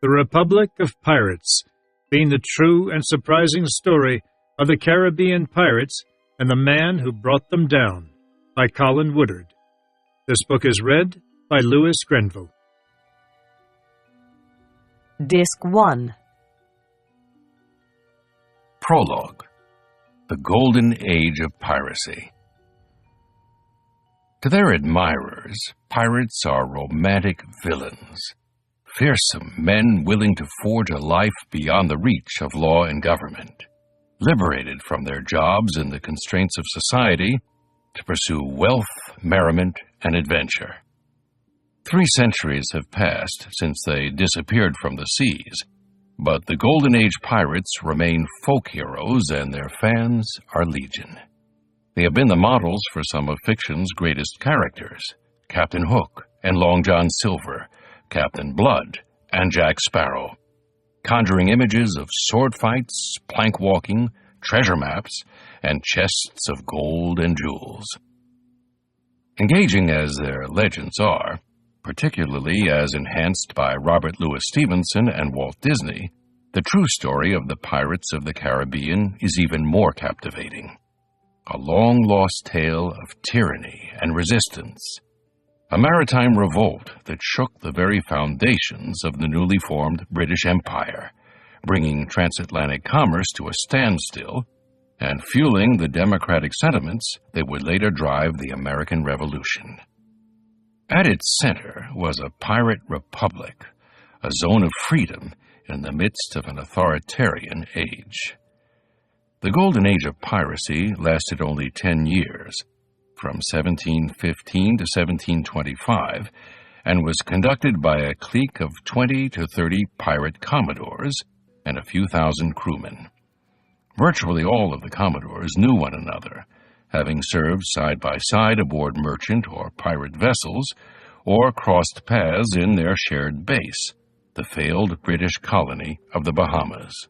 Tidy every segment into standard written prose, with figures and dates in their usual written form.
The Republic of Pirates, being the true and surprising story of the Caribbean pirates and the man who brought them down, by Colin Woodard. This book is read by Louis Grenville. Disc 1. Prologue. The Golden Age of Piracy. To their admirers, pirates are romantic villains, fearsome men willing to forge a life beyond the reach of law and government, liberated from their jobs and the constraints of society to pursue wealth, merriment, and adventure. 3 centuries have passed since they disappeared from the seas, but the Golden Age pirates remain folk heroes and their fans are legion. They have been the models for some of fiction's greatest characters, Captain Hook and Long John Silver, Captain Blood and Jack Sparrow, conjuring images of sword fights, plank walking, treasure maps, and chests of gold and jewels. Engaging as their legends are, particularly as enhanced by Robert Louis Stevenson and Walt Disney, the true story of the Pirates of the Caribbean is even more captivating. A long-lost tale of tyranny and resistance, a maritime revolt that shook the very foundations of the newly formed British Empire, bringing transatlantic commerce to a standstill and fueling the democratic sentiments that would later drive the American Revolution. At its center was a pirate republic, a zone of freedom in the midst of an authoritarian age. The Golden Age of Piracy lasted only 10 years, from 1715 to 1725, and was conducted by a clique of 20 to 30 pirate commodores and a few thousand crewmen. Virtually all of the commodores knew one another, having served side by side aboard merchant or pirate vessels, or crossed paths in their shared base, the failed British colony of the Bahamas.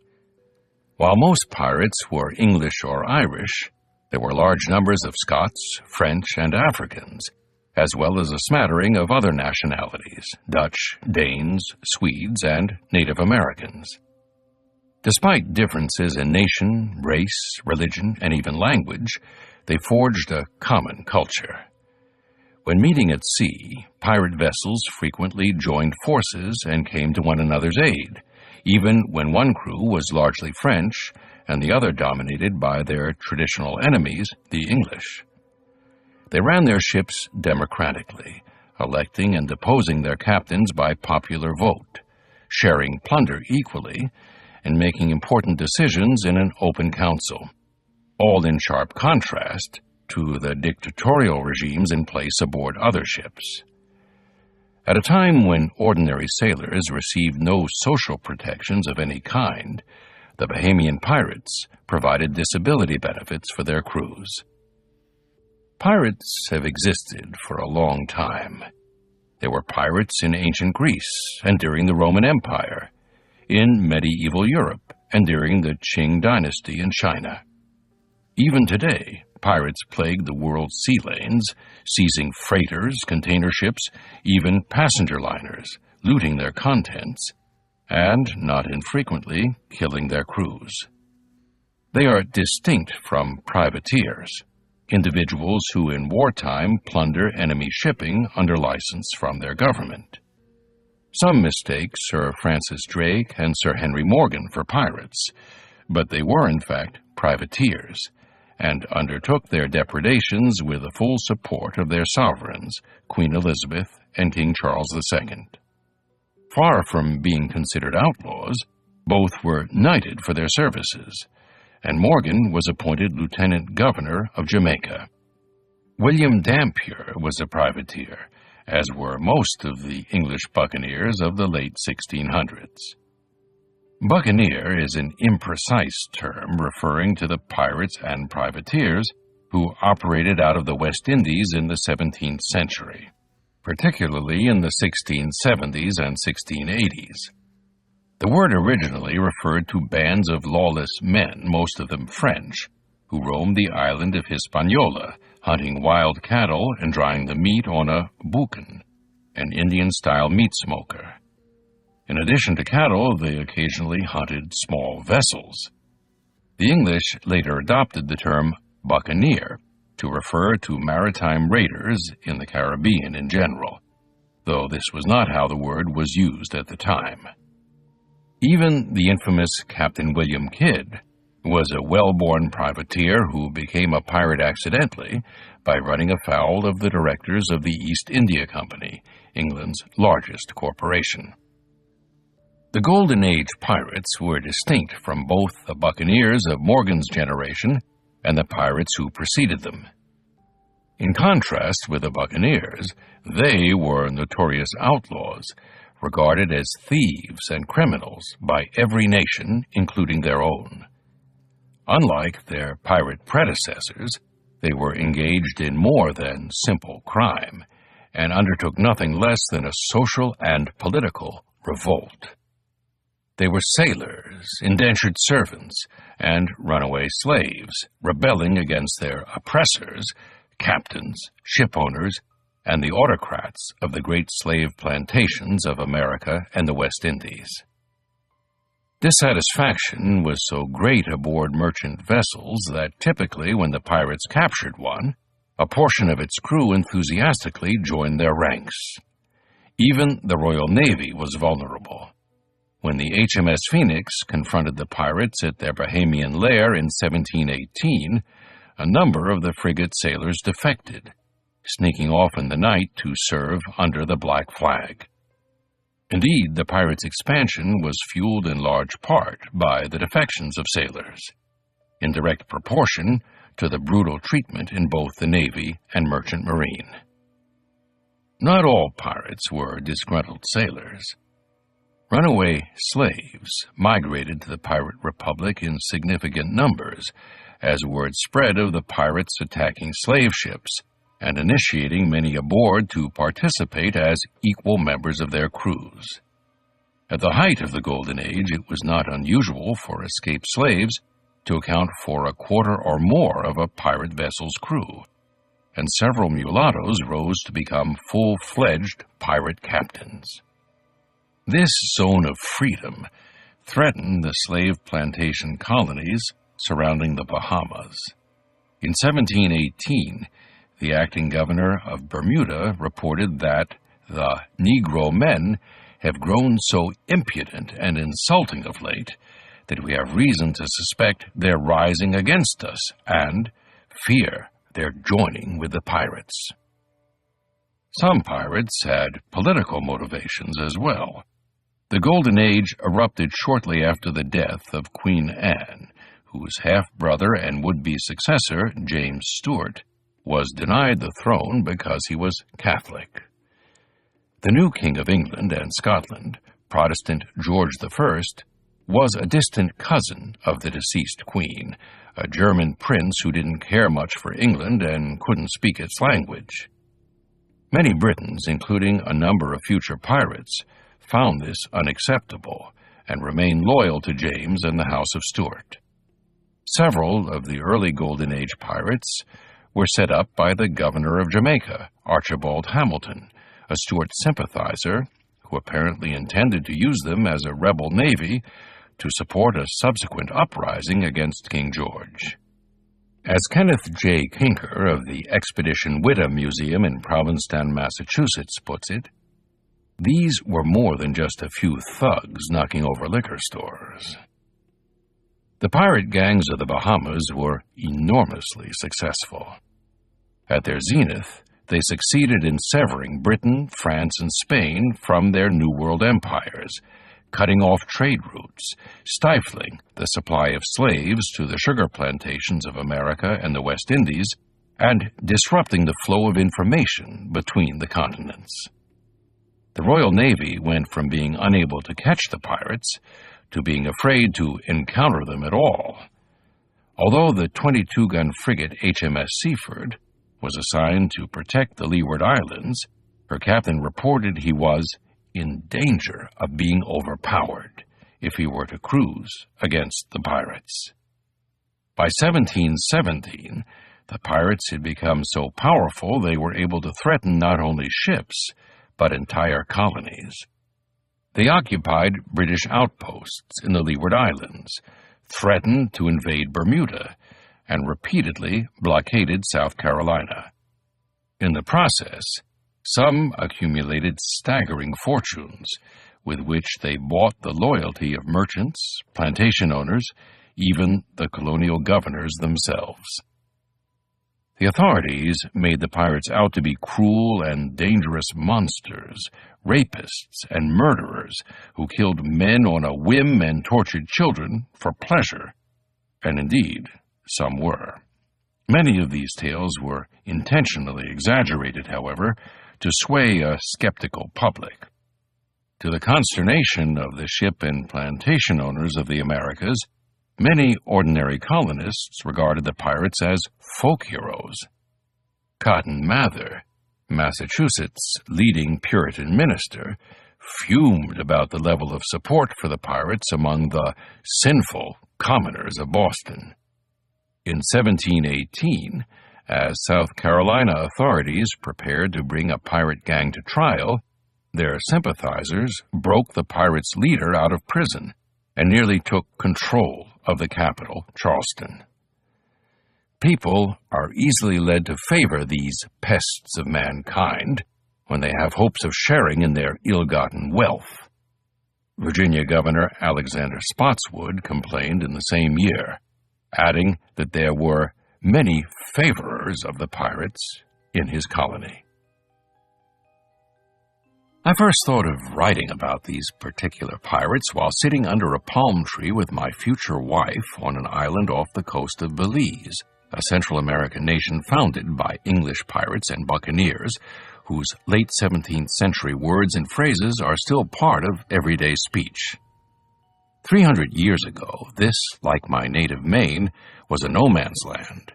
While most pirates were English or Irish, there were large numbers of Scots, French, and Africans, as well as a smattering of other nationalities, Dutch, Danes, Swedes, and Native Americans. Despite differences in nation, race, religion, and even language, they forged a common culture. When meeting at sea, pirate vessels frequently joined forces and came to one another's aid, even when one crew was largely French and the other dominated by their traditional enemies, the English. They ran their ships democratically, electing and deposing their captains by popular vote, sharing plunder equally, and making important decisions in an open council, all in sharp contrast to the dictatorial regimes in place aboard other ships. At a time when ordinary sailors received no social protections of any kind, the Bahamian pirates provided disability benefits for their crews. Pirates have existed for a long time. There were pirates in ancient Greece and during the Roman Empire, in medieval Europe and during the Qing dynasty in China. Even today, pirates plague the world's sea lanes, seizing freighters, container ships, even passenger liners, looting their contents, and, not infrequently, killing their crews. They are distinct from privateers, individuals who in wartime plunder enemy shipping under license from their government. Some mistake Sir Francis Drake and Sir Henry Morgan for pirates, but they were in fact privateers, and undertook their depredations with the full support of their sovereigns, Queen Elizabeth and King Charles II. Far from being considered outlaws, both were knighted for their services, and Morgan was appointed Lieutenant Governor of Jamaica. William Dampier was a privateer, as were most of the English buccaneers of the late 1600s. Buccaneer is an imprecise term referring to the pirates and privateers who operated out of the West Indies in the 17th century, particularly in the 1670s and 1680s. The word originally referred to bands of lawless men, most of them French, who roamed the island of Hispaniola, hunting wild cattle and drying the meat on a boucan, an Indian-style meat smoker. In addition to cattle, they occasionally hunted small vessels. The English later adopted the term buccaneer to refer to maritime raiders in the Caribbean in general, though this was not how the word was used at the time. Even the infamous Captain William Kidd was a well-born privateer who became a pirate accidentally by running afoul of the directors of the East India Company, England's largest corporation. The Golden Age pirates were distinct from both the buccaneers of Morgan's generation and the pirates who preceded them. In contrast with the buccaneers, they were notorious outlaws, regarded as thieves and criminals by every nation, including their own. Unlike their pirate predecessors, they were engaged in more than simple crime and undertook nothing less than a social and political revolt. They were sailors, indentured servants, and runaway slaves, rebelling against their oppressors, captains, shipowners, and the autocrats of the great slave plantations of America and the West Indies. Dissatisfaction was so great aboard merchant vessels that typically when the pirates captured one, a portion of its crew enthusiastically joined their ranks. Even the Royal Navy was vulnerable. When the HMS Phoenix confronted the pirates at their Bahamian lair in 1718, a number of the frigate's sailors defected, sneaking off in the night to serve under the Black Flag. Indeed, the pirates' expansion was fueled in large part by the defections of sailors, in direct proportion to the brutal treatment in both the Navy and Merchant Marine. Not all pirates were disgruntled sailors. Runaway slaves migrated to the pirate republic in significant numbers as word spread of the pirates attacking slave ships and initiating many aboard to participate as equal members of their crews. At the height of the Golden Age, it was not unusual for escaped slaves to account for a quarter or more of a pirate vessel's crew, and several mulattoes rose to become full-fledged pirate captains. This zone of freedom threatened the slave plantation colonies surrounding the Bahamas. In 1718, the acting governor of Bermuda reported that the Negro men have grown so impudent and insulting of late that we have reason to suspect they're rising against us and fear they're joining with the pirates. Some pirates had political motivations as well. The Golden Age erupted shortly after the death of Queen Anne, whose half-brother and would-be successor, James Stuart, was denied the throne because he was Catholic. The new King of England and Scotland, Protestant George I, was a distant cousin of the deceased queen, a German prince who didn't care much for England and couldn't speak its language. Many Britons, including a number of future pirates, found this unacceptable and remained loyal to James and the House of Stuart. Several of the early Golden Age pirates were set up by the governor of Jamaica, Archibald Hamilton, a Stuart sympathizer who apparently intended to use them as a rebel navy to support a subsequent uprising against King George. As Kenneth J. Kinker of the Expedition Witta Museum in Provincetown, Massachusetts puts it, these were more than just a few thugs knocking over liquor stores. The pirate gangs of the Bahamas were enormously successful. At their zenith, they succeeded in severing Britain, France, and Spain from their New World empires, cutting off trade routes, stifling the supply of slaves to the sugar plantations of America and the West Indies, and disrupting the flow of information between the continents. The Royal Navy went from being unable to catch the pirates to being afraid to encounter them at all. Although the 22-gun frigate HMS Seaford was assigned to protect the Leeward Islands, her captain reported he was in danger of being overpowered if he were to cruise against the pirates. By 1717, the pirates had become so powerful they were able to threaten not only ships, but entire colonies. They occupied British outposts in the Leeward Islands, threatened to invade Bermuda, and repeatedly blockaded South Carolina. In the process, some accumulated staggering fortunes, with which they bought the loyalty of merchants, plantation owners, even the colonial governors themselves. The authorities made the pirates out to be cruel and dangerous monsters, rapists and murderers who killed men on a whim and tortured children for pleasure. And indeed, some were. Many of these tales were intentionally exaggerated, however, to sway a skeptical public. To the consternation of the ship and plantation owners of the Americas, many ordinary colonists regarded the pirates as folk heroes. Cotton Mather, Massachusetts' leading Puritan minister, fumed about the level of support for the pirates among the sinful commoners of Boston. In 1718, as South Carolina authorities prepared to bring a pirate gang to trial, their sympathizers broke the pirates' leader out of prison and nearly took control of the capital, Charleston. People are easily led to favor these pests of mankind when they have hopes of sharing in their ill-gotten wealth. Virginia Governor Alexander Spotswood complained in the same year, adding that there were many favorers of the pirates in his colony. I first thought of writing about these particular pirates while sitting under a palm tree with my future wife on an island off the coast of Belize, a Central American nation founded by English pirates and buccaneers, whose late 17th century words and phrases are still part of everyday speech. 300 years ago, this, like my native Maine, was a no-man's land,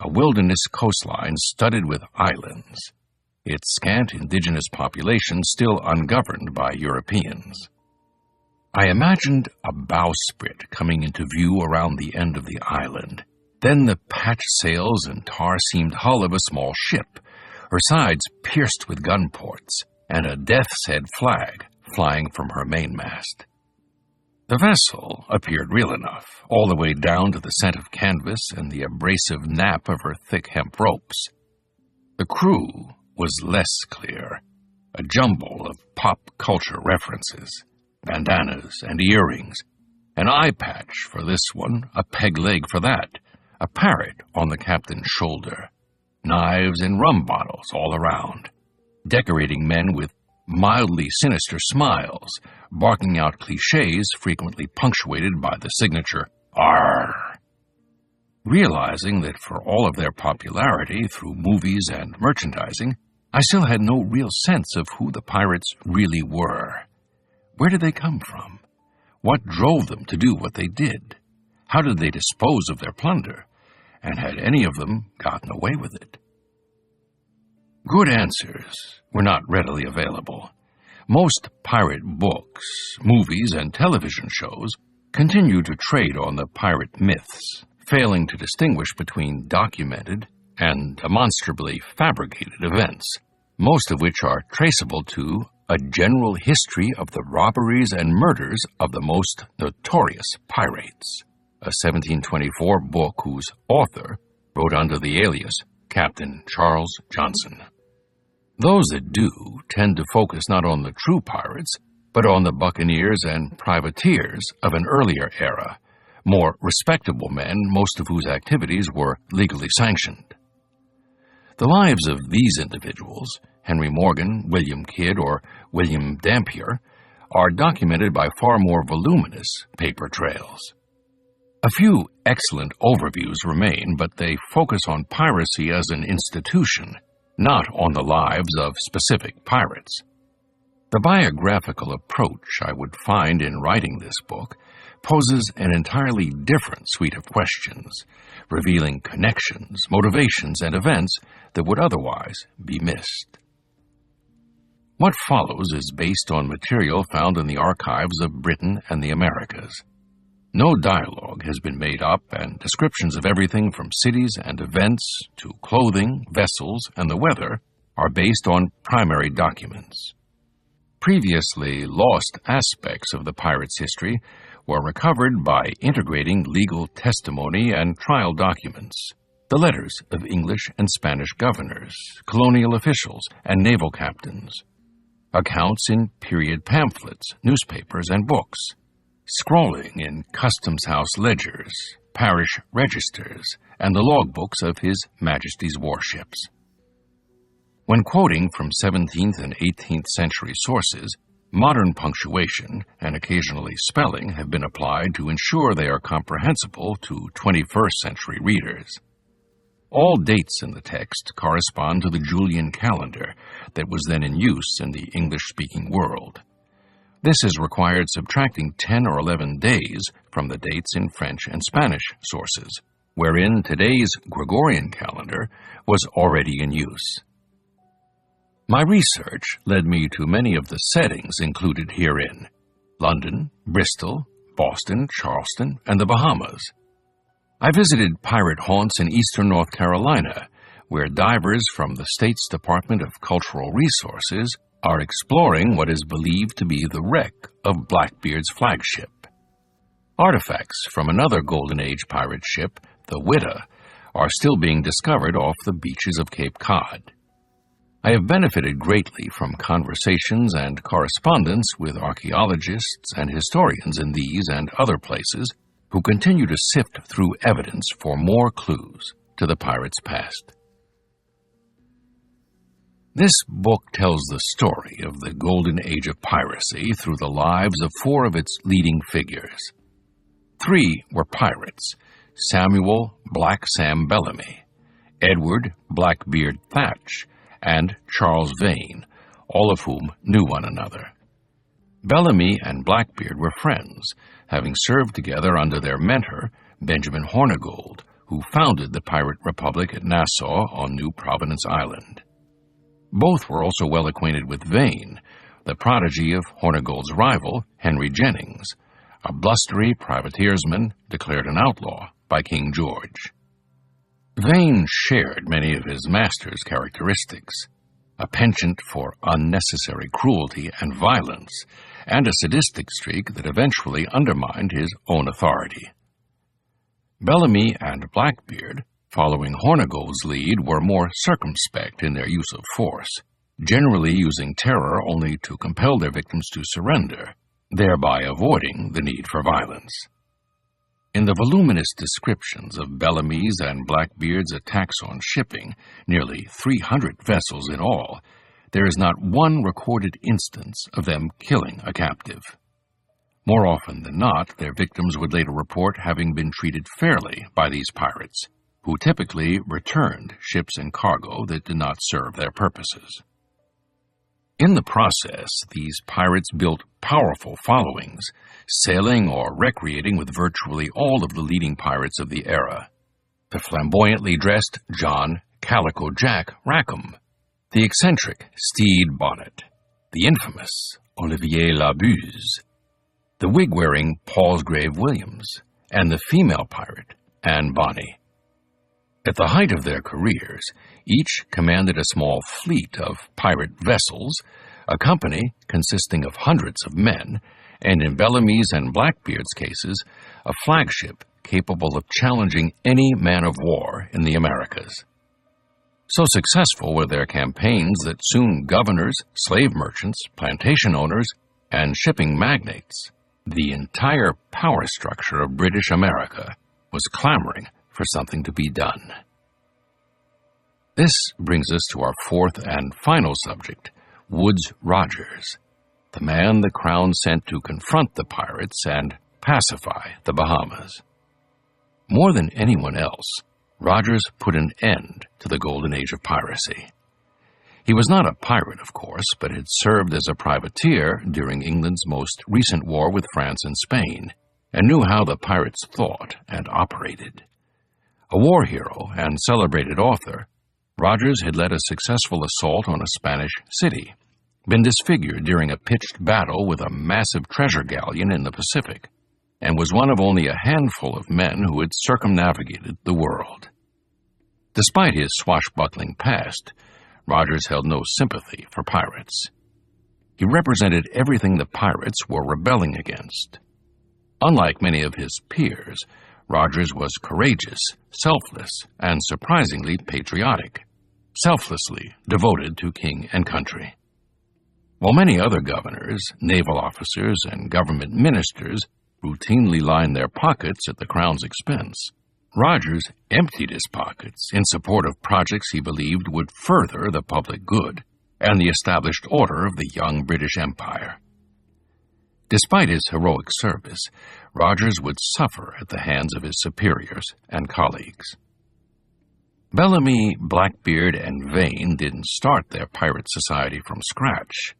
a wilderness coastline studded with islands, its scant indigenous population still ungoverned by Europeans. I imagined a bowsprit coming into view around the end of the island, then the patched sails and tar-seamed hull of a small ship, her sides pierced with gun ports, and a death's head flag flying from her mainmast. The vessel appeared real enough, all the way down to the scent of canvas and the abrasive nap of her thick hemp ropes. The crew was less clear, a jumble of pop culture references, bandanas and earrings, an eye patch for this one, a peg leg for that, a parrot on the captain's shoulder, knives and rum bottles all around, decorating men with mildly sinister smiles, barking out cliches frequently punctuated by the signature "Arr." Realizing that for all of their popularity through movies and merchandising, I still had no real sense of who the pirates really were. Where did they come from? What drove them to do what they did? How did they dispose of their plunder? And had any of them gotten away with it? Good answers were not readily available. Most pirate books, movies, and television shows continue to trade on the pirate myths, failing to distinguish between documented and demonstrably fabricated events, most of which are traceable to a general history of the robberies and murders of the most notorious pirates, a 1724 book whose author wrote under the alias Captain Charles Johnson. Those that do tend to focus not on the true pirates, but on the buccaneers and privateers of an earlier era, more respectable men, most of whose activities were legally sanctioned. The lives of these individuals, Henry Morgan, William Kidd, or William Dampier, are documented by far more voluminous paper trails. A few excellent overviews remain, but they focus on piracy as an institution, not on the lives of specific pirates. The biographical approach I would find in writing this book poses an entirely different suite of questions, revealing connections, motivations, and events that would otherwise be missed. What follows is based on material found in the archives of Britain and the Americas. No dialogue has been made up, and descriptions of everything from cities and events to clothing, vessels, and the weather are based on primary documents. Previously lost aspects of the pirates' history were recovered by integrating legal testimony and trial documents, the letters of English and Spanish governors, colonial officials, and naval captains, accounts in period pamphlets, newspapers, and books, scrawling in customs house ledgers, parish registers, and the logbooks of His Majesty's warships. When quoting from 17th and 18th century sources, modern punctuation and occasionally spelling have been applied to ensure they are comprehensible to 21st century readers. All dates in the text correspond to the Julian calendar that was then in use in the English-speaking world. This has required subtracting 10 or 11 days from the dates in French and Spanish sources, wherein today's Gregorian calendar was already in use. My research led me to many of the settings included herein: London, Bristol, Boston, Charleston, and the Bahamas. I visited pirate haunts in eastern North Carolina, where divers from the state's Department of Cultural Resources are exploring what is believed to be the wreck of Blackbeard's flagship. Artifacts from another Golden Age pirate ship, the Witta, are still being discovered off the beaches of Cape Cod. I have benefited greatly from conversations and correspondence with archaeologists and historians in these and other places who continue to sift through evidence for more clues to the pirates' past. This book tells the story of the Golden Age of Piracy through the lives of 4 of its leading figures. 3 were pirates: Samuel Black Sam Bellamy, Edward Blackbeard Thatch, and Charles Vane, all of whom knew one another. Bellamy and Blackbeard were friends, having served together under their mentor, Benjamin Hornigold, who founded the pirate republic at Nassau on New Providence Island. Both were also well acquainted with Vane, the prodigy of Hornigold's rival, Henry Jennings, a blustery privateersman declared an outlaw by King George. Vane shared many of his master's characteristics: a penchant for unnecessary cruelty and violence, and a sadistic streak that eventually undermined his own authority. Bellamy and Blackbeard, following Hornigold's lead, were more circumspect in their use of force, generally using terror only to compel their victims to surrender, thereby avoiding the need for violence. In the voluminous descriptions of Bellamy's and Blackbeard's attacks on shipping, nearly 300 vessels in all, there is not one recorded instance of them killing a captive. More often than not, their victims would later report having been treated fairly by these pirates, who typically returned ships and cargo that did not serve their purposes. In the process, these pirates built powerful followings, sailing or recreating with virtually all of the leading pirates of the era: the flamboyantly dressed John Calico Jack Rackham, the eccentric Stede Bonnet, the infamous Olivier Labuse, the wig-wearing Palsgrave Williams, and the female pirate Anne Bonny. At the height of their careers, each commanded a small fleet of pirate vessels, a company consisting of hundreds of men, and in Bellamy's and Blackbeard's cases, a flagship capable of challenging any man of war in the Americas. So successful were their campaigns that soon governors, slave merchants, plantation owners, and shipping magnates, the entire power structure of British America, was clamoring for something to be done. This brings us to our 4th and final subject, Woodes Rogers, the man the Crown sent to confront the pirates and pacify the Bahamas. More than anyone else, Rogers put an end to the Golden Age of Piracy. He was not a pirate, of course, but had served as a privateer during England's most recent war with France and Spain, and knew how the pirates thought and operated. A war hero and celebrated author, Rogers had led a successful assault on a Spanish city, been disfigured during a pitched battle with a massive treasure galleon in the Pacific, and was one of only a handful of men who had circumnavigated the world. Despite his swashbuckling past, Rogers held no sympathy for pirates. He represented everything the pirates were rebelling against. Unlike many of his peers, Rogers was courageous, selfless, and surprisingly patriotic, selflessly devoted to king and country. While many other governors, naval officers, and government ministers routinely lined their pockets at the Crown's expense, Rogers emptied his pockets in support of projects he believed would further the public good and the established order of the young British Empire. Despite his heroic service, Rogers would suffer at the hands of his superiors and colleagues. Bellamy, Blackbeard, and Vane didn't start their pirate society from scratch.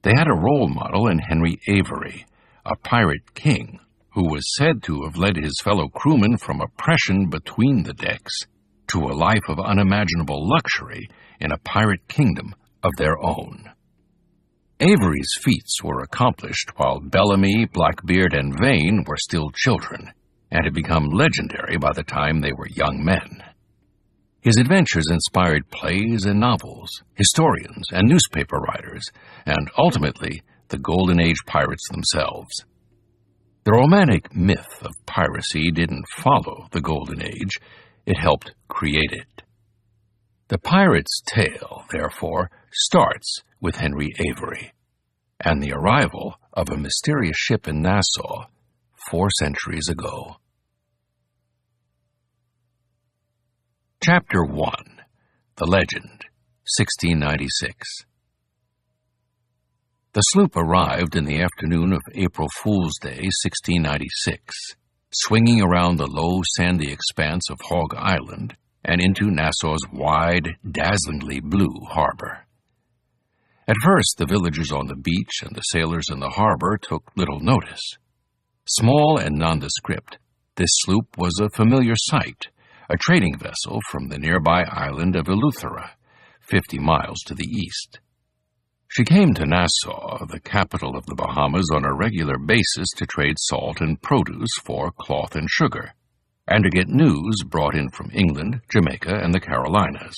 They had a role model in Henry Avery, a pirate king who was said to have led his fellow crewmen from oppression between the decks to a life of unimaginable luxury in a pirate kingdom of their own. Avery's feats were accomplished while Bellamy, Blackbeard, and Vane were still children, and had become legendary by the time they were young men. His adventures inspired plays and novels, historians and newspaper writers, and ultimately the Golden Age pirates themselves. The romantic myth of piracy didn't follow the Golden Age, it helped create it. The pirate's tale, therefore, starts with Henry Avery and the arrival of a mysterious ship in Nassau 4 centuries ago. Chapter 1. The Legend, 1696. The sloop arrived in the afternoon of April Fool's Day, 1696, swinging around the low, sandy expanse of Hog Island and into Nassau's wide, dazzlingly blue harbor. At first, the villagers on the beach and the sailors in the harbor took little notice. Small and nondescript, this sloop was a familiar sight, a trading vessel from the nearby island of Eleuthera, 50 miles to the east. She came to Nassau, the capital of the Bahamas, on a regular basis to trade salt and produce for cloth and sugar, and to get news brought in from England, Jamaica, and the Carolinas.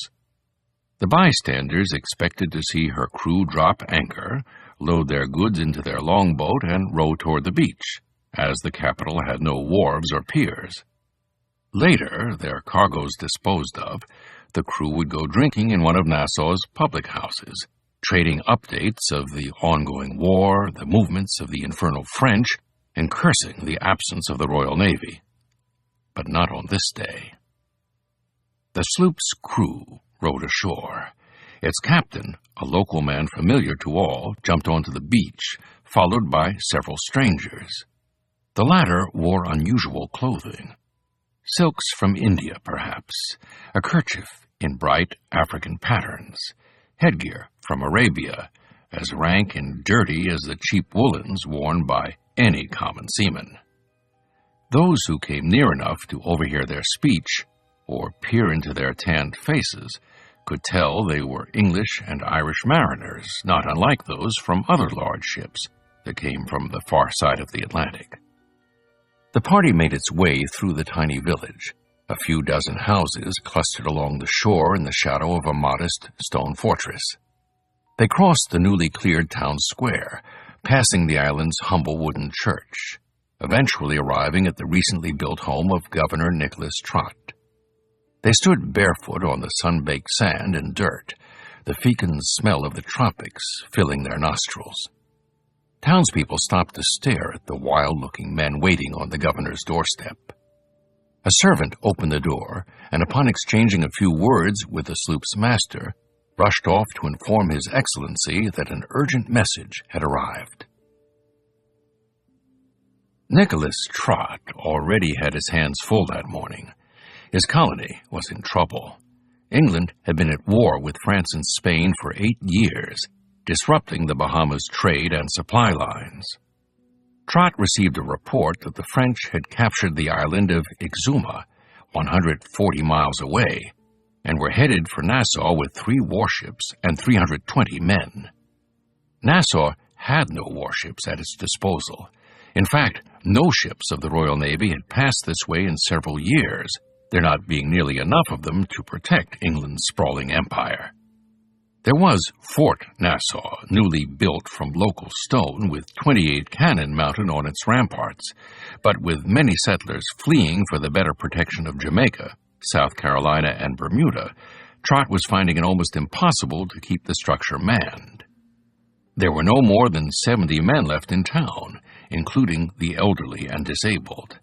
The bystanders expected to see her crew drop anchor, load their goods into their longboat, and row toward the beach, as the capital had no wharves or piers. Later, their cargoes disposed of, the crew would go drinking in one of Nassau's public houses, trading updates of the ongoing war, the movements of the infernal French, and cursing the absence of the Royal Navy. But not on this day. The sloop's crew rowed ashore. Its captain, a local man familiar to all, jumped onto the beach, followed by several strangers. The latter wore unusual clothing. Silks from India, perhaps, a kerchief in bright African patterns, headgear from Arabia, as rank and dirty as the cheap woolens worn by any common seaman. Those who came near enough to overhear their speech, or peer into their tanned faces, could tell they were English and Irish mariners, not unlike those from other large ships that came from the far side of the Atlantic. The party made its way through the tiny village, a few dozen houses clustered along the shore in the shadow of a modest stone fortress. They crossed the newly cleared town square, passing the island's humble wooden church, eventually arriving at the recently built home of Governor Nicholas Trott. They stood barefoot on the sun-baked sand and dirt, the fecund smell of the tropics filling their nostrils. Townspeople stopped to stare at the wild-looking men waiting on the governor's doorstep. A servant opened the door, and upon exchanging a few words with the sloop's master, rushed off to inform His Excellency that an urgent message had arrived. Nicholas Trott already had his hands full that morning. His colony was in trouble. England had been at war with France and Spain for 8 years, disrupting the Bahamas' trade and supply lines. Trott received a report that the French had captured the island of Exuma, 140 miles away, and were headed for Nassau with 3 warships and 320 men. Nassau had no warships at its disposal. In fact, no ships of the Royal Navy had passed this way in several years, there not being nearly enough of them to protect England's sprawling empire. There was Fort Nassau, newly built from local stone with 28 cannon mounted on its ramparts, but with many settlers fleeing for the better protection of Jamaica, South Carolina, and Bermuda, Trott was finding it almost impossible to keep the structure manned. There were no more than 70 men left in town, including the elderly and disabled.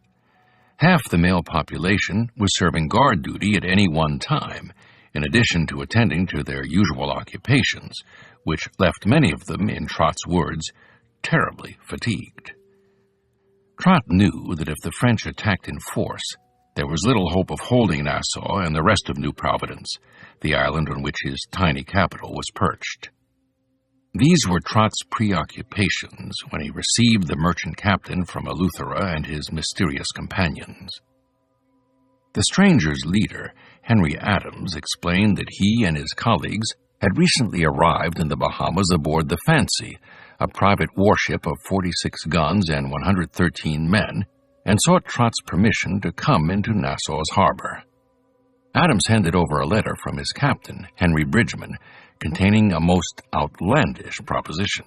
Half the male population was serving guard duty at any one time, in addition to attending to their usual occupations, which left many of them, in Trott's words, terribly fatigued. Trott knew that if the French attacked in force, there was little hope of holding Nassau and the rest of New Providence, the island on which his tiny capital was perched. These were Trott's preoccupations when he received the merchant captain from Eleuthera and his mysterious companions. The stranger's leader, Henry Adams, explained that he and his colleagues had recently arrived in the Bahamas aboard the Fancy, a private warship of 46 guns and 113 men, and sought Trott's permission to come into Nassau's harbor. Adams handed over a letter from his captain, Henry Bridgman, containing a most outlandish proposition.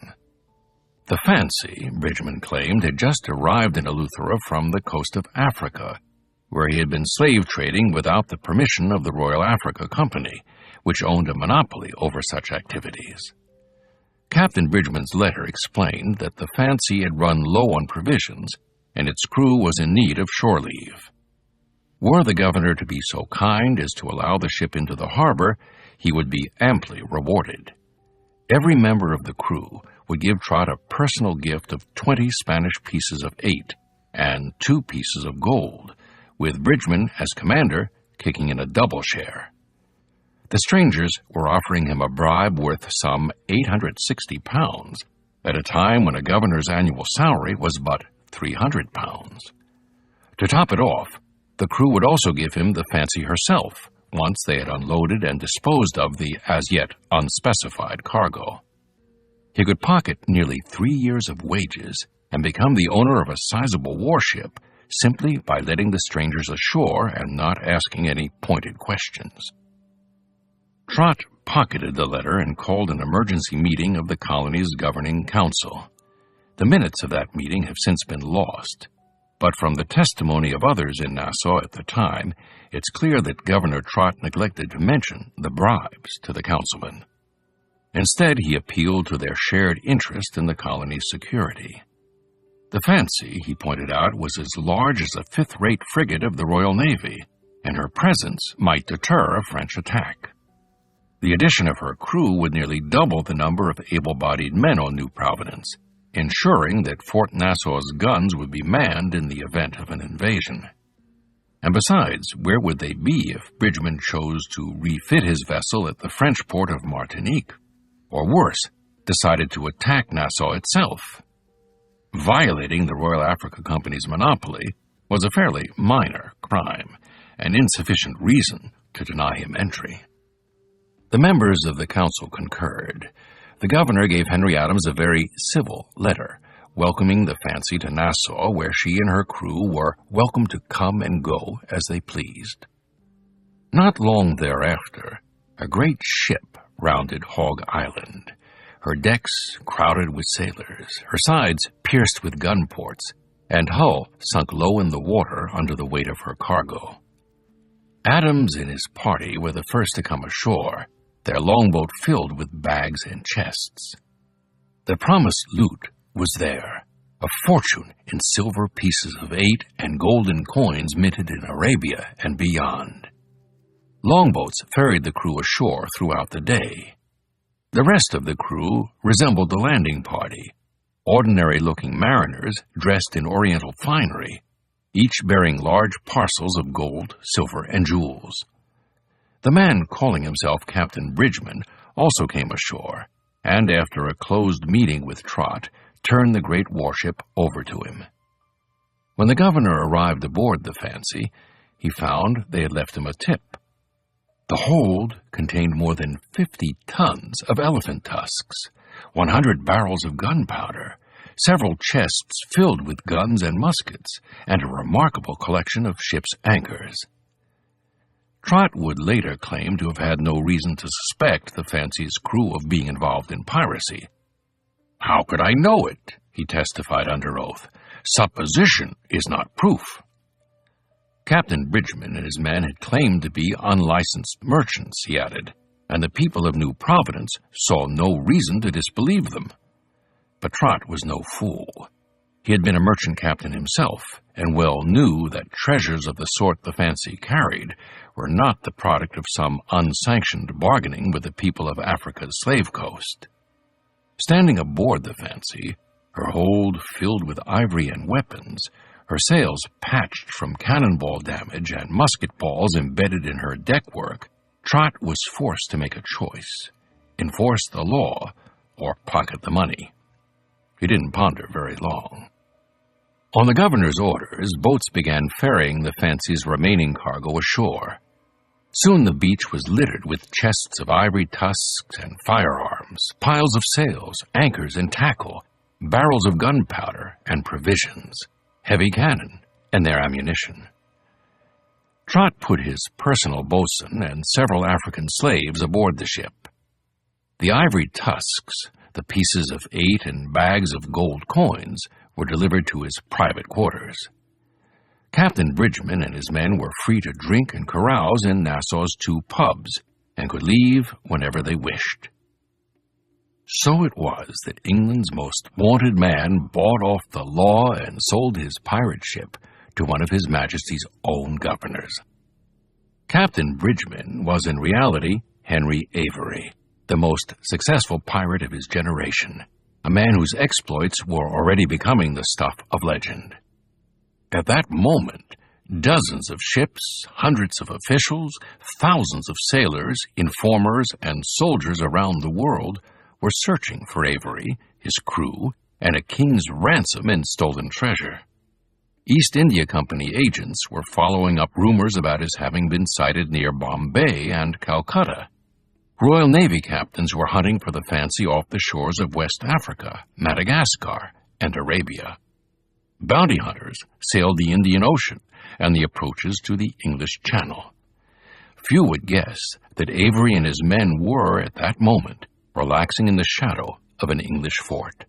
The Fancy, Bridgman claimed, had just arrived in Eleuthera from the coast of Africa, where he had been slave trading without the permission of the Royal Africa Company, which owned a monopoly over such activities. Captain Bridgman's letter explained that the Fancy had run low on provisions, and its crew was in need of shore leave. Were the governor to be so kind as to allow the ship into the harbor, he would be amply rewarded. Every member of the crew would give Trott a personal gift of 20 Spanish pieces of 8 and 2 pieces of gold, with Bridgman as commander kicking in a double share. The strangers were offering him a bribe worth some £860, at a time when a governor's annual salary was but £300. To top it off, the crew would also give him the Fancy herself, once they had unloaded and disposed of the as-yet unspecified cargo. He could pocket nearly 3 years of wages and become the owner of a sizable warship simply by letting the strangers ashore and not asking any pointed questions. Trott pocketed the letter and called an emergency meeting of the colony's governing council. The minutes of that meeting have since been lost, but from the testimony of others in Nassau at the time, it's clear that Governor Trott neglected to mention the bribes to the councilmen. Instead, he appealed to their shared interest in the colony's security. The Fancy, he pointed out, was as large as a fifth-rate frigate of the Royal Navy, and her presence might deter a French attack. The addition of her crew would nearly double the number of able-bodied men on New Providence, ensuring that Fort Nassau's guns would be manned in the event of an invasion. And besides, where would they be if Bridgman chose to refit his vessel at the French port of Martinique, or worse, decided to attack Nassau itself? Violating the Royal Africa Company's monopoly was a fairly minor crime, an insufficient reason to deny him entry. The members of the council concurred. The governor gave Henry Adams a very civil letter, welcoming the Fancy to Nassau, where she and her crew were welcome to come and go as they pleased. Not long thereafter, a great ship rounded Hog Island, her decks crowded with sailors, her sides pierced with gun ports, and hull sunk low in the water under the weight of her cargo. Adams and his party were the first to come ashore, their longboat filled with bags and chests. The promised loot was there, a fortune in silver pieces of 8 and golden coins minted in Arabia and beyond. Longboats ferried the crew ashore throughout the day. The rest of the crew resembled the landing party, ordinary-looking mariners dressed in oriental finery, each bearing large parcels of gold, silver, and jewels. The man calling himself Captain Bridgman also came ashore, and after a closed meeting with Trott, turned the great warship over to him. When the governor arrived aboard the Fancy, he found they had left him a tip. The hold contained more than 50 tons of elephant tusks, 100 barrels of gunpowder, several chests filled with guns and muskets, and a remarkable collection of ship's anchors. Trott would later claim to have had no reason to suspect the Fancy's crew of being involved in piracy. "How could I know it?" he testified under oath. "Supposition is not proof." Captain Bridgman and his men had claimed to be unlicensed merchants, he added, and the people of New Providence saw no reason to disbelieve them. But Trott was no fool. He had been a merchant captain himself, and well knew that treasures of the sort the Fancy carried were not the product of some unsanctioned bargaining with the people of Africa's slave coast. Standing aboard the Fancy, her hold filled with ivory and weapons, her sails patched from cannonball damage and musket balls embedded in her deckwork, Trott was forced to make a choice: enforce the law or pocket the money. He didn't ponder very long. On the governor's orders, boats began ferrying the Fancy's remaining cargo ashore. Soon the beach was littered with chests of ivory tusks and firearms, piles of sails, anchors and tackle, barrels of gunpowder and provisions, heavy cannon and their ammunition. Trott put his personal boatswain and several African slaves aboard the ship. The ivory tusks, the pieces of 8 and bags of gold coins, were delivered to his private quarters. Captain Bridgman and his men were free to drink and carouse in Nassau's 2 pubs, and could leave whenever they wished. So it was that England's most wanted man bought off the law and sold his pirate ship to one of His Majesty's own governors. Captain Bridgman was in reality Henry Avery, the most successful pirate of his generation, a man whose exploits were already becoming the stuff of legend. At that moment, dozens of ships, hundreds of officials, thousands of sailors, informers, and soldiers around the world were searching for Avery, his crew, and a king's ransom in stolen treasure. East India Company agents were following up rumors about his having been sighted near Bombay and Calcutta. Royal Navy captains were hunting for the Fancy off the shores of West Africa, Madagascar, and Arabia. Bounty hunters sailed the Indian Ocean and the approaches to the English Channel. Few would guess that Avery and his men were, at that moment, relaxing in the shadow of an English fort.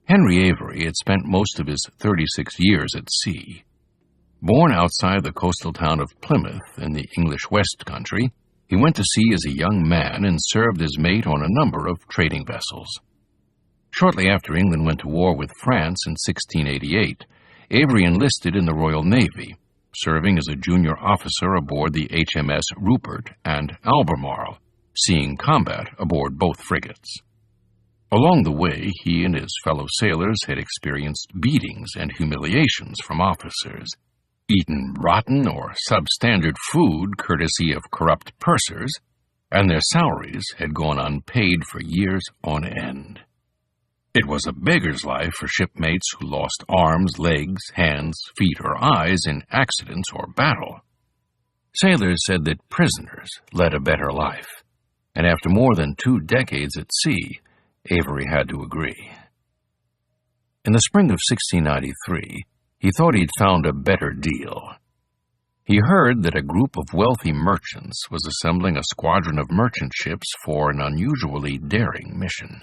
Henry Avery had spent most of his 36 years at sea. Born outside the coastal town of Plymouth in the English West Country, he went to sea as a young man and served as mate on a number of trading vessels. Shortly after England went to war with France in 1688, Avery enlisted in the Royal Navy, serving as a junior officer aboard the HMS Rupert and Albemarle, seeing combat aboard both frigates. Along the way, he and his fellow sailors had experienced beatings and humiliations from officers, eaten rotten or substandard food courtesy of corrupt pursers, and their salaries had gone unpaid for years on end. It was a beggar's life for shipmates who lost arms, legs, hands, feet, or eyes in accidents or battle. Sailors said that prisoners led a better life, and after more than 2 decades at sea, Avery had to agree. In the spring of 1693, he thought he'd found a better deal. He heard that a group of wealthy merchants was assembling a squadron of merchant ships for an unusually daring mission.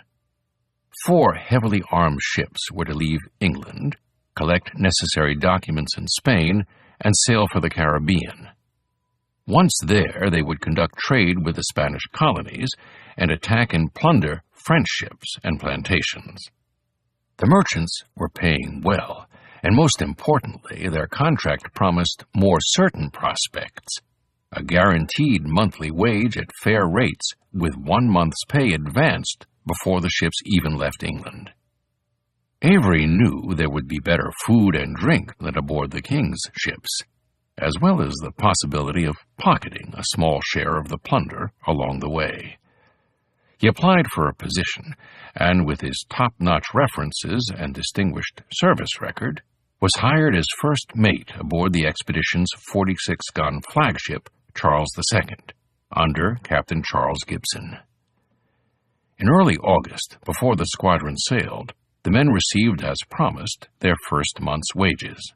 4 heavily armed ships were to leave England, collect necessary documents in Spain, and sail for the Caribbean. Once there, they would conduct trade with the Spanish colonies and attack and plunder French ships and plantations. The merchants were paying well, and most importantly, their contract promised more certain prospects: a guaranteed monthly wage at fair rates with 1 month's pay advanced before the ships even left England. Avery knew there would be better food and drink than aboard the king's ships, as well as the possibility of pocketing a small share of the plunder along the way. He applied for a position, and with his top-notch references and distinguished service record, was hired as first mate aboard the expedition's 46-gun flagship, Charles II, under Captain Charles Gibson. In early August, before the squadron sailed, the men received, as promised, their first month's wages.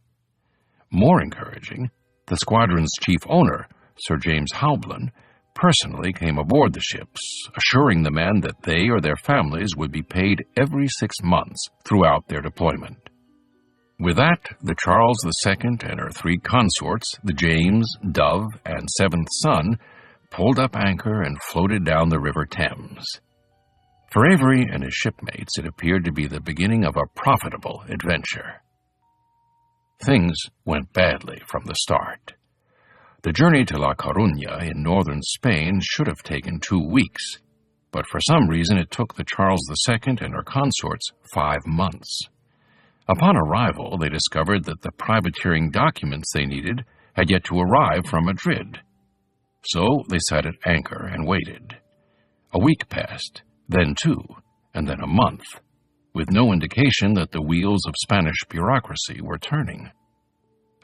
More encouraging, The squadron's chief owner, Sir James Howblin, personally came aboard the ships, assuring the men that they or their families would be paid every 6 months throughout their deployment. With that, the Charles II and her 3 consorts, the James, Dove, and 7th Son, pulled up anchor and floated down the River Thames. For Avery and his shipmates, it appeared to be the beginning of a profitable adventure. Things went badly from the start. The journey to La Coruña in northern Spain should have taken 2 weeks, but for some reason it took the Charles II and her consorts 5 months. Upon arrival, they discovered that the privateering documents they needed had yet to arrive from Madrid. So they sat at anchor and waited. A week passed, then 2, and then a month, with no indication that the wheels of Spanish bureaucracy were turning.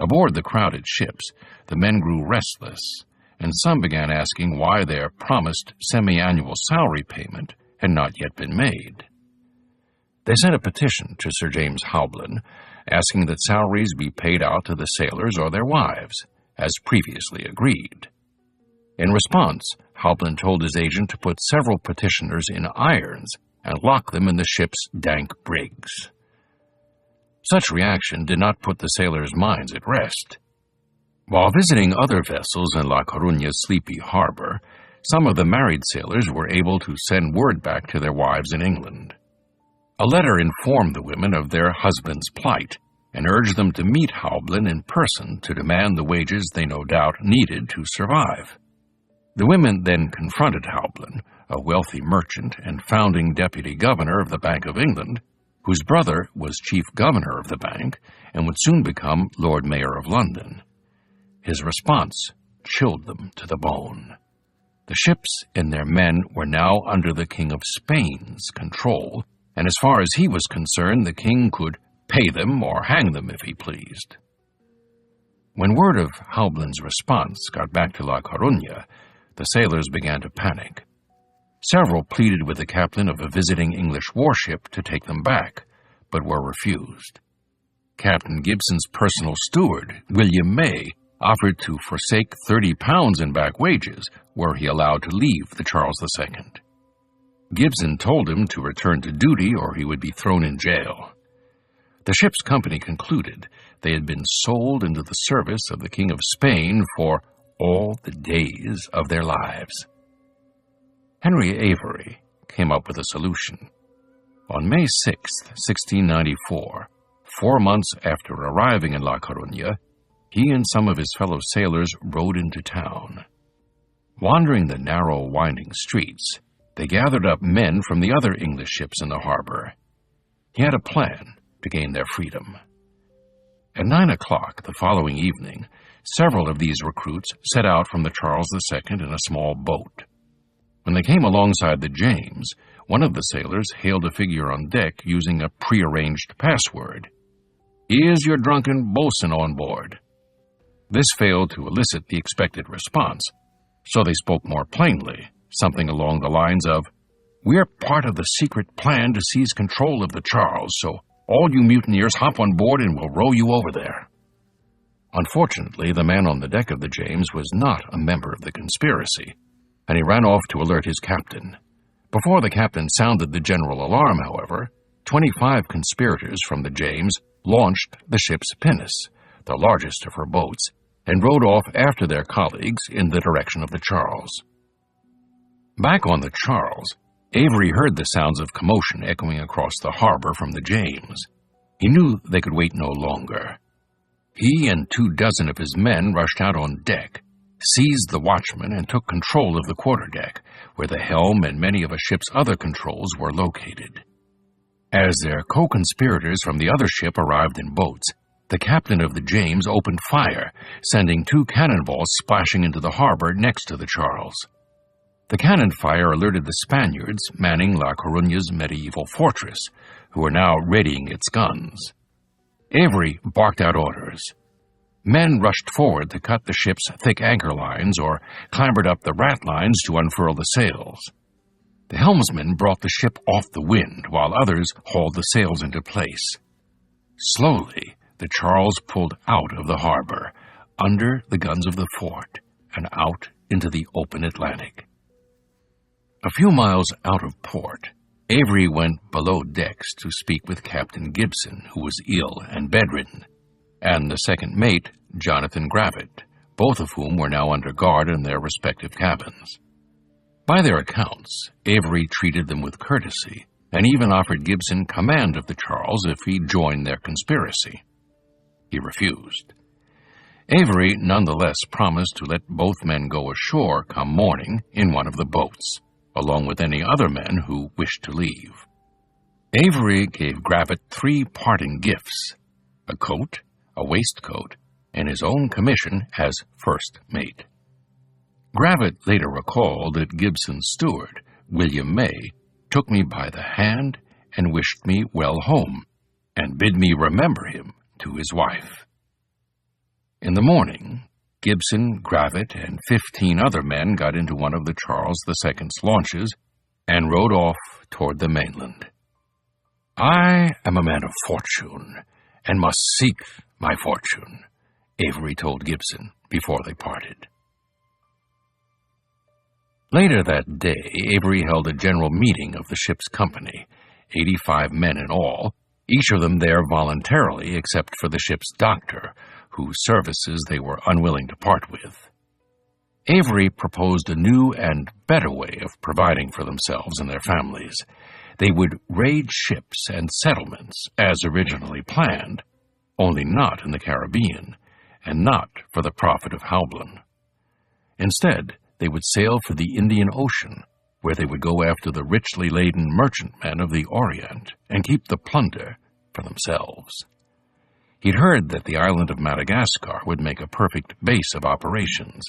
Aboard the crowded ships, the men grew restless, and some began asking why their promised semi-annual salary payment had not yet been made. They sent a petition to Sir James Howblin, asking that salaries be paid out to the sailors or their wives, as previously agreed. In response, Howblin told his agent to put several petitioners in irons and lock them in the ship's dank brigs. Such reaction did not put the sailors' minds at rest. While visiting other vessels in La Coruña's sleepy harbor, some of the married sailors were able to send word back to their wives in England. A letter informed the women of their husbands' plight and urged them to meet Howblin in person to demand the wages they no doubt needed to survive. The women then confronted Howblin, a wealthy merchant and founding deputy governor of the Bank of England, whose brother was chief governor of the bank and would soon become Lord Mayor of London. His response chilled them to the bone. The ships and their men were now under the King of Spain's control, and as far as he was concerned, the king could pay them or hang them if he pleased. When word of Howblin's response got back to La Coruña, the sailors began to panic. Several pleaded with the captain of a visiting English warship to take them back, but were refused. Captain Gibson's personal steward, William May, offered to forsake £30 in back wages were he allowed to leave the Charles II. Gibson told him to return to duty or he would be thrown in jail. The ship's company concluded they had been sold into the service of the King of Spain for all the days of their lives. Henry Avery came up with a solution. On May 6, 1694, 4 months after arriving in La Coruña, he and some of his fellow sailors rode into town. Wandering the narrow, winding streets, they gathered up men from the other English ships in the harbor. He had a plan to gain their freedom. At 9 o'clock the following evening, several of these recruits set out from the Charles II in a small boat. When they came alongside the James, one of the sailors hailed a figure on deck using a prearranged password. "Is your drunken boatswain on board?" This failed to elicit the expected response, so they spoke more plainly, something along the lines of, "We're part of the secret plan to seize control of the Charles, so all you mutineers hop on board and we'll row you over there." Unfortunately, the man on the deck of the James was not a member of the conspiracy, and he ran off to alert his captain. Before the captain sounded the general alarm, however, 25 conspirators from the James launched the ship's pinnace, the largest of her boats, and rowed off after their colleagues in the direction of the Charles. Back on the Charles, Avery heard the sounds of commotion echoing across the harbor from the James. He knew they could wait no longer. He and 24 of his men rushed out on deck, seized the watchman, and took control of the quarterdeck, where the helm and many of a ship's other controls were located. As their co-conspirators from the other ship arrived in boats, the captain of the James opened fire, sending 2 cannonballs splashing into the harbor next to the Charles. The cannon fire alerted the Spaniards manning La Coruña's medieval fortress, who were now readying its guns. Avery barked out orders. Men rushed forward to cut the ship's thick anchor lines or clambered up the ratlines to unfurl the sails. The helmsman brought the ship off the wind, while others hauled the sails into place. Slowly, the Charles pulled out of the harbor, under the guns of the fort and out into the open Atlantic. A few miles out of port, Avery went below decks to speak with Captain Gibson, who was ill and bedridden, and the second mate, Jonathan Gravitt, both of whom were now under guard in their respective cabins. By their accounts, Avery treated them with courtesy and even offered Gibson command of the Charles if he joined their conspiracy. He refused. Avery nonetheless promised to let both men go ashore come morning in one of the boats, along with any other men who wished to leave. Avery gave Gravitt 3 parting gifts: a coat, a waistcoat, and his own commission as first mate. Gravitt later recalled that Gibson's steward, William May, took me by the hand and wished me well home, and bid me remember him to his wife. In the morning, Gibson, Gravitt, and 15 other men got into one of the Charles II's launches and rowed off toward the mainland. "I am a man of fortune, and must seek my fortune," Avery told Gibson before they parted. Later that day, Avery held a general meeting of the ship's company, 85 men in all, each of them there voluntarily except for the ship's doctor, whose services they were unwilling to part with. Avery proposed a new and better way of providing for themselves and their families. They would raid ships and settlements as originally planned, only not in the Caribbean, and not for the profit of Howland. Instead, they would sail for the Indian Ocean, where they would go after the richly laden merchantmen of the Orient and keep the plunder for themselves. He'd heard that the island of Madagascar would make a perfect base of operations.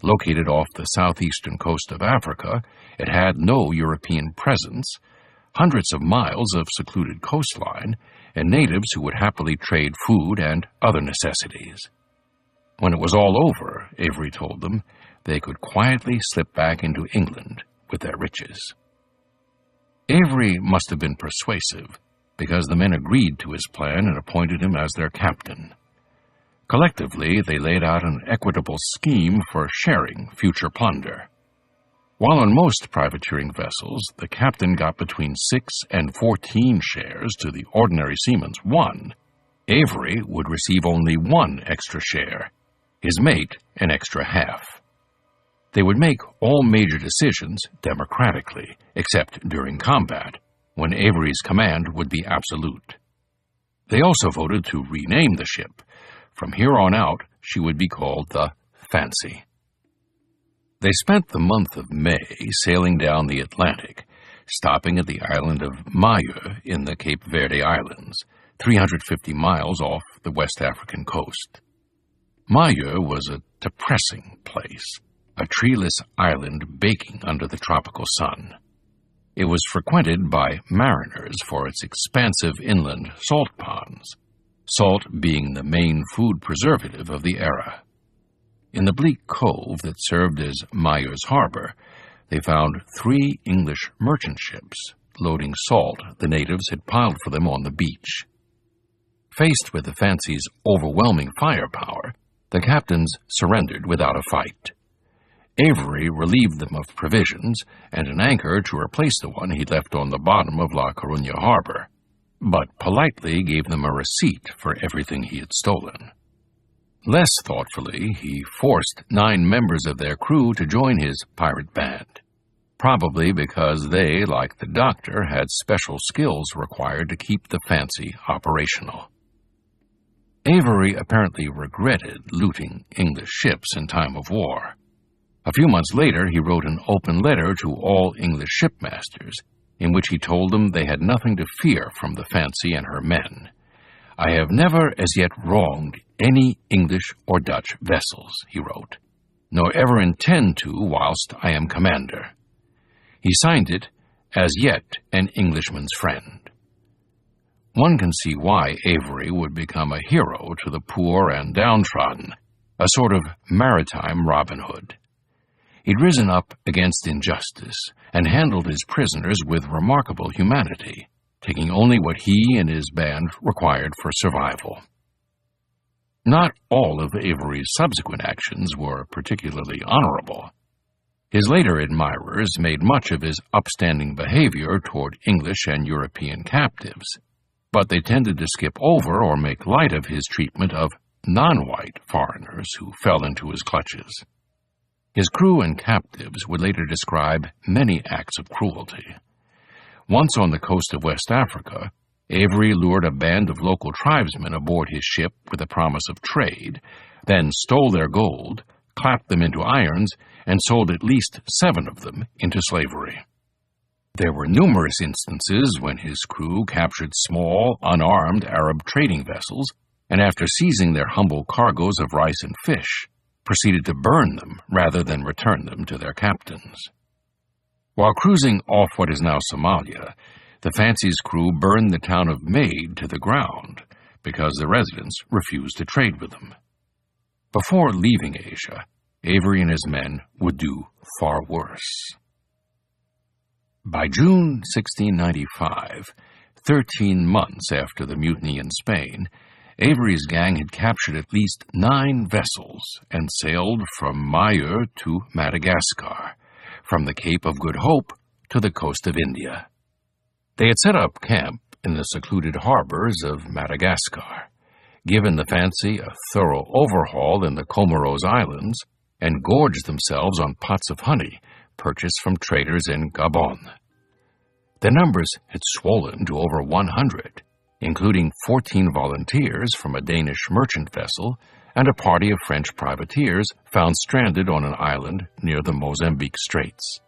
Located off the southeastern coast of Africa, it had no European presence, hundreds of miles of secluded coastline, and natives who would happily trade food and other necessities. When it was all over, Avery told them, they could quietly slip back into England with their riches. Avery must have been persuasive, because the men agreed to his plan and appointed him as their captain. Collectively, they laid out an equitable scheme for sharing future plunder. While on most privateering vessels, the captain got between 6 and 14 shares to the ordinary seaman's 1, Avery would receive only 1 extra share, his mate an extra half. They would make all major decisions democratically, except during combat, when Avery's command would be absolute. They also voted to rename the ship. From here on out, she would be called the Fancy. They spent the month of May sailing down the Atlantic, stopping at the island of Mayo in the Cape Verde Islands, 350 miles off the West African coast. Mayo was a depressing place, a treeless island baking under the tropical sun. It was frequented by mariners for its expansive inland salt ponds, salt being the main food preservative of the era. In the bleak cove that served as Mayo's harbor, they found 3 English merchant ships loading salt the natives had piled for them on the beach. Faced with the Fancy's overwhelming firepower, the captains surrendered without a fight. Avery relieved them of provisions and an anchor to replace the one he'd left on the bottom of La Coruña harbor, but politely gave them a receipt for everything he had stolen. Less thoughtfully, he forced 9 members of their crew to join his pirate band, probably because they, like the doctor, had special skills required to keep the Fancy operational. Avery apparently regretted looting English ships in time of war. A few months later, he wrote an open letter to all English shipmasters, in which he told them they had nothing to fear from the Fancy and her men. "I have never as yet wronged any English or Dutch vessels," he wrote, "nor ever intend to whilst I am commander." He signed it, "As yet an Englishman's friend." One can see why Avery would become a hero to the poor and downtrodden, a sort of maritime Robin Hood. He'd risen up against injustice and handled his prisoners with remarkable humanity, taking only what he and his band required for survival. Not all of Avery's subsequent actions were particularly honorable. His later admirers made much of his upstanding behavior toward English and European captives, but they tended to skip over or make light of his treatment of non-white foreigners who fell into his clutches. His crew and captives would later describe many acts of cruelty. Once on the coast of West Africa, Avery lured a band of local tribesmen aboard his ship with a promise of trade, then stole their gold, clapped them into irons, and sold at least 7 of them into slavery. There were numerous instances when his crew captured small, unarmed Arab trading vessels, and after seizing their humble cargoes of rice and fish, proceeded to burn them rather than return them to their captains. While cruising off what is now Somalia, the Fancy's crew burned the town of Maid to the ground because the residents refused to trade with them. Before leaving Asia, Avery and his men would do far worse. By June 1695, 13 months after the mutiny in Spain, Avery's gang had captured at least 9 vessels and sailed from Mayo to Madagascar, from the Cape of Good Hope to the coast of India. They had set up camp in the secluded harbors of Madagascar, given the Fancy a thorough overhaul in the Comoros Islands, and gorged themselves on pots of honey purchased from traders in Gabon. Their numbers had swollen to over 100, including 14 volunteers from a Danish merchant vessel and a party of French privateers found stranded on an island near the Mozambique Straits.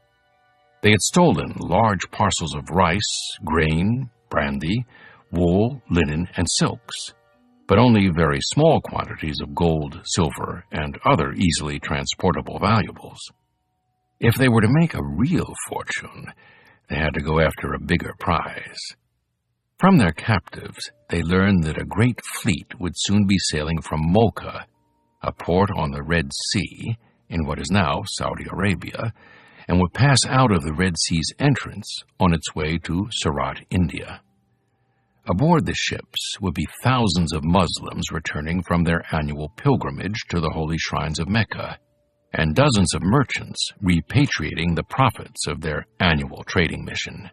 They had stolen large parcels of rice, grain, brandy, wool, linen, and silks, but only very small quantities of gold, silver, and other easily transportable valuables. If they were to make a real fortune, they had to go after a bigger prize. From their captives, they learned that a great fleet would soon be sailing from Mocha, a port on the Red Sea, in what is now Saudi Arabia, and would pass out of the Red Sea's entrance on its way to Surat, India. Aboard the ships would be thousands of Muslims returning from their annual pilgrimage to the holy shrines of Mecca, and dozens of merchants repatriating the profits of their annual trading mission.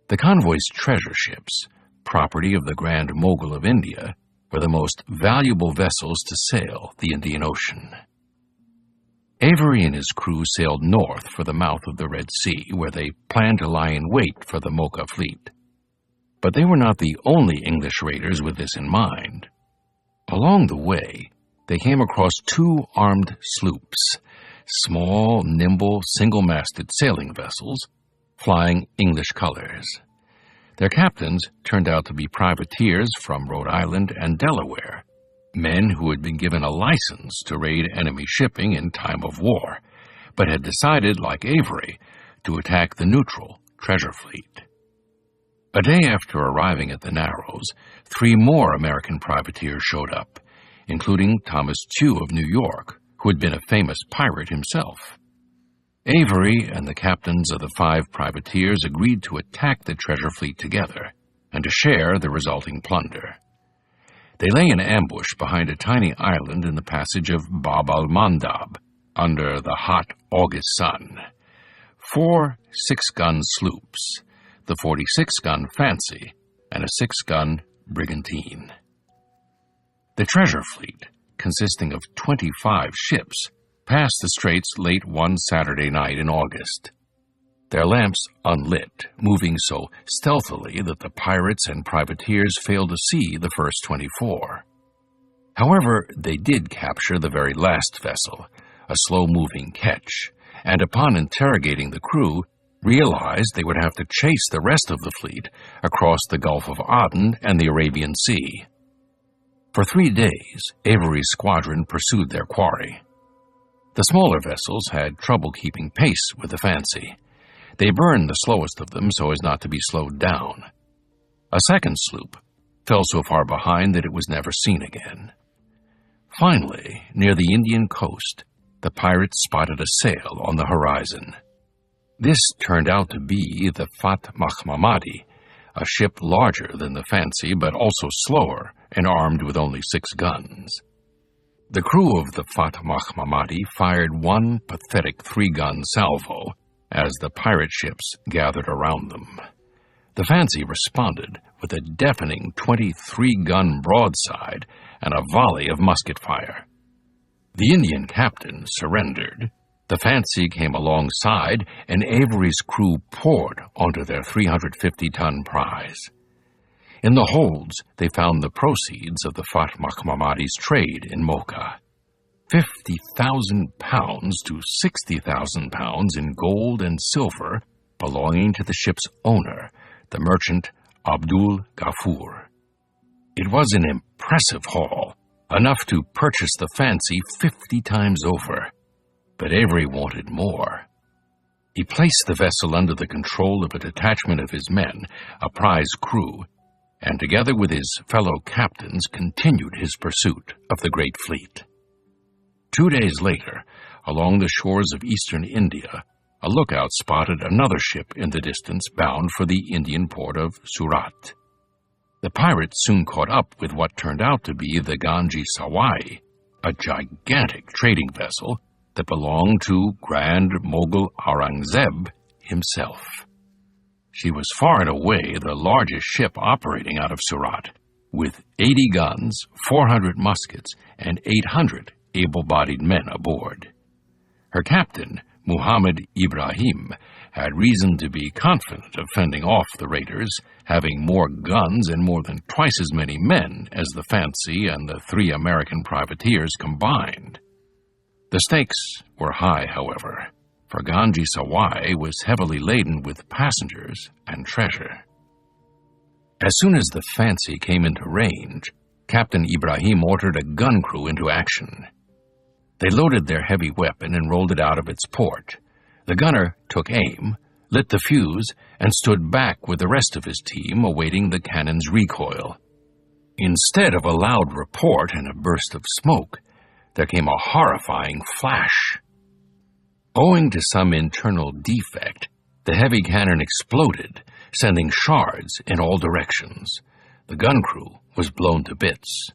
The convoy's treasure ships, property of the Grand Mogul of India, were the most valuable vessels to sail the Indian Ocean. Avery and his crew sailed north for the mouth of the Red Sea, where they planned to lie in wait for the Mocha fleet. But they were not the only English raiders with this in mind. Along the way, they came across 2 armed sloops, small, nimble, single-masted sailing vessels, flying English colors. Their captains turned out to be privateers from Rhode Island and Delaware, men who had been given a license to raid enemy shipping in time of war, but had decided, like Avery, to attack the neutral treasure fleet. A day after arriving at the Narrows, 3 more American privateers showed up, including Thomas Tew of New York, who had been a famous pirate himself. Avery and the captains of the 5 privateers agreed to attack the treasure fleet together and to share the resulting plunder. They lay in ambush behind a tiny island in the passage of Bab al-Mandab, under the hot August sun. 4 6-gun sloops, the 46-gun Fancy, and a 6-gun Brigantine. The treasure fleet, consisting of 25 ships, passed the straits late one Saturday night in August, their lamps unlit, moving so stealthily that the pirates and privateers failed to see the first 24. However, they did capture the very last vessel, a slow-moving ketch, and upon interrogating the crew, realized they would have to chase the rest of the fleet across the Gulf of Aden and the Arabian Sea. For 3 days, Avery's squadron pursued their quarry. The smaller vessels had trouble keeping pace with the Fancy. They burned the slowest of them so as not to be slowed down. A second sloop fell so far behind that it was never seen again. Finally, near the Indian coast, the pirates spotted a sail on the horizon. This turned out to be the Fat Mahmadi, a ship larger than the Fancy but also slower and armed with only 6 guns. The crew of the Fat Mahmadi fired one pathetic 3-gun salvo as the pirate ships gathered around them. The Fancy responded with a deafening 23-gun broadside and a volley of musket fire. The Indian captain surrendered. The Fancy came alongside, and Avery's crew poured onto their 350-ton prize. In the holds, they found the proceeds of the Fat Mahmadi's trade in Mocha, 50,000 pounds to 60,000 pounds in gold and silver belonging to the ship's owner, the merchant Abdul Ghaffur. It was an impressive haul, enough to purchase the Fancy 50 times over. But Avery wanted more. He placed the vessel under the control of a detachment of his men, a prize crew, and together with his fellow captains continued his pursuit of the great fleet. 2 days later, along the shores of eastern India, a lookout spotted another ship in the distance bound for the Indian port of Surat. The pirates soon caught up with what turned out to be the Ganji Sawai, a gigantic trading vessel that belonged to Grand Mughal Aurangzeb himself. She was far and away the largest ship operating out of Surat, with 80 guns, 400 muskets, and 800 able-bodied men aboard. Her captain, Muhammad Ibrahim, had reason to be confident of fending off the raiders, having more guns and more than twice as many men as the Fancy and the 3 American privateers combined. The stakes were high, however, for Ganji Sawai was heavily laden with passengers and treasure. As soon as the Fancy came into range, Captain Ibrahim ordered a gun crew into action. They loaded their heavy weapon and rolled it out of its port. The gunner took aim, lit the fuse, and stood back with the rest of his team awaiting the cannon's recoil. Instead of a loud report and a burst of smoke, there came a horrifying flash. Owing to some internal defect, the heavy cannon exploded, sending shards in all directions. The gun crew was blown to bits.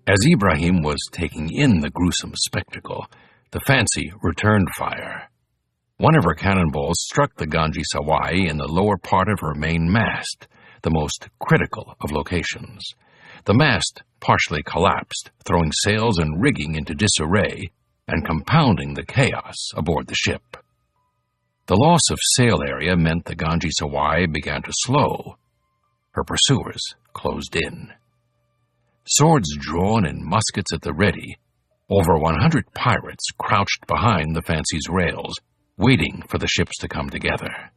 As Ibrahim was taking in the gruesome spectacle, the Fancy returned fire. One of her cannonballs struck the Ganji Sawai in the lower part of her main mast, the most critical of locations. The mast partially collapsed, throwing sails and rigging into disarray and compounding the chaos aboard the ship. The loss of sail area meant the Ganji Sawai began to slow. Her pursuers closed in. Swords drawn and muskets at the ready, over 100 pirates crouched behind the Fancy's rails, waiting for the ships to come together.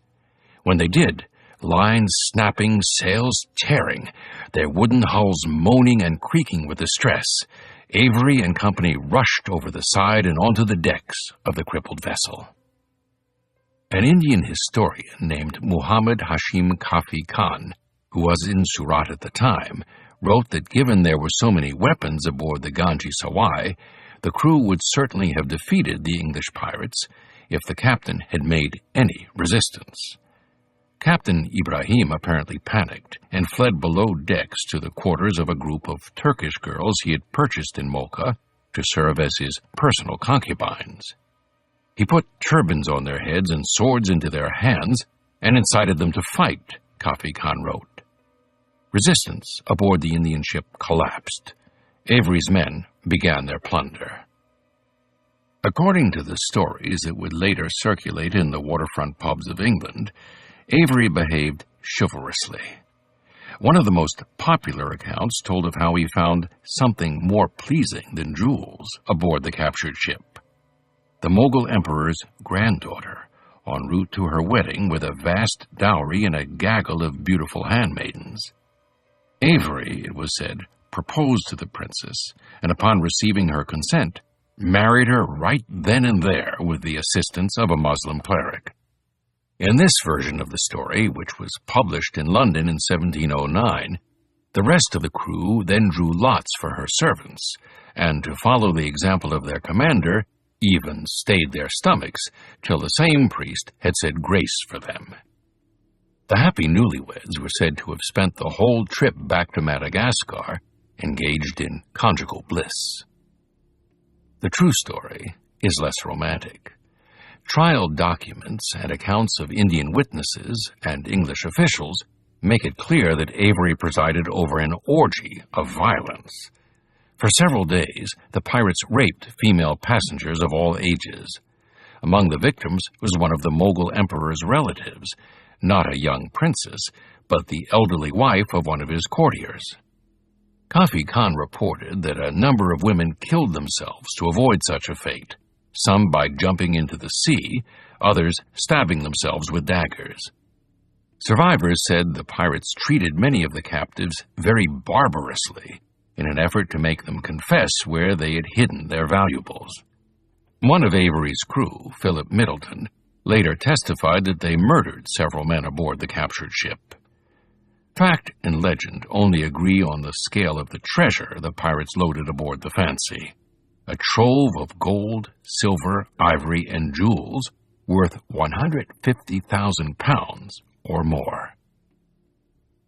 When they did, lines snapping, sails tearing, their wooden hulls moaning and creaking with distress, Avery and company rushed over the side and onto the decks of the crippled vessel. An Indian historian named Muhammad Hashim Kafi Khan, who was in Surat at the time, wrote that given there were so many weapons aboard the Ganji Sawai, the crew would certainly have defeated the English pirates if the captain had made any resistance. Captain Ibrahim apparently panicked and fled below decks to the quarters of a group of Turkish girls he had purchased in Mocha to serve as his personal concubines. He put turbans on their heads and swords into their hands and incited them to fight, Kafi Khan wrote. Resistance aboard the Indian ship collapsed. Avery's men began their plunder. According to the stories that would later circulate in the waterfront pubs of England, Avery behaved chivalrously. One of the most popular accounts told of how he found something more pleasing than jewels aboard the captured ship. The Mughal emperor's granddaughter, en route to her wedding with a vast dowry and a gaggle of beautiful handmaidens. Avery, it was said, proposed to the princess, and upon receiving her consent, married her right then and there with the assistance of a Muslim cleric. In this version of the story, which was published in London in 1709, the rest of the crew then drew lots for her servants, and to follow the example of their commander, even stayed their stomachs till the same priest had said grace for them. The happy newlyweds were said to have spent the whole trip back to Madagascar engaged in conjugal bliss. The true story is less romantic. Trial documents and accounts of Indian witnesses and English officials make it clear that Avery presided over an orgy of violence. For several days, the pirates raped female passengers of all ages. Among the victims was one of the Mughal emperor's relatives, not a young princess, but the elderly wife of one of his courtiers. Kafi Khan reported that a number of women killed themselves to avoid such a fate, some by jumping into the sea, others stabbing themselves with daggers. Survivors said the pirates treated many of the captives very barbarously in an effort to make them confess where they had hidden their valuables. One of Avery's crew, Philip Middleton, later testified that they murdered several men aboard the captured ship. Fact and legend only agree on the scale of the treasure the pirates loaded aboard the Fancy, a trove of gold, silver, ivory, and jewels worth 150,000 pounds or more.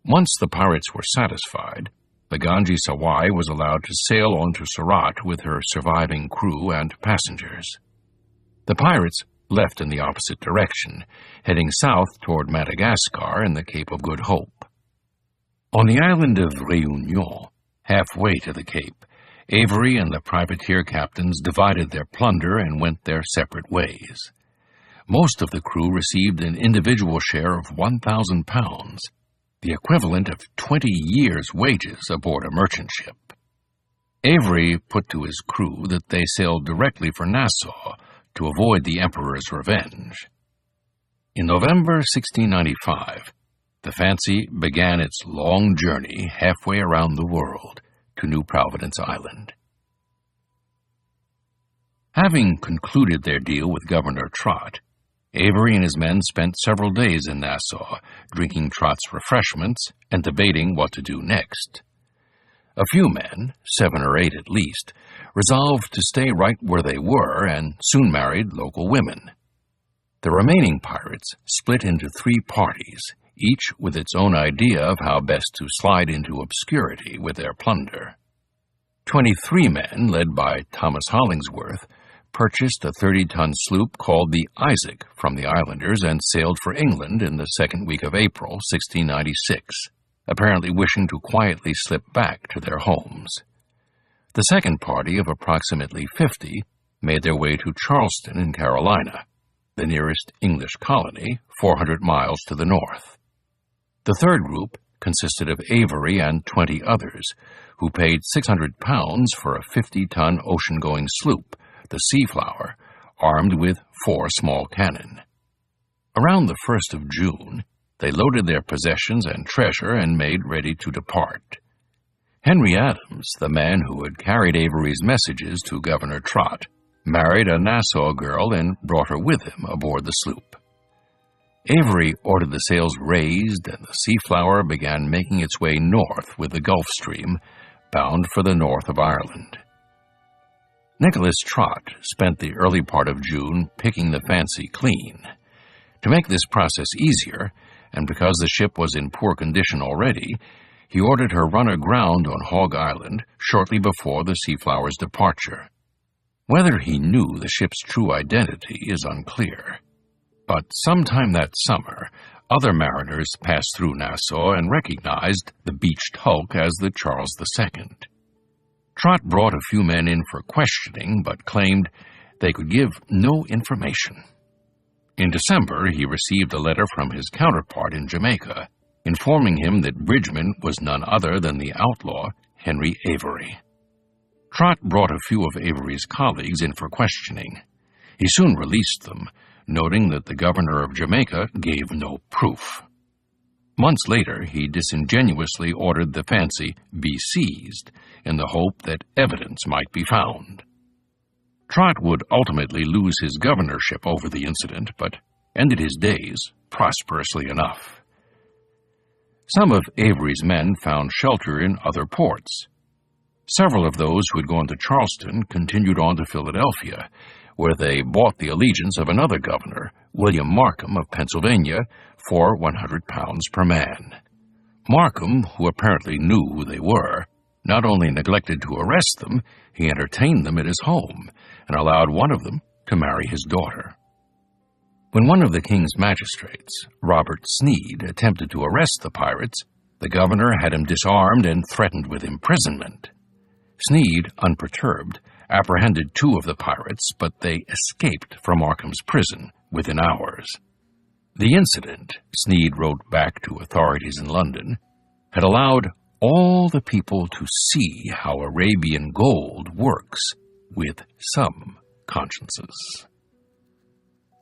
Once the pirates were satisfied, the Ganji Sawai was allowed to sail on to Surat with her surviving crew and passengers. The pirates left in the opposite direction, heading south toward Madagascar and the Cape of Good Hope. On the island of Réunion, halfway to the Cape, Avery and the privateer captains divided their plunder and went their separate ways. Most of the crew received an individual share of 1,000 pounds, the equivalent of 20 years' wages aboard a merchant ship. Avery put to his crew that they sailed directly for Nassau to avoid the emperor's revenge. In November 1695, the Fancy began its long journey halfway around the world to New Providence Island. Having concluded their deal with Governor Trott, Avery and his men spent several days in Nassau, drinking Trott's refreshments and debating what to do next. A few men, 7 or 8 at least, resolved to stay right where they were and soon married local women. The remaining pirates split into 3 parties, each with its own idea of how best to slide into obscurity with their plunder. 23 men, led by Thomas Hollingsworth, purchased a 30-ton sloop called the Isaac from the islanders and sailed for England in the second week of April, 1696, apparently wishing to quietly slip back to their homes. The second party of approximately 50 made their way to Charleston in Carolina, the nearest English colony, 400 miles to the north. The third group consisted of Avery and 20 others, who paid £600 for a 50-ton ocean-going sloop, the Seaflower, armed with 4 small cannon. Around the 1st of June, they loaded their possessions and treasure and made ready to depart. Henry Adams, the man who had carried Avery's messages to Governor Trott, married a Nassau girl and brought her with him aboard the sloop. Avery ordered the sails raised, and the Seaflower began making its way north with the Gulf Stream, bound for the north of Ireland. Nicholas Trott spent the early part of June picking the Fancy clean. To make this process easier, and because the ship was in poor condition already, he ordered her run aground on Hog Island shortly before the Seaflower's departure. Whether he knew the ship's true identity is unclear. But sometime that summer, other mariners passed through Nassau and recognized the beached hulk as the Charles II. Trott brought a few men in for questioning, but claimed they could give no information. In December, he received a letter from his counterpart in Jamaica, informing him that Bridgman was none other than the outlaw Henry Avery. Trott brought a few of Avery's colleagues in for questioning. He soon released them, noting that the governor of Jamaica gave no proof. Months later, he disingenuously ordered the Fancy be seized in the hope that evidence might be found. Trott would ultimately lose his governorship over the incident, but ended his days prosperously enough. Some of Avery's men found shelter in other ports. Several of those who had gone to Charleston continued on to Philadelphia, where they bought the allegiance of another governor, William Markham of Pennsylvania, for £100 per man. Markham, who apparently knew who they were, not only neglected to arrest them, he entertained them at his home and allowed one of them to marry his daughter. When one of the king's magistrates, Robert Sneed, attempted to arrest the pirates, the governor had him disarmed and threatened with imprisonment. Sneed, unperturbed, apprehended 2 of the pirates, but they escaped from Markham's prison within hours. The incident, Sneed wrote back to authorities in London, had allowed all the people to see how Arabian gold works with some consciences.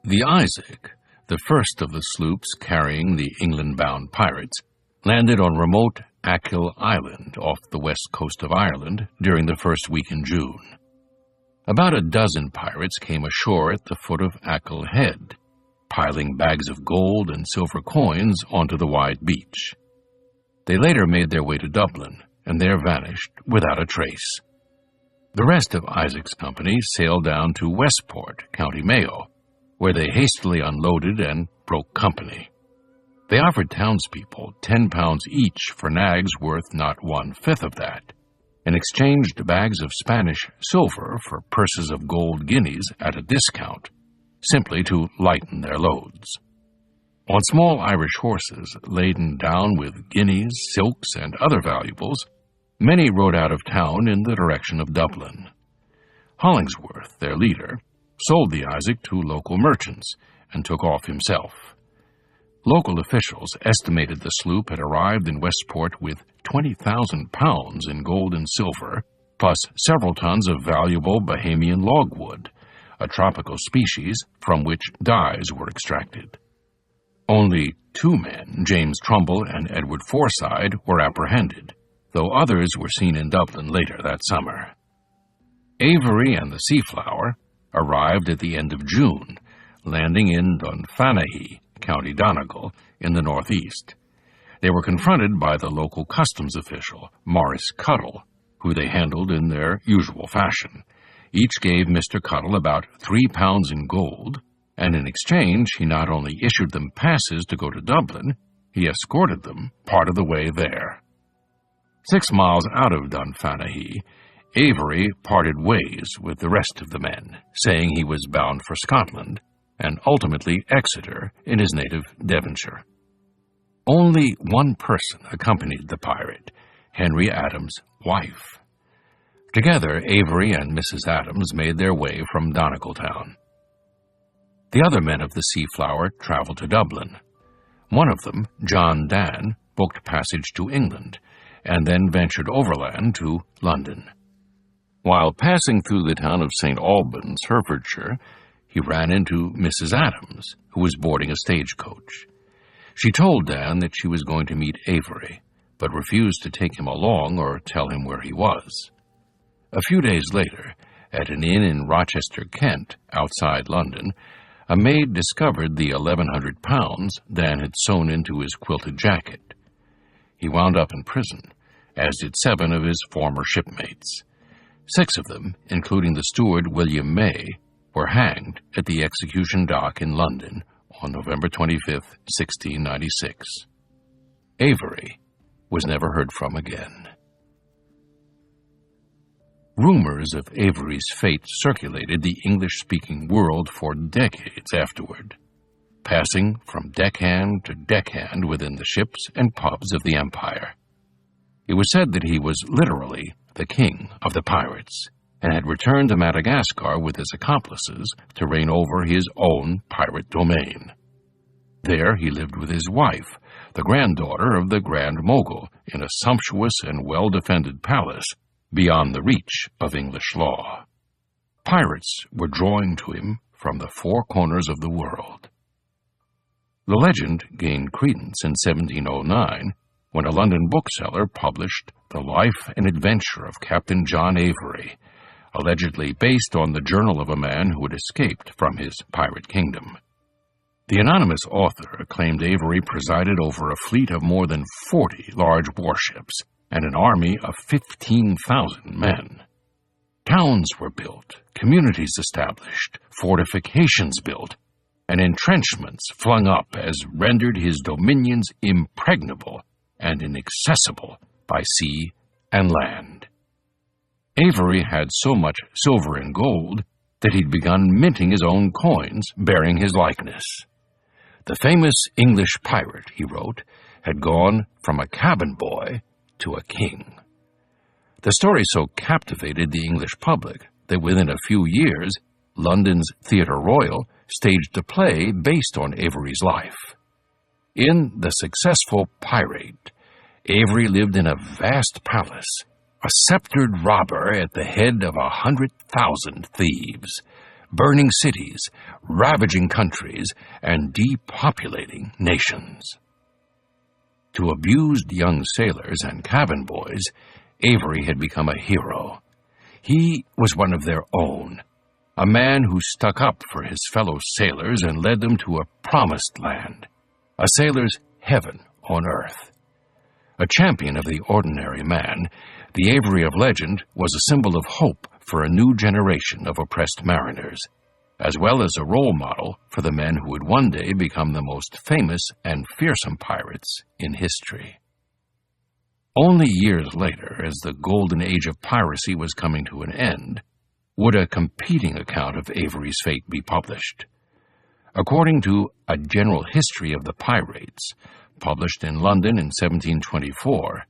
The Isaac, the first of the sloops carrying the England-bound pirates, landed on remote Achill Island off the west coast of Ireland during the first week in June. About a dozen pirates came ashore at the foot of Achill Head, piling bags of gold and silver coins onto the wide beach. They later made their way to Dublin, and there vanished without a trace. The rest of Isaac's company sailed down to Westport, County Mayo, where they hastily unloaded and broke company. They offered townspeople £10 each for nags worth not 1/5 of that, and exchanged bags of Spanish silver for purses of gold guineas at a discount, simply to lighten their loads. On small Irish horses, laden down with guineas, silks, and other valuables, many rode out of town in the direction of Dublin. Hollingsworth, their leader, sold the Isaac to local merchants and took off himself. Local officials estimated the sloop had arrived in Westport with £20,000 in gold and silver, plus several tons of valuable Bahamian logwood, a tropical species from which dyes were extracted. Only 2 men, James Trumbull and Edward Forside, were apprehended, though others were seen in Dublin later that summer. Avery and the Seaflower arrived at the end of June, landing in Dunfanaghy, County Donegal, in the northeast. They were confronted by the local customs official, Maurice Cuttle, who they handled in their usual fashion. Each gave Mr. Cuttle about £3 in gold, and in exchange he not only issued them passes to go to Dublin, he escorted them part of the way there. 6 miles out of Dunfanaghy, Avery parted ways with the rest of the men, saying he was bound for Scotland, and ultimately Exeter in his native Devonshire. Only one person accompanied the pirate, Henry Adams' wife. Together, Avery and Mrs. Adams made their way from Donegal town. The other men of the Seaflower traveled to Dublin. One of them, John Dan, booked passage to England, and then ventured overland to London. While passing through the town of St. Albans, Herefordshire, he ran into Mrs. Adams, who was boarding a stagecoach. She told Dan that she was going to meet Avery, but refused to take him along or tell him where he was. A few days later, at an inn in Rochester, Kent, outside London, a maid discovered the £1,100 Dan had sewn into his quilted jacket. He wound up in prison, as did 7 of his former shipmates. 6 of them, including the steward William May, were hanged at the execution dock in London on November 25, 1696. Avery was never heard from again. Rumors of Avery's fate circulated the English-speaking world for decades afterward, passing from deckhand to deckhand within the ships and pubs of the empire. It was said that he was literally the king of the pirates, and had returned to Madagascar with his accomplices to reign over his own pirate domain. There he lived with his wife, the granddaughter of the Grand Mogul, in a sumptuous and well-defended palace beyond the reach of English law. Pirates were drawing to him from the 4 corners of the world. The legend gained credence in 1709 when a London bookseller published The Life and Adventure of Captain John Avery, allegedly based on the journal of a man who had escaped from his pirate kingdom. The anonymous author claimed Avery presided over a fleet of more than 40 large warships and an army of 15,000 men. Towns were built, communities established, fortifications built, and entrenchments flung up as rendered his dominions impregnable and inaccessible by sea and land. Avery had so much silver and gold that he'd begun minting his own coins bearing his likeness. The famous English pirate, he wrote, had gone from a cabin boy to a king. The story so captivated the English public that within a few years, London's Theatre Royal staged a play based on Avery's life. In The Successful Pirate, Avery lived in a vast palace, a sceptred robber at the head of 100,000 thieves, burning cities, ravaging countries, and depopulating nations. To abused young sailors and cabin boys, Avery had become a hero. He was one of their own, a man who stuck up for his fellow sailors and led them to a promised land, a sailor's heaven on earth. A champion of the ordinary man, the Avery of legend was a symbol of hope for a new generation of oppressed mariners, as well as a role model for the men who would one day become the most famous and fearsome pirates in history. Only years later, as the golden age of piracy was coming to an end, would a competing account of Avery's fate be published. According to A General History of the Pirates, published in London in 1724,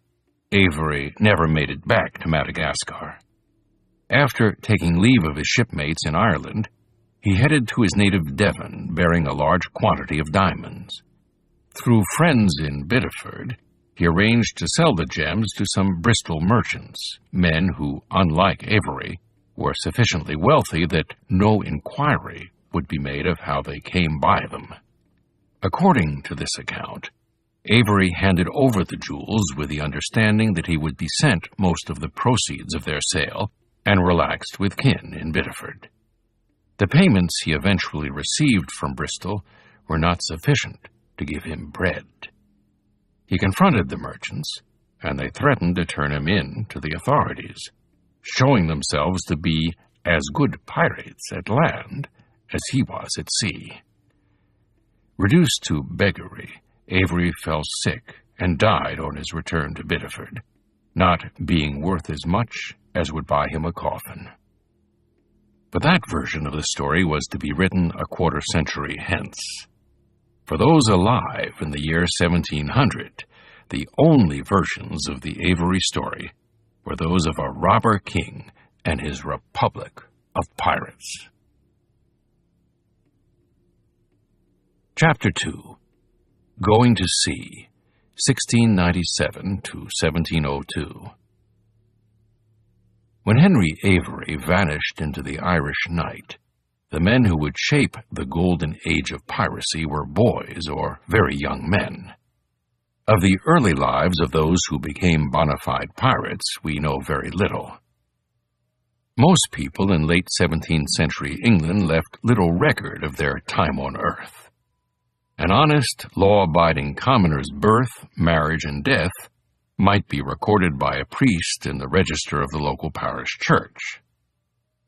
Avery never made it back to Madagascar. After taking leave of his shipmates in Ireland, he headed to his native Devon, bearing a large quantity of diamonds. Through friends in Biddeford, he arranged to sell the gems to some Bristol merchants, men who, unlike Avery, were sufficiently wealthy that no inquiry would be made of how they came by them. According to this account, Avery handed over the jewels with the understanding that he would be sent most of the proceeds of their sale and relaxed with kin in Biddeford. The payments he eventually received from Bristol were not sufficient to give him bread. He confronted the merchants, and they threatened to turn him in to the authorities, showing themselves to be as good pirates at land as he was at sea. Reduced to beggary, Avery fell sick and died on his return to Biddeford, not being worth as much as would buy him a coffin. But that version of the story was to be written a quarter century hence. For those alive in the year 1700, the only versions of the Avery story were those of a robber king and his republic of pirates. Chapter 2. Going to Sea, 1697 to 1702. When Henry Avery vanished into the Irish night, the men who would shape the golden age of piracy were boys or very young men. Of the early lives of those who became bona fide pirates, we know very little. Most people in late 17th century England left little record of their time on earth. An honest, law-abiding commoner's birth, marriage, and death might be recorded by a priest in the register of the local parish church.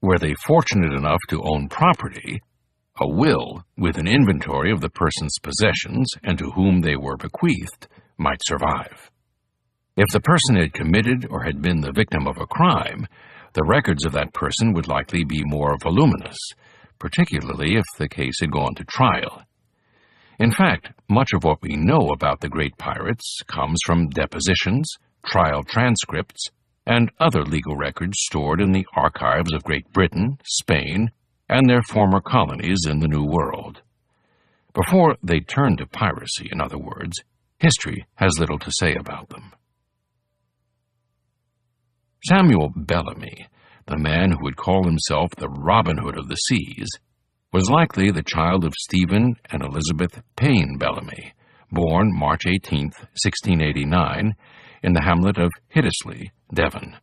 Were they fortunate enough to own property, a will with an inventory of the person's possessions and to whom they were bequeathed might survive. If the person had committed or had been the victim of a crime, the records of that person would likely be more voluminous, particularly if the case had gone to trial. In fact, much of what we know about the great pirates comes from depositions, trial transcripts, and other legal records stored in the archives of Great Britain, Spain, and their former colonies in the New World. Before they turned to piracy, in other words, history has little to say about them. Samuel Bellamy, the man who would call himself the Robin Hood of the seas, was likely the child of Stephen and Elizabeth Payne Bellamy, born March 18, 1689, in the hamlet of Hiddesley, Devon.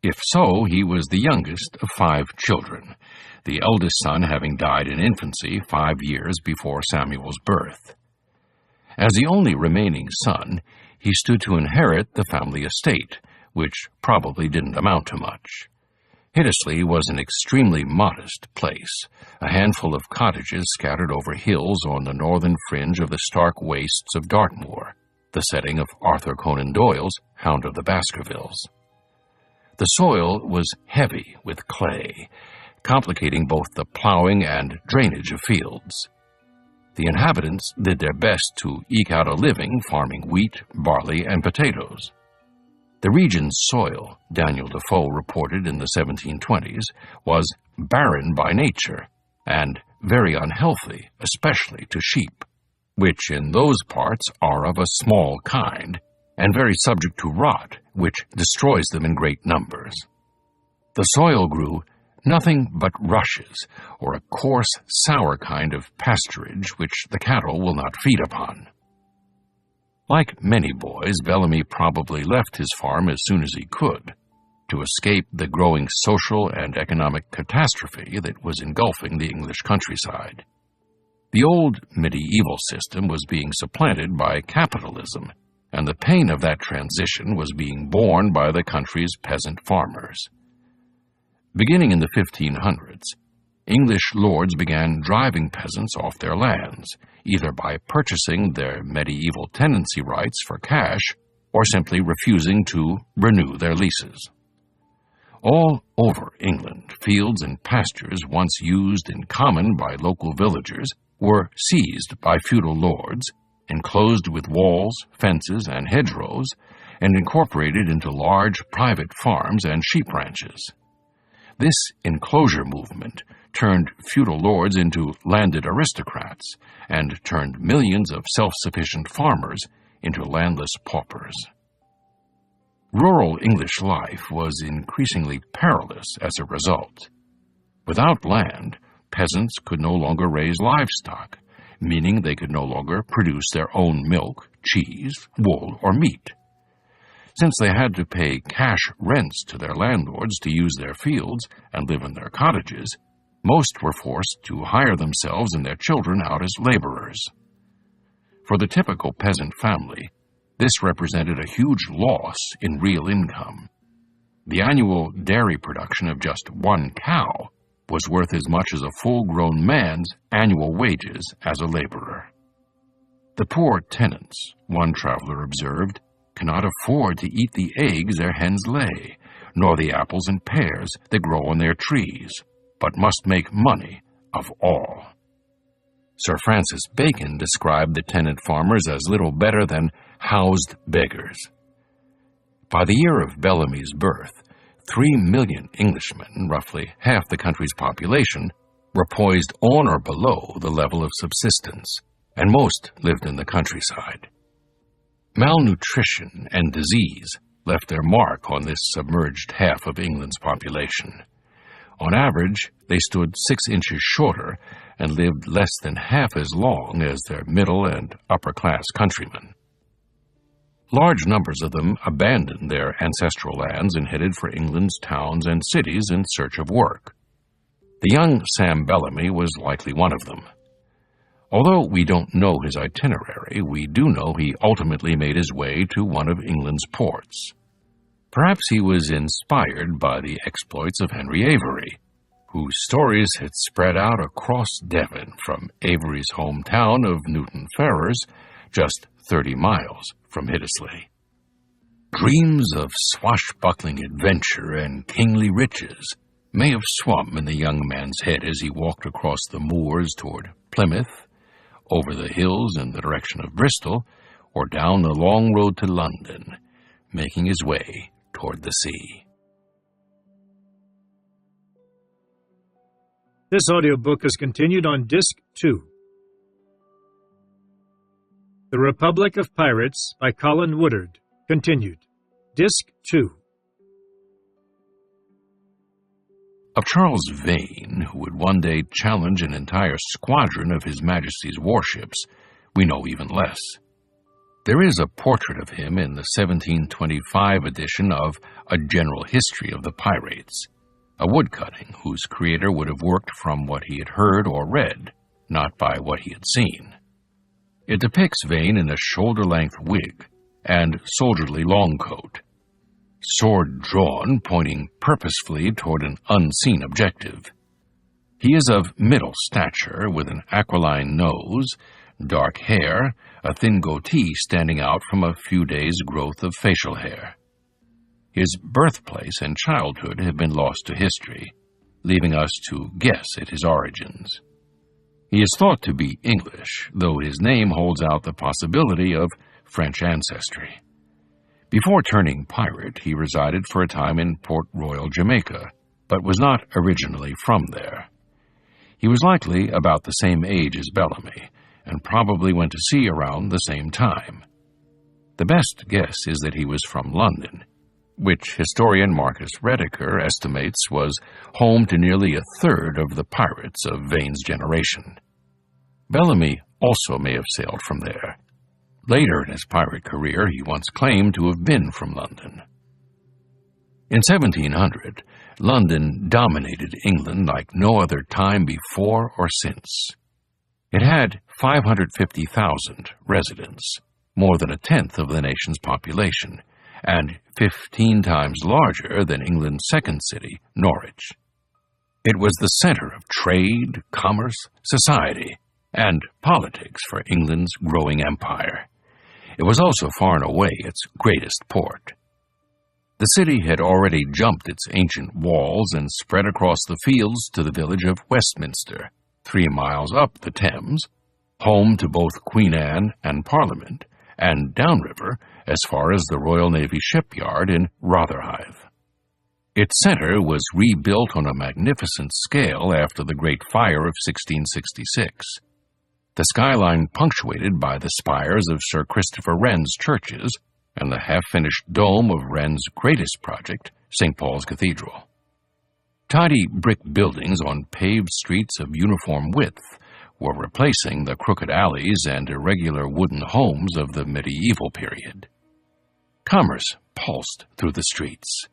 If so, he was the youngest of 5 children, the eldest son having died in infancy 5 years before Samuel's birth. As the only remaining son, he stood to inherit the family estate, which probably didn't amount to much. Hiddesley was an extremely modest place, a handful of cottages scattered over hills on the northern fringe of the stark wastes of Dartmoor, the setting of Arthur Conan Doyle's Hound of the Baskervilles. The soil was heavy with clay, complicating both the plowing and drainage of fields. The inhabitants did their best to eke out a living farming wheat, barley, and potatoes. The region's soil, Daniel Defoe reported in the 1720s, was barren by nature and very unhealthy, especially to sheep, which in those parts are of a small kind, and very subject to rot, which destroys them in great numbers. The soil grew nothing but rushes, or a coarse, sour kind of pasturage which the cattle will not feed upon. Like many boys, Bellamy probably left his farm as soon as he could, to escape the growing social and economic catastrophe that was engulfing the English countryside. The old medieval system was being supplanted by capitalism, and the pain of that transition was being borne by the country's peasant farmers. Beginning in the 1500s, English lords began driving peasants off their lands, either by purchasing their medieval tenancy rights for cash or simply refusing to renew their leases. All over England, fields and pastures once used in common by local villagers were seized by feudal lords, enclosed with walls, fences, and hedgerows, and incorporated into large private farms and sheep ranches. This enclosure movement turned feudal lords into landed aristocrats and turned millions of self-sufficient farmers into landless paupers. Rural English life was increasingly perilous as a result. Without land, peasants could no longer raise livestock, meaning they could no longer produce their own milk, cheese, wool, or meat. Since they had to pay cash rents to their landlords to use their fields and live in their cottages, most were forced to hire themselves and their children out as laborers. For the typical peasant family, this represented a huge loss in real income. The annual dairy production of just one cow was worth as much as a full-grown man's annual wages as a laborer. The poor tenants, one traveler observed, cannot afford to eat the eggs their hens lay, nor the apples and pears that grow on their trees, but must make money of all. Sir Francis Bacon described the tenant farmers as little better than housed beggars. By the year of Bellamy's birth, 3 million Englishmen, roughly half the country's population, were poised on or below the level of subsistence, and most lived in the countryside. Malnutrition and disease left their mark on this submerged half of England's population. On average, they stood 6 inches shorter and lived less than half as long as their middle and upper-class countrymen. Large numbers of them abandoned their ancestral lands and headed for England's towns and cities in search of work. The young Sam Bellamy was likely one of them. Although we don't know his itinerary, we do know he ultimately made his way to one of England's ports. Perhaps he was inspired by the exploits of Henry Avery, whose stories had spread out across Devon from Avery's hometown of Newton Ferrers, just 30 miles from Hiddesley. Dreams of swashbuckling adventure and kingly riches may have swum in the young man's head as he walked across the moors toward Plymouth, over the hills in the direction of Bristol, or down the long road to London, making his way toward the sea. This audiobook is continued on Disc 2. The Republic of Pirates by Colin Woodard, continued. Disc 2. Of Charles Vane, who would one day challenge an entire squadron of His Majesty's warships, we know even less. There is a portrait of him in the 1725 edition of A General History of the Pirates, a woodcutting whose creator would have worked from what he had heard or read, not by what he had seen. It depicts Vane in a shoulder-length wig and soldierly long coat, sword drawn, pointing purposefully toward an unseen objective. He is of middle stature, with an aquiline nose, dark hair, a thin goatee standing out from a few days' growth of facial hair. His birthplace and childhood have been lost to history, leaving us to guess at his origins. He is thought to be English, though his name holds out the possibility of French ancestry. Before turning pirate, he resided for a time in Port Royal, Jamaica, but was not originally from there. He was likely about the same age as Bellamy, and probably went to sea around the same time. The best guess is that he was from London, which historian Marcus Rediker estimates was home to nearly a third of the pirates of Vane's generation. Bellamy also may have sailed from there. Later in his pirate career, he once claimed to have been from London. In 1700, London dominated England like no other time before or since. It had 550,000 residents, more than a tenth of the nation's population, and 15 times larger than England's second city, Norwich. It was the center of trade, commerce, society, and politics for England's growing empire. It was also far and away its greatest port. The city had already jumped its ancient walls and spread across the fields to the village of Westminster, 3 miles up the Thames, home to both Queen Anne and Parliament, and downriver as far as the Royal Navy shipyard in Rotherhithe. Its center was rebuilt on a magnificent scale after the Great Fire of 1666. The skyline punctuated by the spires of Sir Christopher Wren's churches and the half-finished dome of Wren's greatest project, St. Paul's Cathedral. Tidy brick buildings on paved streets of uniform width were replacing the crooked alleys and irregular wooden homes of the medieval period. Commerce pulsed through the streets,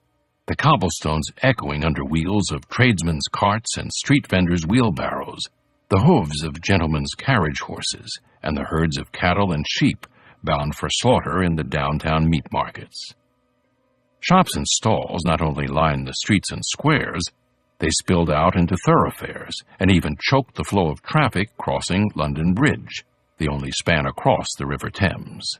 the cobblestones echoing under wheels of tradesmen's carts and street vendors' wheelbarrows, the hooves of gentlemen's carriage horses, and the herds of cattle and sheep bound for slaughter in the downtown meat markets. Shops and stalls not only lined the streets and squares, they spilled out into thoroughfares and even choked the flow of traffic crossing London Bridge, the only span across the River Thames.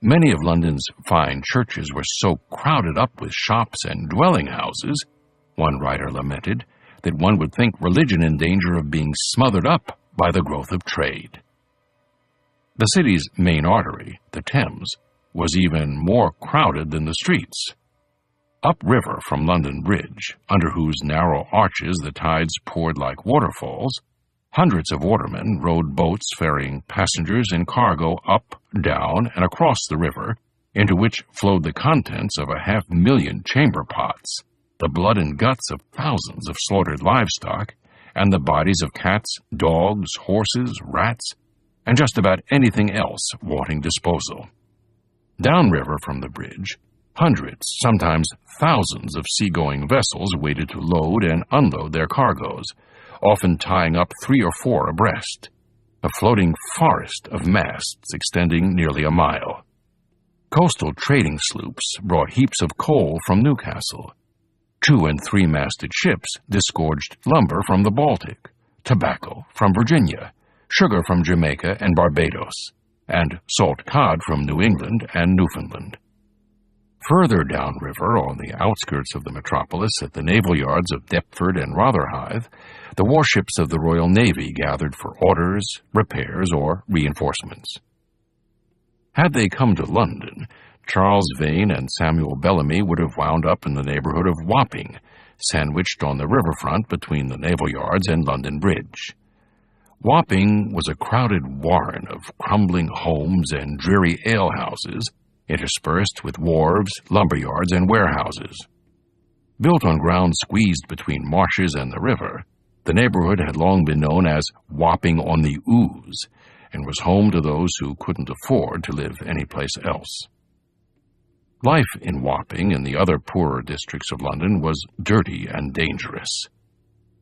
Many of London's fine churches were so crowded up with shops and dwelling houses, one writer lamented, that one would think religion in danger of being smothered up by the growth of trade. The city's main artery, the Thames, was even more crowded than the streets. Upriver from London Bridge, under whose narrow arches the tides poured like waterfalls, hundreds of watermen rowed boats ferrying passengers and cargo up, down, and across the river, into which flowed the contents of 500,000 chamber pots, the blood and guts of thousands of slaughtered livestock, and the bodies of cats, dogs, horses, rats, and just about anything else wanting disposal. Downriver from the bridge, hundreds, sometimes thousands of seagoing vessels waited to load and unload their cargoes, often tying up 3 or 4 abreast, a floating forest of masts extending nearly a mile. Coastal trading sloops brought heaps of coal from Newcastle. 2- and 3-masted ships disgorged lumber from the Baltic, tobacco from Virginia, sugar from Jamaica and Barbados, and salt cod from New England and Newfoundland. Further downriver, on the outskirts of the metropolis at the naval yards of Deptford and Rotherhithe, the warships of the Royal Navy gathered for orders, repairs, or reinforcements. Had they come to London, Charles Vane and Samuel Bellamy would have wound up in the neighborhood of Wapping, sandwiched on the riverfront between the naval yards and London Bridge. Wapping was a crowded warren of crumbling homes and dreary alehouses, interspersed with wharves, lumber yards, and warehouses. Built on ground squeezed between marshes and the river, the neighborhood had long been known as Wapping on the Ouse, and was home to those who couldn't afford to live anyplace else. Life in Wapping and the other poorer districts of London was dirty and dangerous.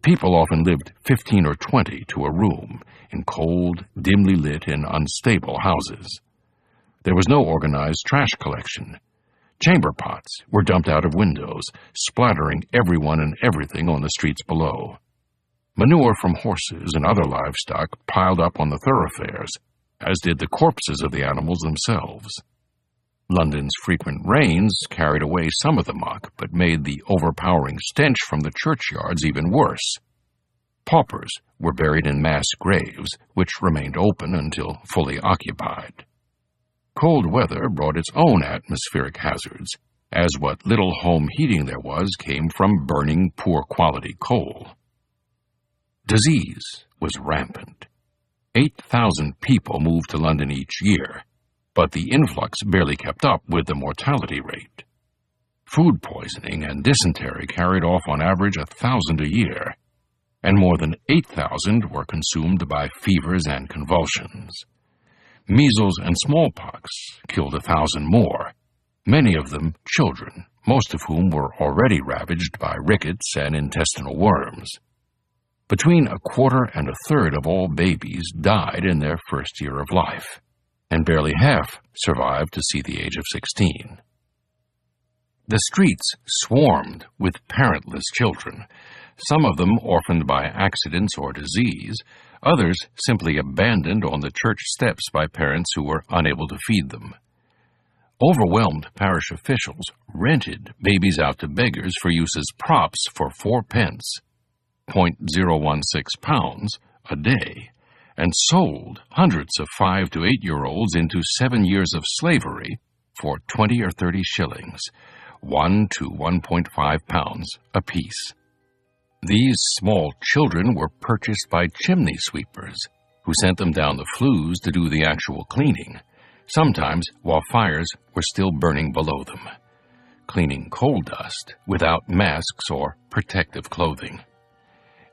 People often lived 15 or 20 to a room in cold, dimly lit, and unstable houses. There was no organized trash collection. Chamber pots were dumped out of windows, splattering everyone and everything on the streets below. Manure from horses and other livestock piled up on the thoroughfares, as did the corpses of the animals themselves. London's frequent rains carried away some of the muck, but made the overpowering stench from the churchyards even worse. Paupers were buried in mass graves, which remained open until fully occupied. Cold weather brought its own atmospheric hazards, as what little home heating there was came from burning poor-quality coal. Disease was rampant. 8,000 people moved to London each year, but the influx barely kept up with the mortality rate. Food poisoning and dysentery carried off on average 1,000 a year, and more than 8,000 were consumed by fevers and convulsions. Measles and smallpox killed 1,000 more, many of them children, most of whom were already ravaged by rickets and intestinal worms. Between a quarter and a third of all babies died in their first year of life, and barely half survived to see the age of 16. The streets swarmed with parentless children, some of them orphaned by accidents or disease, others simply abandoned on the church steps by parents who were unable to feed them. Overwhelmed parish officials rented babies out to beggars for use as props for 4 pence, £0.016 a day, and sold hundreds of 5 to 8-year-olds into 7 years of slavery for 20 or 30 shillings, 1 to 1.5 pounds apiece. These small children were purchased by chimney sweepers, who sent them down the flues to do the actual cleaning, sometimes while fires were still burning below them, cleaning coal dust without masks or protective clothing.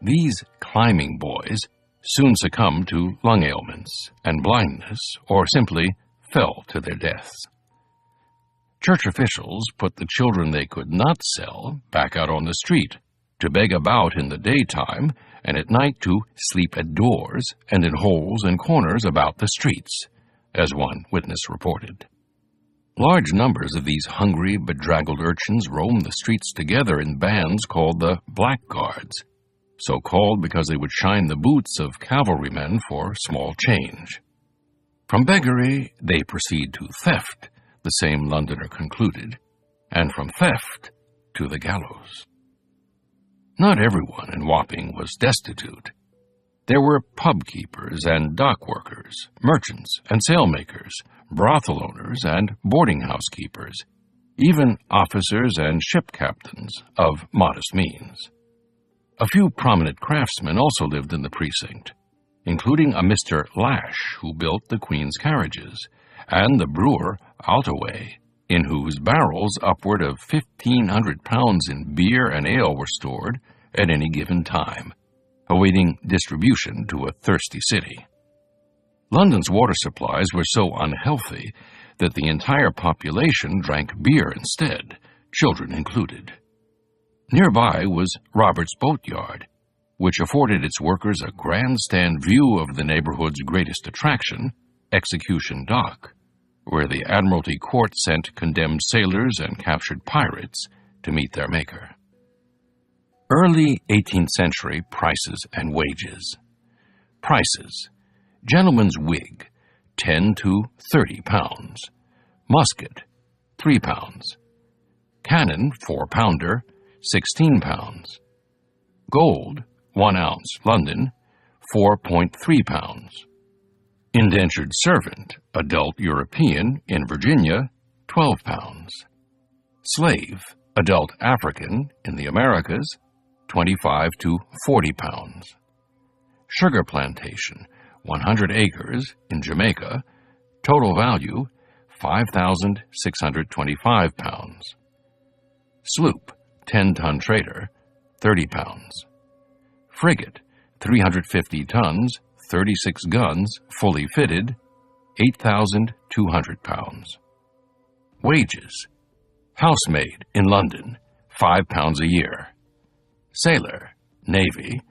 These climbing boys soon succumbed to lung ailments and blindness, or simply fell to their deaths. Church officials put the children they could not sell back out on the street, to beg about in the daytime, and at night to sleep at doors and in holes and corners about the streets, as one witness reported. Large numbers of these hungry, bedraggled urchins roamed the streets together in bands called the Blackguards, so called because they would shine the boots of cavalrymen for small change. From beggary they proceed to theft, the same Londoner concluded, and from theft to the gallows. Not everyone in Wapping was destitute. There were pub keepers and dock workers, merchants and sailmakers, brothel owners and boarding house keepers, even officers and ship captains of modest means. A few prominent craftsmen also lived in the precinct, including a Mr. Lash, who built the Queen's carriages, and the brewer Altaway, in whose barrels upward of 1,500 pounds in beer and ale were stored at any given time, awaiting distribution to a thirsty city. London's water supplies were so unhealthy that the entire population drank beer instead, children included. Nearby was Robert's Boatyard, which afforded its workers a grandstand view of the neighborhood's greatest attraction, Execution Dock, where the Admiralty Court sent condemned sailors and captured pirates to meet their maker. Early 18th century prices and wages. Prices: gentleman's wig, 10 to 30 pounds. Musket, 3 pounds. Cannon, 4-pounder, 16 pounds. Gold, 1 ounce, London, 4.3 pounds. Indentured servant, adult European, in Virginia, 12 pounds. Slave, adult African, in the Americas, 25 to 40 pounds. Sugar plantation, 100 acres, in Jamaica, total value, 5,625 pounds. Sloop, 10-ton trader, 30 pounds. Frigate, 350 tons, 36 guns, fully fitted, 8,200 pounds. Wages: housemaid in London, 5 pounds a year. Sailor, Navy,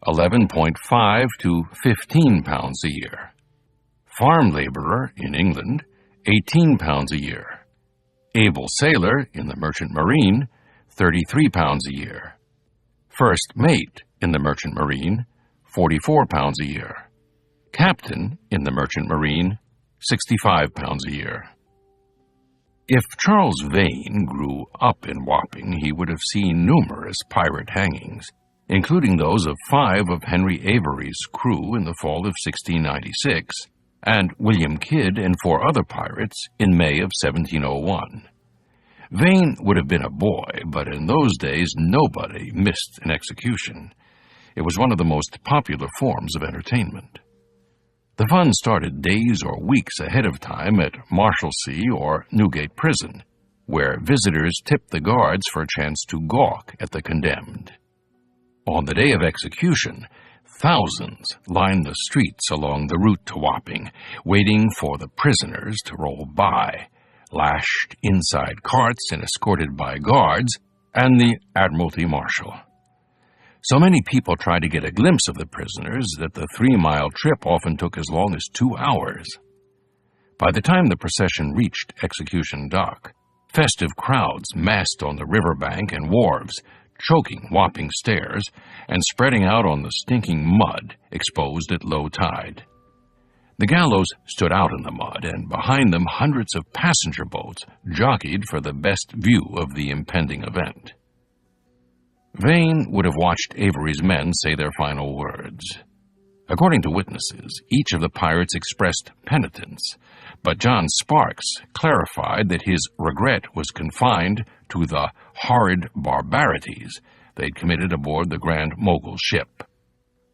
11.5 to 15 pounds a year. Farm laborer in England, 18 pounds a year. Able sailor in the Merchant Marine, 33 pounds a year. First mate in the Merchant Marine, 44 pounds a year. Captain in the Merchant Marine, 65 pounds a year. If Charles Vane grew up in Wapping, he would have seen numerous pirate hangings, including those of 5 of Henry Avery's crew in the fall of 1696, and William Kidd and 4 other pirates in May of 1701. Vane would have been a boy, but in those days nobody missed an execution. It was one of the most popular forms of entertainment. The fun started days or weeks ahead of time at Marshalsea or Newgate Prison, where visitors tipped the guards for a chance to gawk at the condemned. On the day of execution, thousands lined the streets along the route to Wapping, waiting for the prisoners to roll by, lashed inside carts and escorted by guards and the Admiralty Marshal. So many people tried to get a glimpse of the prisoners that the 3-mile trip often took as long as 2 hours. By the time the procession reached Execution Dock, festive crowds massed on the riverbank and wharves, choking Wapping stairs and spreading out on the stinking mud exposed at low tide. The gallows stood out in the mud, and behind them hundreds of passenger boats jockeyed for the best view of the impending event. Vane would have watched Avery's men say their final words. According to witnesses, each of the pirates expressed penitence, but John Sparks clarified that his regret was confined to the horrid barbarities they'd committed aboard the Grand Mogul's ship.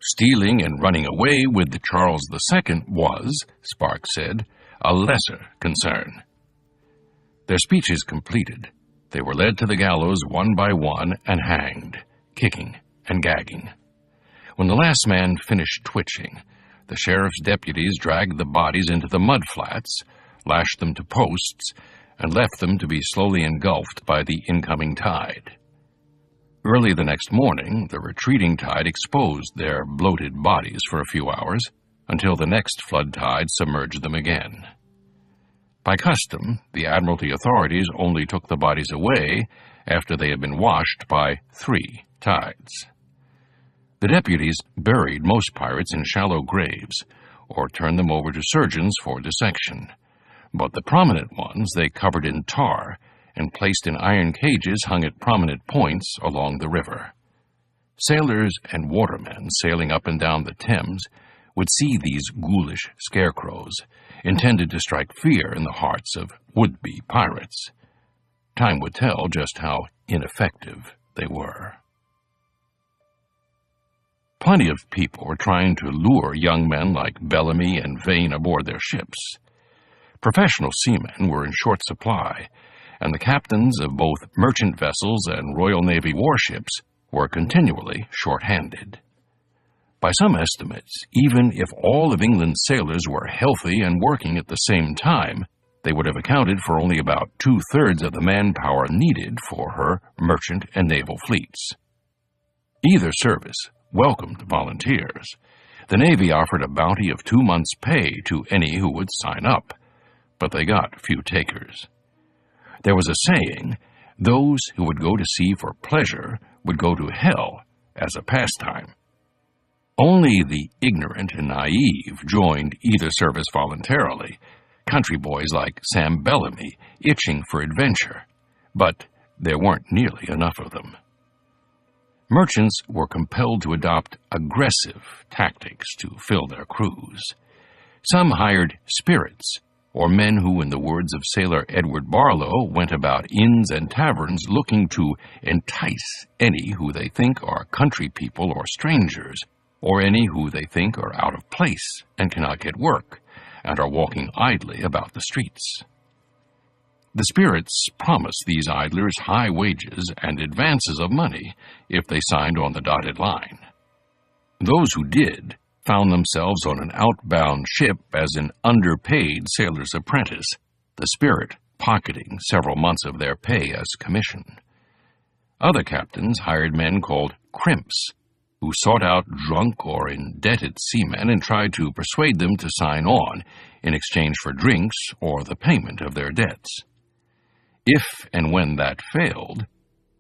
Stealing and running away with the Charles II was, Sparks said, a lesser concern. Their speeches completed, they were led to the gallows one by one and hanged, kicking and gagging. When the last man finished twitching, the sheriff's deputies dragged the bodies into the mud flats, lashed them to posts, and left them to be slowly engulfed by the incoming tide. Early the next morning, the retreating tide exposed their bloated bodies for a few hours, until the next flood tide submerged them again. By custom, the Admiralty authorities only took the bodies away after they had been washed by 3 tides. The deputies buried most pirates in shallow graves, or turned them over to surgeons for dissection, but the prominent ones they covered in tar and placed in iron cages hung at prominent points along the river. Sailors and watermen sailing up and down the Thames would see these ghoulish scarecrows, intended to strike fear in the hearts of would-be pirates. Time would tell just how ineffective they were. Plenty of people were trying to lure young men like Bellamy and Vane aboard their ships. Professional seamen were in short supply, and the captains of both merchant vessels and Royal Navy warships were continually short-handed. By some estimates, even if all of England's sailors were healthy and working at the same time, they would have accounted for only about 2/3 of the manpower needed for her merchant and naval fleets. Either service welcomed volunteers. The Navy offered a bounty of 2 months' pay to any who would sign up, but they got few takers. There was a saying, those who would go to sea for pleasure would go to hell as a pastime. Only the ignorant and naive joined either service voluntarily, country boys like Sam Bellamy, itching for adventure, but there weren't nearly enough of them. Merchants were compelled to adopt aggressive tactics to fill their crews. Some hired spirits, or men who, in the words of sailor Edward Barlow, went about inns and taverns looking to entice any who they think are country people or strangers, or any who they think are out of place and cannot get work, and are walking idly about the streets. The spirits promised these idlers high wages and advances of money if they signed on the dotted line. Those who did found themselves on an outbound ship as an underpaid sailor's apprentice, the spirit pocketing several months of their pay as commission. Other captains hired men called crimps, who sought out drunk or indebted seamen and tried to persuade them to sign on in exchange for drinks or the payment of their debts. If and when that failed,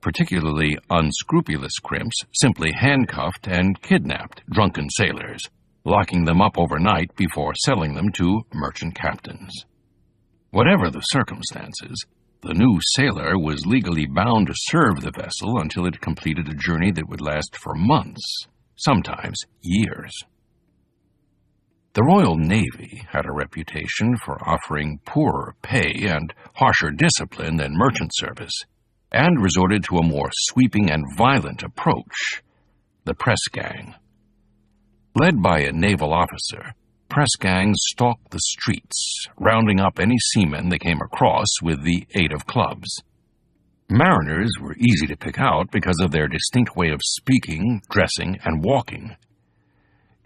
particularly unscrupulous crimps simply handcuffed and kidnapped drunken sailors, locking them up overnight before selling them to merchant captains. Whatever the circumstances, The new sailor was legally bound to serve the vessel until it completed a journey that would last for months, sometimes years. The Royal Navy had a reputation for offering poorer pay and harsher discipline than merchant service, and resorted to a more sweeping and violent approach, the press gang. Led by a naval officer, press gangs stalked the streets, rounding up any seamen they came across with the aid of clubs. Mariners were easy to pick out because of their distinct way of speaking, dressing, and walking.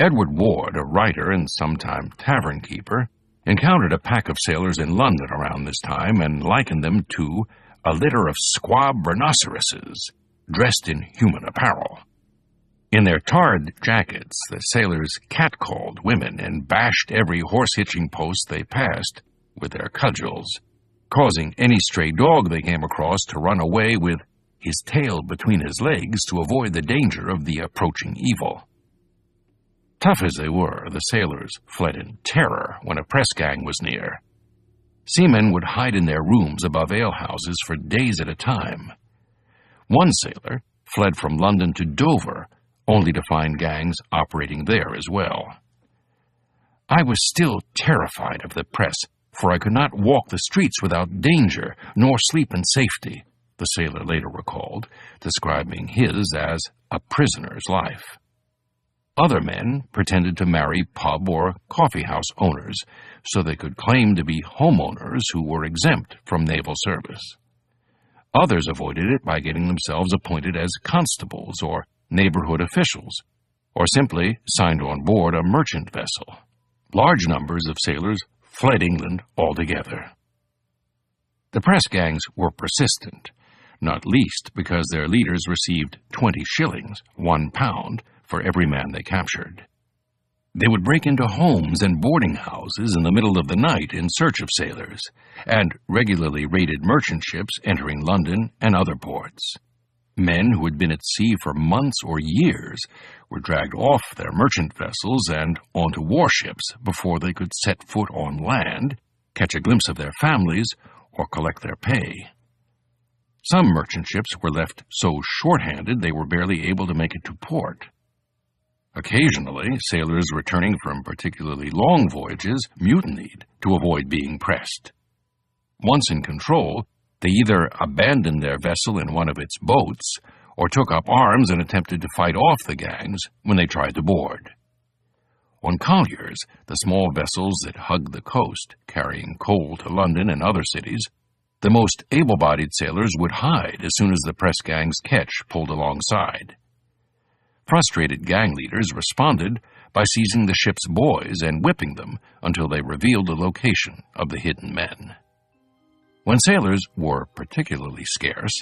Edward Ward, a writer and sometime tavern keeper, encountered a pack of sailors in London around this time and likened them to a litter of squab rhinoceroses dressed in human apparel. In their tarred jackets, the sailors catcalled women and bashed every horse-hitching post they passed with their cudgels, causing any stray dog they came across to run away with his tail between his legs to avoid the danger of the approaching evil. Tough as they were, the sailors fled in terror when a press gang was near. Seamen would hide in their rooms above alehouses for days at a time. One sailor fled from London to Dover, only to find gangs operating there as well. I was still terrified of the press, for I could not walk the streets without danger, nor sleep in safety, the sailor later recalled, describing his as a prisoner's life. Other men pretended to marry pub or coffee-house owners so they could claim to be homeowners who were exempt from naval service. Others avoided it by getting themselves appointed as constables or neighborhood officials, or simply signed on board a merchant vessel. Large numbers of sailors fled England altogether. The press gangs were persistent, not least because their leaders received 20 shillings, £1, for every man they captured. They would break into homes and boarding houses in the middle of the night in search of sailors, and regularly raided merchant ships entering London and other ports. Men who had been at sea for months or years were dragged off their merchant vessels and onto warships before they could set foot on land, catch a glimpse of their families, or collect their pay. Some merchant ships were left so short-handed they were barely able to make it to port. Occasionally, sailors returning from particularly long voyages mutinied to avoid being pressed. Once in control, they either abandoned their vessel in one of its boats or took up arms and attempted to fight off the gangs when they tried to board. On colliers, the small vessels that hugged the coast, carrying coal to London and other cities, the most able-bodied sailors would hide as soon as the press gang's ketch pulled alongside. Frustrated gang leaders responded by seizing the ship's boys and whipping them until they revealed the location of the hidden men. When sailors were particularly scarce,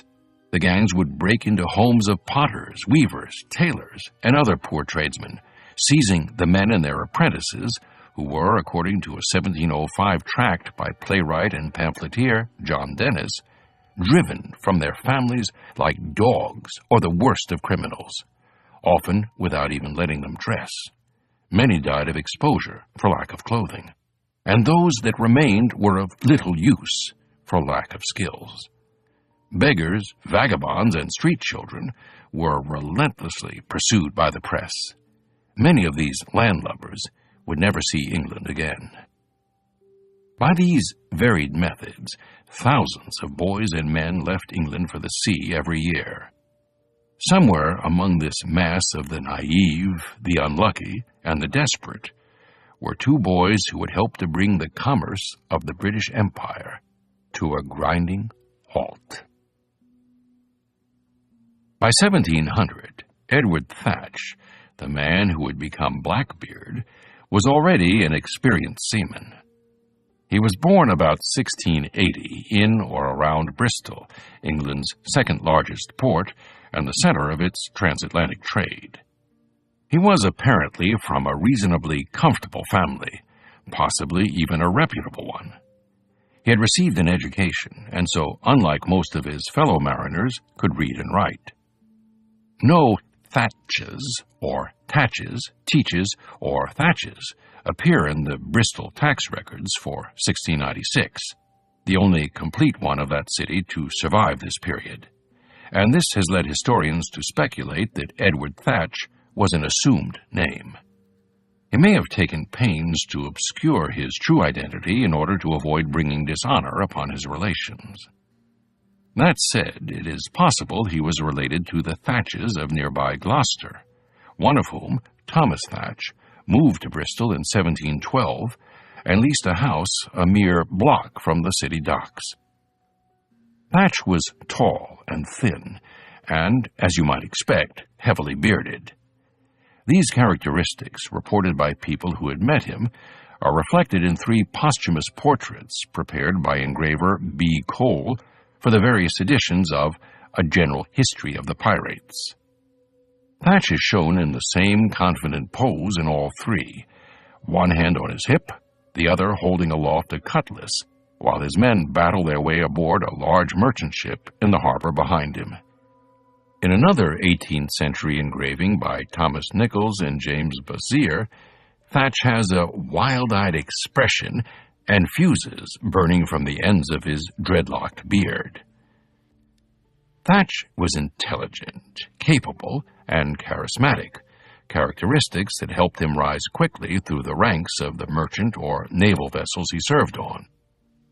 the gangs would break into homes of potters, weavers, tailors, and other poor tradesmen, seizing the men and their apprentices, who were, according to a 1705 tract by playwright and pamphleteer John Dennis, driven from their families like dogs or the worst of criminals, often without even letting them dress. Many died of exposure for lack of clothing, and those that remained were of little use for lack of skills. Beggars, vagabonds, and street children were relentlessly pursued by the press. Many of these landlubbers would never see England again. By these varied methods, thousands of boys and men left England for the sea every year. Somewhere among this mass of the naive, the unlucky, and the desperate were two boys who would help to bring the commerce of the British Empire to a grinding halt. By 1700, Edward Thatch, the man who would become Blackbeard, was already an experienced seaman. He was born about 1680 in or around Bristol, England's second-largest port and the center of its transatlantic trade. He was apparently from a reasonably comfortable family, possibly even a reputable one. He had received an education, and so, unlike most of his fellow mariners, could read and write. No Thatches, or Tatches, Teaches, or Thatches appear in the Bristol tax records for 1696. the only complete one of that city to survive this period, and this has led historians to speculate that Edward Thatch was an assumed name. He may have taken pains to obscure his true identity in order to avoid bringing dishonor upon his relations. That said, it is possible he was related to the Thatches of nearby Gloucester, one of whom, Thomas Thatch, moved to Bristol in 1712 and leased a house a mere block from the city docks. Thatch was tall and thin, and, as you might expect, heavily bearded. These characteristics, reported by people who had met him, are reflected in 3 posthumous portraits prepared by engraver B. Cole for the various editions of A General History of the Pirates. Thatch is shown in the same confident pose in all 3, one hand on his hip, the other holding aloft a cutlass, while his men battle their way aboard a large merchant ship in the harbor behind him. In another 18th century engraving by Thomas Nichols and James Bazier, Thatch has a wild-eyed expression and fuses burning from the ends of his dreadlocked beard. Thatch was intelligent, capable, and charismatic, characteristics that helped him rise quickly through the ranks of the merchant or naval vessels he served on.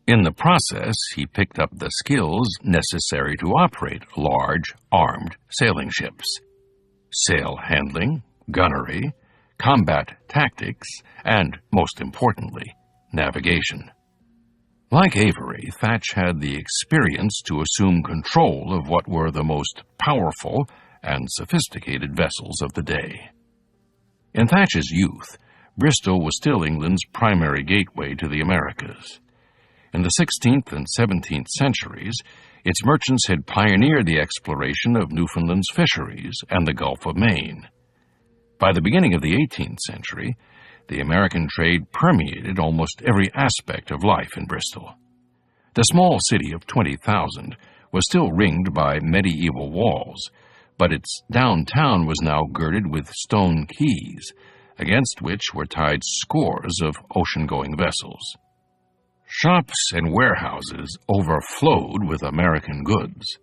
In the process, he picked up the skills necessary to operate large, armed sailing ships: sail handling, gunnery, combat tactics, and, most importantly, navigation. Like Avery, Thatch had the experience to assume control of what were the most powerful and sophisticated vessels of the day. In Thatch's youth, Bristol was still England's primary gateway to the Americas. In the 16th and 17th centuries, its merchants had pioneered the exploration of Newfoundland's fisheries and the Gulf of Maine. By the beginning of the 18th century, the American trade permeated almost every aspect of life in Bristol. The small city of 20,000 was still ringed by medieval walls, but its downtown was now girded with stone quays, against which were tied scores of ocean-going vessels. Shops and warehouses overflowed with American goods.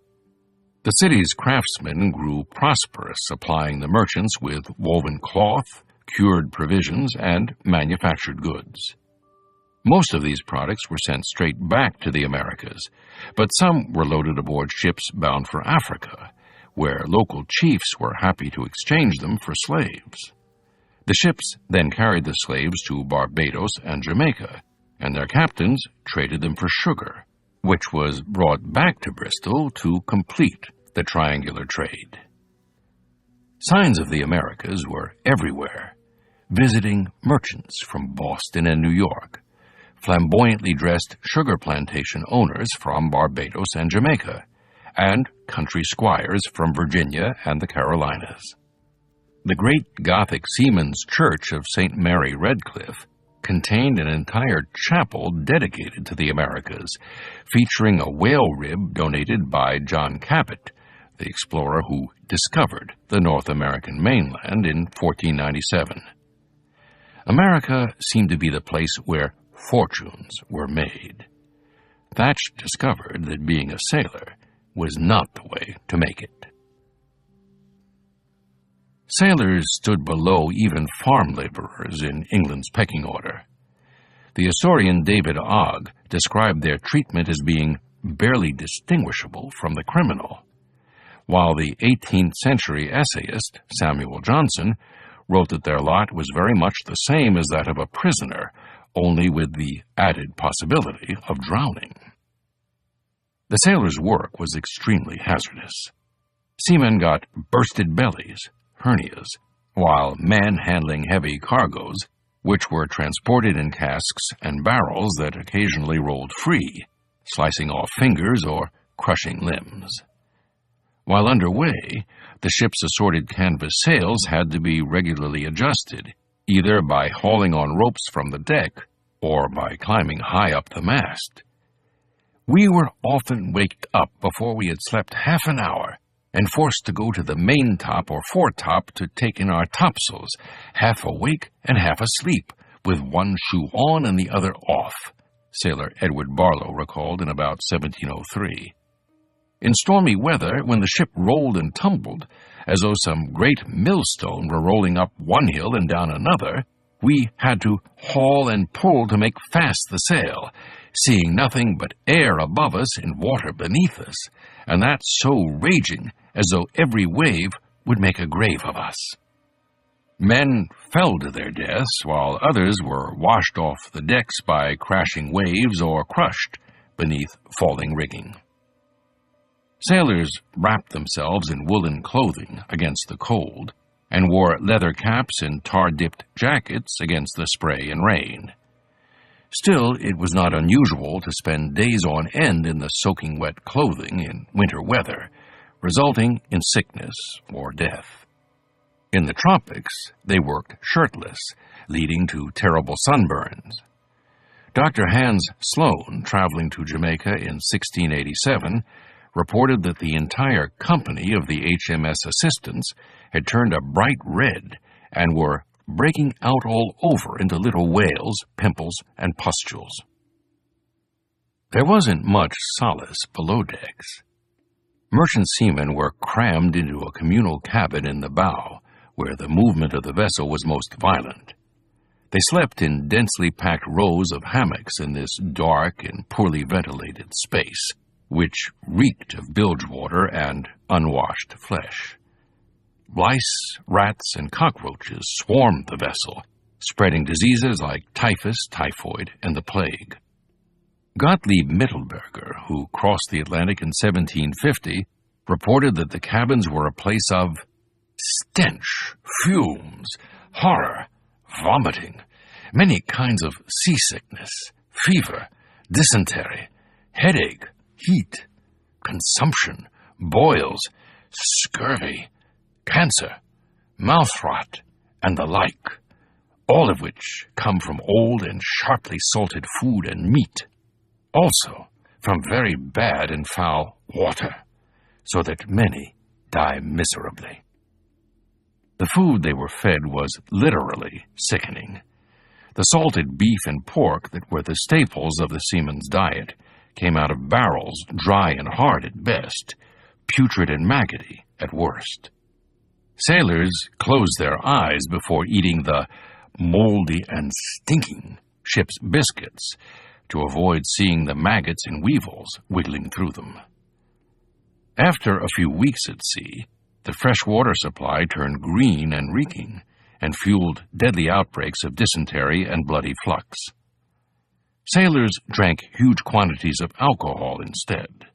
The city's craftsmen grew prosperous, supplying the merchants with woven cloth, cured provisions, and manufactured goods. Most of these products were sent straight back to the Americas, but some were loaded aboard ships bound for Africa, where local chiefs were happy to exchange them for slaves. The ships then carried the slaves to Barbados and Jamaica, and their captains traded them for sugar, which was brought back to Bristol to complete the triangular trade. Signs of the Americas were everywhere: visiting merchants from Boston and New York, flamboyantly dressed sugar plantation owners from Barbados and Jamaica, and country squires from Virginia and the Carolinas. The great Gothic Seamen's Church of St. Mary Redcliffe contained an entire chapel dedicated to the Americas, featuring a whale rib donated by John Cabot, the explorer who discovered the North American mainland in 1497. America seemed to be the place where fortunes were made. Thatch discovered that being a sailor was not the way to make it. Sailors stood below even farm laborers in England's pecking order. The historian David Ogg described their treatment as being barely distinguishable from the criminal, while the 18th century essayist Samuel Johnson wrote that their lot was very much the same as that of a prisoner, only with the added possibility of drowning. The sailors' work was extremely hazardous. Seamen got bursted bellies, hernias, while men handling heavy cargoes, which were transported in casks and barrels that occasionally rolled free, slicing off fingers or crushing limbs. While underway, the ship's assorted canvas sails had to be regularly adjusted, either by hauling on ropes from the deck or by climbing high up the mast. We were often waked up before we had slept half an hour and forced to go to the maintop or foretop to take in our topsails, half awake and half asleep, with one shoe on and the other off, sailor Edward Barlow recalled in about 1703. In stormy weather, when the ship rolled and tumbled, as though some great millstone were rolling up one hill and down another, we had to haul and pull to make fast the sail, seeing nothing but air above us and water beneath us, and that so raging as though every wave would make a grave of us. Men fell to their deaths, while others were washed off the decks by crashing waves or crushed beneath falling rigging. Sailors wrapped themselves in woolen clothing against the cold, and wore leather caps and tar-dipped jackets against the spray and rain. Still, it was not unusual to spend days on end in the soaking wet clothing in winter weather, resulting in sickness or death. In the tropics, they worked shirtless, leading to terrible sunburns. Dr. Hans Sloane, traveling to Jamaica in 1687, reported that the entire company of the HMS Assistance had turned a bright red and were breaking out all over into little wales, pimples, and pustules. There wasn't much solace below decks. Merchant seamen were crammed into a communal cabin in the bow, where the movement of the vessel was most violent. They slept in densely packed rows of hammocks in this dark and poorly ventilated space, which reeked of bilge water and unwashed flesh. Lice, rats, and cockroaches swarmed the vessel, spreading diseases like typhus, typhoid, and the plague. Gottlieb Mittelberger, who crossed the Atlantic in 1750, reported that the cabins were a place of stench, fumes, horror, vomiting, many kinds of seasickness, fever, dysentery, headache, heat, consumption, boils, scurvy, cancer, mouth rot, and the like, all of which come from old and sharply salted food and meat, also from very bad and foul water, so that many die miserably. The food they were fed was literally sickening. The salted beef and pork that were the staples of the seaman's diet came out of barrels, dry and hard at best, putrid and maggoty at worst. Sailors closed their eyes before eating the moldy and stinking ship's biscuits to avoid seeing the maggots and weevils wiggling through them. After a few weeks at sea, the fresh water supply turned green and reeking and fueled deadly outbreaks of dysentery and bloody flux. Sailors drank huge quantities of alcohol instead.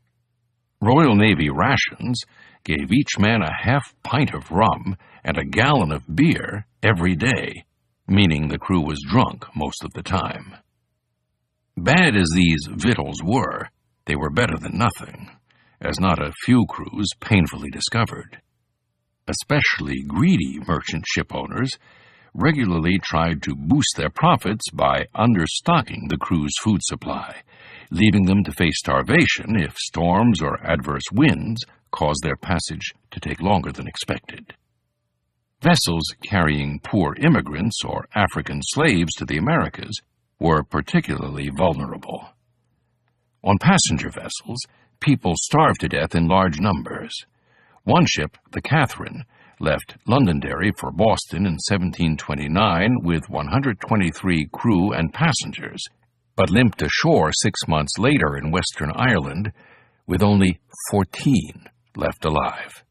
Royal Navy rations gave each man a half pint of rum and a gallon of beer every day, meaning the crew was drunk most of the time. Bad as these victuals were, they were better than nothing, as not a few crews painfully discovered. Especially greedy merchant ship owners regularly tried to boost their profits by understocking the crew's food supply, leaving them to face starvation if storms or adverse winds caused their passage to take longer than expected. Vessels carrying poor immigrants or African slaves to the Americas were particularly vulnerable. On passenger vessels, people starved to death in large numbers. One ship, the Catherine, left Londonderry for Boston in 1729 with 123 crew and passengers, but limped ashore 6 months later in Western Ireland with only 14 left alive.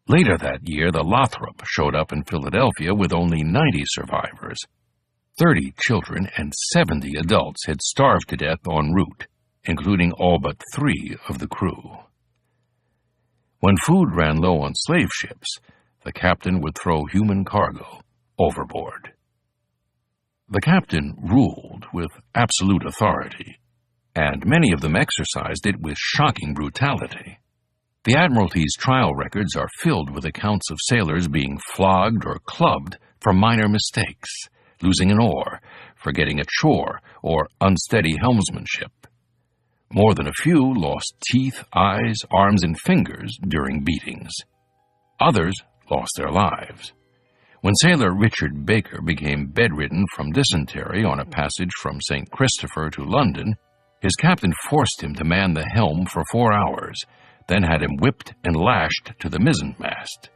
Later that year, the Lothrop showed up in Philadelphia with only 90 survivors. 30 children and 70 adults had starved to death en route, including all but 3 of the crew. When food ran low on slave ships, the captain would throw human cargo overboard. The captain ruled with absolute authority, and many of them exercised it with shocking brutality. The Admiralty's trial records are filled with accounts of sailors being flogged or clubbed for minor mistakes, losing an oar, forgetting at shore, or unsteady helmsmanship. More than a few lost teeth, eyes, arms, and fingers during beatings. Others lost their lives. When sailor Richard Baker became bedridden from dysentery on a passage from St. Christopher to London, his captain forced him to man the helm for 4 hours, then had him whipped and lashed to the mizzenmast.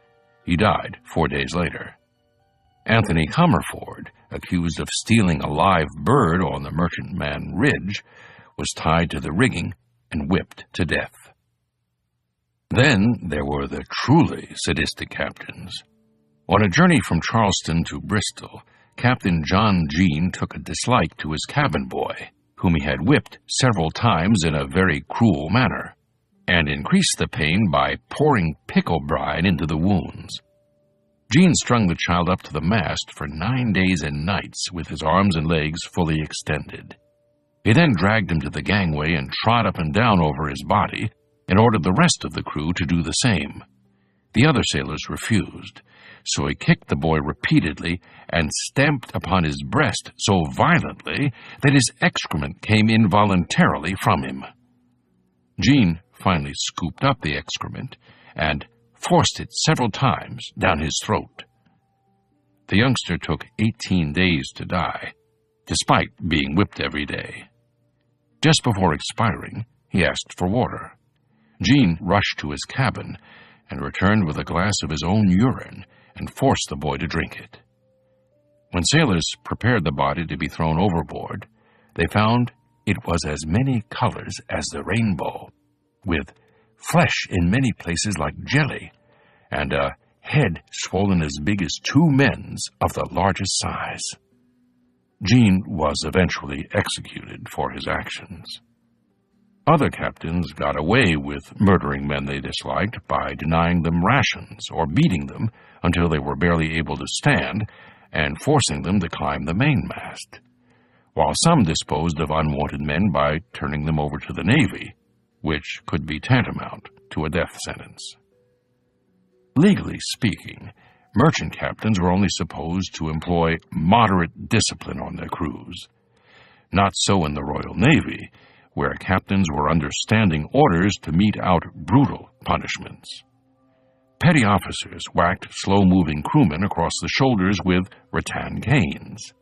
He died 4 days later. Anthony Comerford, accused of stealing a live bird on the Merchantman Ridge, was tied to the rigging and whipped to death. Then there were the truly sadistic captains. On a journey from Charleston to Bristol, Captain John Jean took a dislike to his cabin boy, whom he had whipped several times in a very cruel manner, and increased the pain by pouring pickle brine into the wounds. Jean strung the child up to the mast for 9 days and nights with his arms and legs fully extended. He then dragged him to the gangway and trod up and down over his body and ordered the rest of the crew to do the same. The other sailors refused, so he kicked the boy repeatedly and stamped upon his breast so violently that his excrement came involuntarily from him. Jean finally scooped up the excrement and forced it several times down his throat. The youngster took 18 days to die, despite being whipped every day. Just before expiring, he asked for water. Jean rushed to his cabin and returned with a glass of his own urine and forced the boy to drink it. When sailors prepared the body to be thrown overboard, they found it was as many colors as the rainbow, with flesh in many places like jelly, and a head swollen as big as 2 men's of the largest size. Jean was eventually executed for his actions. Other captains got away with murdering men they disliked by denying them rations or beating them until they were barely able to stand and forcing them to climb the mainmast, while some disposed of unwanted men by turning them over to the Navy, which could be tantamount to a death sentence. Legally speaking, merchant captains were only supposed to employ moderate discipline on their crews. Not so in the Royal Navy, where captains were under standing orders to mete out brutal punishments. Petty officers whacked slow-moving crewmen across the shoulders with rattan canes.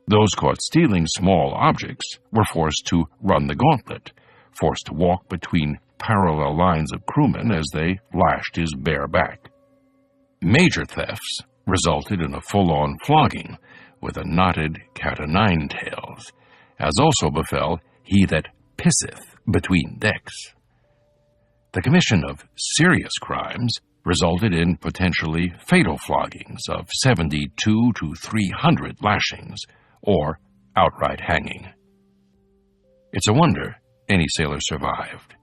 Those caught stealing small objects were forced to run the gauntlet, forced to walk between parallel lines of crewmen as they lashed his bare back. Major thefts resulted in a full-on flogging with a knotted cat-o'-nine-tails, as also befell he that pisseth between decks. The commission of serious crimes resulted in potentially fatal floggings of 72 to 300 lashings, or outright hanging. It's a wonder any sailor survived.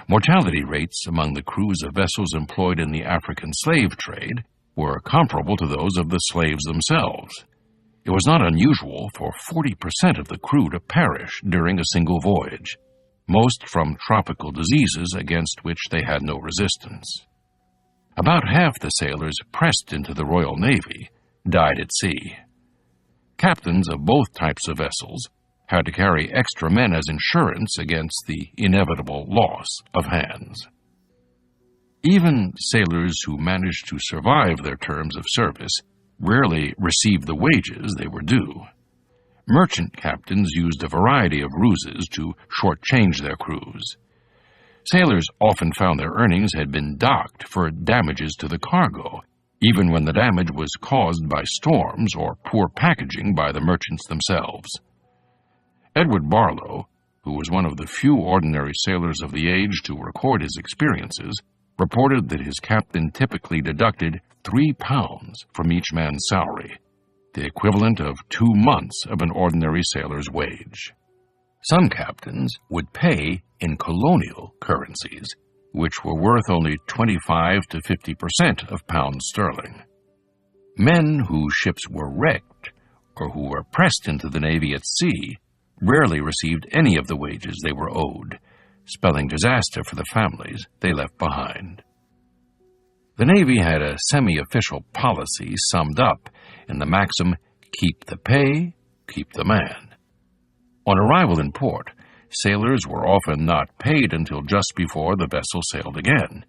Mortality rates among the crews of vessels employed in the African slave trade were comparable to those of the slaves themselves. It was not unusual for 40% of the crew to perish during a single voyage, most from tropical diseases against which they had no resistance. About half the sailors pressed into the Royal Navy died at sea. Captains of both types of vessels had to carry extra men as insurance against the inevitable loss of hands. Even sailors who managed to survive their terms of service rarely received the wages they were due. Merchant captains used a variety of ruses to shortchange their crews. Sailors often found their earnings had been docked for damages to the cargo, even when the damage was caused by storms or poor packaging by the merchants themselves. Edward Barlow, who was one of the few ordinary sailors of the age to record his experiences, reported that his captain typically deducted 3 pounds from each man's salary, the equivalent of 2 months of an ordinary sailor's wage. Some captains would pay in colonial currencies, which were worth only 25 to 50% of pounds sterling. Men whose ships were wrecked or who were pressed into the Navy at sea rarely received any of the wages they were owed, spelling disaster for the families they left behind. The Navy had a semi-official policy summed up in the maxim, "Keep the pay, keep the man." On arrival in port, sailors were often not paid until just before the vessel sailed again,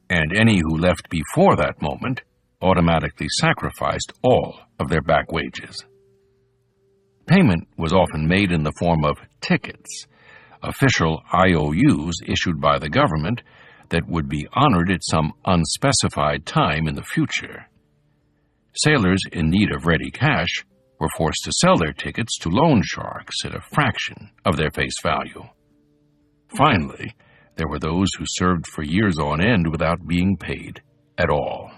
and any who left before that moment automatically sacrificed all of their back wages. Payment was often made in the form of tickets, official IOUs issued by the government that would be honored at some unspecified time in the future. Sailors in need of ready cash were forced to sell their tickets to loan sharks at a fraction of their face value. Finally, there were those who served for years on end without being paid at all.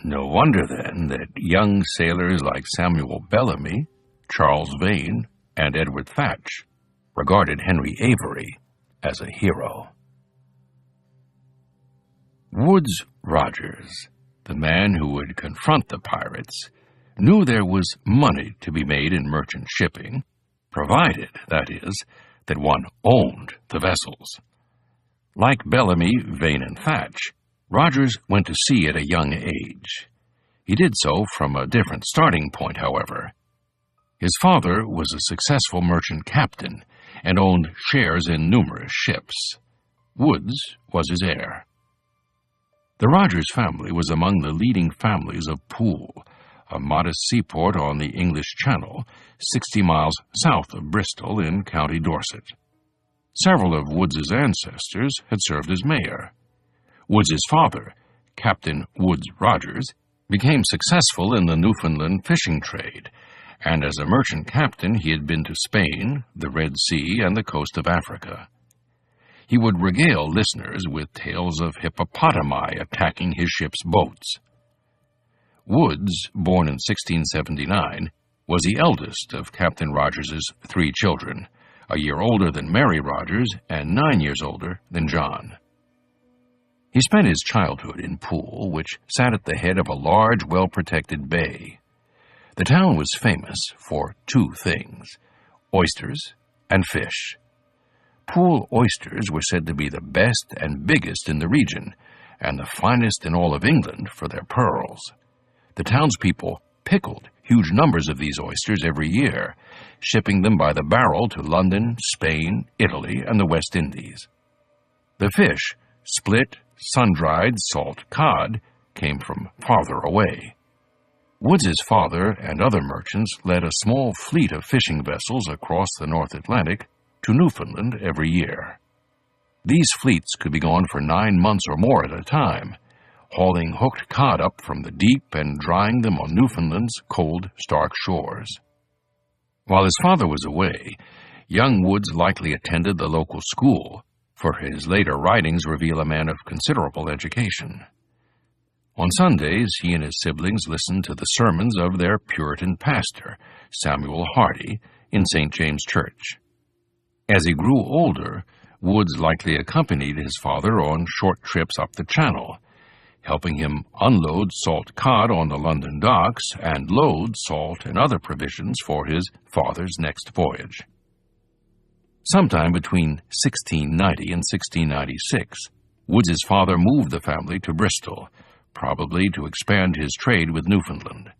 No wonder, then, that young sailors like Samuel Bellamy, Charles Vane, and Edward Thatch regarded Henry Avery as a hero. Woodes Rogers, the man who would confront the pirates, knew there was money to be made in merchant shipping, provided, that is, that one owned the vessels. Like Bellamy, Vane, and Thatch, Rogers went to sea at a young age. He did so from a different starting point, however. His father was a successful merchant captain and owned shares in numerous ships. Woodes was his heir. The Rogers family was among the leading families of Poole, a modest seaport on the English Channel, 60 miles south of Bristol in County Dorset. Several of Woodes's ancestors had served as mayor. Woodes's father, Captain Woodes Rogers, became successful in the Newfoundland fishing trade, and as a merchant captain he had been to Spain, the Red Sea, and the coast of Africa. He would regale listeners with tales of hippopotami attacking his ship's boats. Woodes, born in 1679, was the eldest of Captain Rogers's 3 children, a year older than Mary Rogers and 9 years older than John. He spent his childhood in Poole, which sat at the head of a large, well-protected bay. The town was famous for 2 things: oysters and fish. Poole oysters were said to be the best and biggest in the region, and the finest in all of England for their pearls. The townspeople pickled huge numbers of these oysters every year, shipping them by the barrel to London, Spain, Italy, and the West Indies. The fish, split, sun-dried salt cod, came from farther away. Woodes's father and other merchants led a small fleet of fishing vessels across the North Atlantic to Newfoundland every year. These fleets could be gone for 9 months or more at a time, hauling hooked cod up from the deep and drying them on Newfoundland's cold, stark shores. While his father was away, young Woodes likely attended the local school, for his later writings reveal a man of considerable education. On Sundays, he and his siblings listened to the sermons of their Puritan pastor, Samuel Hardy, in St. James Church. As he grew older, Woodes likely accompanied his father on short trips up the Channel, helping him unload salt cod on the London docks and load salt and other provisions for his father's next voyage. Sometime between 1690 and 1696, Woodes's father moved the family to Bristol, probably to expand his trade with Newfoundland.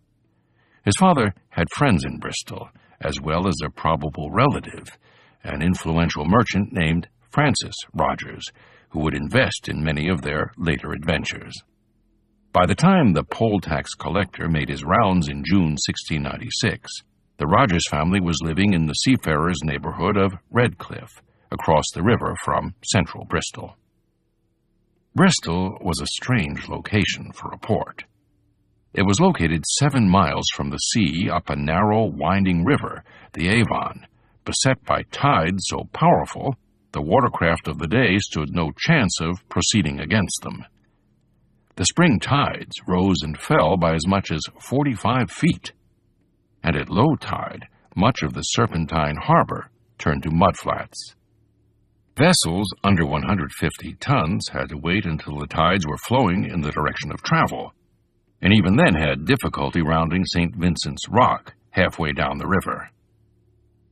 His father had friends in Bristol, as well as a probable relative, an influential merchant named Francis Rogers, who would invest in many of their later adventures. By the time the poll tax collector made his rounds in June 1696, the Rogers family was living in the seafarers' neighborhood of Redcliffe, across the river from central Bristol. Bristol was a strange location for a port. It was located 7 miles from the sea up a narrow, winding river, the Avon, beset by tides so powerful the watercraft of the day stood no chance of proceeding against them. The spring tides rose and fell by as much as 45 feet, and at low tide, much of the Serpentine harbor turned to mudflats. Vessels under 150 tons had to wait until the tides were flowing in the direction of travel, and even then had difficulty rounding St. Vincent's Rock halfway down the river.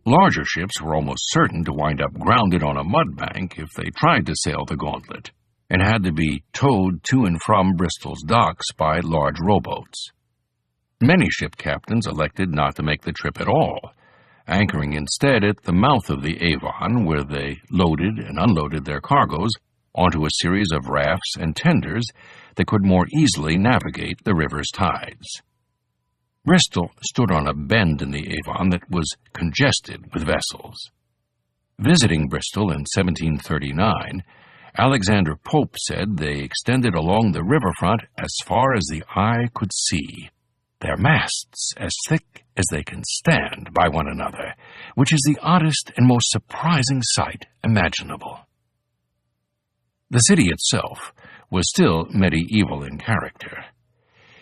Larger ships were almost certain to wind up grounded on a mudbank if they tried to sail the gauntlet, and had to be towed to and from Bristol's docks by large rowboats. Many ship captains elected not to make the trip at all, anchoring instead at the mouth of the Avon, where they loaded and unloaded their cargoes onto a series of rafts and tenders that could more easily navigate the river's tides. Bristol stood on a bend in the Avon that was congested with vessels. Visiting Bristol in 1739, Alexander Pope said they extended along the riverfront as far as the eye could see, their masts as thick as they can stand by one another, which is the oddest and most surprising sight imaginable. The city itself was still medieval in character.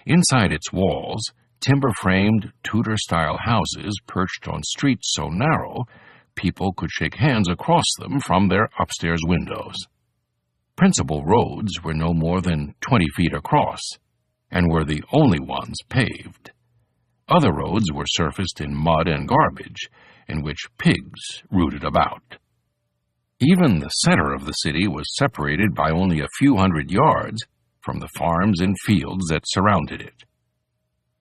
Inside its walls, timber-framed, Tudor-style houses perched on streets so narrow, people could shake hands across them from their upstairs windows. Principal roads were no more than 20 feet across, and were the only ones paved. Other roads were surfaced in mud and garbage, in which pigs rooted about. Even the center of the city was separated by only a few hundred yards from the farms and fields that surrounded it.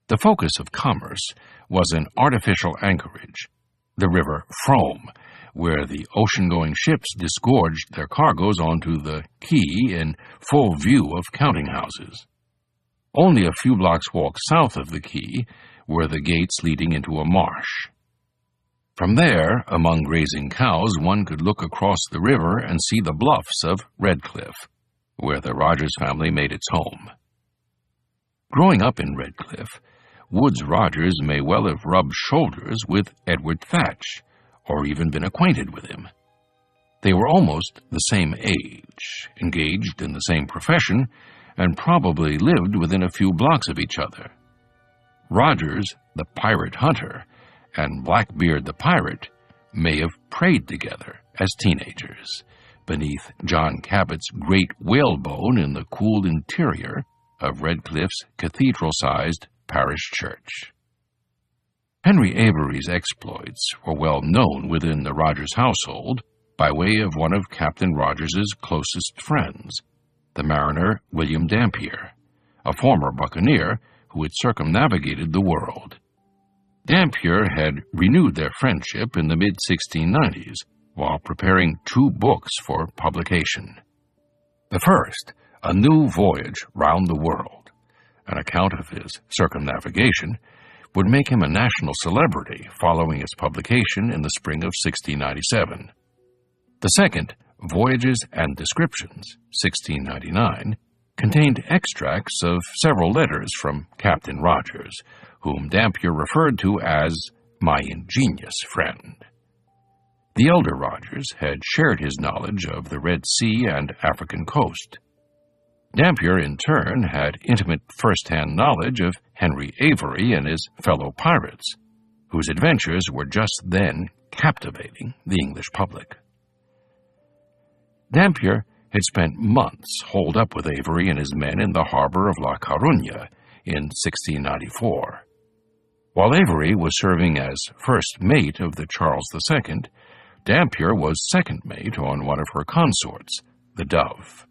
The focus of commerce was an artificial anchorage, the river Frome, where the ocean-going ships disgorged their cargoes onto the quay in full view of counting-houses. Only a few blocks walk south of the quay were the gates leading into a marsh. From there, among grazing cows, one could look across the river and see the bluffs of Redcliffe, where the Rogers family made its home. Growing up in Redcliffe, Woodes Rogers may well have rubbed shoulders with Edward Thatch, or even been acquainted with him. They were almost the same age, engaged in the same profession, and probably lived within a few blocks of each other. Rogers, the pirate hunter, and Blackbeard the pirate may have prayed together as teenagers beneath John Cabot's great whalebone in the cool interior of Redcliffe's cathedral-sized parish church. Henry Avery's exploits were well known within the Rogers household by way of one of Captain Rogers's closest friends, the mariner William Dampier, a former buccaneer who had circumnavigated the world. Dampier had renewed their friendship in the mid-1690s while preparing 2 books for publication. The first, A New Voyage Round the World, an account of his circumnavigation, would make him a national celebrity following its publication in the spring of 1697. The second, Voyages and Descriptions, 1699, contained extracts of several letters from Captain Rogers, whom Dampier referred to as my ingenious friend. The elder Rogers had shared his knowledge of the Red Sea and African coast. Dampier, in turn, had intimate first-hand knowledge of Henry Avery and his fellow pirates, whose adventures were just then captivating the English public. Dampier had spent months holed up with Avery and his men in the harbor of La Coruña in 1694. While Avery was serving as first mate of the Charles II, Dampier was second mate on one of her consorts, the Dove.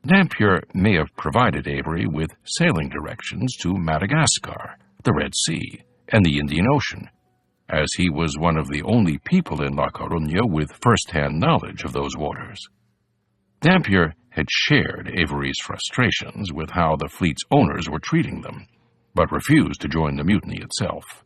Dampier may have provided Avery with sailing directions to Madagascar, the Red Sea, and the Indian Ocean, as he was one of the only people in La Coruña with first-hand knowledge of those waters. Dampier had shared Avery's frustrations with how the fleet's owners were treating them, but refused to join the mutiny itself.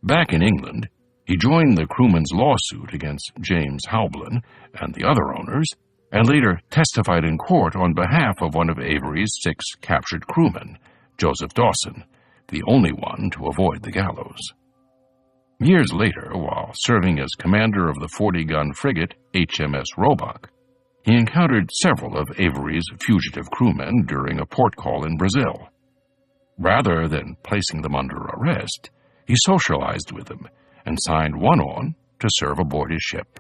Back in England, he joined the crewmen's lawsuit against James Howblin and the other owners, and later testified in court on behalf of one of Avery's 6 captured crewmen, Joseph Dawson, the only one to avoid the gallows. Years later, while serving as commander of the 40-gun frigate HMS Roebuck, he encountered several of Avery's fugitive crewmen during a port call in Brazil. Rather than placing them under arrest, he socialized with them and signed one on to serve aboard his ship.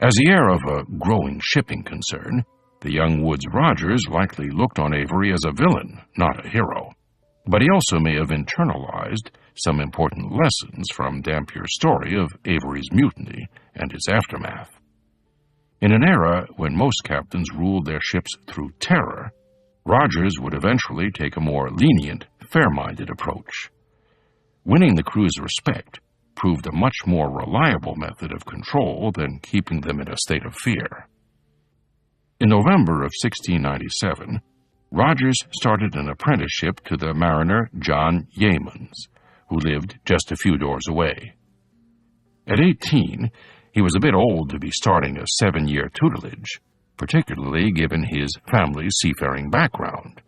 As the heir of a growing shipping concern, the young Woodes Rogers likely looked on Avery as a villain, not a hero, but he also may have internalized some important lessons from Dampier's story of Avery's mutiny and its aftermath. In an era when most captains ruled their ships through terror, Rogers would eventually take a more lenient, fair-minded approach. Winning the crew's respect proved a much more reliable method of control than keeping them in a state of fear. In November of 1697, Rogers started an apprenticeship to the mariner John Yeamans, who lived just a few doors away. At 18, he was a bit old to be starting a 7-year tutelage, particularly given his family's seafaring background.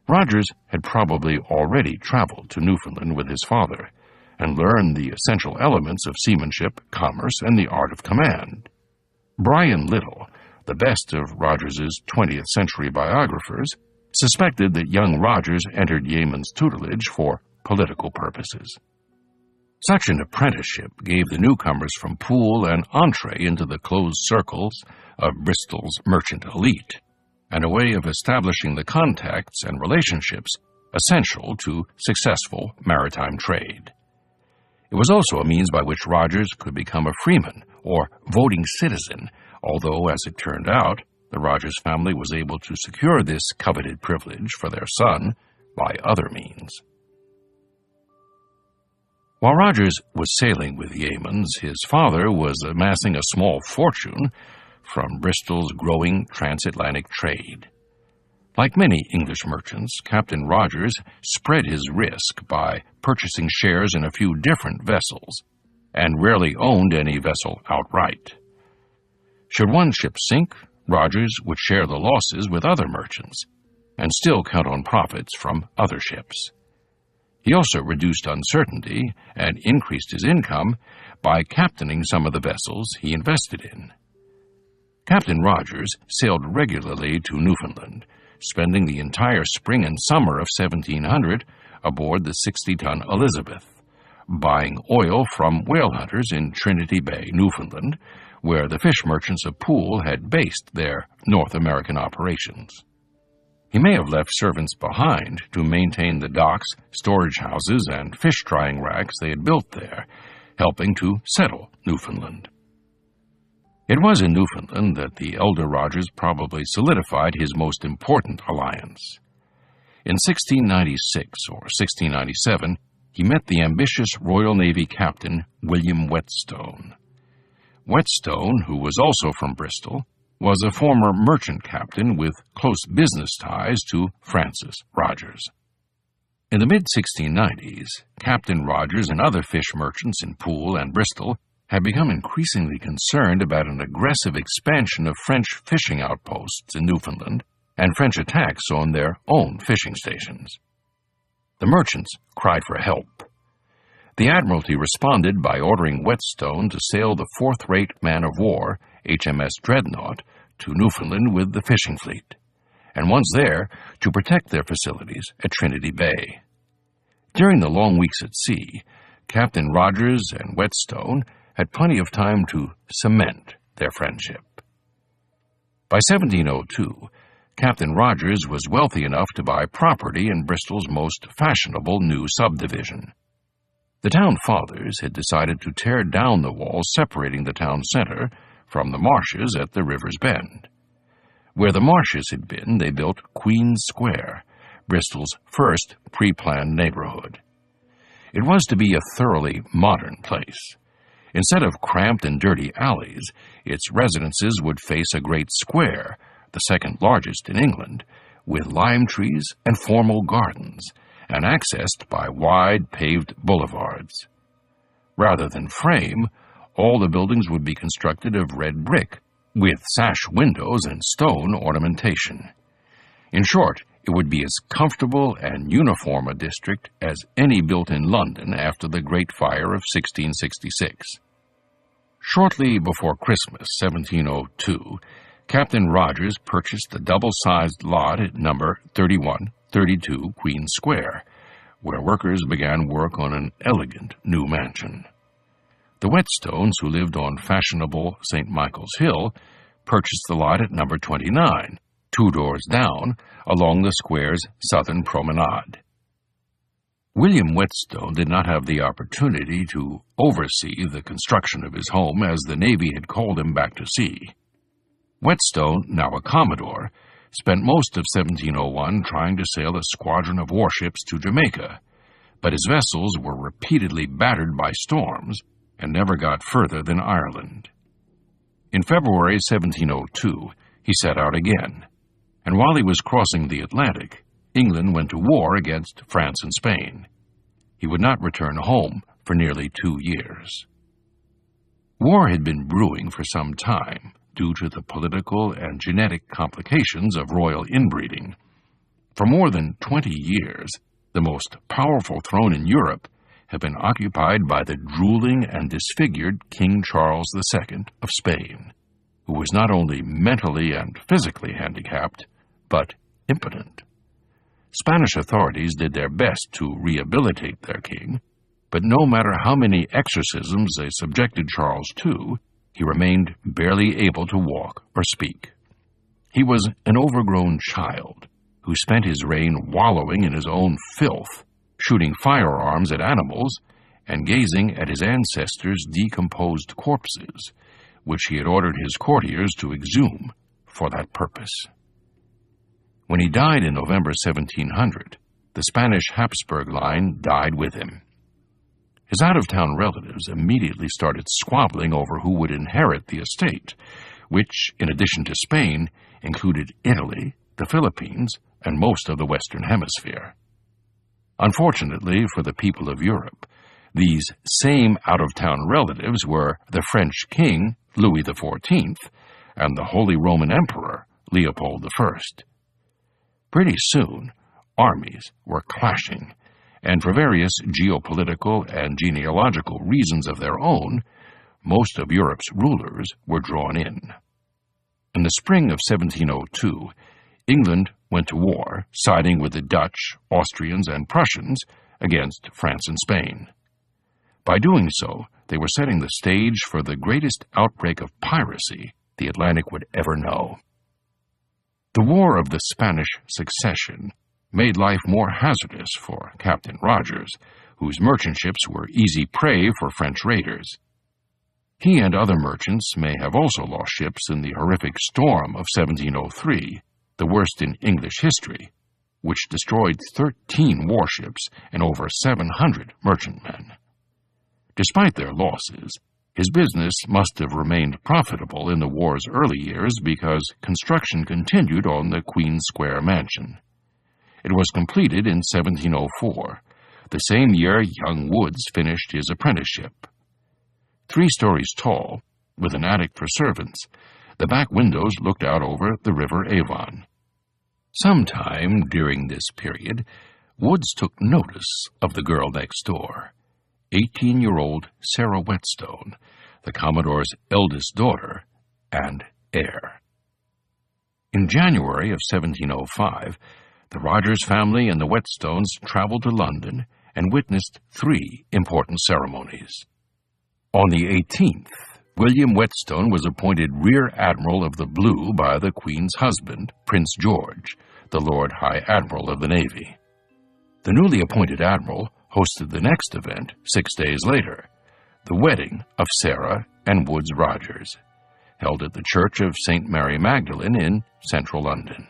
Rogers had probably already traveled to Newfoundland with his father and learned the essential elements of seamanship, commerce, and the art of command. Brian Little, the best of Rogers's 20th century biographers, suspected that young Rogers entered Yeaman's tutelage for political purposes. Such an apprenticeship gave the newcomers from Poole an entree into the closed circles of Bristol's merchant elite, and a way of establishing the contacts and relationships essential to successful maritime trade. It was also a means by which Rogers could become a freeman or voting citizen, although, as it turned out, the Rogers family was able to secure this coveted privilege for their son by other means. While Rogers was sailing with Yeamans, his father was amassing a small fortune from Bristol's growing transatlantic trade. Like many English merchants, Captain Rogers spread his risk by purchasing shares in a few different vessels, and rarely owned any vessel outright. Should one ship sink, Rogers would share the losses with other merchants, and still count on profits from other ships. He also reduced uncertainty and increased his income by captaining some of the vessels he invested in. Captain Rogers sailed regularly to Newfoundland, spending the entire spring and summer of 1700 aboard the 60-ton Elizabeth, buying oil from whale hunters in Trinity Bay, Newfoundland, where the fish merchants of Poole had based their North American operations. He may have left servants behind to maintain the docks, storage houses, and fish-drying racks they had built there, helping to settle Newfoundland. It was in Newfoundland that the elder Rogers probably solidified his most important alliance. In 1696 or 1697, he met the ambitious Royal Navy captain William Whetstone. Whetstone, who was also from Bristol, was a former merchant captain with close business ties to Francis Rogers. In the mid-1690s, Captain Rogers and other fish merchants in Poole and Bristol had become increasingly concerned about an aggressive expansion of French fishing outposts in Newfoundland and French attacks on their own fishing stations. The merchants cried for help. The Admiralty responded by ordering Whetstone to sail the fourth-rate man-of-war, HMS Dreadnought, to Newfoundland with the fishing fleet, and once there, to protect their facilities at Trinity Bay. During the long weeks at sea, Captain Rogers and Whetstone had plenty of time to cement their friendship. By 1702, Captain Rogers was wealthy enough to buy property in Bristol's most fashionable new subdivision. The town fathers had decided to tear down the walls separating the town center from the marshes at the river's bend. Where the marshes had been, they built Queen's Square, Bristol's first pre-planned neighborhood. It was to be a thoroughly modern place. Instead of cramped and dirty alleys, its residences would face a great square, the second largest in England, with lime trees and formal gardens, and accessed by wide paved boulevards. Rather than frame, all the buildings would be constructed of red brick, with sash windows and stone ornamentation. In short, it would be as comfortable and uniform a district as any built in London after the Great Fire of 1666. Shortly before Christmas, 1702, Captain Rogers purchased the double-sized lot at number 3132 Queen Square, where workers began work on an elegant new mansion. The Whetstones, who lived on fashionable St. Michael's Hill, purchased the lot at number 29, 2 doors down, along the square's southern promenade. William Whetstone did not have the opportunity to oversee the construction of his home, as the Navy had called him back to sea. Whetstone, now a Commodore, spent most of 1701 trying to sail a squadron of warships to Jamaica, but his vessels were repeatedly battered by storms and never got further than Ireland. In February 1702, he set out again, and while he was crossing the Atlantic, England went to war against France and Spain. He would not return home for nearly 2 years. War had been brewing for some time due to the political and genetic complications of royal inbreeding. For more than 20 years, the most powerful throne in Europe had been occupied by the drooling and disfigured King Charles II of Spain, who was not only mentally and physically handicapped, but impotent. Spanish authorities did their best to rehabilitate their king, but no matter how many exorcisms they subjected Charles to, he remained barely able to walk or speak. He was an overgrown child who spent his reign wallowing in his own filth, shooting firearms at animals, and gazing at his ancestors' decomposed corpses, which he had ordered his courtiers to exhume for that purpose. When he died in November 1700, the Spanish Habsburg line died with him. His out-of-town relatives immediately started squabbling over who would inherit the estate, which, in addition to Spain, included Italy, the Philippines, and most of the Western Hemisphere. Unfortunately for the people of Europe, these same out-of-town relatives were the French king, Louis XIV, and the Holy Roman Emperor, Leopold I. Pretty soon, armies were clashing, and for various geopolitical and genealogical reasons of their own, most of Europe's rulers were drawn in. In the spring of 1702, England went to war, siding with the Dutch, Austrians, and Prussians against France and Spain. By doing so, they were setting the stage for the greatest outbreak of piracy the Atlantic would ever know. The War of the Spanish Succession made life more hazardous for Captain Rogers, whose merchant ships were easy prey for French raiders. He and other merchants may have also lost ships in the horrific storm of 1703, the worst in English history, which destroyed 13 warships and over 700 merchantmen. Despite their losses, his business must have remained profitable in the war's early years because construction continued on the Queen Square mansion. It was completed in 1704, the same year young Woods finished his apprenticeship. 3 stories tall, with an attic for servants, the back windows looked out over the River Avon. Sometime during this period, Woods took notice of the girl next door, 18-year-old Sarah Whetstone, the Commodore's eldest daughter and heir. In January of 1705, the Rogers family and the Whetstones traveled to London and witnessed 3 important ceremonies. On the 18th, William Whetstone was appointed Rear Admiral of the Blue by the Queen's husband, Prince George, the Lord High Admiral of the Navy. The newly appointed admiral hosted the next event 6 days later, the wedding of Sarah and Woods Rogers, held at the Church of St. Mary Magdalene in central London.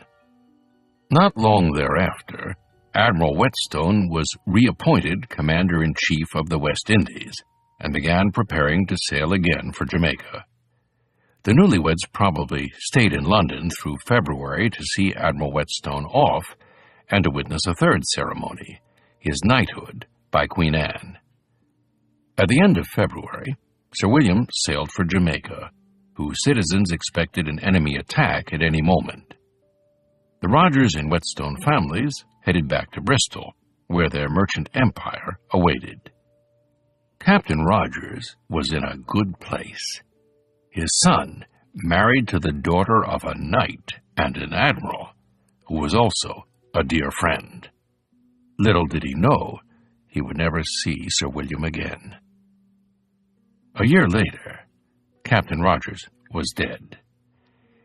Not long thereafter, Admiral Whetstone was reappointed Commander-in-Chief of the West Indies and began preparing to sail again for Jamaica. The newlyweds probably stayed in London through February to see Admiral Whetstone off and to witness a 3rd ceremony, his knighthood by Queen Anne. At the end of February, Sir William sailed for Jamaica, whose citizens expected an enemy attack at any moment. The Rogers and Whetstone families headed back to Bristol, where their merchant empire awaited. Captain Rogers was in a good place. His son married to the daughter of a knight and an admiral, who was also a dear friend. Little did he know he would never see Sir William again. A year later, Captain Rogers was dead.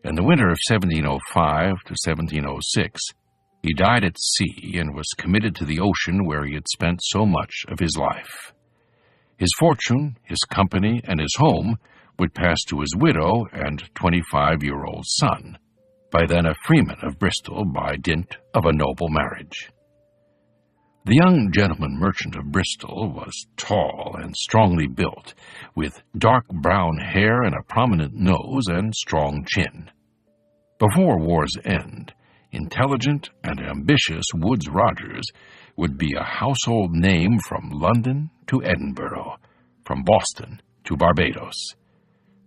In the winter of 1705 to 1706, he died at sea and was committed to the ocean where he had spent so much of his life. His fortune, his company, and his home would pass to his widow and 25-year-old son, by then a freeman of Bristol by dint of a noble marriage. The young gentleman merchant of Bristol was tall and strongly built, with dark brown hair and a prominent nose and strong chin. Before war's end, intelligent and ambitious Woodes Rogers would be a household name from London to Edinburgh, from Boston to Barbados.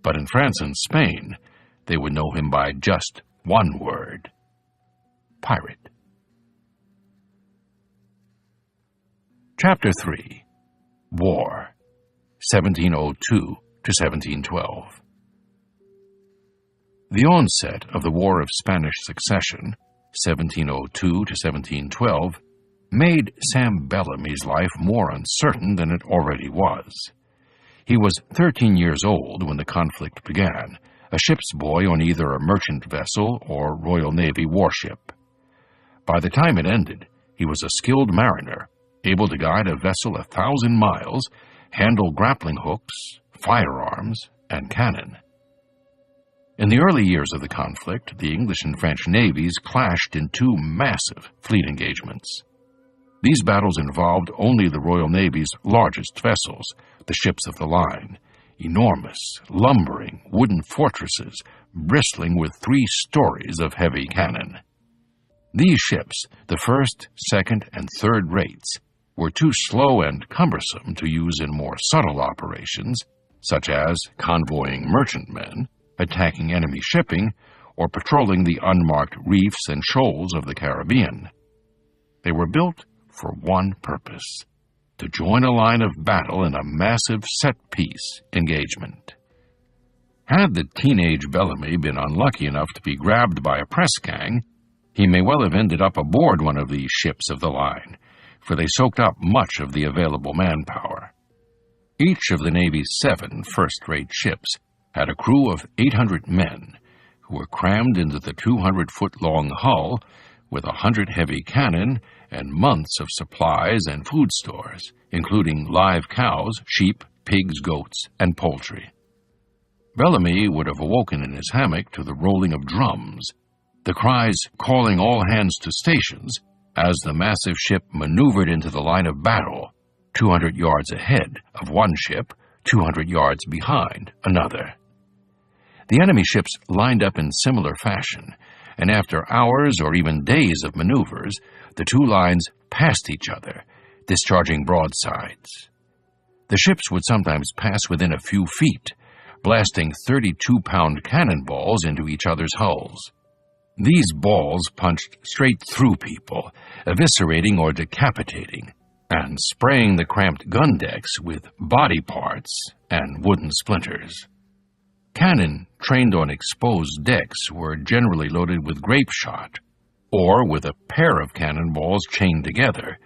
But in France and Spain, they would know him by just one word: pirate. Chapter 3. War, 1702 to 1712. The onset of the War of Spanish Succession, 1702 to 1712, made Sam Bellamy's life more uncertain than it already was. He was 13 years old when the conflict began, a ship's boy on either a merchant vessel or Royal Navy warship. By the time it ended, he was a skilled mariner, able to guide a vessel 1,000 miles, handle grappling hooks, firearms, and cannon. In the early years of the conflict, the English and French navies clashed in two massive fleet engagements. These battles involved only the Royal Navy's largest vessels, the ships of the line, enormous, lumbering wooden fortresses bristling with 3 stories of heavy cannon. These ships, the first, second, and third rates, were too slow and cumbersome to use in more subtle operations, such as convoying merchantmen, attacking enemy shipping, or patrolling the unmarked reefs and shoals of the Caribbean. They were built for one purpose: to join a line of battle in a massive set-piece engagement. Had the teenage Bellamy been unlucky enough to be grabbed by a press gang, he may well have ended up aboard one of these ships of the line, for they soaked up much of the available manpower. Each of the Navy's 7 first-rate ships had a crew of 800 men, who were crammed into the 200-foot-long hull with 100 heavy cannon and months of supplies and food stores, including live cows, sheep, pigs, goats, and poultry. Bellamy would have awoken in his hammock to the rolling of drums, the cries calling all hands to stations as the massive ship maneuvered into the line of battle, 200 yards ahead of one ship, 200 yards behind another. The enemy ships lined up in similar fashion, and after hours or even days of maneuvers, the two lines passed each other, discharging broadsides. The ships would sometimes pass within a few feet, blasting 32-pound cannonballs into each other's hulls. These balls punched straight through people, eviscerating or decapitating, and spraying the cramped gun decks with body parts and wooden splinters. Cannon trained on exposed decks were generally loaded with grape shot, or with a pair of cannonballs chained together,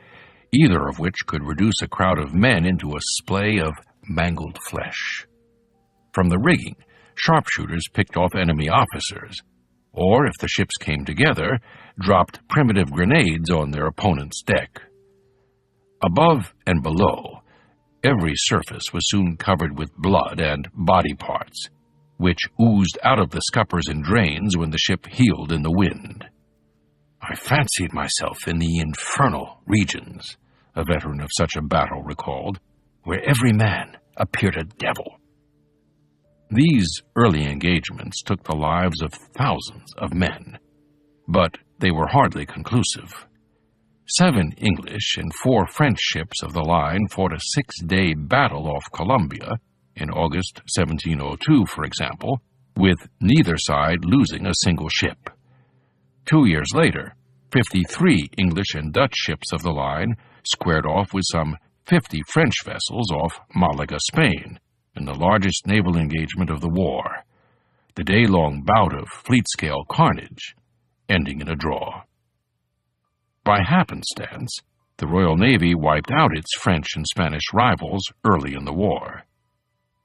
either of which could reduce a crowd of men into a splay of mangled flesh. From the rigging, sharpshooters picked off enemy officers, or, if the ships came together, dropped primitive grenades on their opponent's deck. Above and below, every surface was soon covered with blood and body parts, which oozed out of the scuppers and drains when the ship heeled in the wind. "I fancied myself in the infernal regions," a veteran of such a battle recalled, "where every man appeared a devil." These early engagements took the lives of thousands of men, but they were hardly conclusive. 7 English and 4 French ships of the line fought a 6-day battle off Columbia in August 1702, for example, with neither side losing a single ship. 2 years later, 53 English and Dutch ships of the line squared off with some 50 French vessels off Malaga, Spain, in the largest naval engagement of the war, the day-long bout of fleet-scale carnage, ending in a draw. By happenstance, the Royal Navy wiped out its French and Spanish rivals early in the war.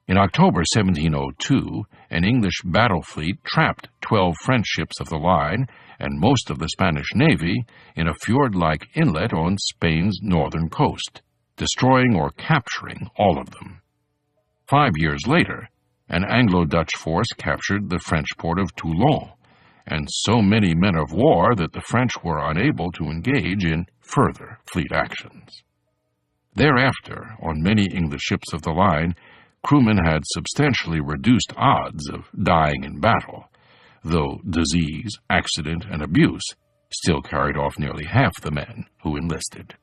In October 1702, an English battle fleet trapped 12 French ships of the line and most of the Spanish Navy in a fjord-like inlet on Spain's northern coast, destroying or capturing all of them. 5 years later, an Anglo-Dutch force captured the French port of Toulon, and so many men of war that the French were unable to engage in further fleet actions. Thereafter, on many English ships of the line, crewmen had substantially reduced odds of dying in battle, though disease, accident, and abuse still carried off nearly half the men who enlisted.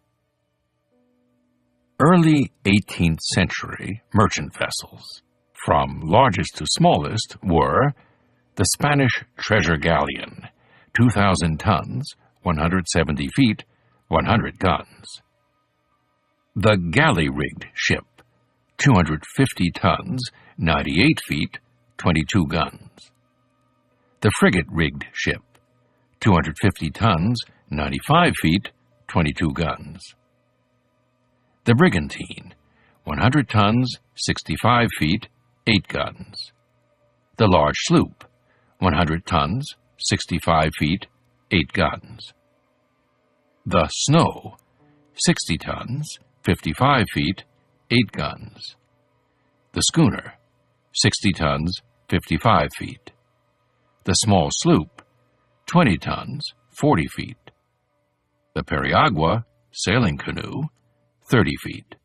Early 18th century merchant vessels, from largest to smallest, were the Spanish treasure galleon, 2,000 tons, 170 feet, 100 guns. The galley-rigged ship, 250 tons, 98 feet, 22 guns. The frigate-rigged ship, 250 tons, 95 feet, 22 guns. The brigantine, 100 tons, 65 feet, 8 guns. The large sloop, 100 tons, 65 feet, 8 guns. The Snow, 60 tons, 55 feet, 8 guns. The schooner, 60 tons, 55 feet. The small sloop, 20 tons, 40 feet. The periagua, sailing canoe, 30 feet.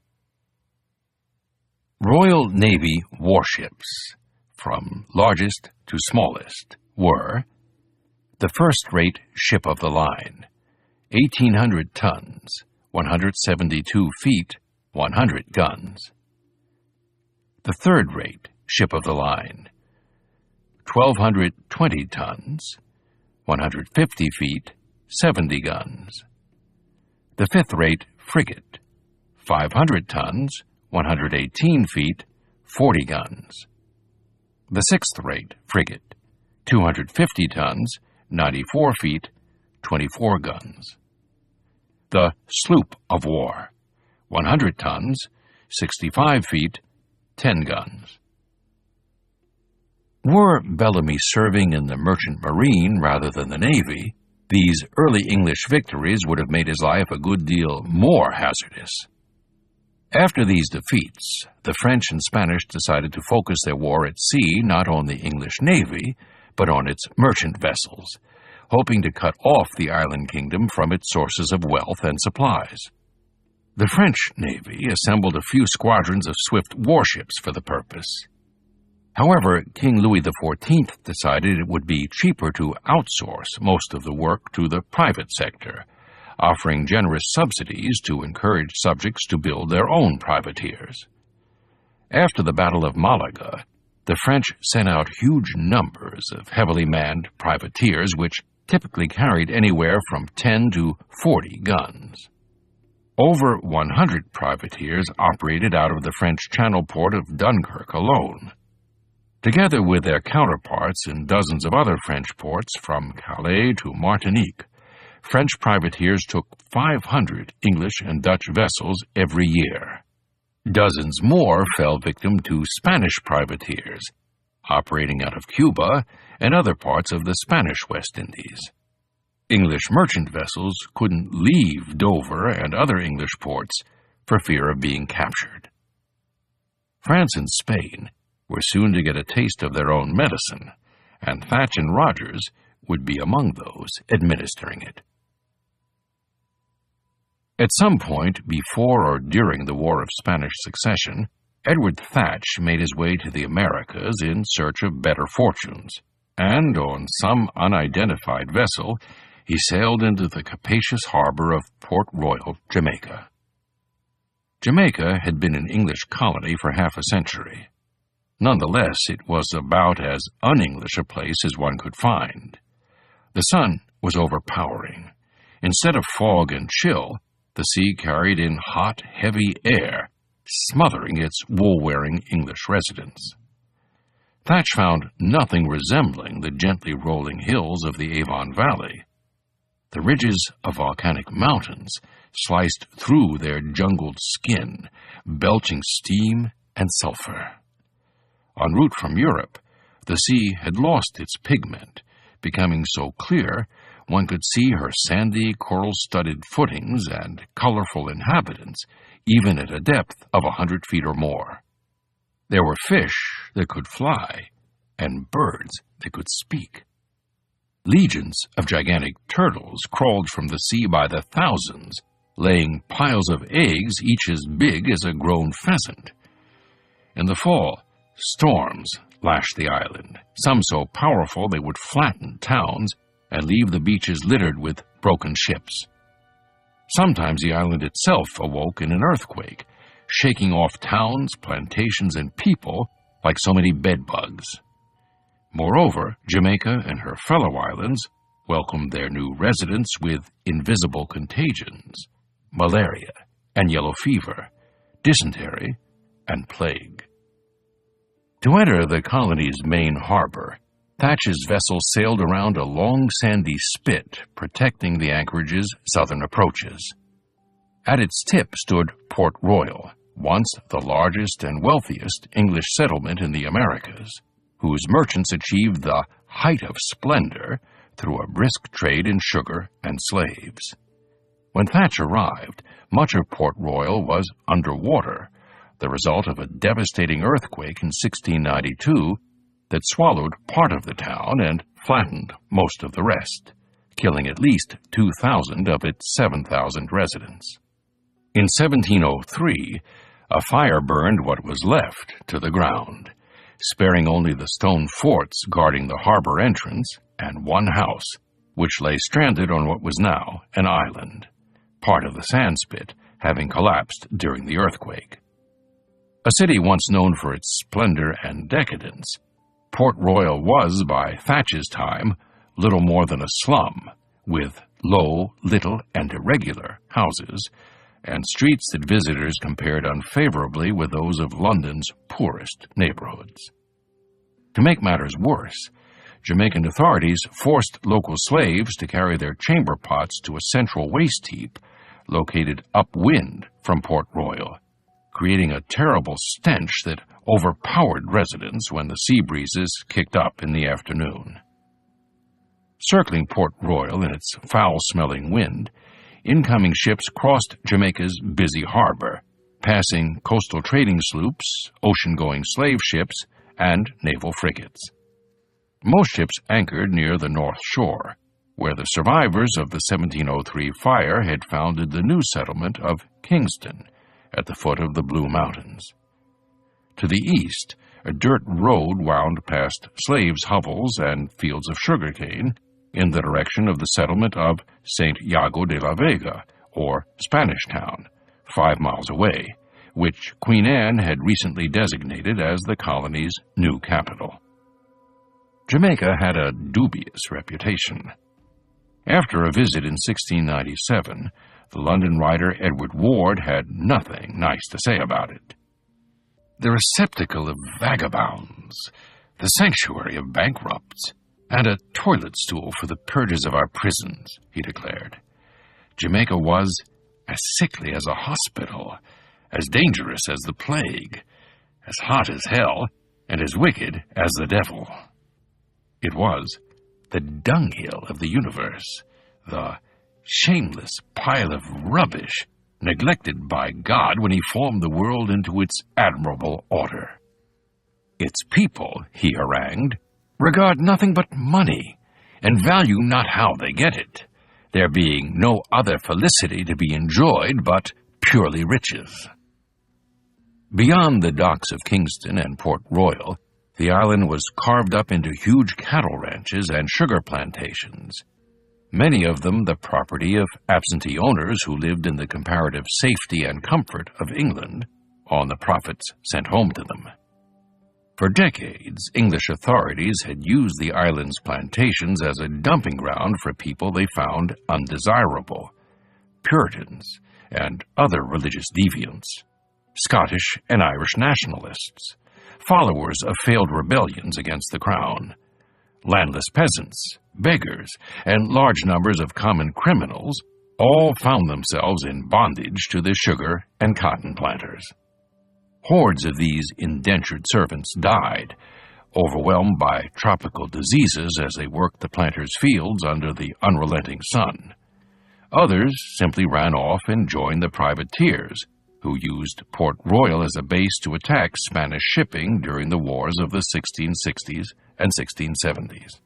Royal Navy warships, from largest to smallest, were the first-rate ship of the line, 1,800 tons, 172 feet, 100 guns. The third-rate ship of the line, 1,220 tons, 150 feet, 70 guns. The fifth-rate frigate, 500 tons, 118 feet, 40 guns. The sixth-rate frigate, 250 tons, 94 feet, 24 guns. The sloop of war, 100 tons, 65 feet, 10 guns. Were Bellamy serving in the merchant marine rather than the navy, these early English victories would have made his life a good deal more hazardous. After these defeats, the French and Spanish decided to focus their war at sea not on the English navy, but on its merchant vessels, hoping to cut off the island kingdom from its sources of wealth and supplies. The French navy assembled a few squadrons of swift warships for the purpose. However, King Louis XIV decided it would be cheaper to outsource most of the work to the private sector, offering generous subsidies to encourage subjects to build their own privateers. After the Battle of Malaga, the French sent out huge numbers of heavily manned privateers which typically carried anywhere from 10 to 40 guns. Over 100 privateers operated out of the French channel port of Dunkirk alone. Together with their counterparts in dozens of other French ports from Calais to Martinique, French privateers took 500 English and Dutch vessels every year. Dozens more fell victim to Spanish privateers, operating out of Cuba and other parts of the Spanish West Indies. English merchant vessels couldn't leave Dover and other English ports for fear of being captured. France and Spain were soon to get a taste of their own medicine, and Thatch and Rogers would be among those administering it. At some point before or during the War of Spanish Succession, Edward Thatch made his way to the Americas in search of better fortunes, and on some unidentified vessel, he sailed into the capacious harbor of Port Royal, Jamaica. Jamaica had been an English colony for half a century. Nonetheless, it was about as un-English a place as one could find. The sun was overpowering. Instead of fog and chill, the sea carried in hot, heavy air, smothering its wool-wearing English residents. Thatch found nothing resembling the gently rolling hills of the Avon Valley. The ridges of volcanic mountains sliced through their jungled skin, belching steam and sulfur. En route from Europe, the sea had lost its pigment, becoming so clear one could see her sandy, coral-studded footings and colorful inhabitants, even at a depth of 100 feet or more. There were fish that could fly, and birds that could speak. Legions of gigantic turtles crawled from the sea by the thousands, laying piles of eggs each as big as a grown pheasant. In the fall, storms lashed the island, some so powerful they would flatten towns and leave the beaches littered with broken ships. Sometimes the island itself awoke in an earthquake, shaking off towns, plantations, and people like so many bedbugs. Moreover, Jamaica and her fellow islands welcomed their new residents with invisible contagions, malaria and yellow fever, dysentery and plague. To enter the colony's main harbor, Thatch's vessel sailed around a long sandy spit protecting the anchorage's southern approaches. At its tip stood Port Royal, once the largest and wealthiest English settlement in the Americas, whose merchants achieved the height of splendor through a brisk trade in sugar and slaves. When Thatch arrived, much of Port Royal was underwater, the result of a devastating earthquake in 1692 that swallowed part of the town and flattened most of the rest, killing at least 2,000 of its 7,000 residents. In 1703, a fire burned what was left to the ground, sparing only the stone forts guarding the harbor entrance and one house, which lay stranded on what was now an island, part of the sandspit having collapsed during the earthquake. A city once known for its splendor and decadence, Port Royal was, by Thatch's time, little more than a slum, with low, little, and irregular houses, and streets that visitors compared unfavorably with those of London's poorest neighborhoods. To make matters worse, Jamaican authorities forced local slaves to carry their chamber pots to a central waste heap located upwind from Port Royal, creating a terrible stench that overpowered residents when the sea breezes kicked up in the afternoon. Circling Port Royal in its foul-smelling wind, incoming ships crossed Jamaica's busy harbor, passing coastal trading sloops, ocean-going slave ships, and naval frigates. Most ships anchored near the North Shore, where the survivors of the 1703 fire had founded the new settlement of Kingston at the foot of the Blue Mountains. To the east, a dirt road wound past slaves' hovels and fields of sugarcane in the direction of the settlement of St. Iago de la Vega, or Spanish Town, 5 miles away, which Queen Anne had recently designated as the colony's new capital. Jamaica had a dubious reputation. After a visit in 1697, the London writer Edward Ward had nothing nice to say about it. The receptacle of vagabonds, the sanctuary of bankrupts, and a toilet stool for the purges of our prisons, he declared. Jamaica was as sickly as a hospital, as dangerous as the plague, as hot as hell, and as wicked as the devil. It was the dunghill of the universe, the shameless pile of rubbish neglected by God when he formed the world into its admirable order. Its people, he harangued, regard nothing but money, and value not how they get it, there being no other felicity to be enjoyed but purely riches. Beyond the docks of Kingston and Port Royal, the island was carved up into huge cattle ranches and sugar plantations, many of them the property of absentee owners who lived in the comparative safety and comfort of England on the profits sent home to them. For decades, English authorities had used the island's plantations as a dumping ground for people they found undesirable, Puritans and other religious deviants, Scottish and Irish nationalists, followers of failed rebellions against the crown, landless peasants, beggars, and large numbers of common criminals all found themselves in bondage to the sugar and cotton planters. Hordes of these indentured servants died, overwhelmed by tropical diseases as they worked the planters' fields under the unrelenting sun. Others simply ran off and joined the privateers, who used Port Royal as a base to attack Spanish shipping during the wars of the 1660s and 1670s.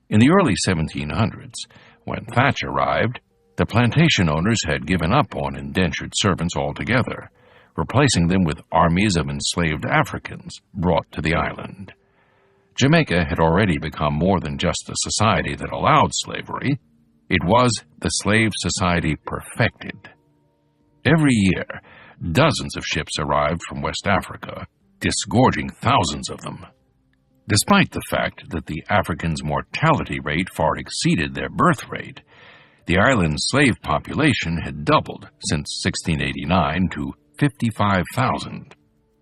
In the early 1700s, when Thatch arrived, the plantation owners had given up on indentured servants altogether, replacing them with armies of enslaved Africans brought to the island. Jamaica had already become more than just a society that allowed slavery. It was the slave society perfected. Every year, dozens of ships arrived from West Africa, disgorging thousands of them. Despite the fact that the Africans' mortality rate far exceeded their birth rate, the island's slave population had doubled since 1689 to 55,000,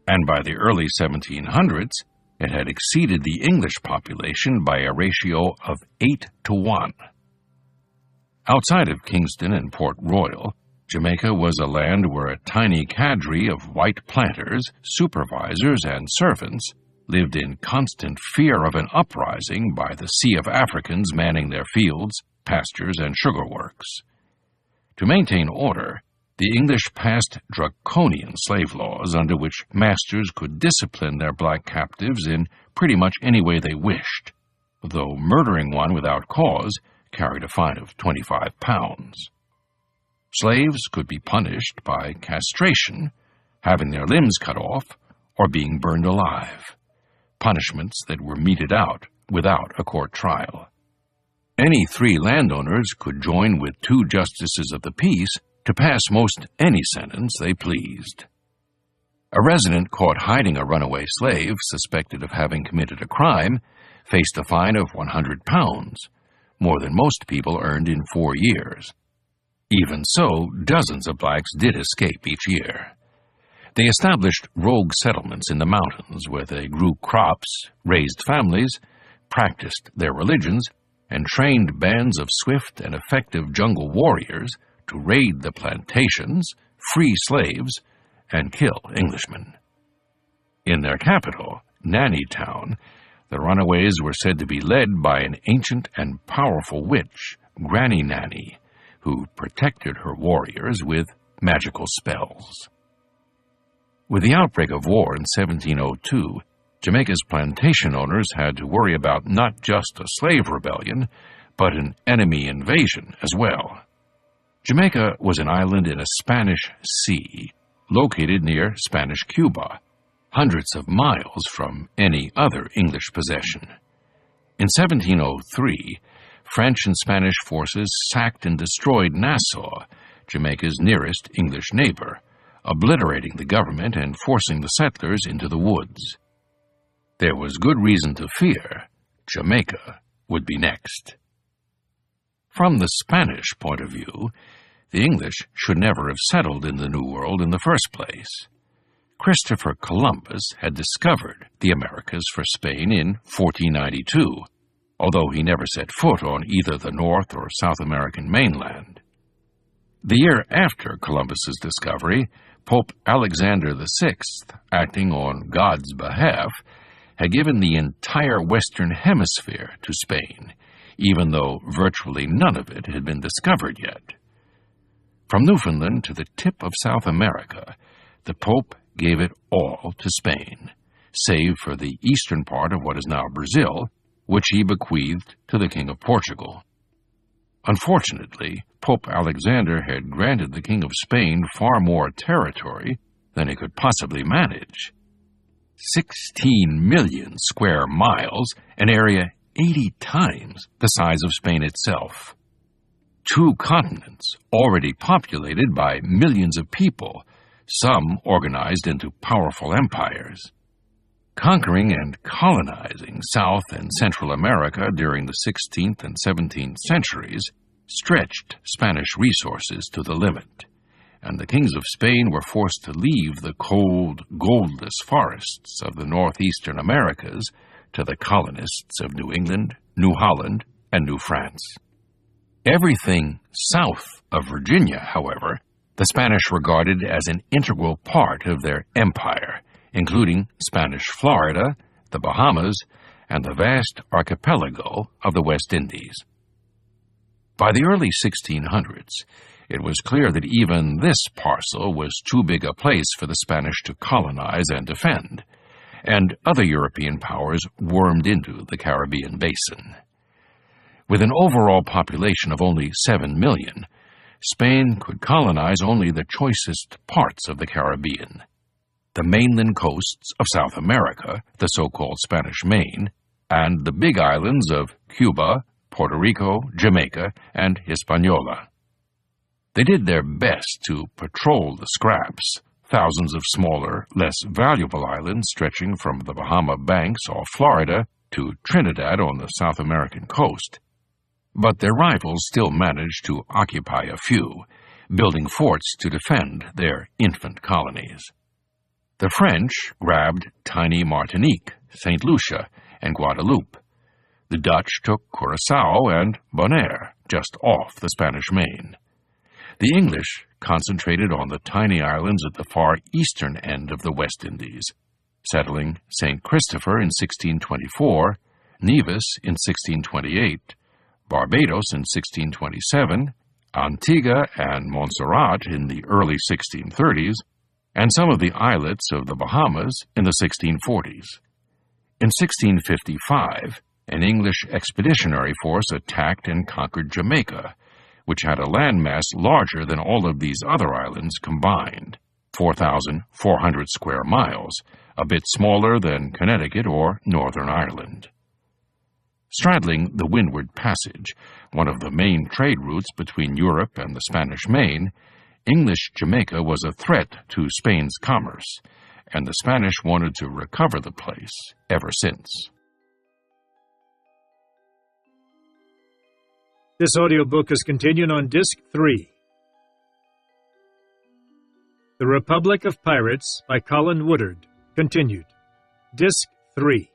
and by the early 1700s, it had exceeded the English population by a ratio of 8-to-1. Outside of Kingston and Port Royal, Jamaica was a land where a tiny cadre of white planters, supervisors, and servants lived in constant fear of an uprising by the sea of Africans manning their fields, pastures, and sugar works. To maintain order, the English passed draconian slave laws under which masters could discipline their black captives in pretty much any way they wished, though murdering one without cause carried a fine of 25 pounds. Slaves could be punished by castration, having their limbs cut off, or being burned alive, punishments that were meted out without a court trial. Any 3 landowners could join with 2 justices of the peace to pass most any sentence they pleased. A resident caught hiding a runaway slave suspected of having committed a crime faced a fine of 100 pounds, more than most people earned in 4 years. Even so, dozens of blacks did escape each year. They established rogue settlements in the mountains where they grew crops, raised families, practiced their religions, and trained bands of swift and effective jungle warriors to raid the plantations, free slaves, and kill Englishmen. In their capital, Nanny Town, the runaways were said to be led by an ancient and powerful witch, Granny Nanny, who protected her warriors with magical spells. With the outbreak of war in 1702, Jamaica's plantation owners had to worry about not just a slave rebellion, but an enemy invasion as well. Jamaica was an island in a Spanish sea, located near Spanish Cuba, hundreds of miles from any other English possession. In 1703, French and Spanish forces sacked and destroyed Nassau, Jamaica's nearest English neighbor, obliterating the government and forcing the settlers into the woods. There was good reason to fear Jamaica would be next. From the Spanish point of view, the English should never have settled in the New World in the first place. Christopher Columbus had discovered the Americas for Spain in 1492, although he never set foot on either the North or South American mainland. The year after Columbus's discovery, Pope Alexander VI, acting on God's behalf, had given the entire Western Hemisphere to Spain, even though virtually none of it had been discovered yet. From Newfoundland to the tip of South America, the Pope gave it all to Spain, save for the eastern part of what is now Brazil, which he bequeathed to the King of Portugal. Unfortunately, Pope Alexander had granted the King of Spain far more territory than he could possibly manage. 16 million square miles, an area 80 times the size of Spain itself. 2 continents already populated by millions of people, some organized into powerful empires. Conquering and colonizing South and Central America during the 16th and 17th centuries stretched Spanish resources to the limit, and the kings of Spain were forced to leave the cold, goldless forests of the northeastern Americas to the colonists of New England, New Holland, and New France. Everything south of Virginia, however, the Spanish regarded as an integral part of their empire, including Spanish Florida, the Bahamas, and the vast archipelago of the West Indies. By the early 1600s, it was clear that even this parcel was too big a place for the Spanish to colonize and defend, and other European powers wormed into the Caribbean basin. With an overall population of only 7 million, Spain could colonize only the choicest parts of the Caribbean. The mainland coasts of South America, the so-called Spanish Main, and the big islands of Cuba, Puerto Rico, Jamaica, and Hispaniola. They did their best to patrol the scraps, thousands of smaller, less valuable islands stretching from the Bahama banks off Florida to Trinidad on the South American coast. But their rivals still managed to occupy a few, building forts to defend their infant colonies. The French grabbed tiny Martinique, St. Lucia, and Guadeloupe. The Dutch took Curaçao and Bonaire, just off the Spanish Main. The English concentrated on the tiny islands at the far eastern end of the West Indies, settling St. Christopher in 1624, Nevis in 1628, Barbados in 1627, Antigua and Montserrat in the early 1630s, and some of the islets of the Bahamas in the 1640s. In 1655, an English expeditionary force attacked and conquered Jamaica, which had a landmass larger than all of these other islands combined, 4,400 square miles, a bit smaller than Connecticut or Northern Ireland. Straddling the Windward Passage, one of the main trade routes between Europe and the Spanish Main, English Jamaica was a threat to Spain's commerce, and the Spanish wanted to recover the place ever since. This audiobook is continued on Disc 3. The Republic of Pirates by Colin Woodard, continued. Disc 3.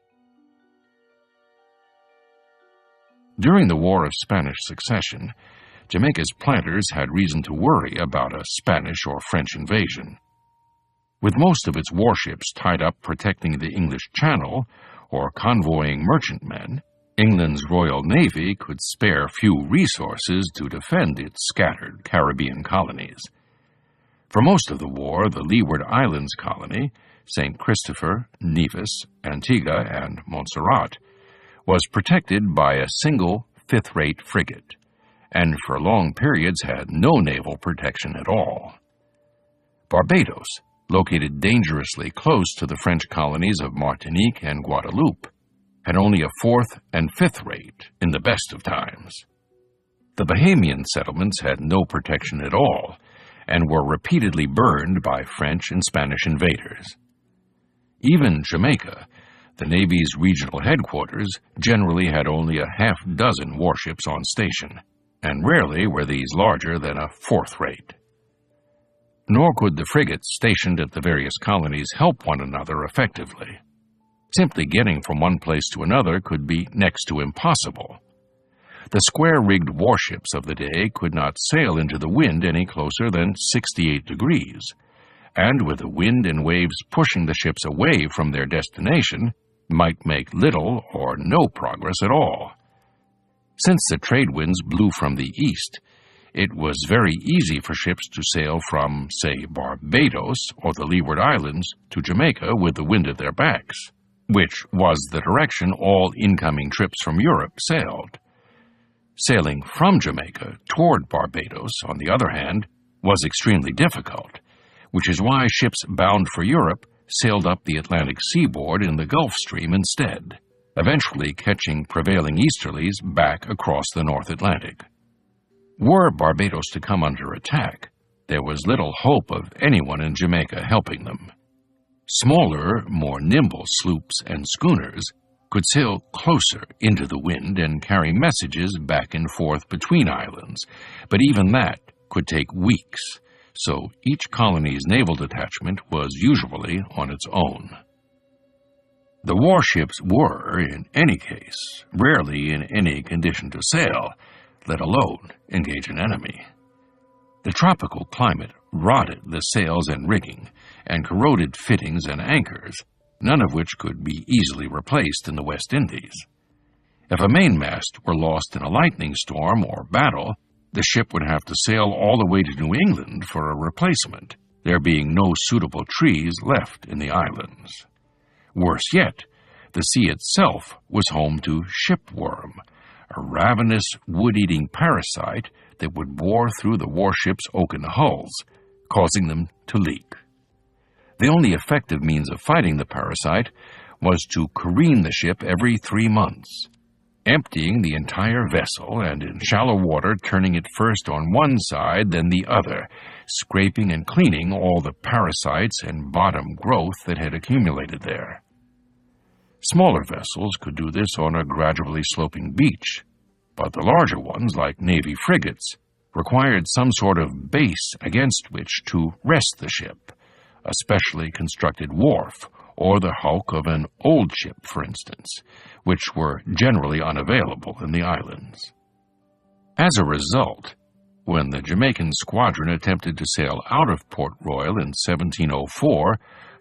During the War of Spanish Succession, Jamaica's planters had reason to worry about a Spanish or French invasion. With most of its warships tied up protecting the English Channel or convoying merchantmen, England's Royal Navy could spare few resources to defend its scattered Caribbean colonies. For most of the war, the Leeward Islands colony, St. Christopher, Nevis, Antigua, and Montserrat, was protected by a single fifth-rate frigate, and for long periods had no naval protection at all. Barbados, located dangerously close to the French colonies of Martinique and Guadeloupe, had only a fourth and fifth rate in the best of times. The Bahamian settlements had no protection at all, and were repeatedly burned by French and Spanish invaders. Even Jamaica, the Navy's regional headquarters, generally had only a half-dozen warships on station, and rarely were these larger than a fourth rate. Nor could the frigates stationed at the various colonies help one another effectively. Simply getting from one place to another could be next to impossible. The square-rigged warships of the day could not sail into the wind any closer than 68 degrees, and with the wind and waves pushing the ships away from their destination, might make little or no progress at all. Since the trade winds blew from the east, it was very easy for ships to sail from, say, Barbados or the Leeward Islands to Jamaica with the wind at their backs, which was the direction all incoming trips from Europe sailed. Sailing from Jamaica toward Barbados, on the other hand, was extremely difficult, which is why ships bound for Europe sailed up the Atlantic seaboard in the Gulf Stream instead, eventually catching prevailing easterlies back across the North Atlantic. Were Barbados to come under attack, there was little hope of anyone in Jamaica helping them. Smaller, more nimble sloops and schooners could sail closer into the wind and carry messages back and forth between islands, but even that could take weeks, so each colony's naval detachment was usually on its own. The warships were, in any case, rarely in any condition to sail, let alone engage an enemy. The tropical climate rotted the sails and rigging, and corroded fittings and anchors, none of which could be easily replaced in the West Indies. If a mainmast were lost in a lightning storm or battle, the ship would have to sail all the way to New England for a replacement, there being no suitable trees left in the islands. Worse yet, the sea itself was home to shipworm, a ravenous wood-eating parasite that would bore through the warship's oaken hulls, causing them to leak. The only effective means of fighting the parasite was to careen the ship every 3 months, emptying the entire vessel and in shallow water turning it first on one side then the other, scraping and cleaning all the parasites and bottom growth that had accumulated there. Smaller vessels could do this on a gradually sloping beach, but the larger ones, like Navy frigates, required some sort of base against which to rest the ship, a specially constructed wharf, or the hulk of an old ship, for instance, which were generally unavailable in the islands. As a result, when the Jamaican squadron attempted to sail out of Port Royal in 1704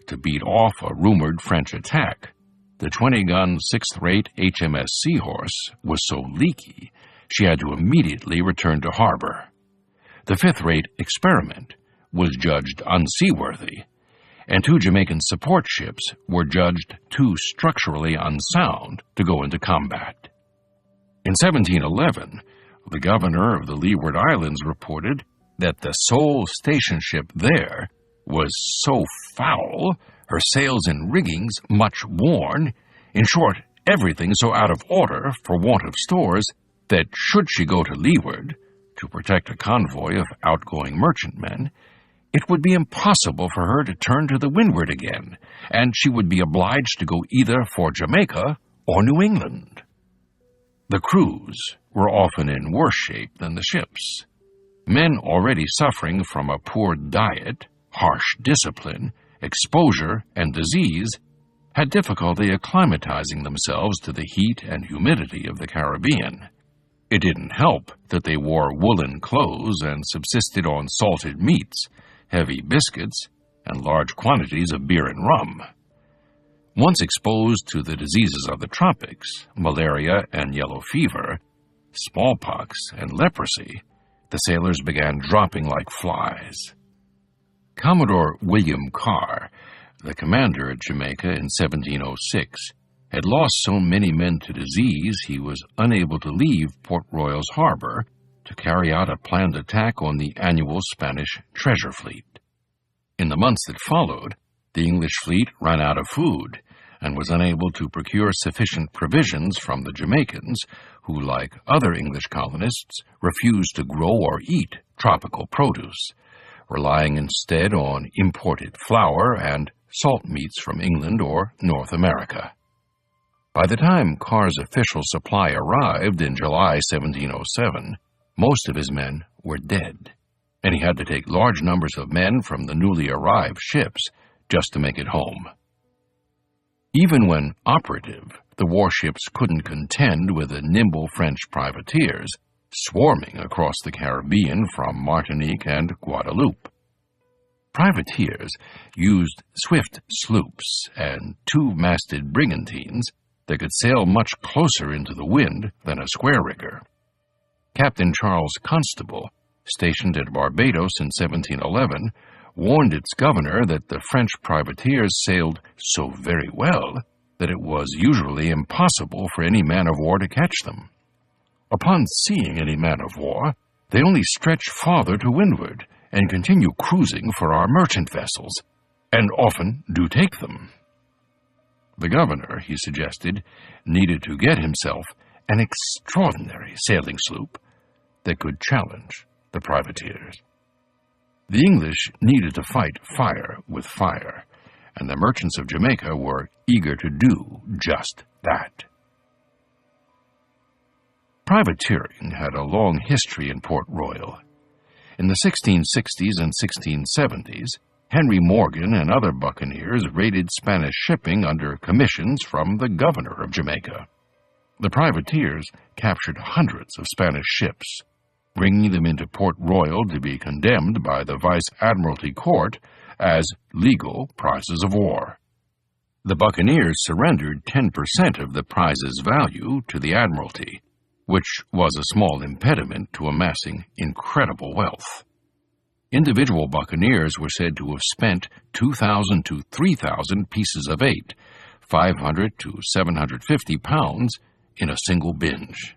to beat off a rumored French attack, the 20-gun 6th-rate HMS Seahorse was so leaky she had to immediately return to harbor. The 5th-rate Experiment was judged unseaworthy, and 2 Jamaican support ships were judged too structurally unsound to go into combat. In 1711, the governor of the Leeward Islands reported that the sole station ship there was so foul, her sails and riggings much worn, in short, everything so out of order for want of stores, that should she go to leeward to protect a convoy of outgoing merchantmen, it would be impossible for her to turn to the windward again, and she would be obliged to go either for Jamaica or New England. The crews were often in worse shape than the ships. Men already suffering from a poor diet, harsh discipline, exposure, and disease had difficulty acclimatizing themselves to the heat and humidity of the Caribbean. It didn't help that they wore woolen clothes and subsisted on salted meats, heavy biscuits, and large quantities of beer and rum. Once exposed to the diseases of the tropics, malaria and yellow fever, smallpox and leprosy, the sailors began dropping like flies. Commodore William Carr, the commander at Jamaica in 1706, had lost so many men to disease he was unable to leave Port Royal's harbor to carry out a planned attack on the annual Spanish treasure fleet. In the months that followed, the English fleet ran out of food and was unable to procure sufficient provisions from the Jamaicans, who, like other English colonists, refused to grow or eat tropical produce, relying instead on imported flour and salt meats from England or North America. By the time Carr's official supply arrived in July 1707, most of his men were dead, and he had to take large numbers of men from the newly arrived ships just to make it home. Even when operative, the warships couldn't contend with the nimble French privateers swarming across the Caribbean from Martinique and Guadeloupe. Privateers used swift sloops and 2-masted brigantines that could sail much closer into the wind than a square-rigger. Captain Charles Constable, stationed at Barbados in 1711, warned its governor that the French privateers sailed so very well that it was usually impossible for any man-of-war to catch them. Upon seeing any man-of-war, they only stretch farther to windward and continue cruising for our merchant vessels, and often do take them. The governor, he suggested, needed to get himself an extraordinary sailing sloop that could challenge the privateers. The English needed to fight fire with fire, and the merchants of Jamaica were eager to do just that. Privateering had a long history in Port Royal. In the 1660s and 1670s, Henry Morgan and other buccaneers raided Spanish shipping under commissions from the governor of Jamaica. The privateers captured hundreds of Spanish ships, bringing them into Port Royal to be condemned by the Vice-Admiralty Court as legal prizes of war. The buccaneers surrendered 10% of the prize's value to the Admiralty, which was a small impediment to amassing incredible wealth. Individual buccaneers were said to have spent 2,000 to 3,000 pieces of eight, 500 to 750 pounds, in a single binge.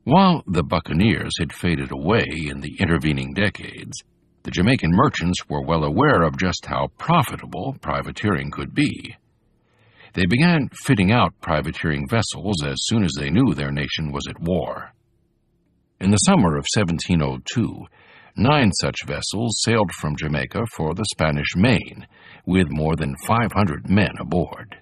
While the buccaneers had faded away in the intervening decades, the Jamaican merchants were well aware of just how profitable privateering could be. They began fitting out privateering vessels as soon as they knew their nation was at war. In the summer of 1702, 9 such vessels sailed from Jamaica for the Spanish Main, with more than 500 men aboard.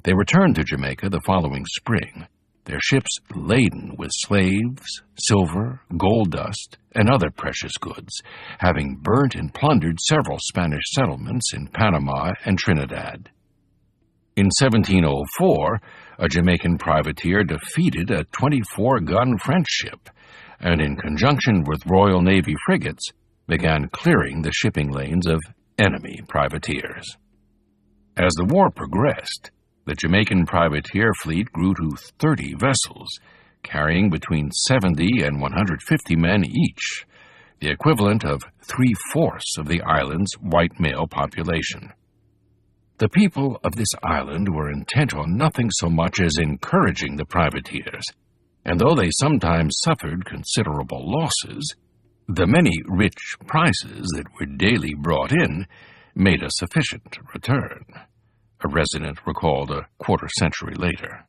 They returned to Jamaica the following spring, their ships laden with slaves, silver, gold dust, and other precious goods, having burnt and plundered several Spanish settlements in Panama and Trinidad. In 1704, a Jamaican privateer defeated a 24-gun French ship, and in conjunction with Royal Navy frigates, began clearing the shipping lanes of enemy privateers. As the war progressed, the Jamaican privateer fleet grew to 30 vessels, carrying between 70 and 150 men each, the equivalent of 3/4 of the island's white male population. The people of this island were intent on nothing so much as encouraging the privateers, and though they sometimes suffered considerable losses, the many rich prizes that were daily brought in made a sufficient return, a resident recalled a quarter-century later.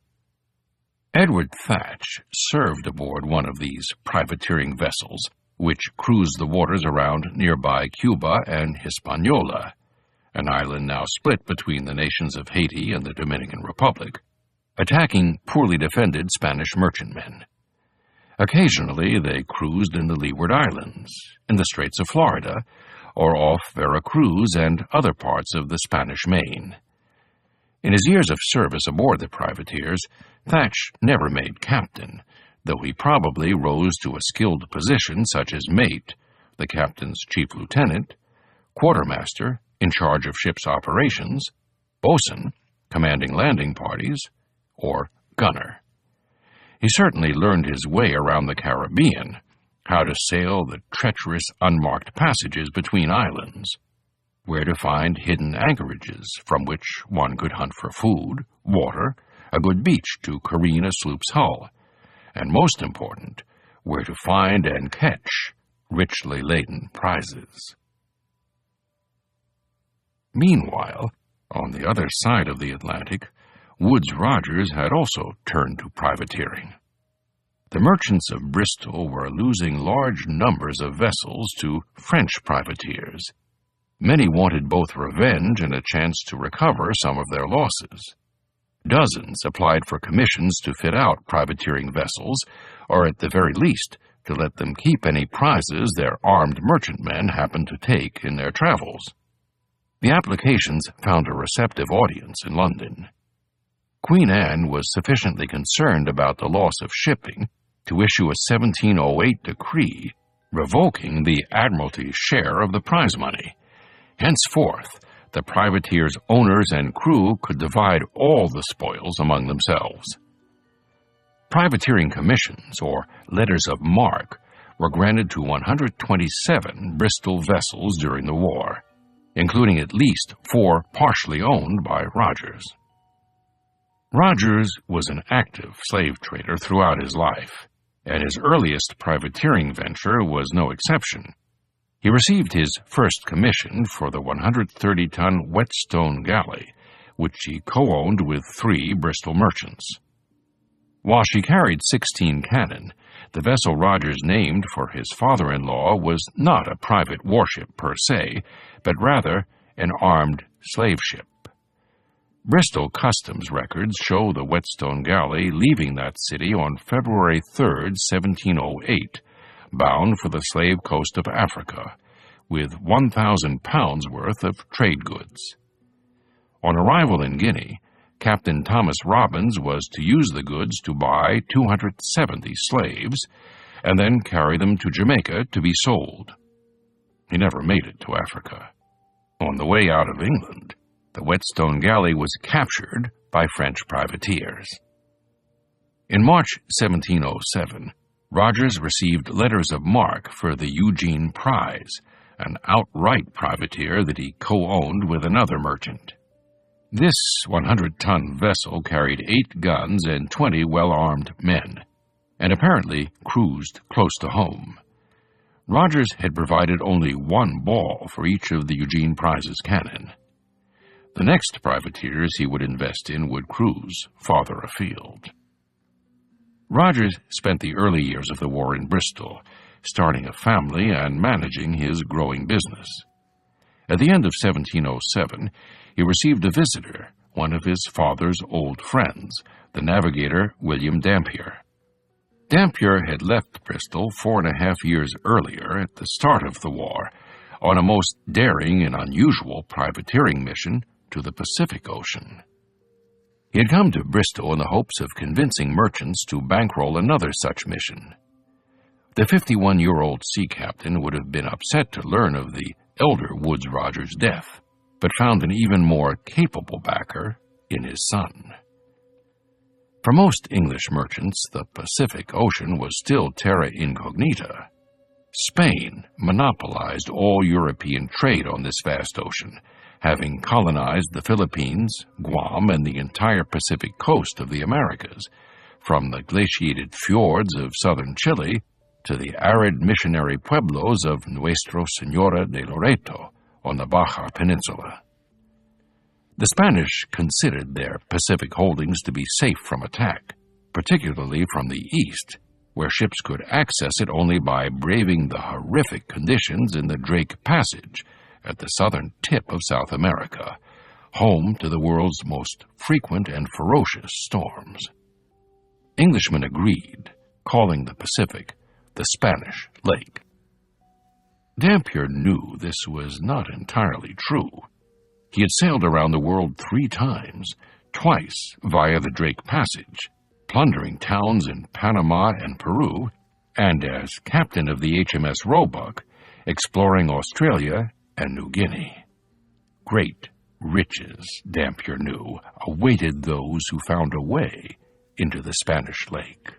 Edward Thatch served aboard one of these privateering vessels, which cruised the waters around nearby Cuba and Hispaniola, an island now split between the nations of Haiti and the Dominican Republic, attacking poorly defended Spanish merchantmen. Occasionally they cruised in the Leeward Islands, in the Straits of Florida, or off Veracruz and other parts of the Spanish Main. In his years of service aboard the privateers, Thatch never made captain, though he probably rose to a skilled position such as mate, the captain's chief lieutenant, quartermaster, in charge of ship's operations, boatswain, commanding landing parties, or gunner. He certainly learned his way around the Caribbean, how to sail the treacherous, unmarked passages between islands, where to find hidden anchorages from which one could hunt for food, water, a good beach to careen a sloop's hull, and most important, where to find and catch richly laden prizes. Meanwhile, on the other side of the Atlantic, Woodes Rogers had also turned to privateering. The merchants of Bristol were losing large numbers of vessels to French privateers. Many wanted both revenge and a chance to recover some of their losses. Dozens applied for commissions to fit out privateering vessels, or at the very least, to let them keep any prizes their armed merchantmen happened to take in their travels. The applications found a receptive audience in London. Queen Anne was sufficiently concerned about the loss of shipping to issue a 1708 decree revoking the Admiralty's share of the prize money. Henceforth, the privateer's owners and crew could divide all the spoils among themselves. Privateering commissions, or letters of marque, were granted to 127 Bristol vessels during the war, including at least 4 partially owned by Rogers. Rogers was an active slave trader throughout his life, and his earliest privateering venture was no exception. He received his first commission for the 130-ton Whetstone galley, which he co-owned with 3 Bristol merchants. While she carried 16 cannon, the vessel Rogers named for his father-in-law was not a private warship per se, but rather an armed slave ship. Bristol customs records show the Whetstone galley leaving that city on February 3, 1708, bound for the slave coast of Africa, with 1,000 pounds worth of trade goods. On arrival in Guinea, Captain Thomas Robbins was to use the goods to buy 270 slaves, and then carry them to Jamaica to be sold. He never made it to Africa. On the way out of England, the Whetstone galley was captured by French privateers. In March 1707, Rogers received letters of marque for the Eugene Prize, an outright privateer that he co-owned with another merchant. This 100-ton vessel carried 8 guns and 20 well-armed men. and apparently cruised close to home. Rogers had provided only one ball for each of the Eugene Prize's cannon. The next privateers he would invest in would cruise farther afield. Rogers spent the early years of the war in Bristol, starting a family and managing his growing business. At the end of 1707, he received a visitor, one of his father's old friends, the navigator William Dampier. Dampier had left Bristol 4.5 years earlier at the start of the war on a most daring and unusual privateering mission to the Pacific Ocean. He had come to Bristol in the hopes of convincing merchants to bankroll another such mission. The 51-year-old sea captain would have been upset to learn of the elder Woodes Rogers' death, but found an even more capable backer in his son. For most English merchants, the Pacific Ocean was still terra incognita. Spain monopolized all European trade on this vast ocean, having colonized the Philippines, Guam, and the entire Pacific coast of the Americas, from the glaciated fjords of southern Chile to the arid missionary pueblos of Nuestra Señora de Loreto on the Baja Peninsula. The Spanish considered their Pacific holdings to be safe from attack, particularly from the east, where ships could access it only by braving the horrific conditions in the Drake Passage at the southern tip of South America, home to the world's most frequent and ferocious storms. Englishmen agreed, calling the Pacific the Spanish Lake. Dampier knew this was not entirely true. He had sailed around the world 3 times, twice via the Drake Passage, plundering towns in Panama and Peru, and as captain of the HMS Roebuck, exploring Australia and New Guinea. Great riches, Dampier knew, awaited those who found a way into the Spanish Lake.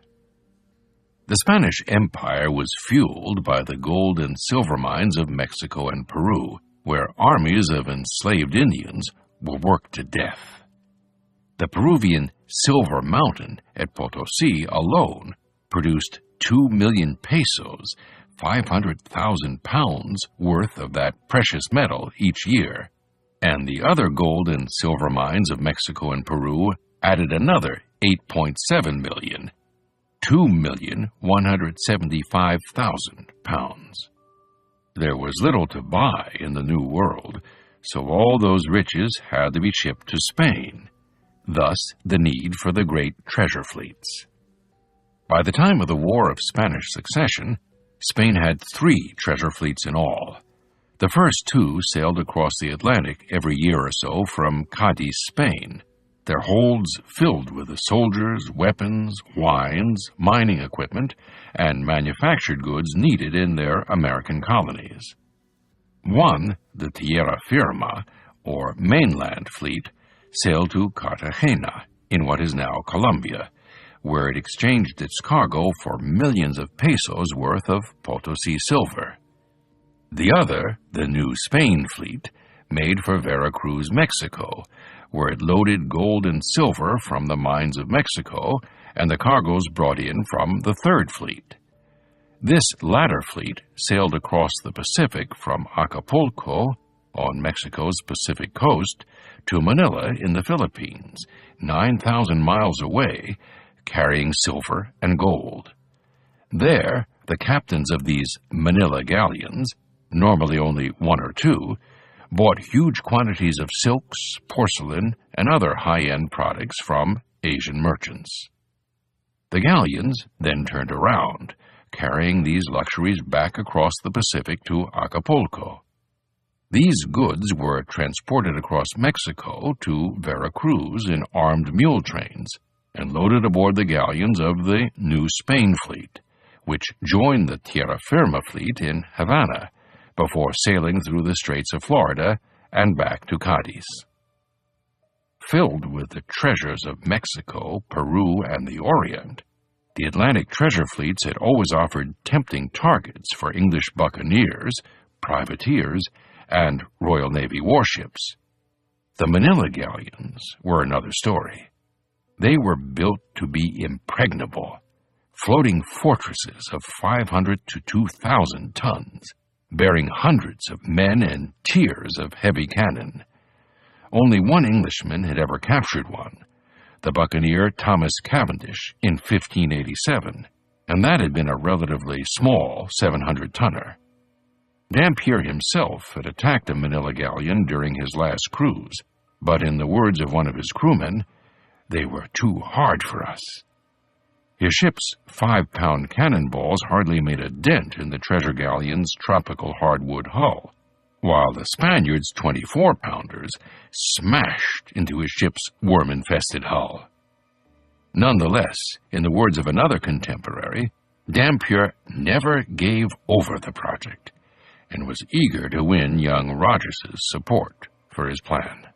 The Spanish Empire was fueled by the gold and silver mines of Mexico and Peru, where armies of enslaved Indians were worked to death. The Peruvian Silver Mountain at Potosi alone produced 2 million pesos, 500,000 pounds worth of that precious metal each year, and the other gold and silver mines of Mexico and Peru added another 8.7 million, 2,175,000 pounds. There was little to buy in the New World, so all those riches had to be shipped to Spain, thus the need for the great treasure fleets. By the time of the War of Spanish Succession, Spain had 3 treasure fleets in all. The first 2 sailed across the Atlantic every year or so from Cadiz, Spain, their holds filled with the soldiers, weapons, wines, mining equipment, and manufactured goods needed in their American colonies. One, the Tierra Firma, or mainland fleet, sailed to Cartagena, in what is now Colombia, where it exchanged its cargo for millions of pesos worth of Potosi silver. The other, the New Spain fleet, made for Veracruz, Mexico, where it loaded gold and silver from the mines of Mexico and the cargoes brought in from the Third Fleet. This latter fleet sailed across the Pacific from Acapulco, on Mexico's Pacific coast, to Manila in the Philippines, 9,000 miles away, carrying silver and gold. There, the captains of these Manila galleons, normally only 1 or 2, bought huge quantities of silks, porcelain, and other high-end products from Asian merchants. The galleons then turned around, carrying these luxuries back across the Pacific to Acapulco. These goods were transported across Mexico to Veracruz in armed mule trains and loaded aboard the galleons of the New Spain fleet, which joined the Tierra Firma fleet in Havana, before sailing through the Straits of Florida and back to Cadiz. Filled with the treasures of Mexico, Peru, and the Orient, the Atlantic treasure fleets had always offered tempting targets for English buccaneers, privateers, and Royal Navy warships. The Manila galleons were another story. They were built to be impregnable, floating fortresses of 500 to 2,000 tons, bearing hundreds of men and tiers of heavy cannon. Only one Englishman had ever captured one, the buccaneer Thomas Cavendish, in 1587, and that had been a relatively small 700-tonner. Dampier himself had attacked a Manila galleon during his last cruise, but in the words of one of his crewmen, "They were too hard for us." His ship's 5-pound cannonballs hardly made a dent in the treasure galleon's tropical hardwood hull, while the Spaniard's 24-pounders smashed into his ship's worm-infested hull. Nonetheless, in the words of another contemporary, Dampier never gave over the project and was eager to win young Rogers's support for his plan.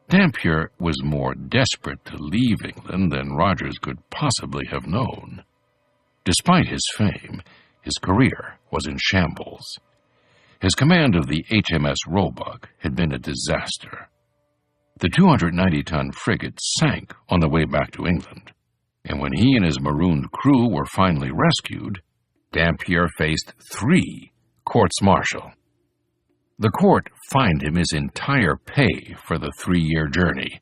Dampier was more desperate to leave England than Rogers could possibly have known. Despite his fame, his career was in shambles. His command of the HMS Roebuck had been a disaster. The 290-ton frigate sank on the way back to England, and when he and his marooned crew were finally rescued, Dampier faced 3 courts-martial. The court fined him his entire pay for the 3-year journey,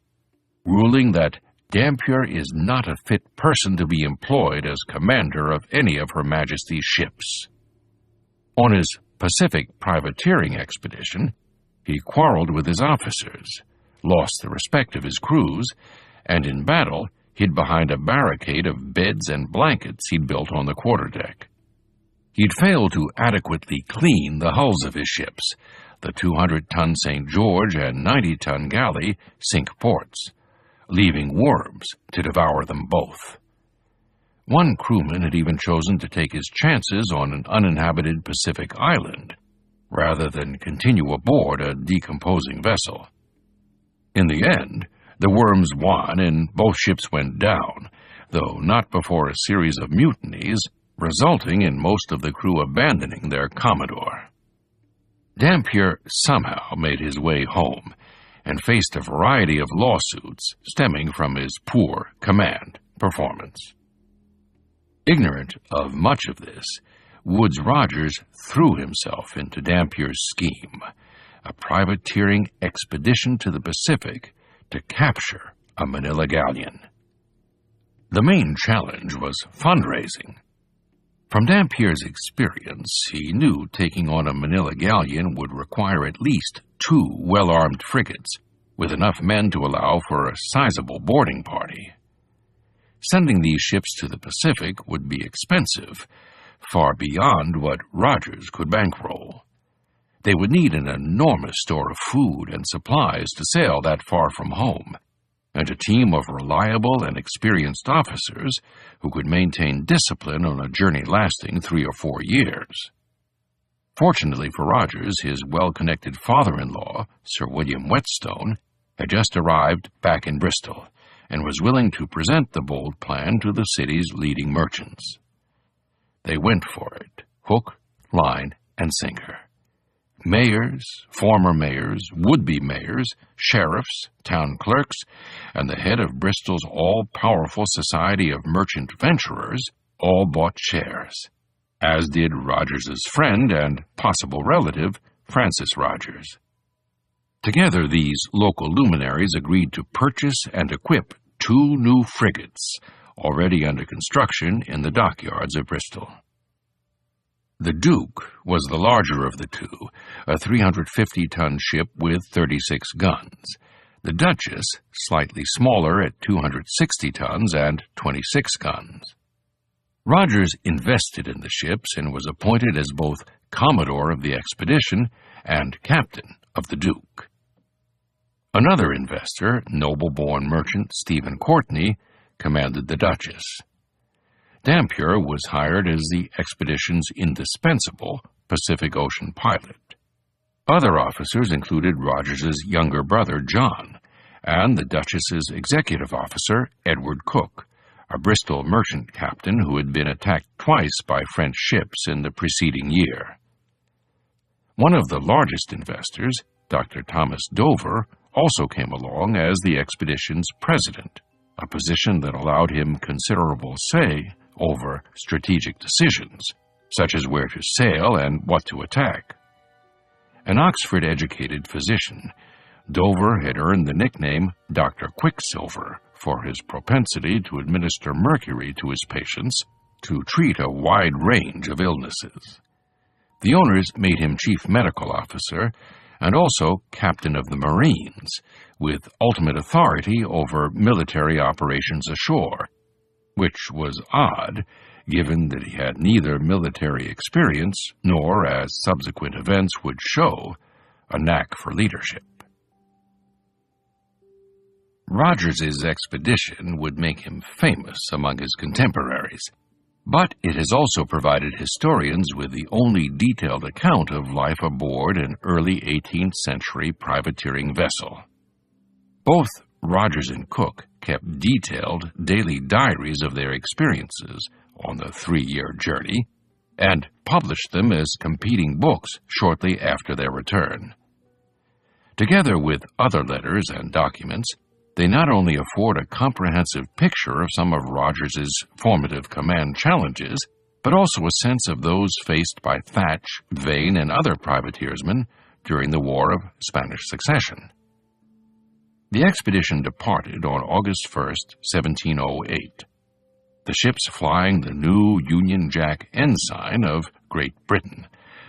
ruling that Dampier is not a fit person to be employed as commander of any of Her Majesty's ships. On his Pacific privateering expedition, he quarreled with his officers, lost the respect of his crews, and in battle hid behind a barricade of beds and blankets he'd built on the quarterdeck. He'd failed to adequately clean the hulls of his ships, the 200-ton St. George and 90-ton galley Cinque Ports, leaving worms to devour them both. One crewman had even chosen to take his chances on an uninhabited Pacific island, rather than continue aboard a decomposing vessel. In the end, the worms won and both ships went down, though not before a series of mutinies, resulting in most of the crew abandoning their commodore. Dampier somehow made his way home and faced a variety of lawsuits stemming from his poor command performance. Ignorant of much of this, Woodes Rogers threw himself into Dampier's scheme, a privateering expedition to the Pacific to capture a Manila galleon. The main challenge was fundraising. From Dampier's experience, he knew taking on a Manila galleon would require at least 2 well-armed frigates, with enough men to allow for a sizable boarding party. Sending these ships to the Pacific would be expensive, far beyond what Rogers could bankroll. They would need an enormous store of food and supplies to sail that far from home, and a team of reliable and experienced officers who could maintain discipline on a journey lasting 3 or 4 years. Fortunately for Rogers, his well-connected father-in-law, Sir William Whetstone, had just arrived back in Bristol and was willing to present the bold plan to the city's leading merchants. They went for it, hook, line, and sinker. Mayors, former mayors, would-be mayors, sheriffs, town clerks, and the head of Bristol's all-powerful Society of Merchant Venturers all bought shares, as did Rogers's friend and possible relative, Francis Rogers. Together, these local luminaries agreed to purchase and equip 2 new frigates, already under construction in the dockyards of Bristol. The Duke was the larger of the 2, a 350-ton ship with 36 guns. The Duchess, slightly smaller at 260 tons and 26 guns. Rogers invested in the ships and was appointed as both Commodore of the expedition and Captain of the Duke. Another investor, noble-born merchant Stephen Courtney, commanded the Duchess. Dampier was hired as the expedition's indispensable Pacific Ocean pilot. Other officers included Rogers's younger brother, John, and the Duchess's executive officer, Edward Cook, a Bristol merchant captain who had been attacked twice by French ships in the preceding year. One of the largest investors, Dr. Thomas Dover, also came along as the expedition's president, a position that allowed him considerable say over strategic decisions, such as where to sail and what to attack. An Oxford-educated physician, Dover had earned the nickname Dr. Quicksilver for his propensity to administer mercury to his patients to treat a wide range of illnesses. The owners made him chief medical officer and also captain of the Marines, with ultimate authority over military operations ashore, which was odd, given that he had neither military experience nor, as subsequent events would show, a knack for leadership. Rogers's expedition would make him famous among his contemporaries, but it has also provided historians with the only detailed account of life aboard an early 18th century privateering vessel. Both Rogers and Cook kept detailed daily diaries of their experiences on the 3-year journey and published them as competing books shortly after their return. Together with other letters and documents, they not only afford a comprehensive picture of some of Rogers's formative command challenges, but also a sense of those faced by Thatch, Vane, and other privateersmen during the War of Spanish Succession. The expedition departed on August 1, 1708. The ships flying the new Union Jack ensign of Great Britain,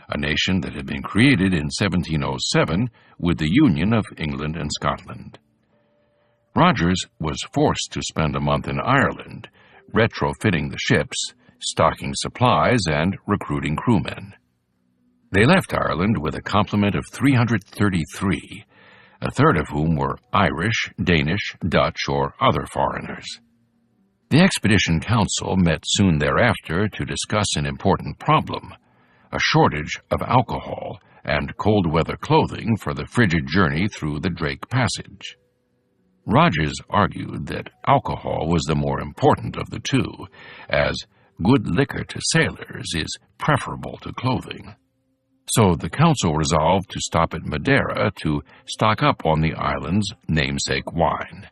a nation that had been created in 1707 with the union of England and Scotland. Rogers was forced to spend a month in Ireland, retrofitting the ships, stocking supplies, and recruiting crewmen. They left Ireland with a complement of 333, a third of whom were Irish, Danish, Dutch, or other foreigners. The Expedition Council met soon thereafter to discuss an important problem, a shortage of alcohol and cold-weather clothing for the frigid journey through the Drake Passage. Rogers argued that alcohol was the more important of the two, as good liquor to sailors is preferable to clothing. So the council resolved to stop at Madeira to stock up on the island's namesake wine.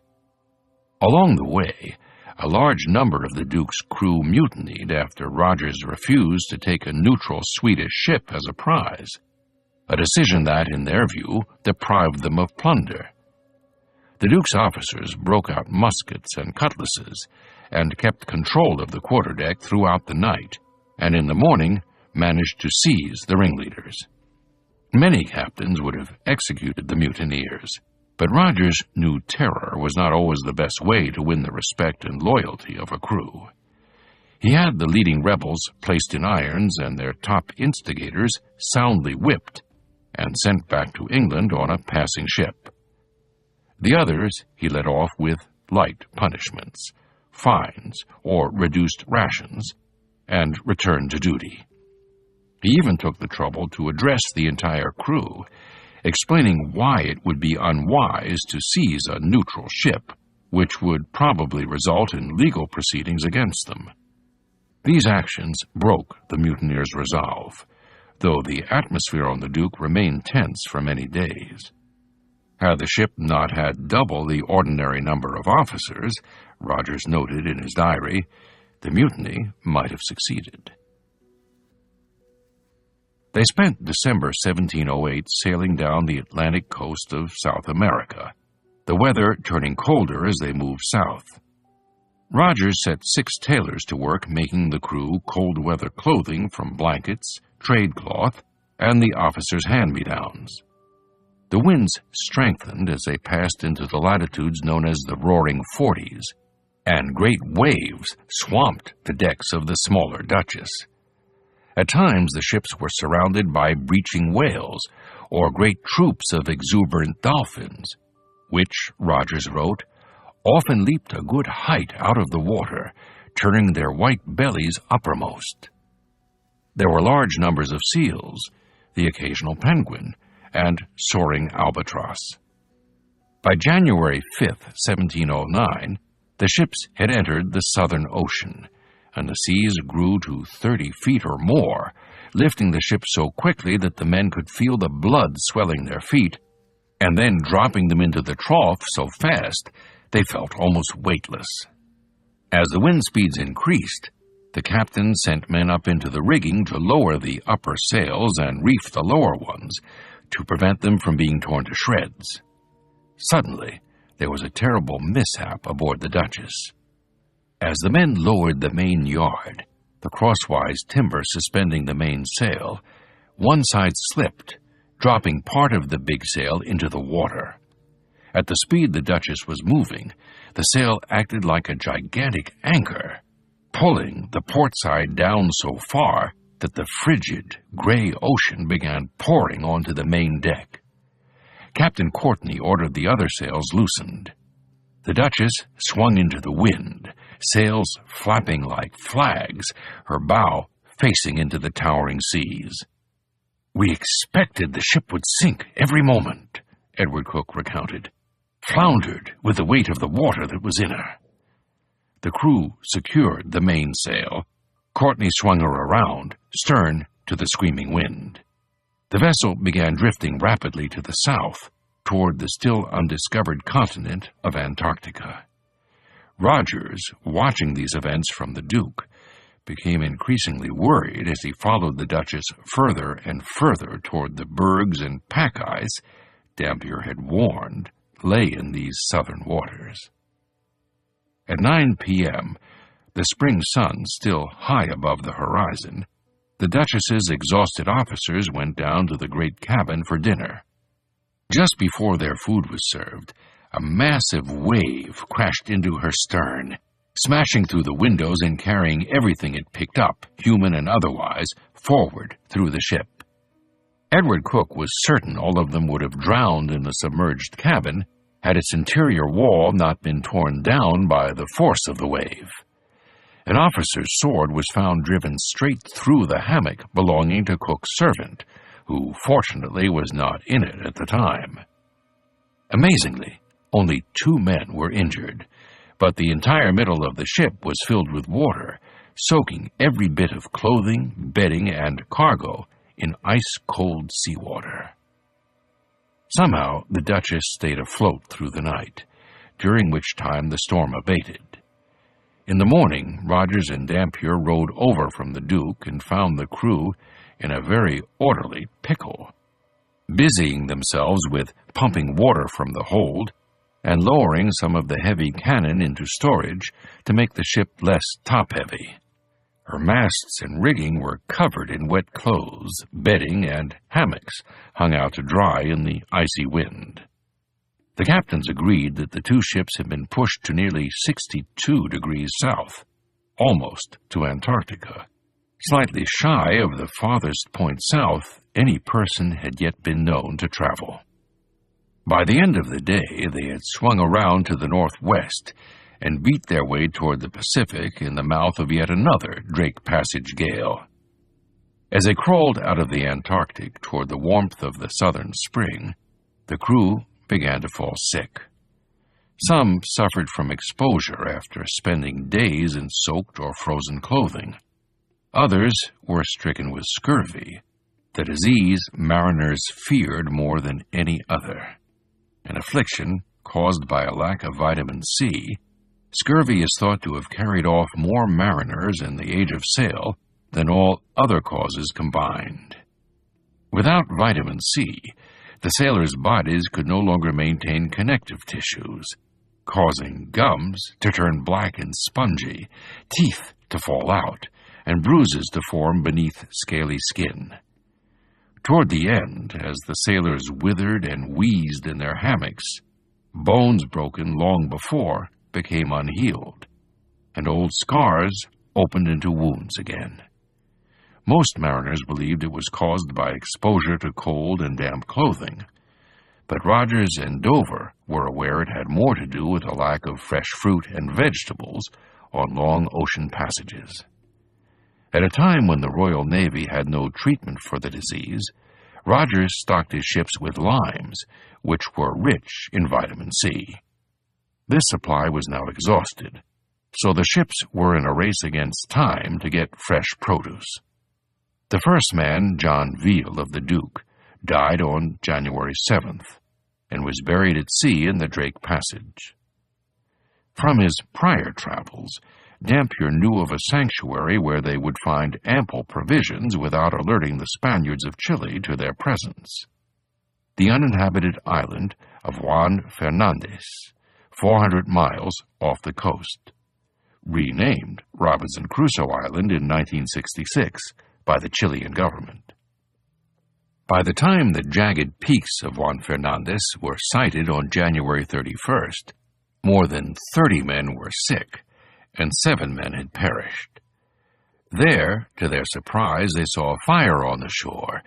Along the way, a large number of the Duke's crew mutinied after Rogers refused to take a neutral Swedish ship as a prize, a decision that, in their view, deprived them of plunder. The Duke's officers broke out muskets and cutlasses and kept control of the quarterdeck throughout the night, and in the morning managed to seize the ringleaders. Many captains would have executed the mutineers, but Rogers knew terror was not always the best way to win the respect and loyalty of a crew. He had the leading rebels placed in irons and their top instigators soundly whipped and sent back to England on a passing ship. The others he let off with light punishments, fines, or reduced rations, and returned to duty. He even took the trouble to address the entire crew, explaining why it would be unwise to seize a neutral ship, which would probably result in legal proceedings against them. These actions broke the mutineers' resolve, though the atmosphere on the Duke remained tense for many days. Had the ship not had double the ordinary number of officers, Rogers noted in his diary, the mutiny might have succeeded. They spent December 1708 sailing down the Atlantic coast of South America, the weather turning colder as they moved south. Rogers set 6 tailors to work making the crew cold-weather clothing from blankets, trade cloth, and the officers' hand-me-downs. The winds strengthened as they passed into the latitudes known as the Roaring Forties, and great waves swamped the decks of the smaller Duchess. At times the ships were surrounded by breaching whales or great troops of exuberant dolphins, which, Rogers wrote, often leaped a good height out of the water, turning their white bellies uppermost. There were large numbers of seals, the occasional penguin, and soaring albatross. By January 5, 1709, the ships had entered the Southern Ocean, and the seas grew to 30 feet or more, lifting the ship so quickly that the men could feel the blood swelling their feet, and then dropping them into the trough so fast they felt almost weightless. As the wind speeds increased, the captain sent men up into the rigging to lower the upper sails and reef the lower ones to prevent them from being torn to shreds. Suddenly, there was a terrible mishap aboard the Duchess. As the men lowered the main yard, the crosswise timber suspending the main sail, one side slipped, dropping part of the big sail into the water. At the speed the Duchess was moving, the sail acted like a gigantic anchor, pulling the port side down so far that the frigid, gray ocean began pouring onto the main deck. Captain Courtney ordered the other sails loosened. The Duchess swung into the wind, sails flapping like flags, her bow facing into the towering seas. "We expected the ship would sink every moment," Edward Cook recounted. "Floundered with the weight of the water that was in her." The crew secured the mainsail. Courtney swung her around, stern to the screaming wind. The vessel began drifting rapidly to the south, toward the still undiscovered continent of Antarctica. Rogers, watching these events from the Duke, became increasingly worried as he followed the Duchess further and further toward the bergs and pack ice Dampier had warned lay in these southern waters. At 9 p.m., the spring sun still high above the horizon, the Duchess's exhausted officers went down to the great cabin for dinner. Just before their food was served, a massive wave crashed into her stern, smashing through the windows and carrying everything it picked up, human and otherwise, forward through the ship. Edward Cook was certain all of them would have drowned in the submerged cabin had its interior wall not been torn down by the force of the wave. An officer's sword was found driven straight through the hammock belonging to Cook's servant, who fortunately was not in it at the time. Amazingly, only 2 men were injured, but the entire middle of the ship was filled with water, soaking every bit of clothing, bedding, and cargo in ice-cold seawater. Somehow, the Duchess stayed afloat through the night, during which time the storm abated. In the morning, Rogers and Dampier rowed over from the Duke and found the crew in a very orderly pickle, busying themselves with pumping water from the hold and lowering some of the heavy cannon into storage to make the ship less top-heavy. Her masts and rigging were covered in wet clothes, bedding, and hammocks hung out to dry in the icy wind. The captains agreed that the 2 ships had been pushed to nearly 62 degrees south, almost to Antarctica, slightly shy of the farthest point south any person had yet been known to travel. By the end of the day, they had swung around to the northwest and beat their way toward the Pacific in the mouth of yet another Drake Passage gale. As they crawled out of the Antarctic toward the warmth of the southern spring, the crew began to fall sick. Some suffered from exposure after spending days in soaked or frozen clothing. Others were stricken with scurvy, the disease mariners feared more than any other. An affliction caused by a lack of vitamin C, scurvy is thought to have carried off more mariners in the Age of Sail than all other causes combined. Without vitamin C, the sailors' bodies could no longer maintain connective tissues, causing gums to turn black and spongy, teeth to fall out, and bruises to form beneath scaly skin. Toward the end, as the sailors withered and wheezed in their hammocks, bones broken long before became unhealed, and old scars opened into wounds again. Most mariners believed it was caused by exposure to cold and damp clothing, but Rogers and Dover were aware it had more to do with a lack of fresh fruit and vegetables on long ocean passages. At a time when the Royal Navy had no treatment for the disease, Rogers stocked his ships with limes, which were rich in vitamin C. This supply was now exhausted, so the ships were in a race against time to get fresh produce. The first man, John Veal of the Duke, died on January 7th and was buried at sea in the Drake Passage. From his prior travels, Dampier knew of a sanctuary where they would find ample provisions without alerting the Spaniards of Chile to their presence. The uninhabited island of Juan Fernandez, 400 miles off the coast, renamed Robinson Crusoe Island in 1966 by the Chilean government. By the time the jagged peaks of Juan Fernandez were sighted on January 31st, more than 30 men were sick, and 7 men had perished. There, to their surprise, they saw a fire on the shore,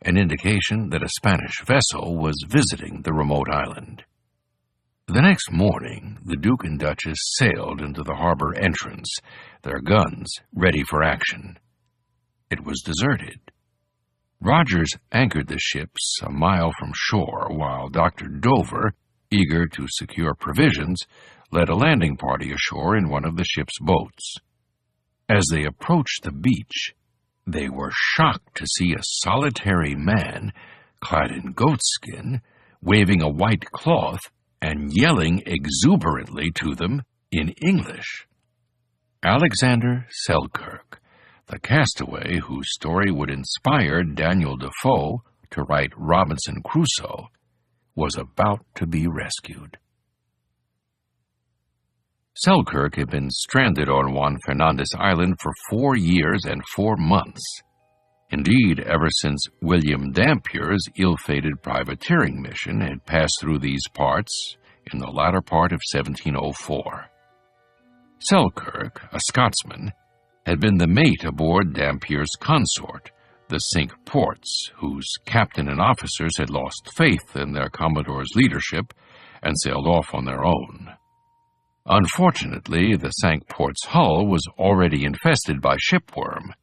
an indication that a Spanish vessel was visiting the remote island. The next morning, the Duke and Duchess sailed into the harbor entrance, their guns ready for action. It was deserted. Rogers anchored the ships a mile from shore, while Dr. Dover, eager to secure provisions, led a landing party ashore in one of the ship's boats. As they approached the beach, they were shocked to see a solitary man, clad in goatskin, waving a white cloth and yelling exuberantly to them in English. Alexander Selkirk, the castaway whose story would inspire Daniel Defoe to write Robinson Crusoe, was about to be rescued. Selkirk had been stranded on Juan Fernandez Island for 4 years and 4 months. Indeed, ever since William Dampier's ill-fated privateering mission had passed through these parts in the latter part of 1704. Selkirk, a Scotsman, had been the mate aboard Dampier's consort, the Cinque Ports, whose captain and officers had lost faith in their Commodore's leadership and sailed off on their own. Unfortunately, the Cinque Ports hull was already infested by shipworm,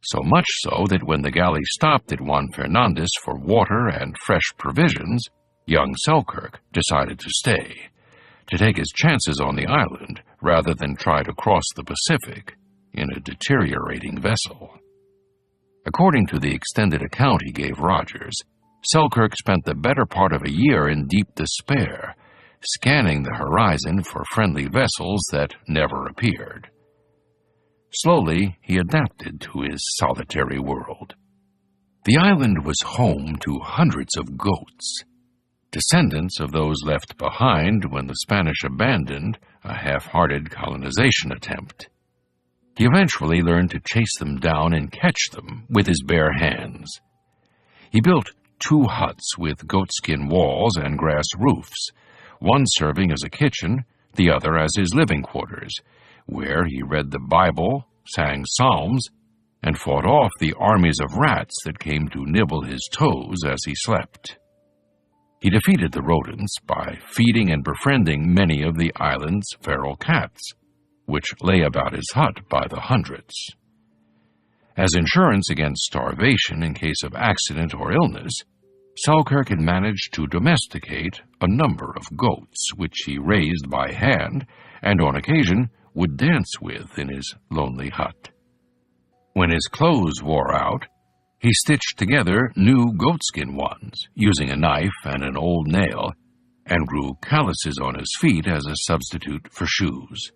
so much so that when the galley stopped at Juan Fernandez for water and fresh provisions, young Selkirk decided to stay, to take his chances on the island rather than try to cross the Pacific in a deteriorating vessel. According to the extended account he gave Rogers, Selkirk spent the better part of a year in deep despair, scanning the horizon for friendly vessels that never appeared. Slowly, he adapted to his solitary world. The island was home to hundreds of goats, descendants of those left behind when the Spanish abandoned a half-hearted colonization attempt. He eventually learned to chase them down and catch them with his bare hands. He built 2 huts with goatskin walls and grass roofs, one serving as a kitchen, the other as his living quarters, where he read the Bible, sang psalms, and fought off the armies of rats that came to nibble his toes as he slept. He defeated the rodents by feeding and befriending many of the island's feral cats, which lay about his hut by the hundreds. As insurance against starvation in case of accident or illness, Selkirk had managed to domesticate a number of goats, which he raised by hand and on occasion would dance with in his lonely hut. When his clothes wore out, he stitched together new goatskin ones, using a knife and an old nail, and grew calluses on his feet as a substitute for shoes.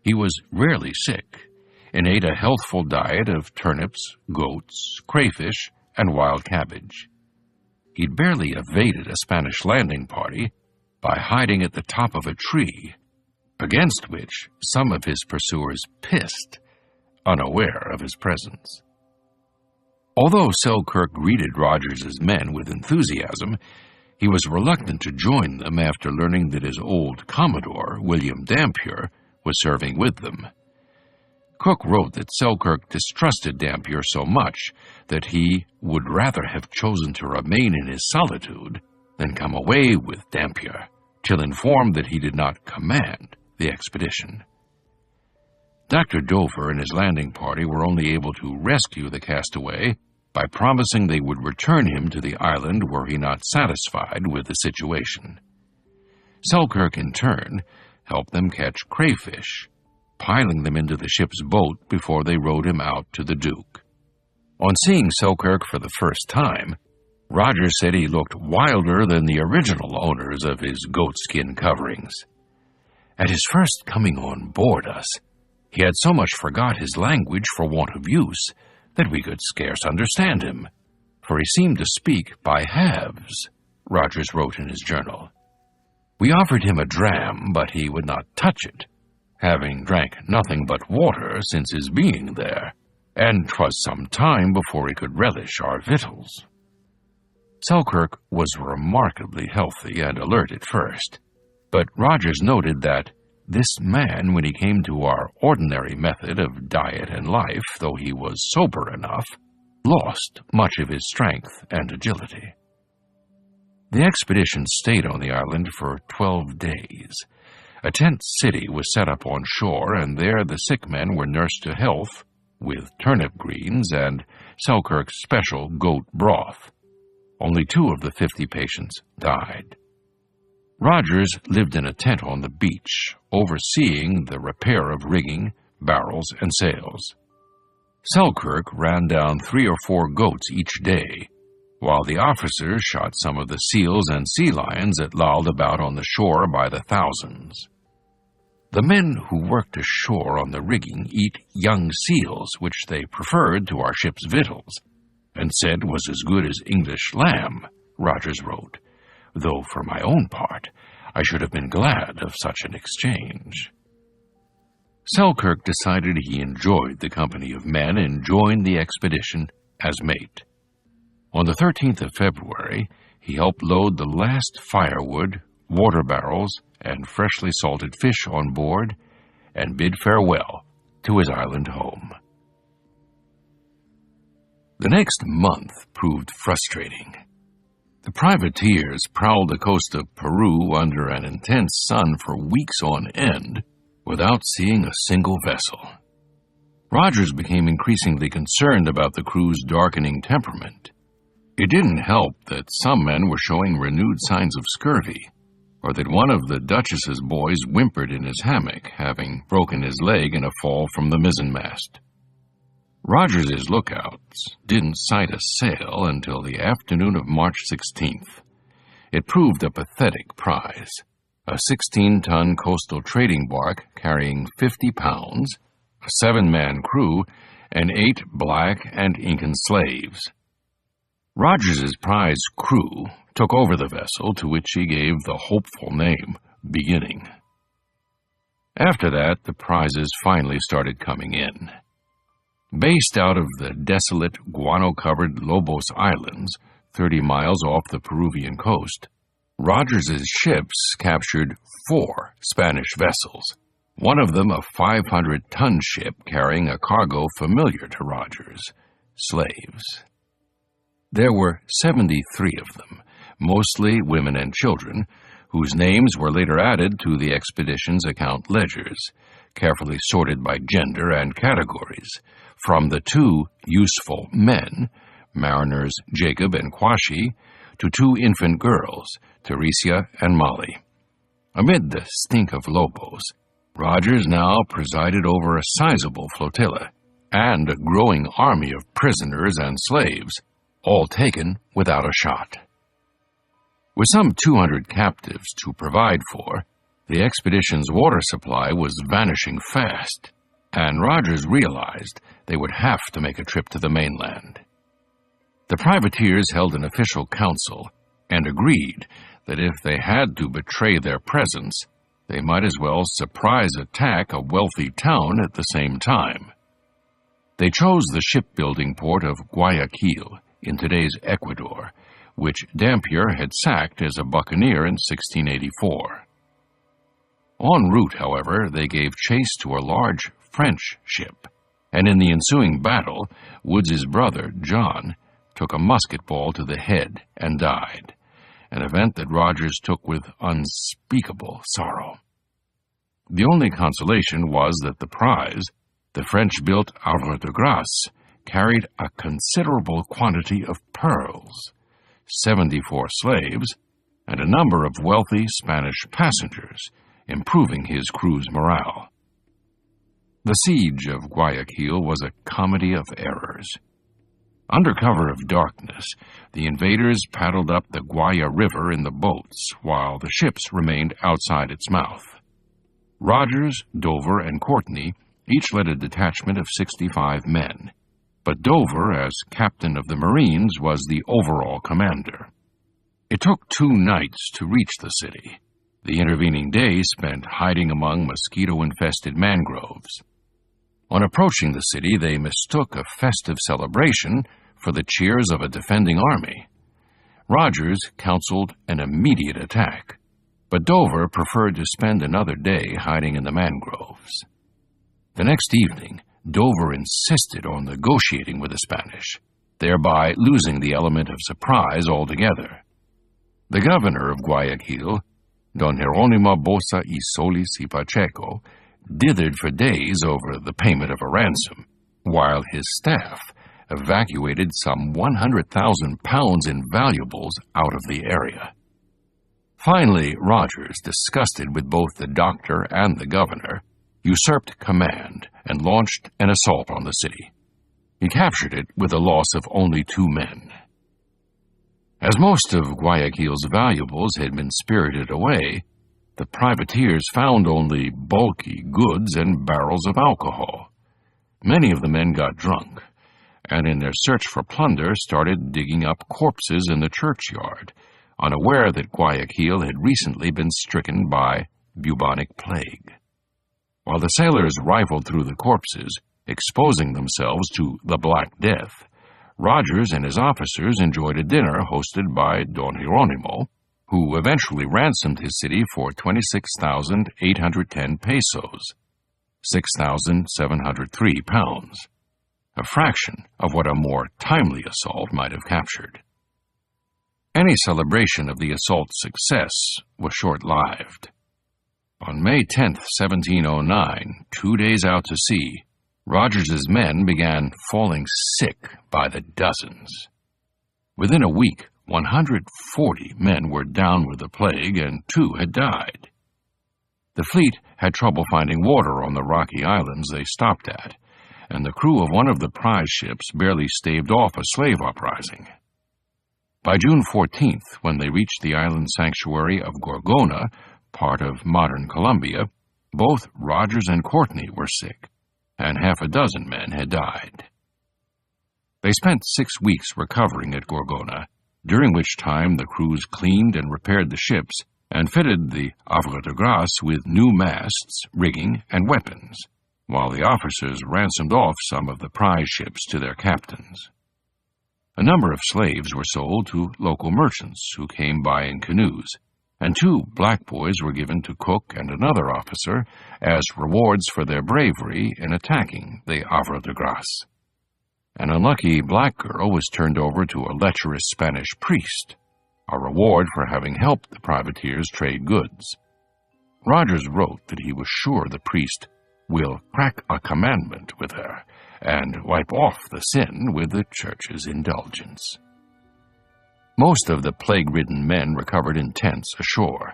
He was rarely sick, and ate a healthful diet of turnips, goats, crayfish, and wild cabbage. He'd barely evaded a Spanish landing party by hiding at the top of a tree, against which some of his pursuers pissed, unaware of his presence. Although Selkirk greeted Rogers's men with enthusiasm, he was reluctant to join them after learning that his old Commodore, William Dampier, was serving with them. Cook wrote that Selkirk distrusted Dampier so much that he would rather have chosen to remain in his solitude than come away with Dampier, till informed that he did not command the expedition. Dr. Dover and his landing party were only able to rescue the castaway by promising they would return him to the island were he not satisfied with the situation. Selkirk, in turn, helped them catch crayfish, piling them into the ship's boat before they rowed him out to the Duke. On seeing Selkirk for the first time, Rogers said he looked wilder than the original owners of his goatskin coverings. At his first coming on board us, he had so much forgot his language for want of use that we could scarce understand him, for he seemed to speak by halves, Rogers wrote in his journal. We offered him a dram, but he would not touch it, having drank nothing but water since his being there, and 'twas some time before he could relish our victuals. Selkirk was remarkably healthy and alert at first, but Rogers noted that this man, when he came to our ordinary method of diet and life, though he was sober enough, lost much of his strength and agility. The expedition stayed on the island for 12 days. A tent city was set up on shore, and there the sick men were nursed to health with turnip greens and Selkirk's special goat broth. Only 2 of the 50 patients died. Rogers lived in a tent on the beach, overseeing the repair of rigging, barrels, and sails. Selkirk ran down 3 or 4 goats each day, while the officers shot some of the seals and sea lions that lolled about on the shore by the thousands. The men who worked ashore on the rigging eat young seals, which they preferred to our ship's victuals, and said was as good as English lamb, Rogers wrote, though for my own part I should have been glad of such an exchange. Selkirk decided he enjoyed the company of men and joined the expedition as mate. On the 13th of February, he helped load the last firewood, water barrels, and freshly salted fish on board, and bid farewell to his island home. The next month proved frustrating. The privateers prowled the coast of Peru under an intense sun for weeks on end without seeing a single vessel. Rogers became increasingly concerned about the crew's darkening temperament. It didn't help that some men were showing renewed signs of scurvy, or that one of the Duchess's boys whimpered in his hammock, having broken his leg in a fall from the mizzenmast. Rogers's lookouts didn't sight a sail until the afternoon of March 16th. It proved a pathetic prize, a 16-ton coastal trading bark carrying 50 pounds, a 7-man crew, and 8 black and Incan slaves. Rogers's prize crew took over the vessel, to which he gave the hopeful name Beginning. After that, the prizes finally started coming in. Based out of the desolate, guano-covered Lobos Islands, 30 miles off the Peruvian coast, Rogers's ships captured 4 Spanish vessels, one of them a 500-ton ship carrying a cargo familiar to Rogers, slaves. There were 73 of them, mostly women and children, whose names were later added to the expedition's account ledgers, carefully sorted by gender and categories, from the 2 useful men, mariners Jacob and Quashi, to 2 infant girls, Teresia and Molly. Amid the stink of Lobos, Rogers now presided over a sizable flotilla and a growing army of prisoners and slaves, all taken without a shot. With some 200 captives to provide for, the expedition's water supply was vanishing fast, and Rogers realized they would have to make a trip to the mainland. The privateers held an official council and agreed that if they had to betray their presence, they might as well surprise attack a wealthy town at the same time. They chose the shipbuilding port of Guayaquil in today's Ecuador, which Dampier had sacked as a buccaneer in 1684. En route, however, they gave chase to a large French ship, and in the ensuing battle, Woods's brother, John, took a musket ball to the head and died, an event that Rogers took with unspeakable sorrow. The only consolation was that the prize, the French-built Havre de Grace, carried a considerable quantity of pearls, 74 slaves, and a number of wealthy Spanish passengers, improving his crew's morale. The siege of Guayaquil was a comedy of errors. Under cover of darkness, the invaders paddled up the Guaya River in the boats, while the ships remained outside its mouth. Rogers, Dover, and Courtney each led a detachment of 65 men, but Dover, as captain of the Marines, was the overall commander. It took 2 nights to reach the city. The intervening day spent hiding among mosquito-infested mangroves. On approaching the city, they mistook a festive celebration for the cheers of a defending army. Rogers counseled an immediate attack, but Dover preferred to spend another day hiding in the mangroves. The next evening, Dover insisted on negotiating with the Spanish, thereby losing the element of surprise altogether. The governor of Guayaquil, Don Jeronimo Bosa y Solis y Pacheco, dithered for days over the payment of a ransom, while his staff evacuated some 100,000 pounds in valuables out of the area. Finally, Rogers, disgusted with both the doctor and the governor, usurped command and launched an assault on the city. He captured it with a loss of only 2 men. As most of Guayaquil's valuables had been spirited away, the privateers found only bulky goods and barrels of alcohol. Many of the men got drunk, and in their search for plunder started digging up corpses in the churchyard, unaware that Guayaquil had recently been stricken by bubonic plague. While the sailors rifled through the corpses, exposing themselves to the Black Death, Rogers and his officers enjoyed a dinner hosted by Don Jeronimo, who eventually ransomed his city for 26,810 pesos, 6,703 pounds, a fraction of what a more timely assault might have captured. Any celebration of the assault's success was short-lived. On May 10, 1709, 2 days out to sea, Rogers's men began falling sick by the dozens. Within a week, 140 men were down with the plague and 2 had died. The fleet had trouble finding water on the rocky islands they stopped at, and the crew of one of the prize ships barely staved off a slave uprising. By June 14th, when they reached the island sanctuary of Gorgona, part of modern Colombia, both Rogers and Courtney were sick, and 6 men had died. They spent 6 weeks recovering at Gorgona, during which time the crews cleaned and repaired the ships and fitted the havre de grace with new masts, rigging, and weapons, while the officers ransomed off some of the prize ships to their captains. A number of slaves were sold to local merchants who came by in canoes, and 2 black boys were given to Cook and another officer as rewards for their bravery in attacking the havre de grace. An unlucky black girl was turned over to a lecherous Spanish priest, a reward for having helped the privateers trade goods. Rogers wrote that he was sure the priest will crack a commandment with her and wipe off the sin with the church's indulgence. Most of the plague-ridden men recovered in tents ashore,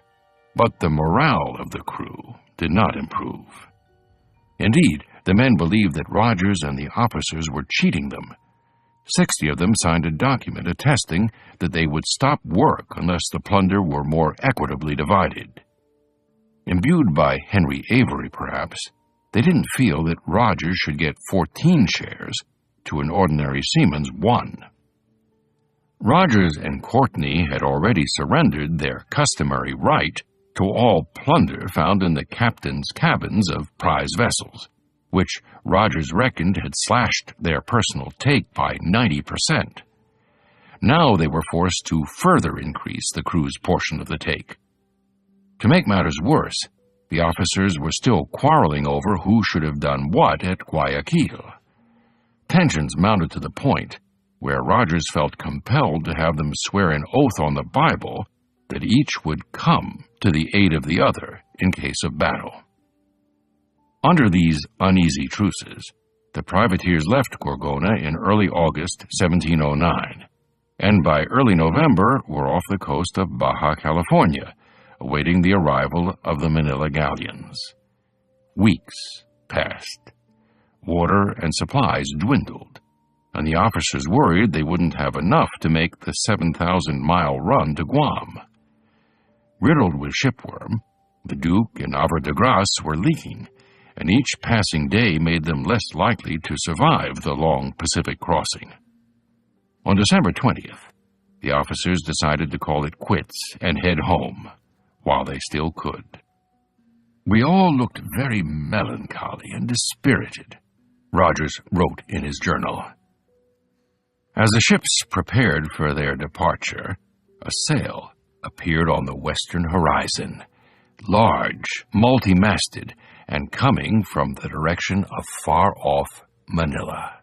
but the morale of the crew did not improve. Indeed, the men believed that Rogers and the officers were cheating them. 60 of them signed a document attesting that they would stop work unless the plunder were more equitably divided. Imbued by Henry Avery, perhaps, they didn't feel that Rogers should get 14 shares to an ordinary seaman's 1. Rogers and Courtney had already surrendered their customary right to all plunder found in the captain's cabins of prize vessels, which Rogers reckoned had slashed their personal take by 90%. Now they were forced to further increase the crew's portion of the take. To make matters worse, the officers were still quarreling over who should have done what at Guayaquil. Tensions mounted to the point where Rogers felt compelled to have them swear an oath on the Bible that each would come to the aid of the other in case of battle. Under these uneasy truces, the privateers left Gorgona in early August 1709, and by early November were off the coast of Baja California, awaiting the arrival of the Manila galleons. Weeks passed. Water and supplies dwindled, and the officers worried they wouldn't have enough to make the 7,000-mile run to Guam. Riddled with shipworm, The Duke and Havre de Grace were leaking, and each passing day made them less likely to survive the long Pacific crossing. On December 20th, the officers decided to call it quits and head home, while they still could. "We all looked very melancholy and dispirited," Rogers wrote in his journal. As the ships prepared for their departure, a sail appeared on the western horizon, large, multi-masted, and coming from the direction of far-off Manila.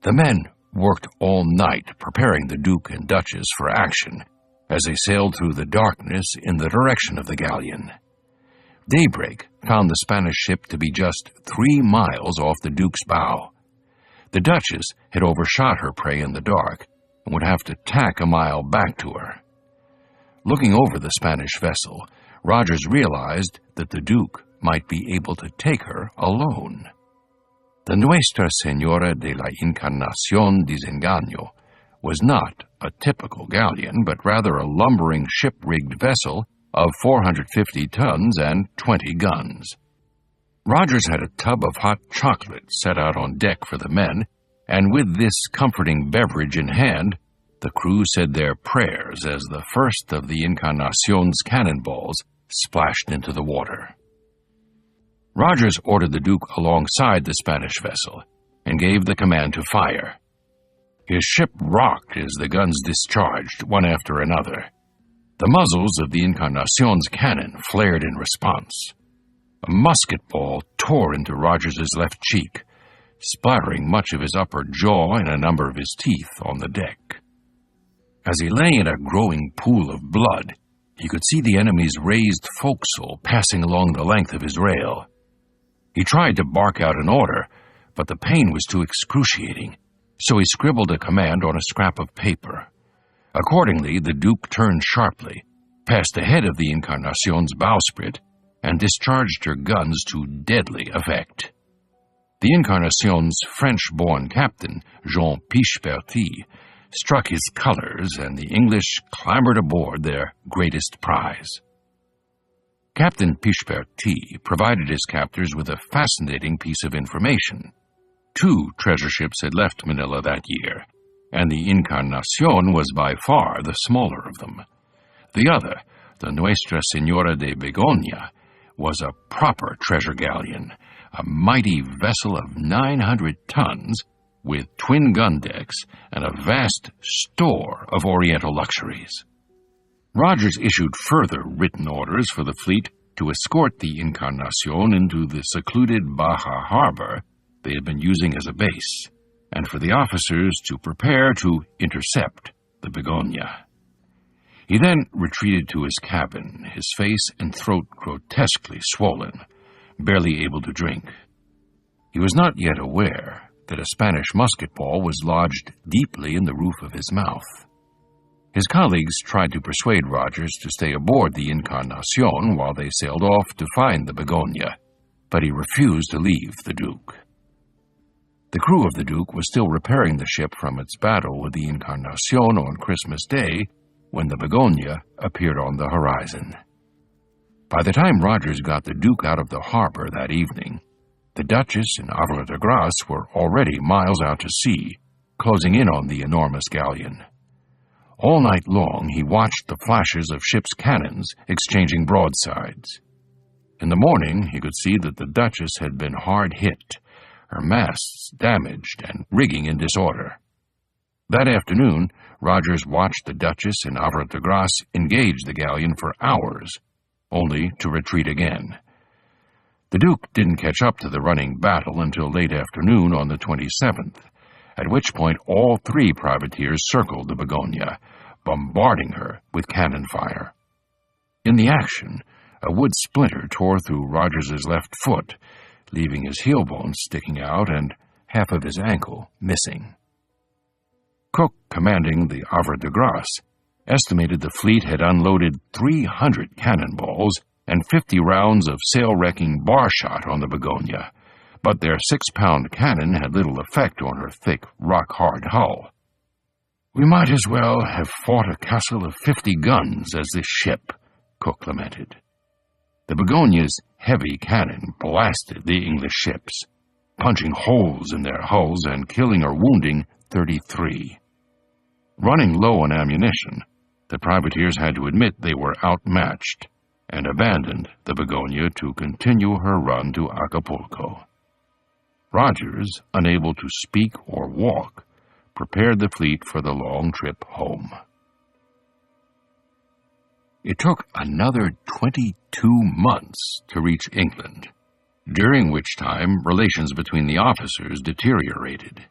The men worked all night preparing the Duke and Duchess for action as they sailed through the darkness in the direction of the galleon. Daybreak found the Spanish ship to be just 3 miles off the Duke's bow. The Duchess had overshot her prey in the dark and would have to tack a mile back to her. Looking over the Spanish vessel, Rogers realized that the Duke might be able to take her alone. The Nuestra Señora de la Encarnación Desengaño was not a typical galleon, but rather a lumbering ship-rigged vessel of 450 tons and 20 guns. Rogers had a tub of hot chocolate set out on deck for the men, and with this comforting beverage in hand, the crew said their prayers as the first of the Encarnación's cannonballs splashed into the water. Rogers ordered the Duke alongside the Spanish vessel and gave the command to fire. His ship rocked as the guns discharged, one after another. The muzzles of the Encarnación's cannon flared in response. A musket ball tore into Rogers's left cheek, splattering much of his upper jaw and a number of his teeth on the deck. As he lay in a growing pool of blood, he could see the enemy's raised forecastle passing along the length of his rail. He tried to bark out an order, but the pain was too excruciating, so he scribbled a command on a scrap of paper. Accordingly, the Duke turned sharply, passed ahead of the Encarnación's bowsprit, and discharged her guns to deadly effect. The Encarnación's French-born captain, Jean Picheperty, struck his colors, and the English clambered aboard their greatest prize. Captain Picheperty provided his captors with a fascinating piece of information. 2 treasure ships had left Manila that year, and the Encarnación was by far the smaller of them. The other, the Nuestra Señora de Begoña, was a proper treasure galleon, a mighty vessel of 900 tons with twin gun decks and a vast store of Oriental luxuries. Rogers issued further written orders for the fleet to escort the Encarnación into the secluded Baja harbor they had been using as a base, and for the officers to prepare to intercept the Begoña. He then retreated to his cabin, his face and throat grotesquely swollen, barely able to drink. He was not yet aware that a Spanish musket ball was lodged deeply in the roof of his mouth. His colleagues tried to persuade Rogers to stay aboard the Encarnación while they sailed off to find the Begoña, but he refused to leave the Duke. The crew of the Duke was still repairing the ship from its battle with the Encarnación on Christmas Day when the Begoña appeared on the horizon. By the time Rogers got the Duke out of the harbor that evening, the Duchess and Havre de Grace were already miles out to sea, closing in on the enormous galleon. All night long he watched the flashes of ships' cannons exchanging broadsides. In the morning he could see that the Duchess had been hard hit, her masts damaged and rigging in disorder. That afternoon, Rogers watched the Duchess and Havre de Grace engage the galleon for hours, only to retreat again. The Duke didn't catch up to the running battle until late afternoon on the 27th, at which point all 3 privateers circled the Begoña, bombarding her with cannon fire. In the action, a wood splinter tore through Rogers's left foot, leaving his heel bone sticking out and half of his ankle missing. Cook, commanding the Havre de Grace, estimated the fleet had unloaded 300 cannonballs and 50 rounds of sail-wrecking bar shot on the Begoña, but their 6-pound cannon had little effect on her thick, rock-hard hull. "We might as well have fought a castle of 50 guns as this ship," Cook lamented. The Begonia's heavy cannon blasted the English ships, punching holes in their hulls and killing or wounding 33. Running low on ammunition, the privateers had to admit they were outmatched and abandoned the Begonia to continue her run to Acapulco. Rogers, unable to speak or walk, prepared the fleet for the long trip home. It took another 22 months to reach England, during which time relations between the officers deteriorated.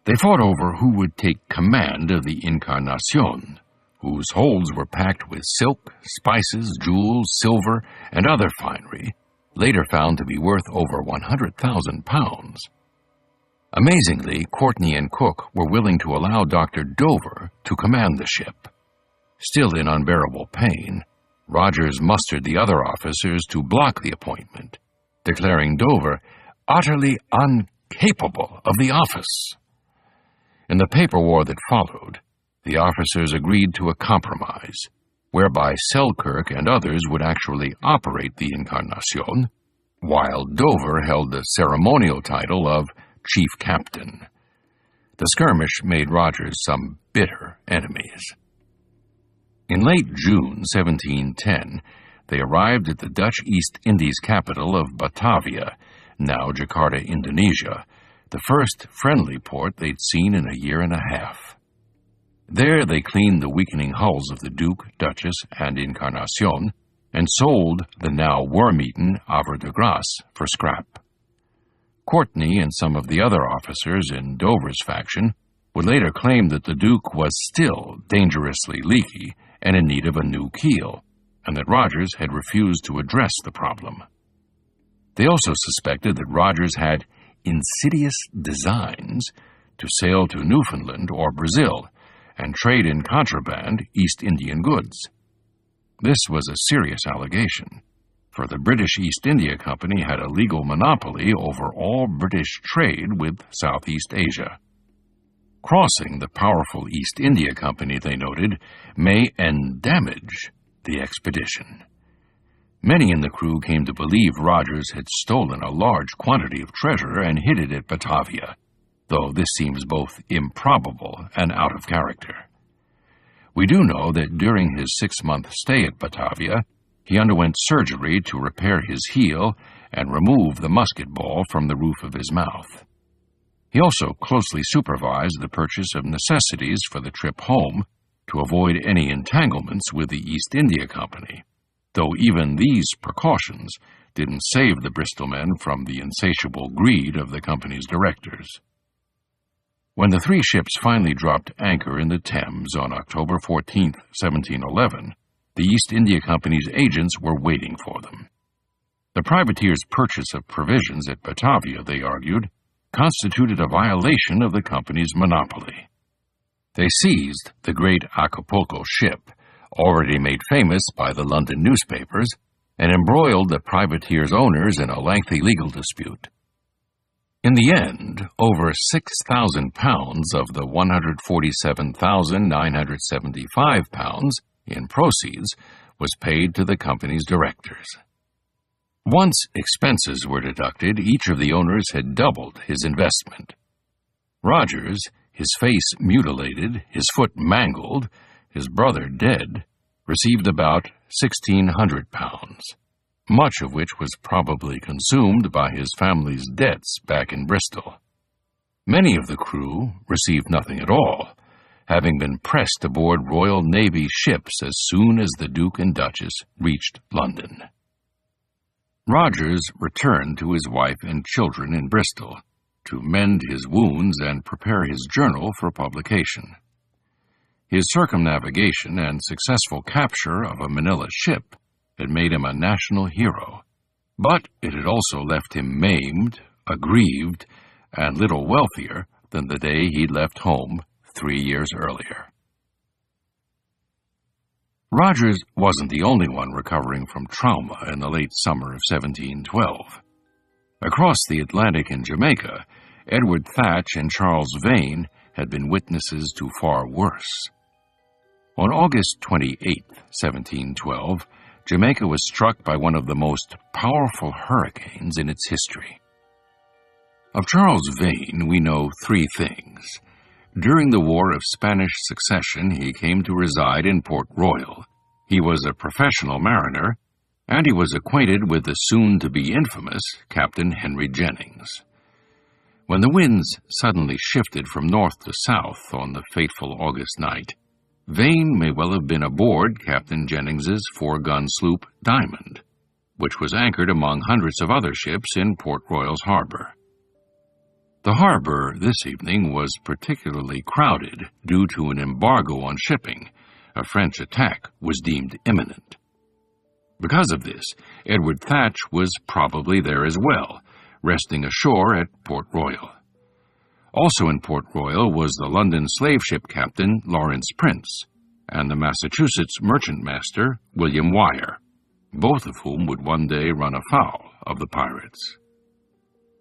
They fought over who would take command of the Encarnacion, whose holds were packed with silk, spices, jewels, silver, and other finery, later found to be worth over £100,000. Amazingly, Courtney and Cook were willing to allow Dr. Dover to command the ship. Still in unbearable pain, Rogers mustered the other officers to block the appointment, declaring Dover utterly incapable of the office. In the paper war that followed, the officers agreed to a compromise, whereby Selkirk and others would actually operate the Encarnacion, while Dover held the ceremonial title of Chief Captain. The skirmish made Rogers some bitter enemies. In late June 1710, they arrived at the Dutch East Indies capital of Batavia, now Jakarta, Indonesia, the first friendly port they'd seen in a year and a half. There they cleaned the weakening hulls of the Duke, Duchess, and Encarnacion, and sold the now worm-eaten Havre de Grace for scrap. Courtney and some of the other officers in Dover's faction would later claim that the Duke was still dangerously leaky and in need of a new keel, and that Rogers had refused to address the problem. They also suspected that Rogers had insidious designs to sail to Newfoundland or Brazil and trade in contraband East Indian goods. This was a serious allegation, for the British East India Company had a legal monopoly over all British trade with Southeast Asia. Crossing the powerful East India Company, they noted, may endamage the expedition. Many in the crew came to believe Rogers had stolen a large quantity of treasure and hid it at Batavia, though this seems both improbable and out of character. We do know that during his 6-month stay at Batavia, he underwent surgery to repair his heel and remove the musket ball from the roof of his mouth. He also closely supervised the purchase of necessities for the trip home to avoid any entanglements with the East India Company, though even these precautions didn't save the Bristol men from the insatiable greed of the company's directors. When the three ships finally dropped anchor in the Thames on October 14, 1711, the East India Company's agents were waiting for them. The privateers' purchase of provisions at Batavia, they argued, constituted a violation of the company's monopoly. They seized the great Acapulco ship, already made famous by the London newspapers, and embroiled the privateers' owners in a lengthy legal dispute. In the end, over £6,000 of the £147,975 in proceeds was paid to the company's directors. Once expenses were deducted, each of the owners had doubled his investment. Rogers, his face mutilated, his foot mangled, his brother dead, received about £1,600, much of which was probably consumed by his family's debts back in Bristol. Many of the crew received nothing at all, having been pressed aboard Royal Navy ships as soon as the Duke and Duchess reached London. Rogers returned to his wife and children in Bristol to mend his wounds and prepare his journal for publication. His circumnavigation and successful capture of a Manila ship had made him a national hero, but it had also left him maimed, aggrieved, and little wealthier than the day he'd left home 3 years earlier. Rogers wasn't the only one recovering from trauma in the late summer of 1712. Across the Atlantic in Jamaica, Edward Thatch and Charles Vane had been witnesses to far worse. On August 28, 1712, Jamaica was struck by one of the most powerful hurricanes in its history. Of Charles Vane, we know three things. During the War of Spanish Succession, he came to reside in Port Royal. He was a professional mariner, and he was acquainted with the soon-to-be infamous Captain Henry Jennings. When the winds suddenly shifted from north to south on the fateful August night, Vane may well have been aboard Captain Jennings's 4-gun sloop Diamond, which was anchored among hundreds of other ships in Port Royal's harbor. The harbor this evening was particularly crowded due to an embargo on shipping. A French attack was deemed imminent. Because of this, Edward Thatch was probably there as well, resting ashore at Port Royal. Also in Port Royal was the London slave ship captain Lawrence Prince and the Massachusetts merchant master William Wire, both of whom would one day run afoul of the pirates.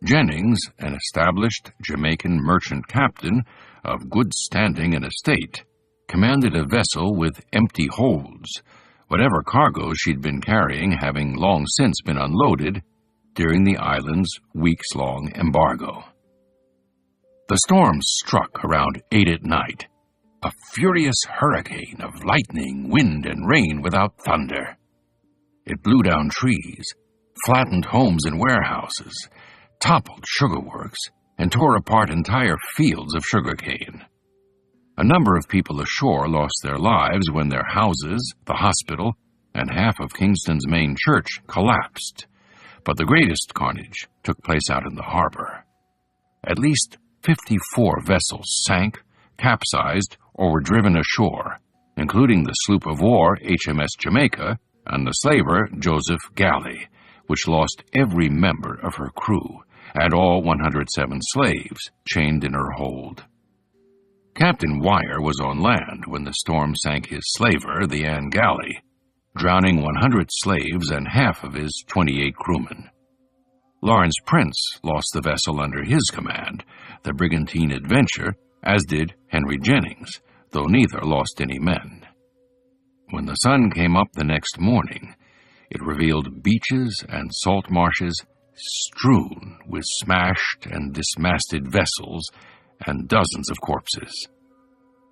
Jennings, an established Jamaican merchant captain of good standing and estate, commanded a vessel with empty holds, whatever cargo she'd been carrying having long since been unloaded during the island's weeks-long embargo. The storm struck around 8 at night, a furious hurricane of lightning, wind, and rain without thunder. It blew down trees, flattened homes and warehouses, toppled sugar works, and tore apart entire fields of sugarcane. A number of people ashore lost their lives when their houses, the hospital, and half of Kingston's main church collapsed, but the greatest carnage took place out in the harbor. At least 54 vessels sank, capsized, or were driven ashore, including the sloop of war HMS Jamaica and the slaver Joseph Galley, which lost every member of her crew and all 107 slaves chained in her hold. Captain Wire was on land when the storm sank his slaver, the Anne Galley, drowning 100 slaves and half of his 28 crewmen. Lawrence Prince lost the vessel under his command, the brigantine Adventure, as did Henry Jennings, though neither lost any men. When the sun came up the next morning, it revealed beaches and salt marshes strewn with smashed and dismasted vessels and dozens of corpses.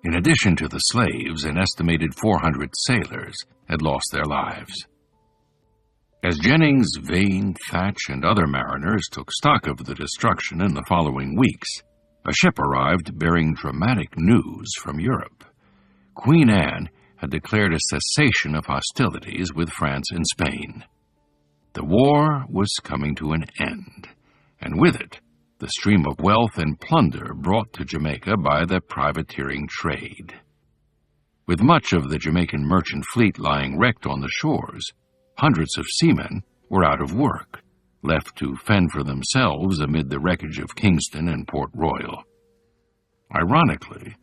In addition to the slaves, an estimated 400 sailors had lost their lives. As Jennings, Vane, Thatch, and other mariners took stock of the destruction in the following weeks, a ship arrived bearing dramatic news from Europe. Queen Anne had declared a cessation of hostilities with France and Spain. The war was coming to an end, and with it, the stream of wealth and plunder brought to Jamaica by the privateering trade. With much of the Jamaican merchant fleet lying wrecked on the shores, hundreds of seamen were out of work, left to fend for themselves amid the wreckage of Kingston and Port Royal. Ironically,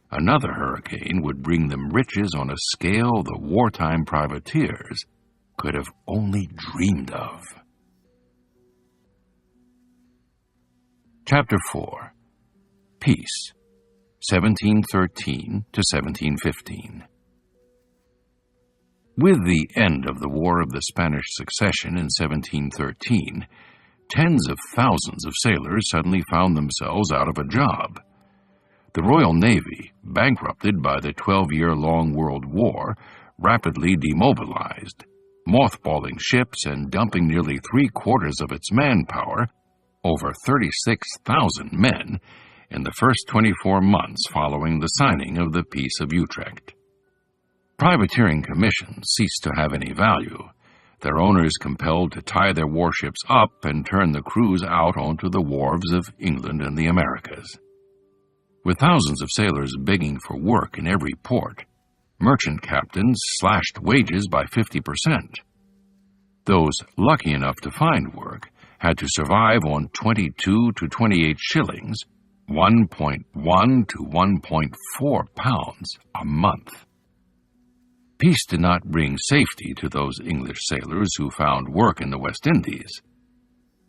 another hurricane would bring them riches on a scale the wartime privateers could have only dreamed of. Chapter 4. Peace, 1713 to 1715. With the end of the War of the Spanish Succession in 1713, tens of thousands of sailors suddenly found themselves out of a job. The Royal Navy, bankrupted by the 12-year-long World War, rapidly demobilized, mothballing ships and dumping nearly 3/4 of its manpower, over 36,000 men, in the first 24 months following the signing of the Peace of Utrecht. Privateering commissions ceased to have any value, their owners compelled to tie their warships up and turn the crews out onto the wharves of England and the Americas. With thousands of sailors begging for work in every port, merchant captains slashed wages by 50%. Those lucky enough to find work had to survive on 22 to 28 shillings, 1.1 to 1.4 pounds a month. Peace did not bring safety to those English sailors who found work in the West Indies.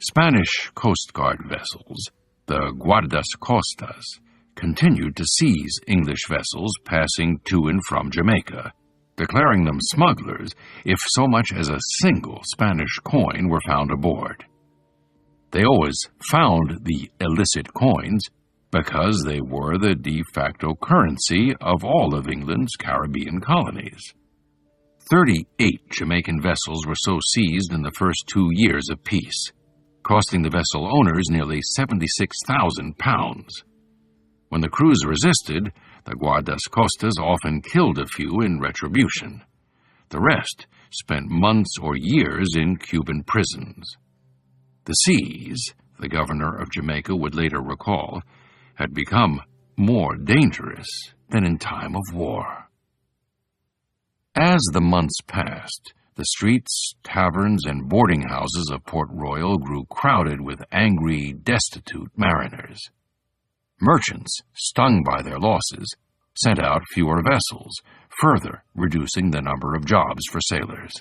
Spanish Coast Guard vessels, the Guardas Costas, continued to seize English vessels passing to and from Jamaica, declaring them smugglers if so much as a single Spanish coin were found aboard. They always found the illicit coins because they were the de facto currency of all of England's Caribbean colonies. 38 Jamaican vessels were so seized in the first 2 years of peace, costing the vessel owners nearly £76,000. When the crews resisted, the Guardas Costas often killed a few in retribution. The rest spent months or years in Cuban prisons. The seas, the governor of Jamaica would later recall, had become more dangerous than in time of war. As the months passed, the streets, taverns, and boarding houses of Port Royal grew crowded with angry, destitute mariners. Merchants, stung by their losses, sent out fewer vessels, further reducing the number of jobs for sailors.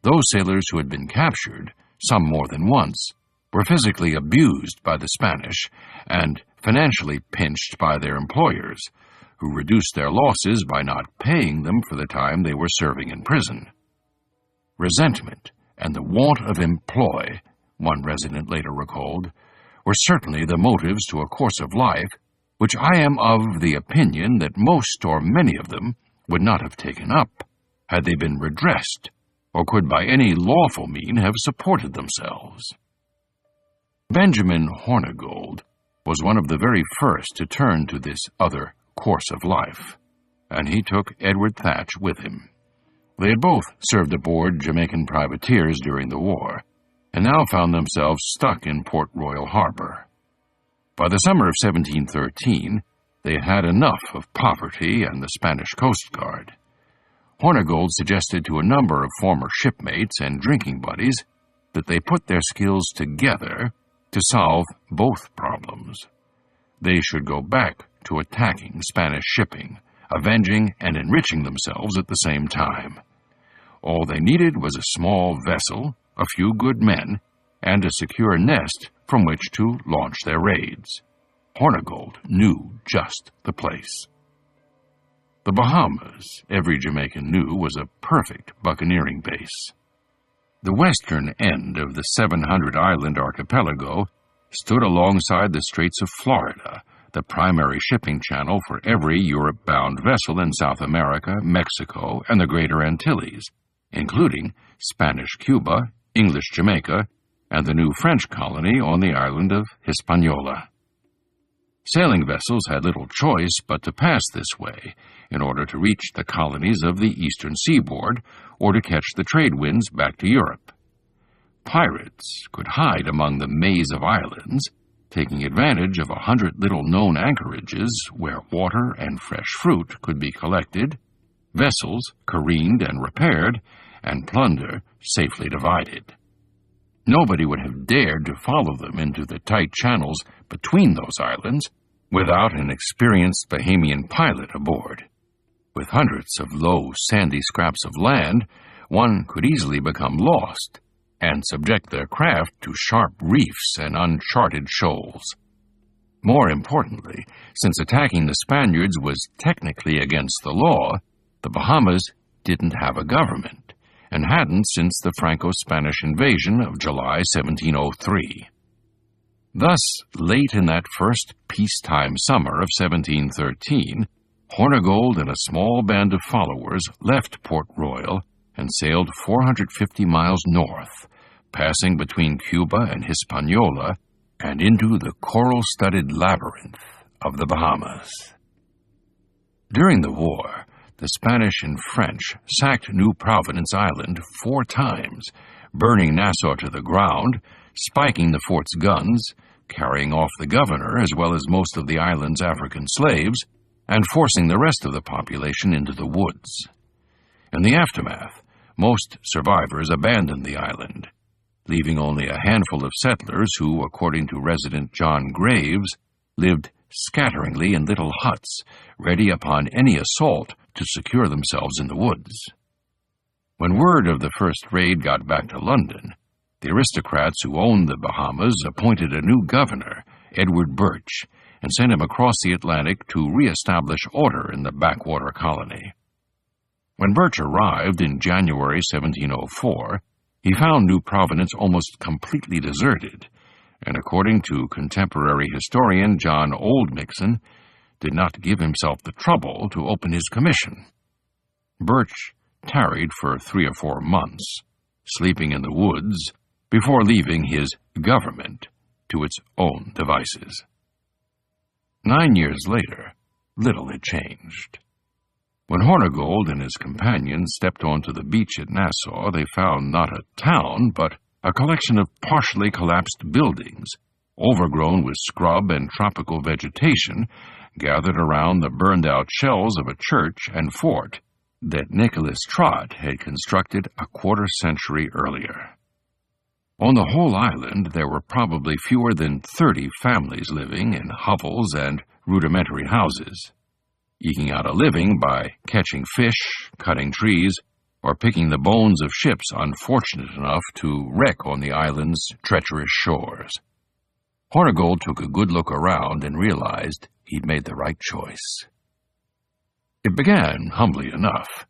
Those sailors who had been captured, some more than once, were physically abused by the Spanish and financially pinched by their employers, who reduced their losses by not paying them for the time they were serving in prison. Resentment and the want of employ, one resident later recalled, were certainly the motives to a course of life which I am of the opinion that most or many of them would not have taken up had they been redressed or could by any lawful mean have supported themselves. Benjamin Hornigold was one of the very first to turn to this other course of life, and he took Edward Thatch with him. They had both served aboard Jamaican privateers during the war, and now found themselves stuck in Port Royal Harbor. By the summer of 1713, they had had enough of poverty and the Spanish Coast Guard. Hornigold suggested to a number of former shipmates and drinking buddies that they put their skills together to solve both problems. They should go back to attacking Spanish shipping, avenging and enriching themselves at the same time. All they needed was a small vessel, a few good men, and a secure nest from which to launch their raids. Hornigold knew just the place. The Bahamas, every Jamaican knew, was a perfect buccaneering base. The western end of the 700-island archipelago stood alongside the Straits of Florida, the primary shipping channel for every Europe-bound vessel in South America, Mexico, and the Greater Antilles, including Spanish Cuba, English Jamaica, and the new French colony on the island of Hispaniola. Sailing vessels had little choice but to pass this way in order to reach the colonies of the eastern seaboard or to catch the trade winds back to Europe. Pirates could hide among the maze of islands, taking advantage of 100 little-known anchorages where water and fresh fruit could be collected, vessels careened and repaired, and plunder safely divided. Nobody would have dared to follow them into the tight channels between those islands without an experienced Bahamian pilot aboard. With hundreds of low, sandy scraps of land, one could easily become lost and subject their craft to sharp reefs and uncharted shoals. More importantly, since attacking the Spaniards was technically against the law, the Bahamas didn't have a government, and hadn't since the Franco-Spanish invasion of July 1703. Thus, late in that first peacetime summer of 1713, Hornigold and a small band of followers left Port Royal and sailed 450 miles north, passing between Cuba and Hispaniola and into the coral-studded labyrinth of the Bahamas. During the war, the Spanish and French sacked New Providence Island 4 times, burning Nassau to the ground, spiking the fort's guns, carrying off the governor as well as most of the island's African slaves, and forcing the rest of the population into the woods. In the aftermath, most survivors abandoned the island, leaving only a handful of settlers who, according to resident John Graves, lived scatteringly in little huts, ready upon any assault to secure themselves in the woods. When word of the first raid got back to London, the aristocrats who owned the Bahamas appointed a new governor, Edward Birch, and sent him across the Atlantic to re-establish order in the backwater colony. When Birch arrived in January 1704, he found New Providence almost completely deserted, and according to contemporary historian John Oldmixon, did not give himself the trouble to open his commission. Birch tarried for 3 or 4 months, sleeping in the woods, before leaving his government to its own devices. 9 years later, little had changed. When Hornigold and his companions stepped onto the beach at Nassau, they found not a town, but a collection of partially collapsed buildings, overgrown with scrub and tropical vegetation, gathered around the burned-out shells of a church and fort that Nicholas Trott had constructed a quarter-century earlier. On the whole island, there were probably fewer than 30 families living in hovels and rudimentary houses, eking out a living by catching fish, cutting trees, or picking the bones of ships unfortunate enough to wreck on the island's treacherous shores. Hornigold took a good look around and realized he'd made the right choice. It began humbly enough.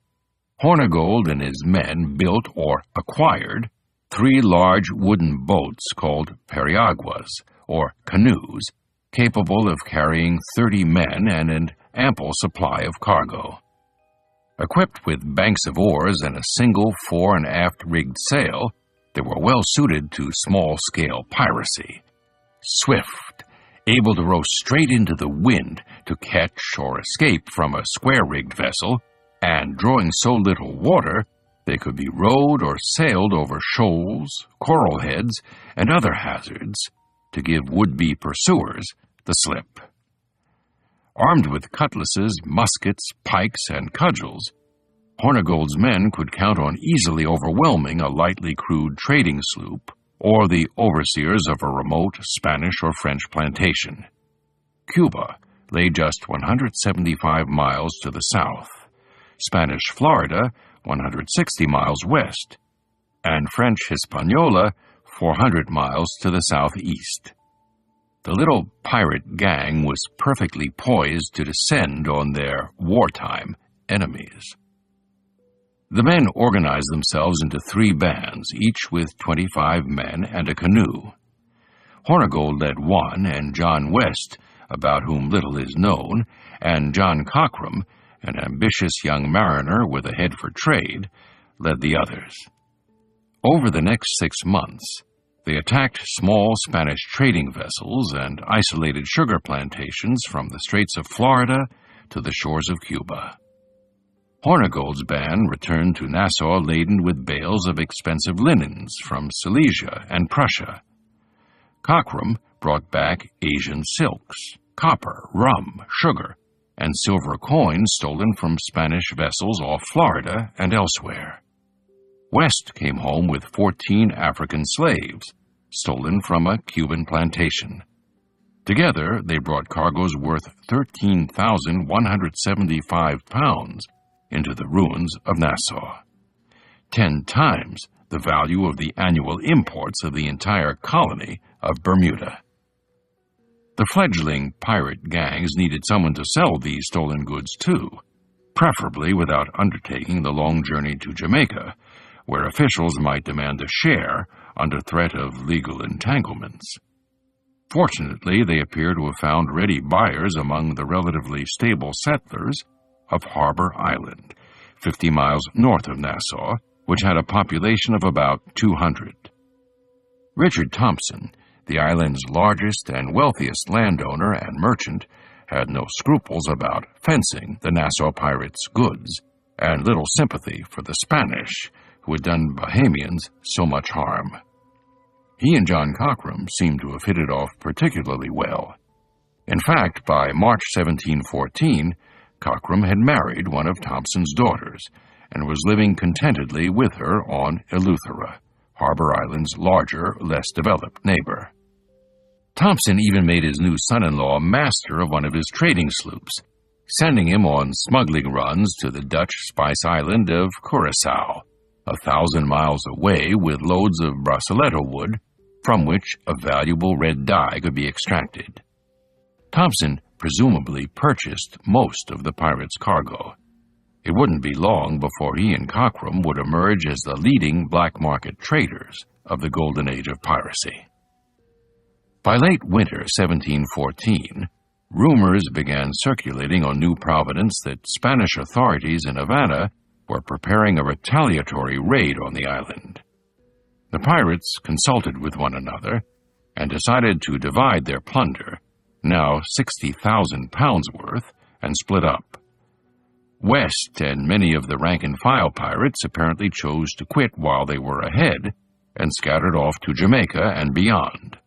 Hornigold and his men built or acquired 3 large wooden boats called periaguas, or canoes, capable of carrying 30 men and an ample supply of cargo. Equipped with banks of oars and a single fore and aft rigged sail, they were well suited to small-scale piracy. Swift, able to row straight into the wind to catch or escape from a square-rigged vessel, and drawing so little water, they could be rowed or sailed over shoals, coral heads, and other hazards to give would-be pursuers the slip. Armed with cutlasses, muskets, pikes, and cudgels, Hornigold's men could count on easily overwhelming a lightly crewed trading sloop or the overseers of a remote Spanish or French plantation. Cuba lay just 175 miles to the south, Spanish Florida 160 miles west, and French Hispaniola 400 miles to the southeast. The little pirate gang was perfectly poised to descend on their wartime enemies. The men organized themselves into 3 bands, each with 25 men and a canoe. Hornigold led one, and John West, about whom little is known, and John Cockram, an ambitious young mariner with a head for trade, led the others. Over the next 6 months, they attacked small Spanish trading vessels and isolated sugar plantations from the Straits of Florida to the shores of Cuba. Hornigold's band returned to Nassau laden with bales of expensive linens from Silesia and Prussia. Cockram brought back Asian silks, copper, rum, sugar, and silver coins stolen from Spanish vessels off Florida and elsewhere. West came home with 14 African slaves, stolen from a Cuban plantation. Together, they brought cargoes worth 13,175 pounds into the ruins of Nassau, 10 times the value of the annual imports of the entire colony of Bermuda. The fledgling pirate gangs needed someone to sell these stolen goods to, preferably without undertaking the long journey to Jamaica, where officials might demand a share under threat of legal entanglements. Fortunately, they appear to have found ready buyers among the relatively stable settlers of Harbor Island, 50 miles north of Nassau, which had a population of about 200. Richard Thompson, the island's largest and wealthiest landowner and merchant, had no scruples about fencing the Nassau pirates' goods, and little sympathy for the Spanish, who had done Bahamians so much harm. He and John Cockram seemed to have hit it off particularly well. In fact, by March 1714, Cockram had married one of Thompson's daughters and was living contentedly with her on Eleuthera, Harbor Island's larger, less developed neighbor. Thompson even made his new son-in-law master of one of his trading sloops, sending him on smuggling runs to the Dutch spice island of Curaçao, 1,000 miles away, with loads of braceletto wood, from which a valuable red dye could be extracted. Thompson presumably purchased most of the pirates' cargo. It wouldn't be long before he and Cockram would emerge as the leading black market traders of the golden age of piracy. By late winter 1714, rumors began circulating on New Providence that Spanish authorities in Havana were preparing a retaliatory raid on the island. The pirates consulted with one another and decided to divide their plunder, now 60,000 pounds worth, and split up. West and many of the rank-and-file pirates apparently chose to quit while they were ahead and scattered off to Jamaica and beyond.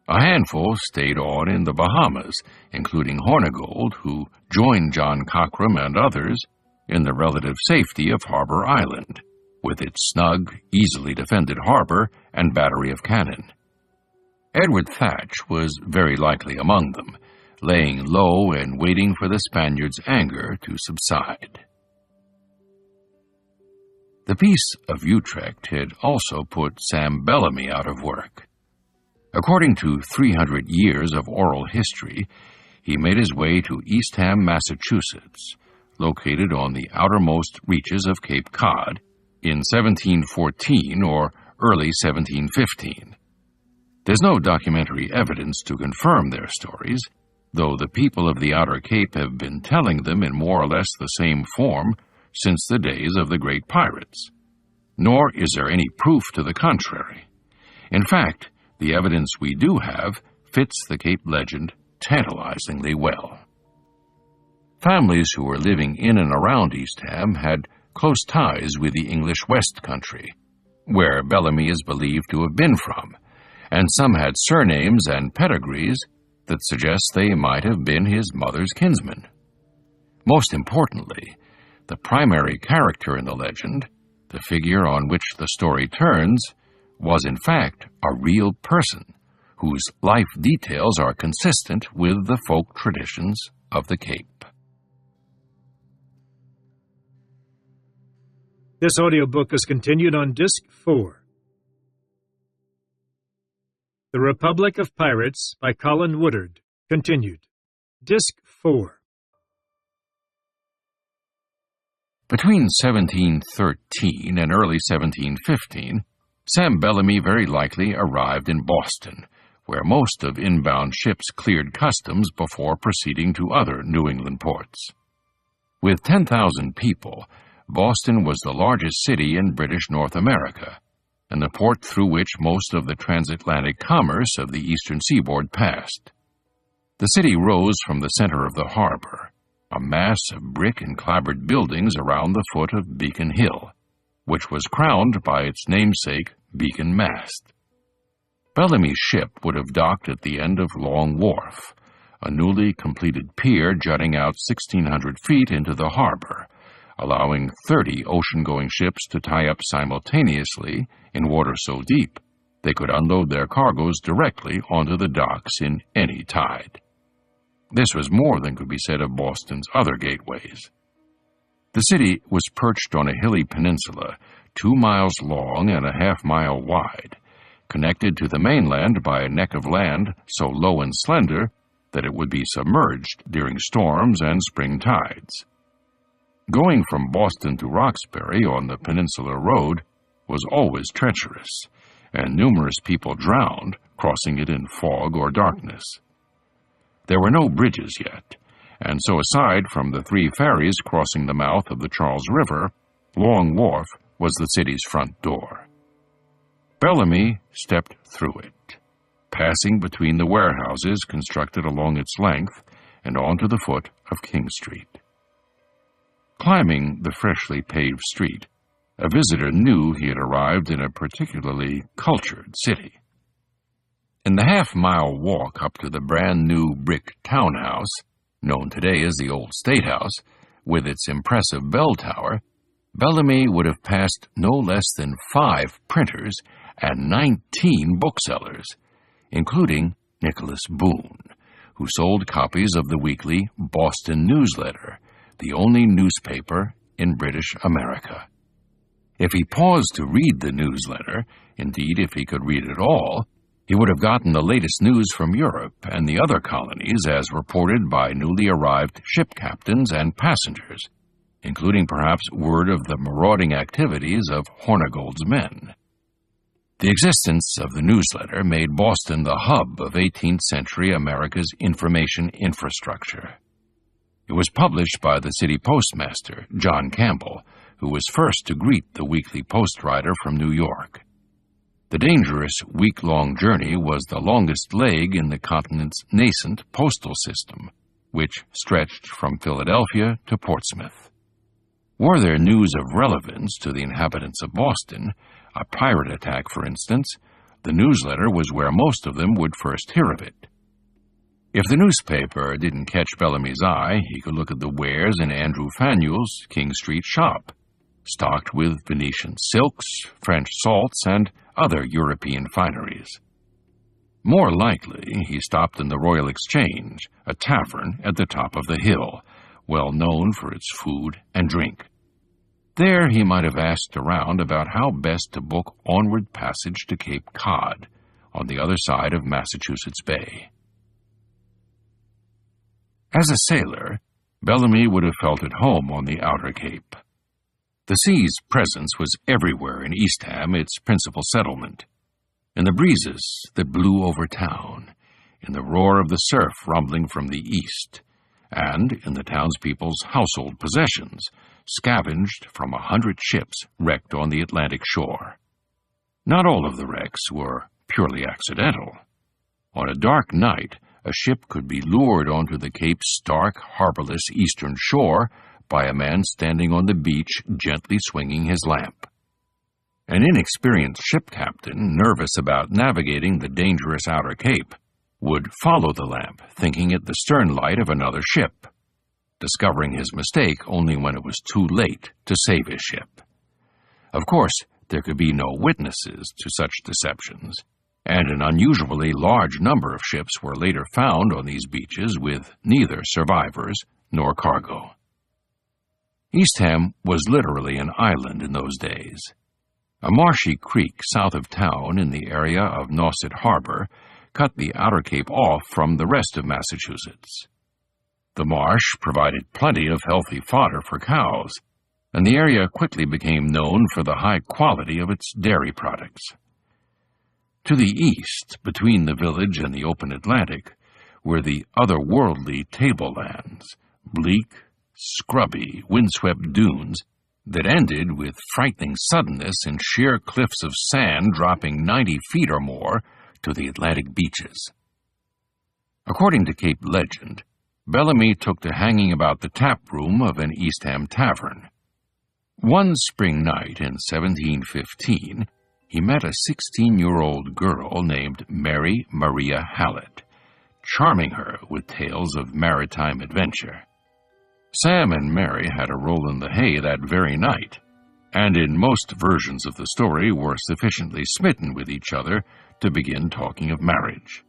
A handful stayed on in the Bahamas, including Hornigold, who joined John Cockram and others in the relative safety of Harbor Island, with its snug, easily defended harbor and battery of cannon. Edward Thatch was very likely among them, laying low and waiting for the Spaniards' anger to subside. The Peace of Utrecht had also put Sam Bellamy out of work. According to 300 years of oral history, he made his way to Eastham, Massachusetts, located on the outermost reaches of Cape Cod, in 1714 or early 1715. There's no documentary evidence to confirm their stories, though the people of the Outer Cape have been telling them in more or less the same form since the days of the great pirates. Nor is there any proof to the contrary. In fact, the evidence we do have fits the Cape legend tantalizingly well. Families who were living in and around Eastham had close ties with the English West Country, where Bellamy is believed to have been from, and some had surnames and pedigrees that suggest they might have been his mother's kinsmen. Most importantly, the primary character in the legend, the figure on which the story turns, was in fact a real person whose life details are consistent with the folk traditions of the Cape. This audiobook is continued on Disc 4. The Republic of Pirates by Colin Woodard, continued. Disc 4. Between 1713 and early 1715, Sam Bellamy very likely arrived in Boston, where most of inbound ships cleared customs before proceeding to other New England ports. With 10,000 people, Boston was the largest city in British North America, and the port through which most of the transatlantic commerce of the eastern seaboard passed. The city rose from the center of the harbor, a mass of brick and clapboard buildings around the foot of Beacon Hill, which was crowned by its namesake beacon mast. Bellamy's ship would have docked at the end of Long Wharf, a newly completed pier jutting out 1,600 feet into the harbor, allowing 30 ocean-going ships to tie up simultaneously in water so deep they could unload their cargoes directly onto the docks in any tide. This was more than could be said of Boston's other gateways. The city was perched on a hilly peninsula 2 miles long and a half-mile wide, connected to the mainland by a neck of land so low and slender that it would be submerged during storms and spring tides. Going from Boston to Roxbury on the Peninsula Road was always treacherous, and numerous people drowned crossing it in fog or darkness. There were no bridges yet, and so aside from the 3 ferries crossing the mouth of the Charles River, Long Wharf was the city's front door. Bellamy stepped through it, passing between the warehouses constructed along its length and onto the foot of King Street. Climbing the freshly paved street, a visitor knew he had arrived in a particularly cultured city. In the half-mile walk up to the brand-new brick townhouse, known today as the Old State House, with its impressive bell tower, Bellamy would have passed no less than 5 printers and 19 booksellers, including Nicholas Boone, who sold copies of the weekly Boston Newsletter, the only newspaper in British America. If he paused to read the newsletter, indeed if he could read it all, he would have gotten the latest news from Europe and the other colonies as reported by newly arrived ship captains and passengers, including perhaps word of the marauding activities of Hornigold's men. The existence of the newsletter made Boston the hub of 18th century America's information infrastructure. It was published by the city postmaster, John Campbell, who was first to greet the weekly post rider from New York. The dangerous week-long journey was the longest leg in the continent's nascent postal system, which stretched from Philadelphia to Portsmouth. Were there news of relevance to the inhabitants of Boston, a pirate attack, for instance, the newsletter was where most of them would first hear of it. If the newspaper didn't catch Bellamy's eye, he could look at the wares in Andrew Faneuil's King Street shop, stocked with Venetian silks, French salts, and other European fineries. More likely, he stopped in the Royal Exchange, a tavern at the top of the hill, well known for its food and drink. There he might have asked around about how best to book onward passage to Cape Cod, on the other side of Massachusetts Bay. As a sailor, Bellamy would have felt at home on the outer Cape. The sea's presence was everywhere in Eastham, its principal settlement, in the breezes that blew over town, in the roar of the surf rumbling from the east, and in the townspeople's household possessions, scavenged from 100 ships wrecked on the Atlantic shore. Not all of the wrecks were purely accidental. On a dark night, a ship could be lured onto the Cape's stark, harborless eastern shore by a man standing on the beach gently swinging his lamp. An inexperienced ship captain, nervous about navigating the dangerous outer Cape, would follow the lamp, thinking it the stern light of another ship, discovering his mistake only when it was too late to save his ship. Of course, there could be no witnesses to such deceptions, and an unusually large number of ships were later found on these beaches with neither survivors nor cargo. Eastham was literally an island in those days. A marshy creek south of town in the area of Nauset Harbor cut the outer Cape off from the rest of Massachusetts. The marsh provided plenty of healthy fodder for cows, and the area quickly became known for the high quality of its dairy products. To the east, between the village and the open Atlantic, were the otherworldly tablelands, bleak, scrubby, windswept dunes that ended with frightening suddenness in sheer cliffs of sand dropping 90 feet or more to the Atlantic beaches. According to Cape legend, Bellamy took to hanging about the tap room of an Eastham tavern. One spring night in 1715, he met a 16-year-old girl named Mary Maria Hallett, charming her with tales of maritime adventure. Sam and Mary had a roll in the hay that very night, and in most versions of the story were sufficiently smitten with each other to begin talking of marriage.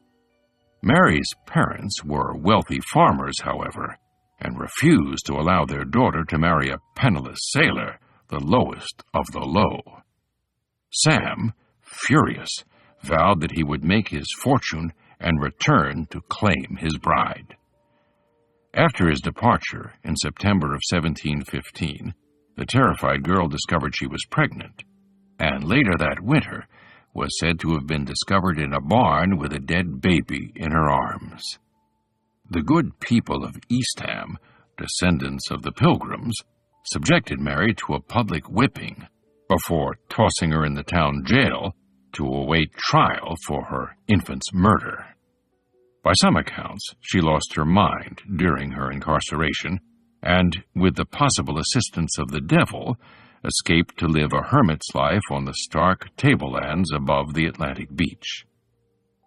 Mary's parents were wealthy farmers, however, and refused to allow their daughter to marry a penniless sailor, the lowest of the low. Sam, furious, vowed that he would make his fortune and return to claim his bride. After his departure in September of 1715, the terrified girl discovered she was pregnant, and later that winter was said to have been discovered in a barn with a dead baby in her arms. The good people of Eastham, descendants of the Pilgrims, subjected Mary to a public whipping before tossing her in the town jail to await trial for her infant's murder. By some accounts, she lost her mind during her incarceration and, with the possible assistance of the devil, escaped to live a hermit's life on the stark tablelands above the Atlantic beach.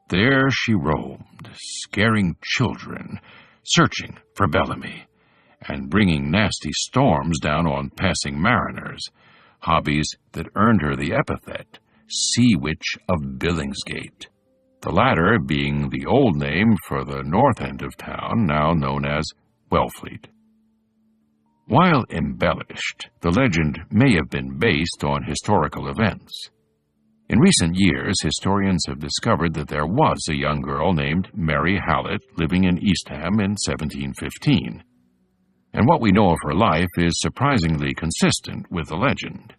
There she roamed, scaring children, searching for Bellamy, and bringing nasty storms down on passing mariners, hobbies that earned her the epithet Sea Witch of Billingsgate, the latter being the old name for the north end of town, now known as Wellfleet. While embellished, the legend may have been based on historical events. In recent years, historians have discovered that there was a young girl named Mary Hallett living in Eastham in 1715. and what we know of her life is surprisingly consistent with the legend.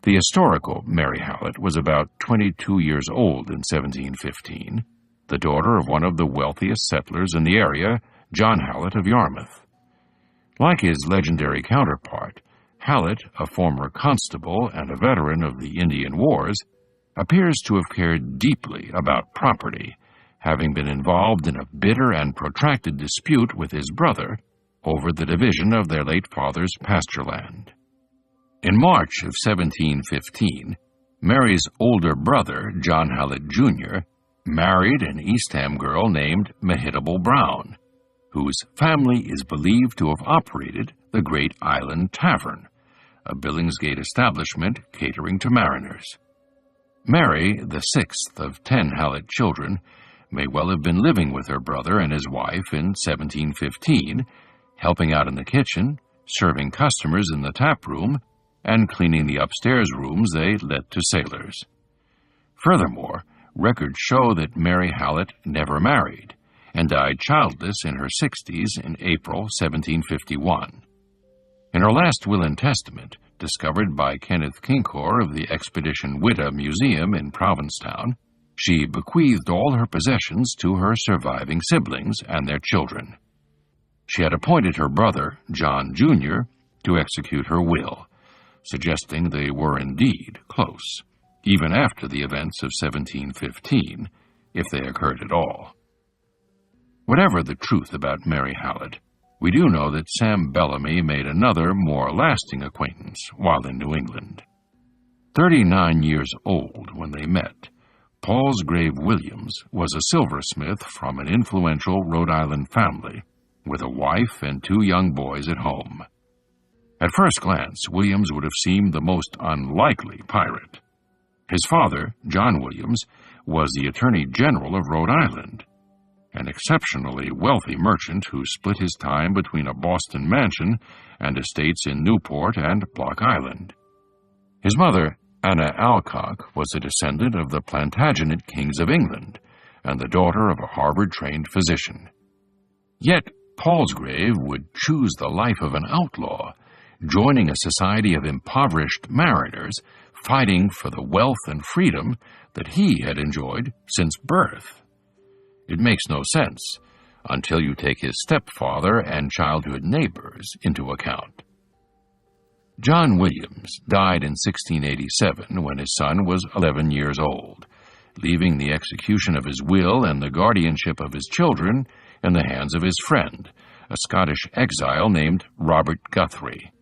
The historical Mary Hallett was about 22 years old in 1715, the daughter of one of the wealthiest settlers in the area, John Hallett of Yarmouth. Like his legendary counterpart, Hallett, a former constable and a veteran of the Indian Wars, appears to have cared deeply about property, having been involved in a bitter and protracted dispute with his brother over the division of their late father's pasture land. In March of 1715, Mary's older brother, John Hallett Jr., married an Eastham girl named Mehitable Brown, whose family is believed to have operated the Great Island Tavern, a Billingsgate establishment catering to mariners. Mary, the sixth of 10 Hallett children, may well have been living with her brother and his wife in 1715, helping out in the kitchen, serving customers in the tap room, and cleaning the upstairs rooms they let to sailors. Furthermore, records show that Mary Hallett never married and died childless in her 60s in April 1751. In her last will and testament, discovered by Kenneth Kincor of the Expedition Witta Museum in Provincetown, she bequeathed all her possessions to her surviving siblings and their children. She had appointed her brother, John Jr., to execute her will, suggesting they were indeed close, even after the events of 1715, if they occurred at all. Whatever the truth about Mary Hallett, we do know that Sam Bellamy made another, more lasting acquaintance while in New England. 39 years old when they met, Palsgrave Williams was a silversmith from an influential Rhode Island family, with a wife and 2 young boys at home. At first glance, Williams would have seemed the most unlikely pirate. His father, John Williams, was the Attorney General of Rhode Island, an exceptionally wealthy merchant who split his time between a Boston mansion and estates in Newport and Block Island. His mother, Anna Alcock, was a descendant of the Plantagenet kings of England and the daughter of a Harvard-trained physician. Yet Palsgrave would choose the life of an outlaw, joining a society of impoverished mariners fighting for the wealth and freedom that he had enjoyed since birth. It makes no sense until you take his stepfather and childhood neighbors into account. John Williams died in 1687 when his son was 11 years old, leaving the execution of his will and the guardianship of his children in the hands of his friend, a Scottish exile named Robert Guthrie.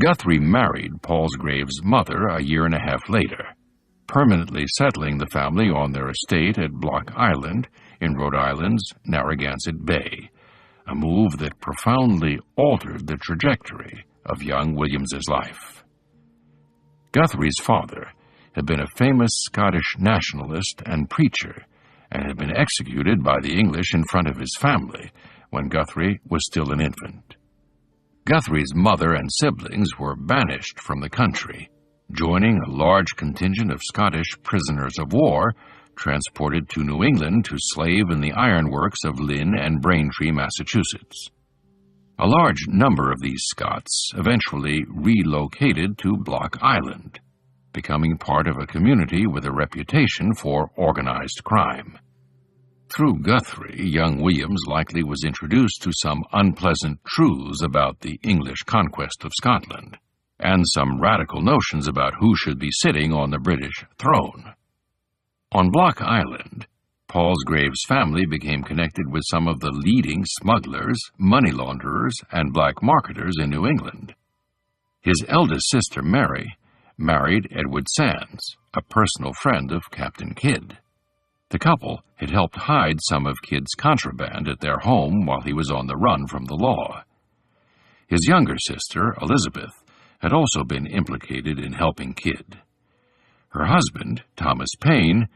Guthrie married Palsgrave's mother a year and a half later, permanently settling the family on their estate at Block Island in Rhode Island's Narragansett Bay, a move that profoundly altered the trajectory of young Williams's life. Guthrie's father had been a famous Scottish nationalist and preacher and had been executed by the English in front of his family when Guthrie was still an infant. Guthrie's mother and siblings were banished from the country, joining a large contingent of Scottish prisoners of war transported to New England to slave in the ironworks of Lynn and Braintree, Massachusetts. A large number of these Scots eventually relocated to Block Island, becoming part of a community with a reputation for organized crime. Through Guthrie, young Williams likely was introduced to some unpleasant truths about the English conquest of Scotland, and some radical notions about who should be sitting on the British throne. On Block Island, Palsgrave's family became connected with some of the leading smugglers, money launderers, and black marketers in New England. His eldest sister, Mary, married Edward Sands, a personal friend of Captain Kidd. The couple had helped hide some of Kidd's contraband at their home while he was on the run from the law. His younger sister, Elizabeth, had also been implicated in helping Kidd. Her husband, Thomas Paine,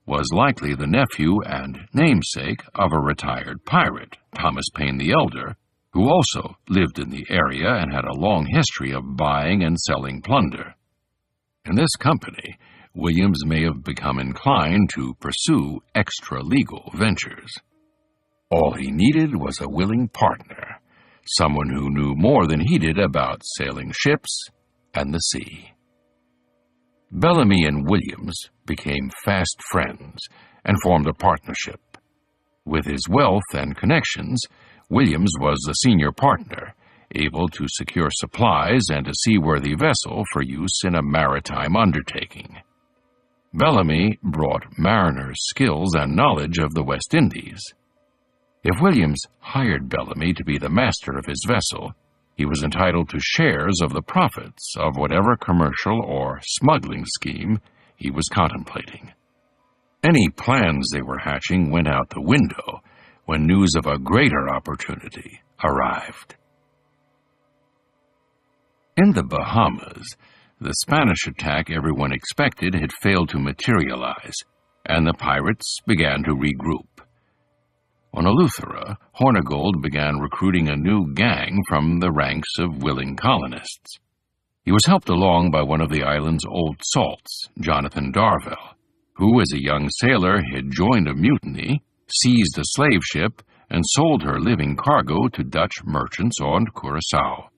was likely the nephew and namesake of a retired pirate, Thomas Paine the Elder, who also lived in the area and had a long history of buying and selling plunder. In this company, Williams may have become inclined to pursue extra-legal ventures. All he needed was a willing partner, someone who knew more than he did about sailing ships and the sea. Bellamy and Williams became fast friends and formed a partnership. With his wealth and connections, Williams was the senior partner, able to secure supplies and a seaworthy vessel for use in a maritime undertaking. Bellamy brought mariners' skills and knowledge of the West Indies. If Williams hired Bellamy to be the master of his vessel, he was entitled to shares of the profits of whatever commercial or smuggling scheme he was contemplating. Any plans they were hatching went out the window when news of a greater opportunity arrived. In the Bahamas, the Spanish attack everyone expected had failed to materialize, and the pirates began to regroup. On Eleuthera, Hornigold began recruiting a new gang from the ranks of willing colonists. He was helped along by one of the island's old salts, Jonathan Darvell, who, as a young sailor, had joined a mutiny, seized a slave ship, and sold her living cargo to Dutch merchants on Curaçao.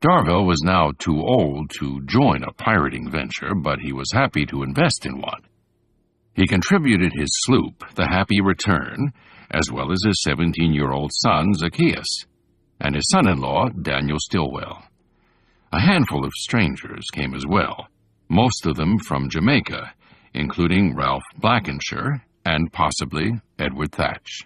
Darvell was now too old to join a pirating venture, but he was happy to invest in one. He contributed his sloop, the Happy Return, as well as his 17-year-old son, Zacchaeus, and his son-in-law, Daniel Stillwell. A handful of strangers came as well, most of them from Jamaica, including Ralph Blackenshire and possibly Edward Thatch.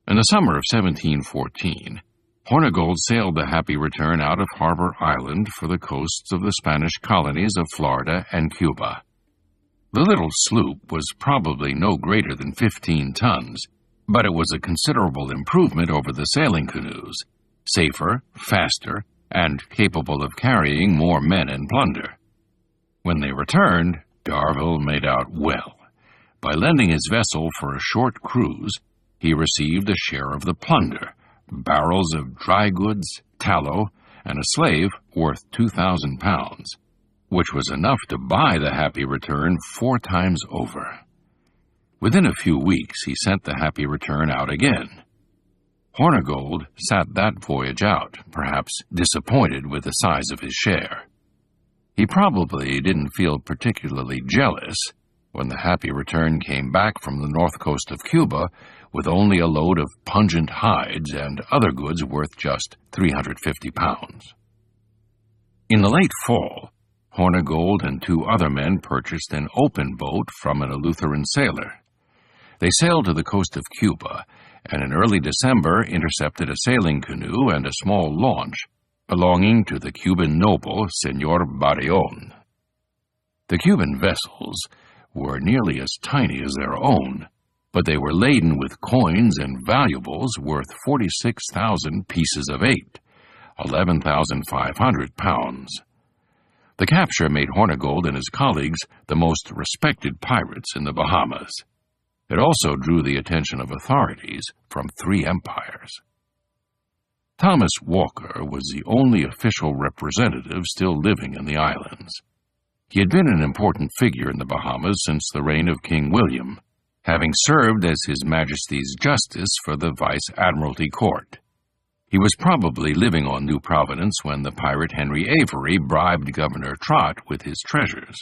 In the summer of 1714, Hornigold sailed the Happy Return out of Harbor Island for the coasts of the Spanish colonies of Florida and Cuba. The little sloop was probably no greater than 15 tons, but it was a considerable improvement over the sailing canoes, safer, faster, and capable of carrying more men and plunder. When they returned, Darvell made out well. By lending his vessel for a short cruise, he received a share of the plunder, barrels of dry goods, tallow, and a slave worth 2,000 pounds, which was enough to buy the Happy Return 4 times over. Within a few weeks, he sent the Happy Return out again. Hornigold sat that voyage out, perhaps disappointed with the size of his share. He probably didn't feel particularly jealous when the Happy Return came back from the north coast of Cuba with only a load of pungent hides and other goods worth just 350 pounds. In the late fall, Hornigold and 2 other men purchased an open boat from an Eleutheran sailor. They sailed to the coast of Cuba, and in early December intercepted a sailing canoe and a small launch belonging to the Cuban noble Señor Barillon. The Cuban vessels were nearly as tiny as their own, but they were laden with coins and valuables worth 46,000 pieces of 8, 11,500 pounds. The capture made Hornigold and his colleagues the most respected pirates in the Bahamas. It also drew the attention of authorities from 3 empires. Thomas Walker was the only official representative still living in the islands. He had been an important figure in the Bahamas since the reign of King William, having served as His Majesty's Justice for the Vice-Admiralty Court. He was probably living on New Providence when the pirate Henry Avery bribed Governor Trott with his treasures.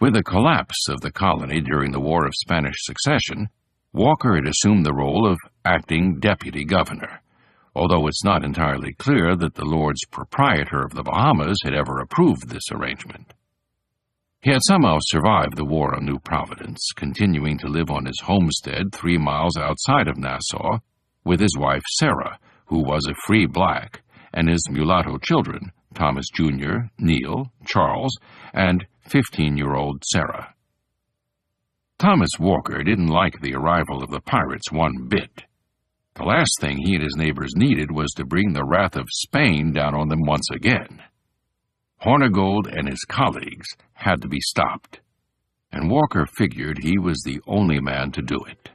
With the collapse of the colony during the War of Spanish Succession, Walker had assumed the role of acting deputy governor, although it's not entirely clear that the Lords Proprietor of the Bahamas had ever approved this arrangement. He had somehow survived the war on New Providence, continuing to live on his homestead 3 miles outside of Nassau with his wife Sarah, who was a free black, and his mulatto children, Thomas Jr., Neil, Charles, and 15-year-old Sarah. Thomas Walker didn't like the arrival of the pirates one bit. The last thing he and his neighbors needed was to bring the wrath of Spain down on them once again. Hornigold and his colleagues had to be stopped, and Walker figured he was the only man to do it.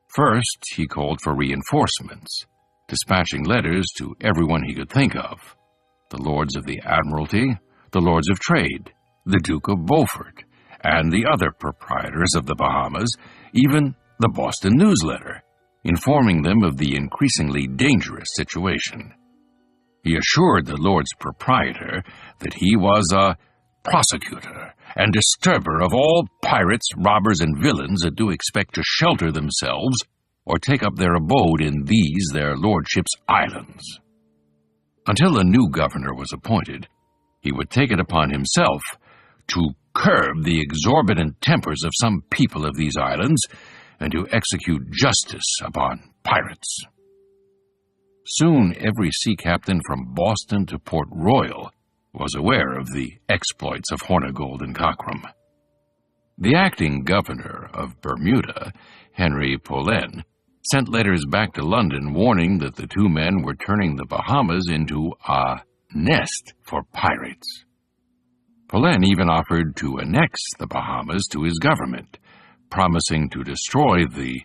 First, he called for reinforcements, dispatching letters to everyone he could think of: the Lords of the Admiralty, the Lords of Trade, the Duke of Beaufort, and the other proprietors of the Bahamas, even the Boston Newsletter, informing them of the increasingly dangerous situation. He assured the Lord's proprietor that he was a prosecutor and disturber of all pirates, robbers, and villains that do expect to shelter themselves or take up their abode in these their lordship's islands. Until a new governor was appointed, he would take it upon himself to curb the exorbitant tempers of some people of these islands and to execute justice upon pirates. Soon every sea captain from Boston to Port Royal was aware of the exploits of Hornigold and Cockram. The acting governor of Bermuda, Henry Pollen, sent letters back to London warning that the two men were turning the Bahamas into a nest for pirates. Pollen even offered to annex the Bahamas to his government, promising to destroy the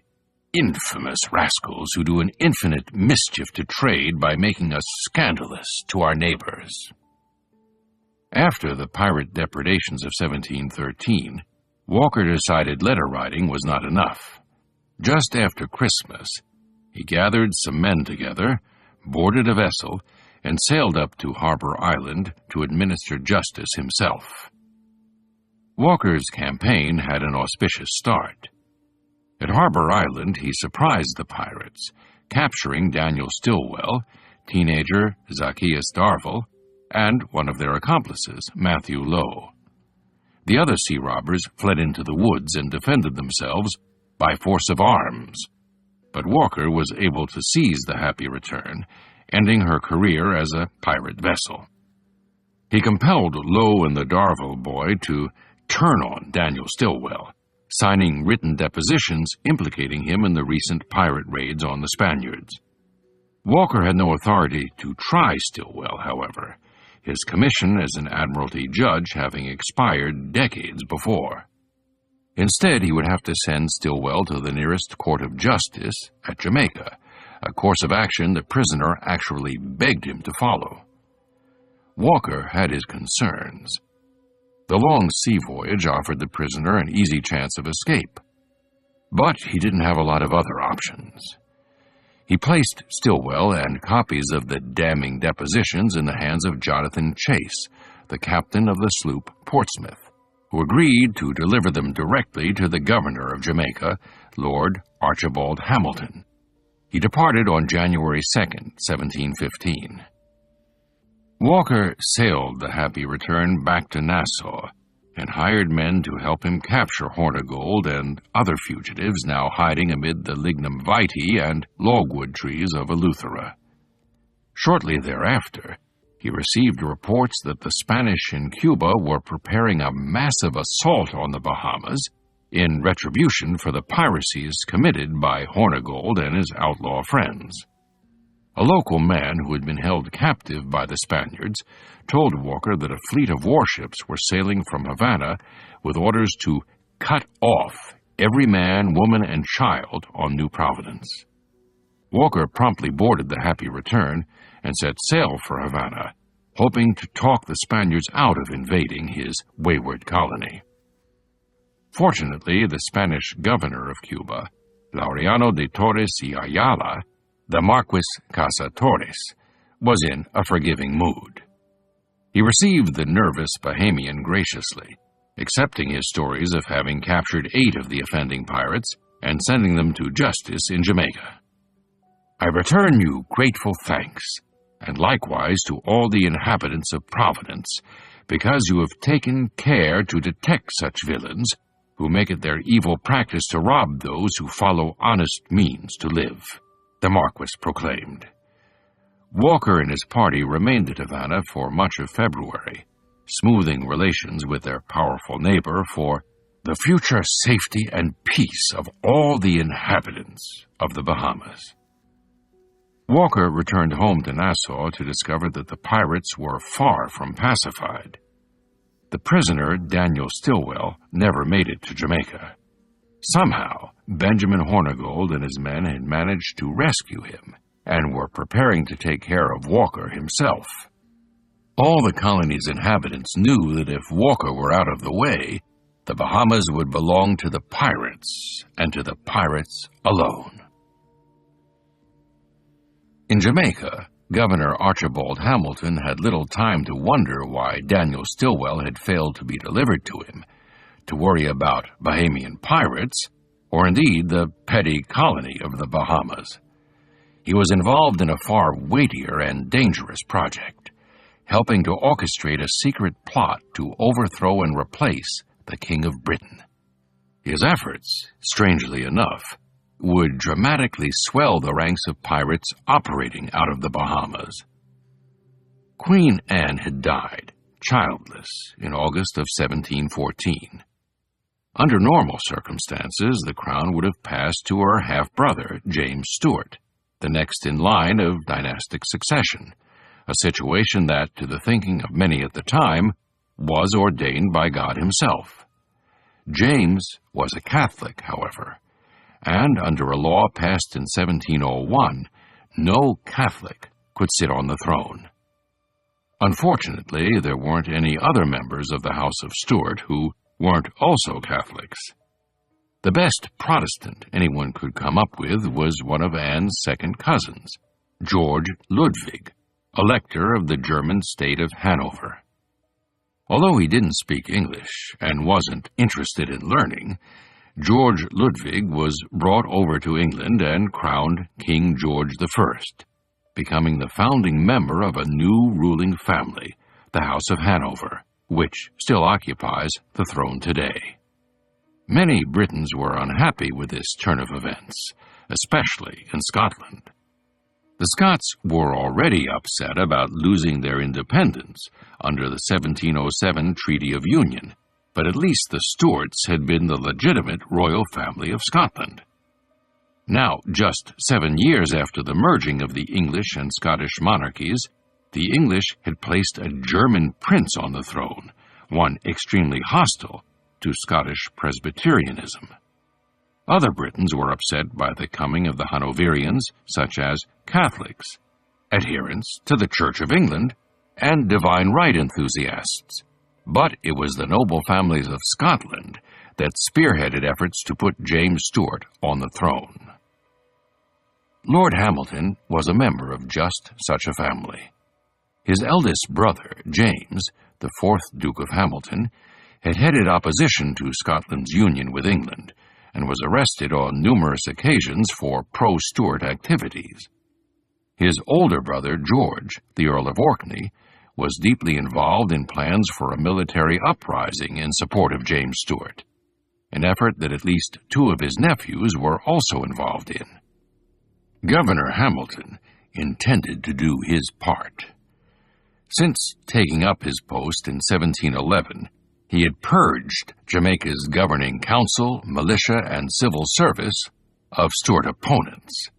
infamous rascals who do an infinite mischief to trade by making us scandalous to our neighbors. After the pirate depredations of 1713, Walker decided letter writing was not enough. Just after Christmas, he gathered some men together, boarded a vessel, and sailed up to Harbor Island to administer justice himself. Walker's campaign had an auspicious start. At Harbor Island, he surprised the pirates, capturing Daniel Stillwell, teenager Zacchaeus Darville, and one of their accomplices, Matthew Lowe. The other sea robbers fled into the woods and defended themselves by force of arms, but Walker was able to seize the Happy Return, ending her career as a pirate vessel. He compelled Lowe and the Darville boy to turn on Daniel Stillwell, signing written depositions implicating him in the recent pirate raids on the Spaniards. Walker had no authority to try Stillwell, however, his commission as an admiralty judge having expired decades before. Instead, he would have to send Stillwell to the nearest court of justice at Jamaica, a course of action the prisoner actually begged him to follow. Walker had his concerns. The long sea voyage offered the prisoner an easy chance of escape, but he didn't have a lot of other options. He placed Stillwell and copies of the damning depositions in the hands of Jonathan Chase, the captain of the sloop Portsmouth, who agreed to deliver them directly to the governor of Jamaica, Lord Archibald Hamilton. He departed on January 2nd, 1715. Walker sailed the Happy Return back to Nassau and hired men to help him capture Hornigold and other fugitives now hiding amid the lignum vitae and logwood trees of Eleuthera. Shortly thereafter, he received reports that the Spanish in Cuba were preparing a massive assault on the Bahamas in retribution for the piracies committed by Hornigold and his outlaw friends. A local man who had been held captive by the Spaniards told Walker that a fleet of warships were sailing from Havana with orders to cut off every man, woman, and child on New Providence. Walker promptly boarded the Happy Return and set sail for Havana, hoping to talk the Spaniards out of invading his wayward colony. Fortunately, the Spanish governor of Cuba, Laureano de Torres y Ayala, the Marquis Casa Torres, was in a forgiving mood. He received the nervous Bahamian graciously, accepting his stories of having captured 8 of the offending pirates and sending them to justice in Jamaica. "I return you grateful thanks, and likewise to all the inhabitants of Providence, because you have taken care to detect such villains who make it their evil practice to rob those who follow honest means to live," the Marquis proclaimed. Walker and his party remained at Havana for much of February, smoothing relations with their powerful neighbor for the future safety and peace of all the inhabitants of the Bahamas. Walker returned home to Nassau to discover that the pirates were far from pacified. The prisoner, Daniel Stillwell, never made it to Jamaica. Somehow, Benjamin Hornigold and his men had managed to rescue him and were preparing to take care of Walker himself. All the colony's inhabitants knew that if Walker were out of the way, the Bahamas would belong to the pirates, and to the pirates alone. In Jamaica, Governor Archibald Hamilton had little time to wonder why Daniel Stilwell had failed to be delivered to him, to worry about Bahamian pirates, or indeed the petty colony of the Bahamas. He was involved in a far weightier and dangerous project, helping to orchestrate a secret plot to overthrow and replace the King of Britain. His efforts, strangely enough, would dramatically swell the ranks of pirates operating out of the Bahamas. Queen Anne had died, childless, in August of 1714. Under normal circumstances, the crown would have passed to her half-brother, James Stuart, the next in line of dynastic succession, a situation that, to the thinking of many at the time, was ordained by God himself. James was a Catholic, however, and under a law passed in 1701, no Catholic could sit on the throne. Unfortunately, there weren't any other members of the House of Stuart who weren't also Catholics. The best Protestant anyone could come up with was one of Anne's second cousins, George Ludwig, elector of the German state of Hanover. Although he didn't speak English and wasn't interested in learning, George Ludwig was brought over to England and crowned King George I, becoming the founding member of a new ruling family, the House of Hanover, which still occupies the throne today. Many Britons were unhappy with this turn of events, especially in Scotland. The Scots were already upset about losing their independence under the 1707 Treaty of Union, but at least the Stuarts had been the legitimate royal family of Scotland. Now, just 7 years after the merging of the English and Scottish monarchies, the English had placed a German prince on the throne, one extremely hostile to Scottish Presbyterianism. Other Britons were upset by the coming of the Hanoverians, such as Catholics, adherents to the Church of England, and divine right enthusiasts. But it was the noble families of Scotland that spearheaded efforts to put James Stuart on the throne. Lord Hamilton was a member of just such a family. His eldest brother, James, the fourth Duke of Hamilton, had headed opposition to Scotland's union with England and was arrested on numerous occasions for pro-Stuart activities. His older brother, George, the Earl of Orkney, was deeply involved in plans for a military uprising in support of James Stuart, an effort that at least 2 of his nephews were also involved in. Governor Hamilton intended to do his part. Since taking up his post in 1711, he had purged Jamaica's governing council, militia, and civil service of Stuart opponents,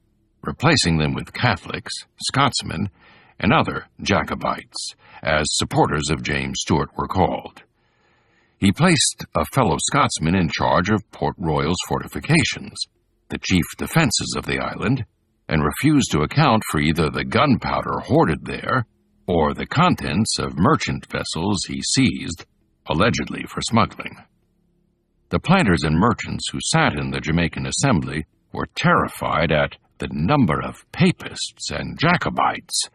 replacing them with Catholics, Scotsmen, and other Jacobites, as supporters of James Stuart were called. He placed a fellow Scotsman in charge of Port Royal's fortifications, the chief defenses of the island, and refused to account for either the gunpowder hoarded there or the contents of merchant vessels he seized, allegedly for smuggling. The planters and merchants who sat in the Jamaican Assembly were terrified at the number of papists and Jacobites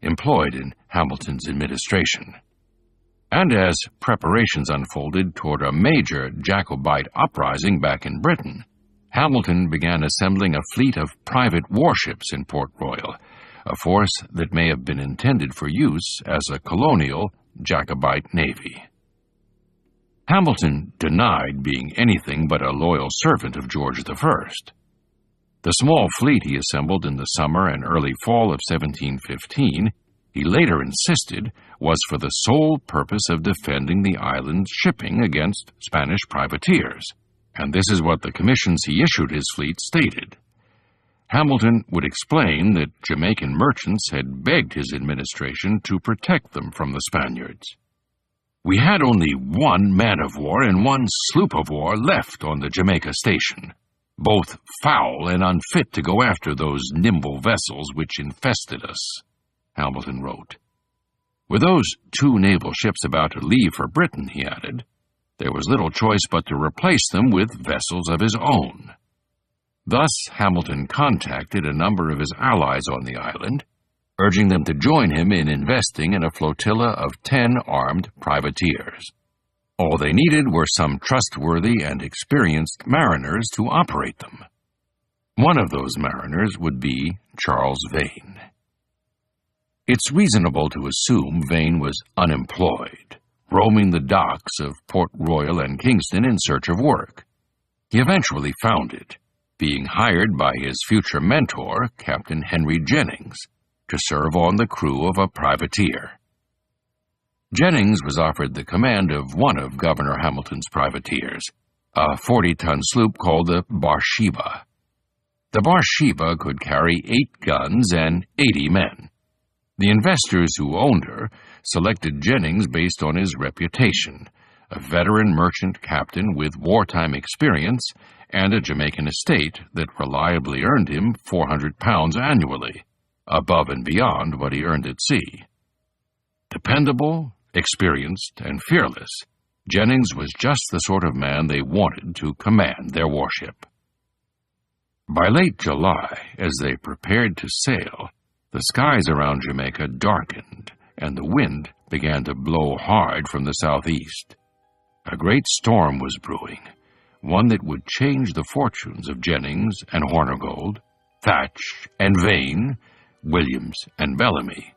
employed in Hamilton's administration. And as preparations unfolded toward a major Jacobite uprising back in Britain, Hamilton began assembling a fleet of private warships in Port Royal, a force that may have been intended for use as a colonial Jacobite navy. Hamilton denied being anything but a loyal servant of George I. The small fleet he assembled in the summer and early fall of 1715, he later insisted, was for the sole purpose of defending the island's shipping against Spanish privateers, and this is what the commissions he issued his fleet stated. Hamilton would explain that Jamaican merchants had begged his administration to protect them from the Spaniards. We had only 1 man-of-war and 1 sloop-of-war left on the Jamaica station, both foul and unfit to go after those nimble vessels which infested us, Hamilton wrote. With those 2 naval ships about to leave for Britain, he added, there was little choice but to replace them with vessels of his own. Thus, Hamilton contacted a number of his allies on the island, urging them to join him in investing in a flotilla of 10 armed privateers. All they needed were some trustworthy and experienced mariners to operate them. One of those mariners would be Charles Vane. It's reasonable to assume Vane was unemployed, roaming the docks of Port Royal and Kingston in search of work. He eventually found it, being hired by his future mentor, Captain Henry Jennings, to serve on the crew of a privateer. Jennings was offered the command of one of Governor Hamilton's privateers, a 40-ton sloop called the Barsheba. The Barsheba could carry 8 guns and 80 men. The investors who owned her selected Jennings based on his reputation, a veteran merchant captain with wartime experience and a Jamaican estate that reliably earned him £400 annually, above and beyond what he earned at sea. Dependable, experienced, and fearless, Jennings was just the sort of man they wanted to command their warship. By late July, as they prepared to sail, the skies around Jamaica darkened, and the wind began to blow hard from the southeast. A great storm was brewing, one that would change the fortunes of Jennings and Hornigold, Thatch and Vane, Williams and Bellamy.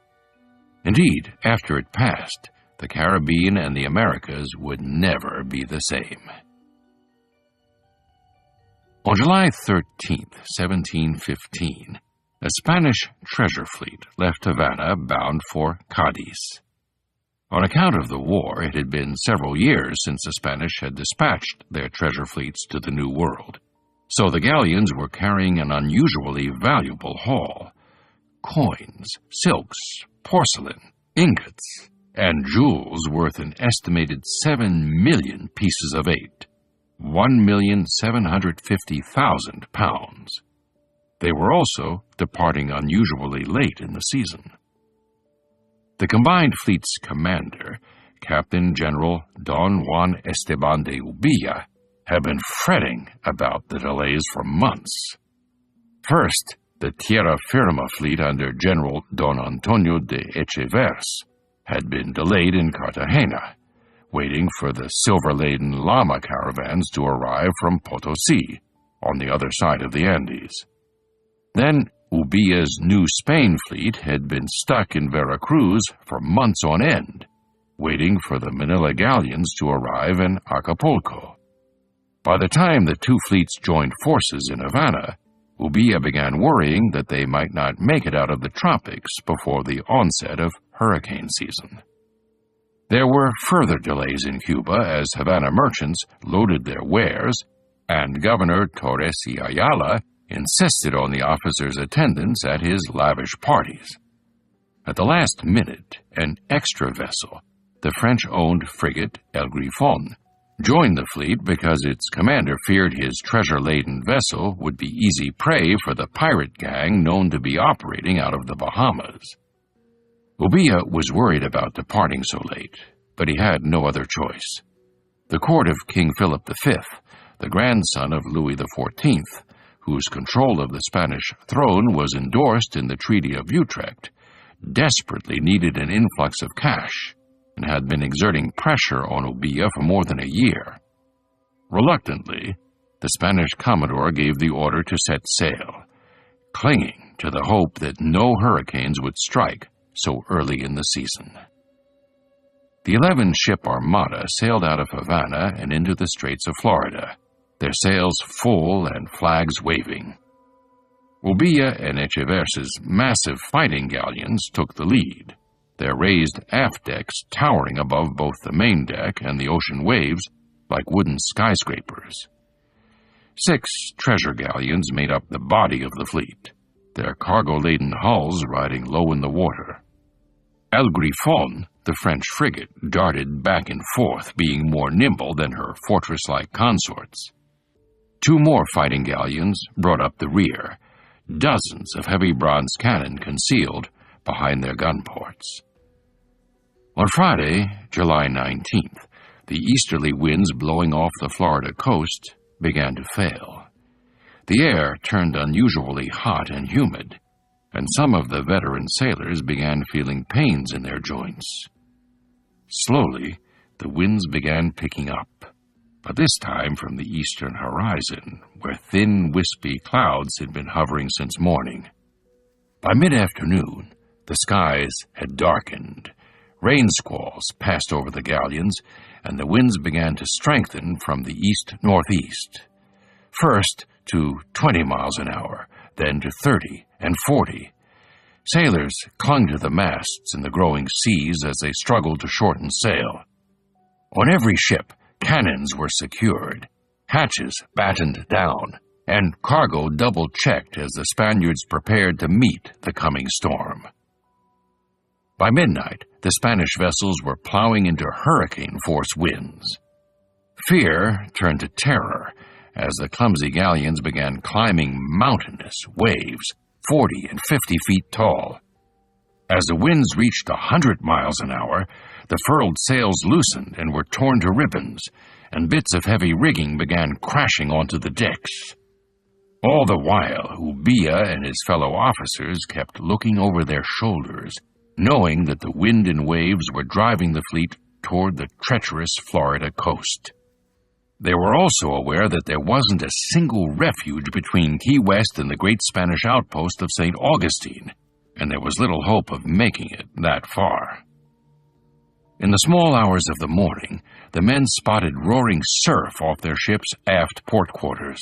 Indeed, after it passed, the Caribbean and the Americas would never be the same. On July 13, 1715, a Spanish treasure fleet left Havana bound for Cadiz. On account of the war, it had been several years since the Spanish had dispatched their treasure fleets to the New World, so the galleons were carrying an unusually valuable haul: coins, silks, porcelain, ingots, and jewels worth an estimated 7 million pieces of eight, £1,750,000. They were also departing unusually late in the season. The combined fleet's commander, Captain General Don Juan Esteban de Ubilla, had been fretting about the delays for months. First, the Tierra Firma fleet under General Don Antonio de Echevers had been delayed in Cartagena, waiting for the silver-laden llama caravans to arrive from Potosi, on the other side of the Andes. Then, Ubilla's New Spain fleet had been stuck in Veracruz for months on end, waiting for the Manila galleons to arrive in Acapulco. By the time the two fleets joined forces in Havana, Ubilla began worrying that they might not make it out of the tropics before the onset of hurricane season. There were further delays in Cuba as Havana merchants loaded their wares, and Governor Torres y Ayala insisted on the officers' attendance at his lavish parties. At the last minute, an extra vessel, the French-owned frigate El Griffon, joined the fleet because its commander feared his treasure-laden vessel would be easy prey for the pirate gang known to be operating out of the Bahamas. Ubilla was worried about departing so late, but he had no other choice. The court of King Philip V, the grandson of Louis XIV, whose control of the Spanish throne was endorsed in the Treaty of Utrecht, desperately needed an influx of cash and had been exerting pressure on Ubilla for more than a year. Reluctantly, the Spanish commodore gave the order to set sail, clinging to the hope that no hurricanes would strike so early in the season. The 11-ship armada sailed out of Havana and into the Straits of Florida, their sails full and flags waving. Ubilla and Echeverris's massive fighting galleons took the lead, their raised aft decks towering above both the main deck and the ocean waves like wooden skyscrapers. 6 treasure galleons made up the body of the fleet, their cargo-laden hulls riding low in the water. El Griffon, the French frigate, darted back and forth, being more nimble than her fortress-like consorts. 2 more fighting galleons brought up the rear, dozens of heavy bronze cannon concealed behind their gun ports. On Friday, July 19th, the easterly winds blowing off the Florida coast began to fail. The air turned unusually hot and humid, and some of the veteran sailors began feeling pains in their joints. Slowly, the winds began picking up, but this time from the eastern horizon, where thin, wispy clouds had been hovering since morning. By mid-afternoon, the skies had darkened. Rain squalls passed over the galleons, and the winds began to strengthen from the east-northeast. First to 20 miles an hour, then to 30 and 40. Sailors clung to the masts in the growing seas as they struggled to shorten sail. On every ship, cannons were secured, hatches battened down, and cargo double-checked as the Spaniards prepared to meet the coming storm. By midnight, the Spanish vessels were plowing into hurricane-force winds. Fear turned to terror as the clumsy galleons began climbing mountainous waves 40 and 50 feet tall. As the winds reached 100 miles an hour, the furled sails loosened and were torn to ribbons, and bits of heavy rigging began crashing onto the decks. All the while, Ubilla and his fellow officers kept looking over their shoulders, knowing that the wind and waves were driving the fleet toward the treacherous Florida coast. They were also aware that there wasn't a single refuge between Key West and the great Spanish outpost of St. Augustine, and there was little hope of making it that far. In the small hours of the morning, the men spotted roaring surf off their ship's aft port quarters.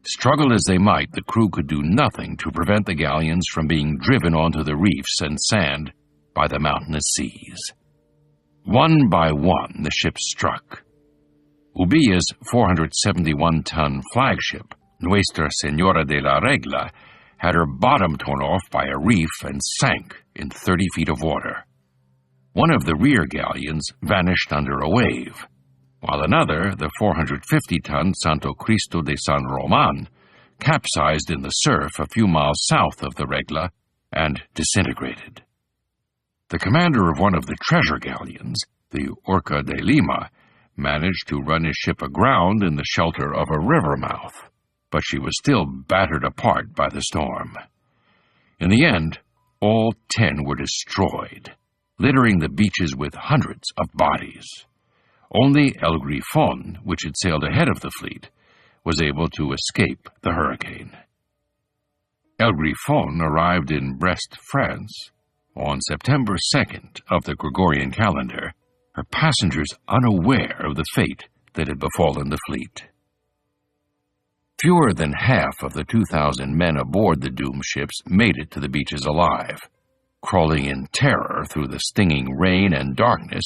Struggle as they might, the crew could do nothing to prevent the galleons from being driven onto the reefs and sand by the mountainous seas. One by one, the ships struck. Ubilla's 471-ton flagship, Nuestra Señora de la Regla, had her bottom torn off by a reef and sank in 30 feet of water. One of the rear galleons vanished under a wave, while another, the 450-ton Santo Cristo de San Roman, capsized in the surf a few miles south of the Regla and disintegrated. The commander of one of the treasure galleons, the Urca de Lima, managed to run his ship aground in the shelter of a river mouth, but she was still battered apart by the storm. In the end, all 10 were destroyed, littering the beaches with hundreds of bodies. Only El Grifon, which had sailed ahead of the fleet, was able to escape the hurricane. El Grifon arrived in Brest, France, on September 2nd of the Gregorian calendar, her passengers unaware of the fate that had befallen the fleet. Fewer than half of the 2,000 men aboard the doomed ships made it to the beaches alive, crawling in terror through the stinging rain and darkness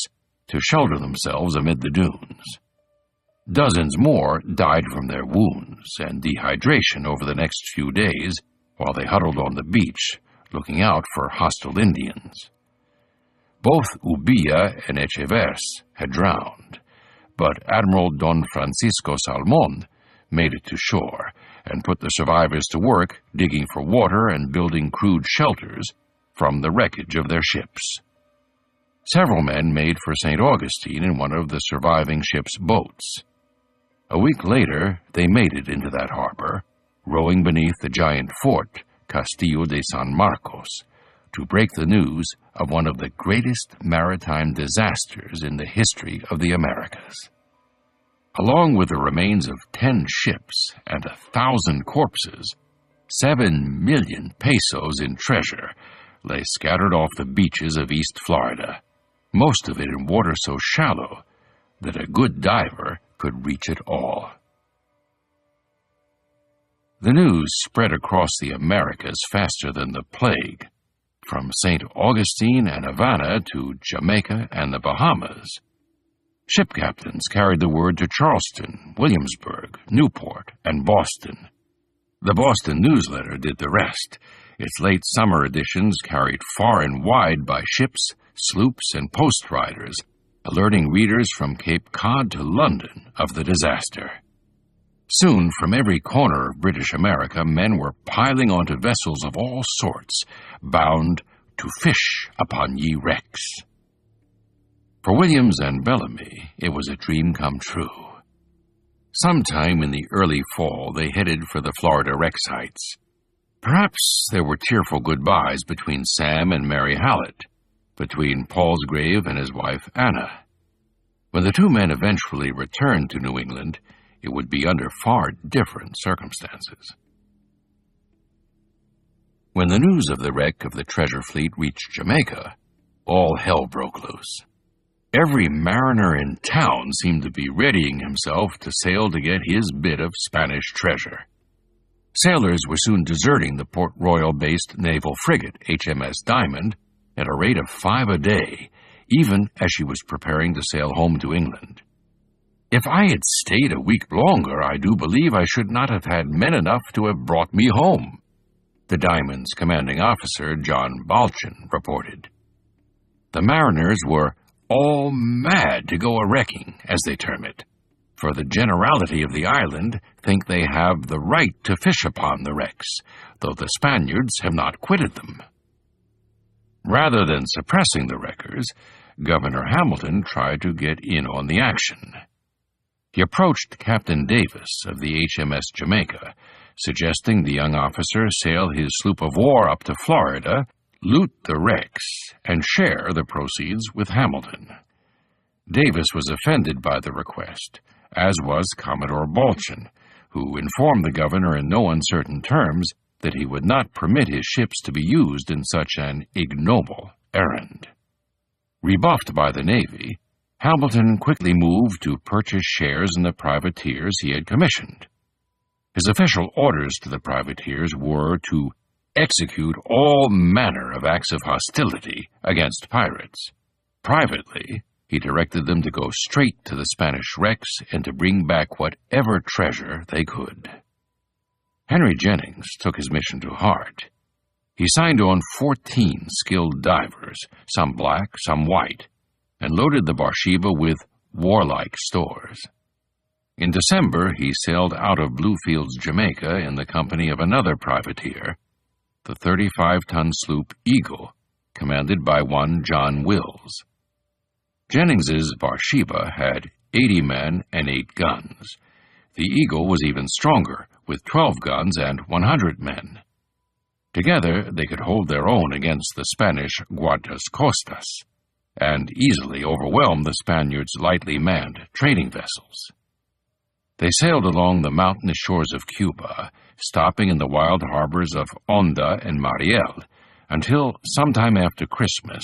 to shelter themselves amid the dunes. Dozens more died from their wounds and dehydration over the next few days while they huddled on the beach, looking out for hostile Indians. Both Ubilla and Echevers had drowned, but Admiral Don Francisco Salmon made it to shore and put the survivors to work digging for water and building crude shelters from the wreckage of their ships. Several men made for St. Augustine in one of the surviving ship's boats. A week later, they made it into that harbor, rowing beneath the giant fort, Castillo de San Marcos, to break the news of one of the greatest maritime disasters in the history of the Americas. Along with the remains of 10 ships and 1,000 corpses, 7 million pesos in treasure lay scattered off the beaches of East Florida, most of it in water so shallow that a good diver could reach it all. The news spread across the Americas faster than the plague, from St. Augustine and Havana to Jamaica and the Bahamas. Ship captains carried the word to Charleston, Williamsburg, Newport, and Boston. The Boston Newsletter did the rest. Its late summer editions carried far and wide by ships, sloops, and post riders, alerting readers from Cape Cod to London of the disaster. Soon, from every corner of British America, men were piling onto vessels of all sorts, bound to fish upon ye wrecks. For Williams and Bellamy, it was a dream come true. Sometime in the early fall, they headed for the Florida wreck sites. Perhaps there were tearful goodbyes between Sam and Mary Hallett, between Palsgrave and his wife Anna. When the two men eventually returned to New England, it would be under far different circumstances. When the news of the wreck of the treasure fleet reached Jamaica, all hell broke loose. Every mariner in town seemed to be readying himself to sail to get his bit of Spanish treasure. Sailors were soon deserting the Port Royal-based naval frigate HMS Diamond at a rate of 5 a day, even as she was preparing to sail home to England. If I had stayed a week longer, I do believe I should not have had men enough to have brought me home, the Diamond's commanding officer, John Balchin, reported. The mariners were all mad to go a-wrecking, as they term it, for the generality of the island think they have the right to fish upon the wrecks, though the Spaniards have not quitted them. Rather than suppressing the wreckers, Governor Hamilton tried to get in on the action. He approached Captain Davis of the HMS Jamaica, suggesting the young officer sail his sloop of war up to Florida, loot the wrecks, and share the proceeds with Hamilton. Davis was offended by the request, as was Commodore Balchin, who informed the governor in no uncertain terms that he would not permit his ships to be used in such an ignoble errand. Rebuffed by the Navy, Hamilton quickly moved to purchase shares in the privateers he had commissioned. His official orders to the privateers were to execute all manner of acts of hostility against pirates. Privately, he directed them to go straight to the Spanish wrecks and to bring back whatever treasure they could. Henry Jennings took his mission to heart. He signed on 14 skilled divers, some black, some white, and loaded the Bathsheba with warlike stores. In December, he sailed out of Bluefields, Jamaica, in the company of another privateer, the 35-ton sloop Eagle, commanded by one John Wills. Jennings's Bathsheba had 80 men and 8 guns. The Eagle was even stronger, with 12 guns and 100 men. Together, they could hold their own against the Spanish Guardas Costas, and easily overwhelm the Spaniards' lightly manned trading vessels. They sailed along the mountainous shores of Cuba, stopping in the wild harbors of Honda and Mariel, until sometime after Christmas,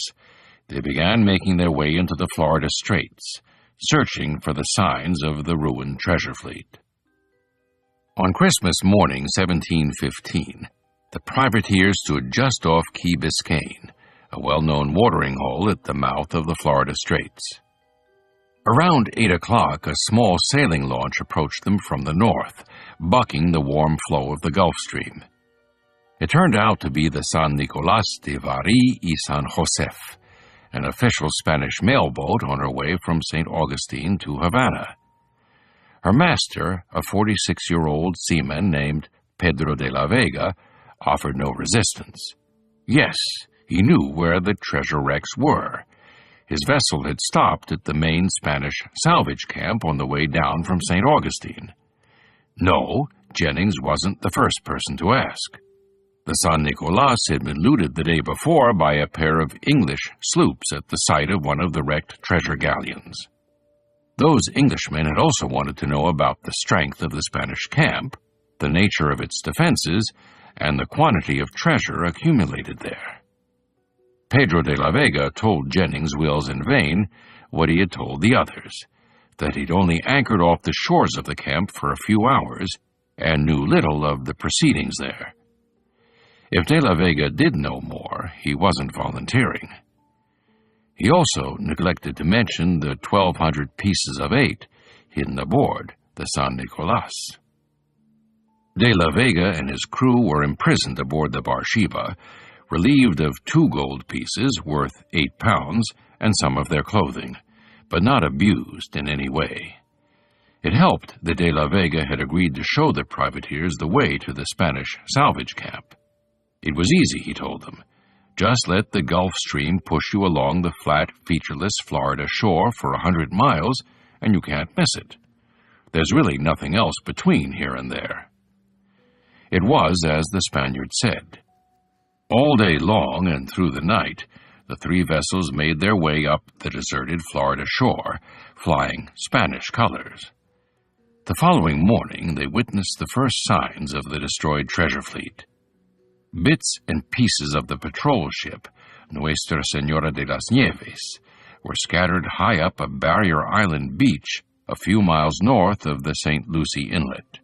they began making their way into the Florida Straits, searching for the signs of the ruined treasure fleet. On Christmas morning, 1715, the privateers stood just off Key Biscayne, a well-known watering hole at the mouth of the Florida Straits. Around 8 o'clock, a small sailing launch approached them from the north, bucking the warm flow of the Gulf Stream. It turned out to be the San Nicolás de Bari y San Josef, an official Spanish mail boat on her way from St. Augustine to Havana. Her master, a 46-year-old seaman named Pedro de la Vega, offered no resistance. Yes, he knew where the treasure wrecks were. His vessel had stopped at the main Spanish salvage camp on the way down from St. Augustine. No, Jennings wasn't the first person to ask. The San Nicolás had been looted the day before by a pair of English sloops at the site of one of the wrecked treasure galleons. Those Englishmen had also wanted to know about the strength of the Spanish camp, the nature of its defenses, and the quantity of treasure accumulated there. Pedro de la Vega told Jennings, Wills, and Vane what he had told the others, that he'd only anchored off the shores of the camp for a few hours and knew little of the proceedings there. If de la Vega did know more, he wasn't volunteering. He also neglected to mention the 1,200 pieces of 8 hidden aboard the San Nicolás. De la Vega and his crew were imprisoned aboard the Bathsheba, relieved of 2 gold pieces worth 8 pounds and some of their clothing, but not abused in any way. It helped that de la Vega had agreed to show the privateers the way to the Spanish salvage camp. It was easy, he told them. Just let the Gulf Stream push you along the flat, featureless Florida shore for 100 miles, and you can't miss it. There's really nothing else between here and there. It was as the Spaniard said. All day long and through the night, the three vessels made their way up the deserted Florida shore, flying Spanish colors. The following morning, they witnessed the first signs of the destroyed treasure fleet. Bits and pieces of the patrol ship, Nuestra Señora de las Nieves, were scattered high up a barrier island beach a few miles north of the St. Lucie Inlet.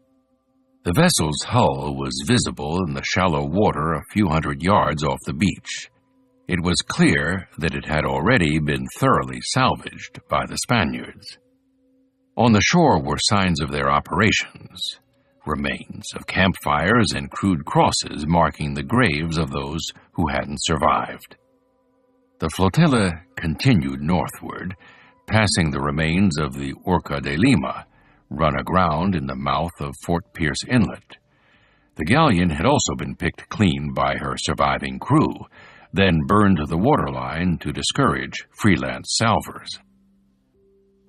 The vessel's hull was visible in the shallow water a few hundred yards off the beach. It was clear that it had already been thoroughly salvaged by the Spaniards. On the shore were signs of their operations, remains of campfires and crude crosses marking the graves of those who hadn't survived. The flotilla continued northward, passing the remains of the Urca de Lima, run aground in the mouth of Fort Pierce Inlet. The galleon had also been picked clean by her surviving crew, then burned to the waterline to discourage freelance salvors.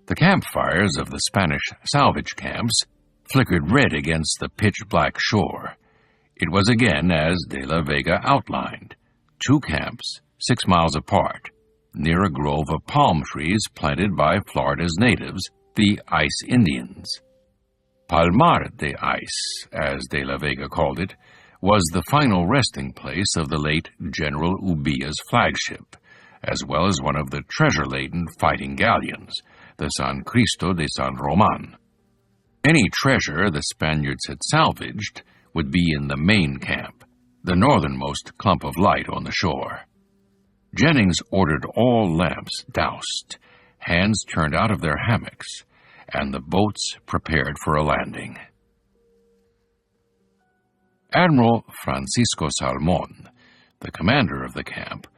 The campfires of the Spanish salvage camps flickered red against the pitch-black shore. It was again as De la Vega outlined, 2 camps 6 miles apart, near a grove of palm trees planted by Florida's natives, the Ice Indians. Palmar de Ice, as De la Vega called it, was the final resting place of the late General Ubilla's flagship, as well as one of the treasure-laden fighting galleons, the San Cristo de San Roman. Any treasure the Spaniards had salvaged would be in the main camp, the northernmost clump of light on the shore. Jennings ordered all lamps doused, hands turned out of their hammocks, and the boats prepared for a landing. Admiral Francisco Salmon, the commander of the camp,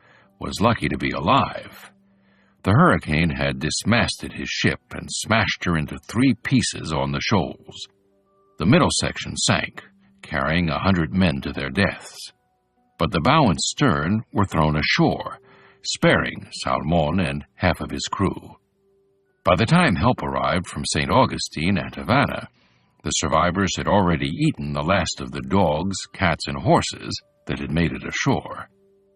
was lucky to be alive. The hurricane had dismasted his ship and smashed her into 3 pieces on the shoals. The middle section sank, carrying 100 men to their deaths. But the bow and stern were thrown ashore, sparing Salmon and half of his crew. By the time help arrived from St. Augustine and Havana, the survivors had already eaten the last of the dogs, cats, and horses that had made it ashore,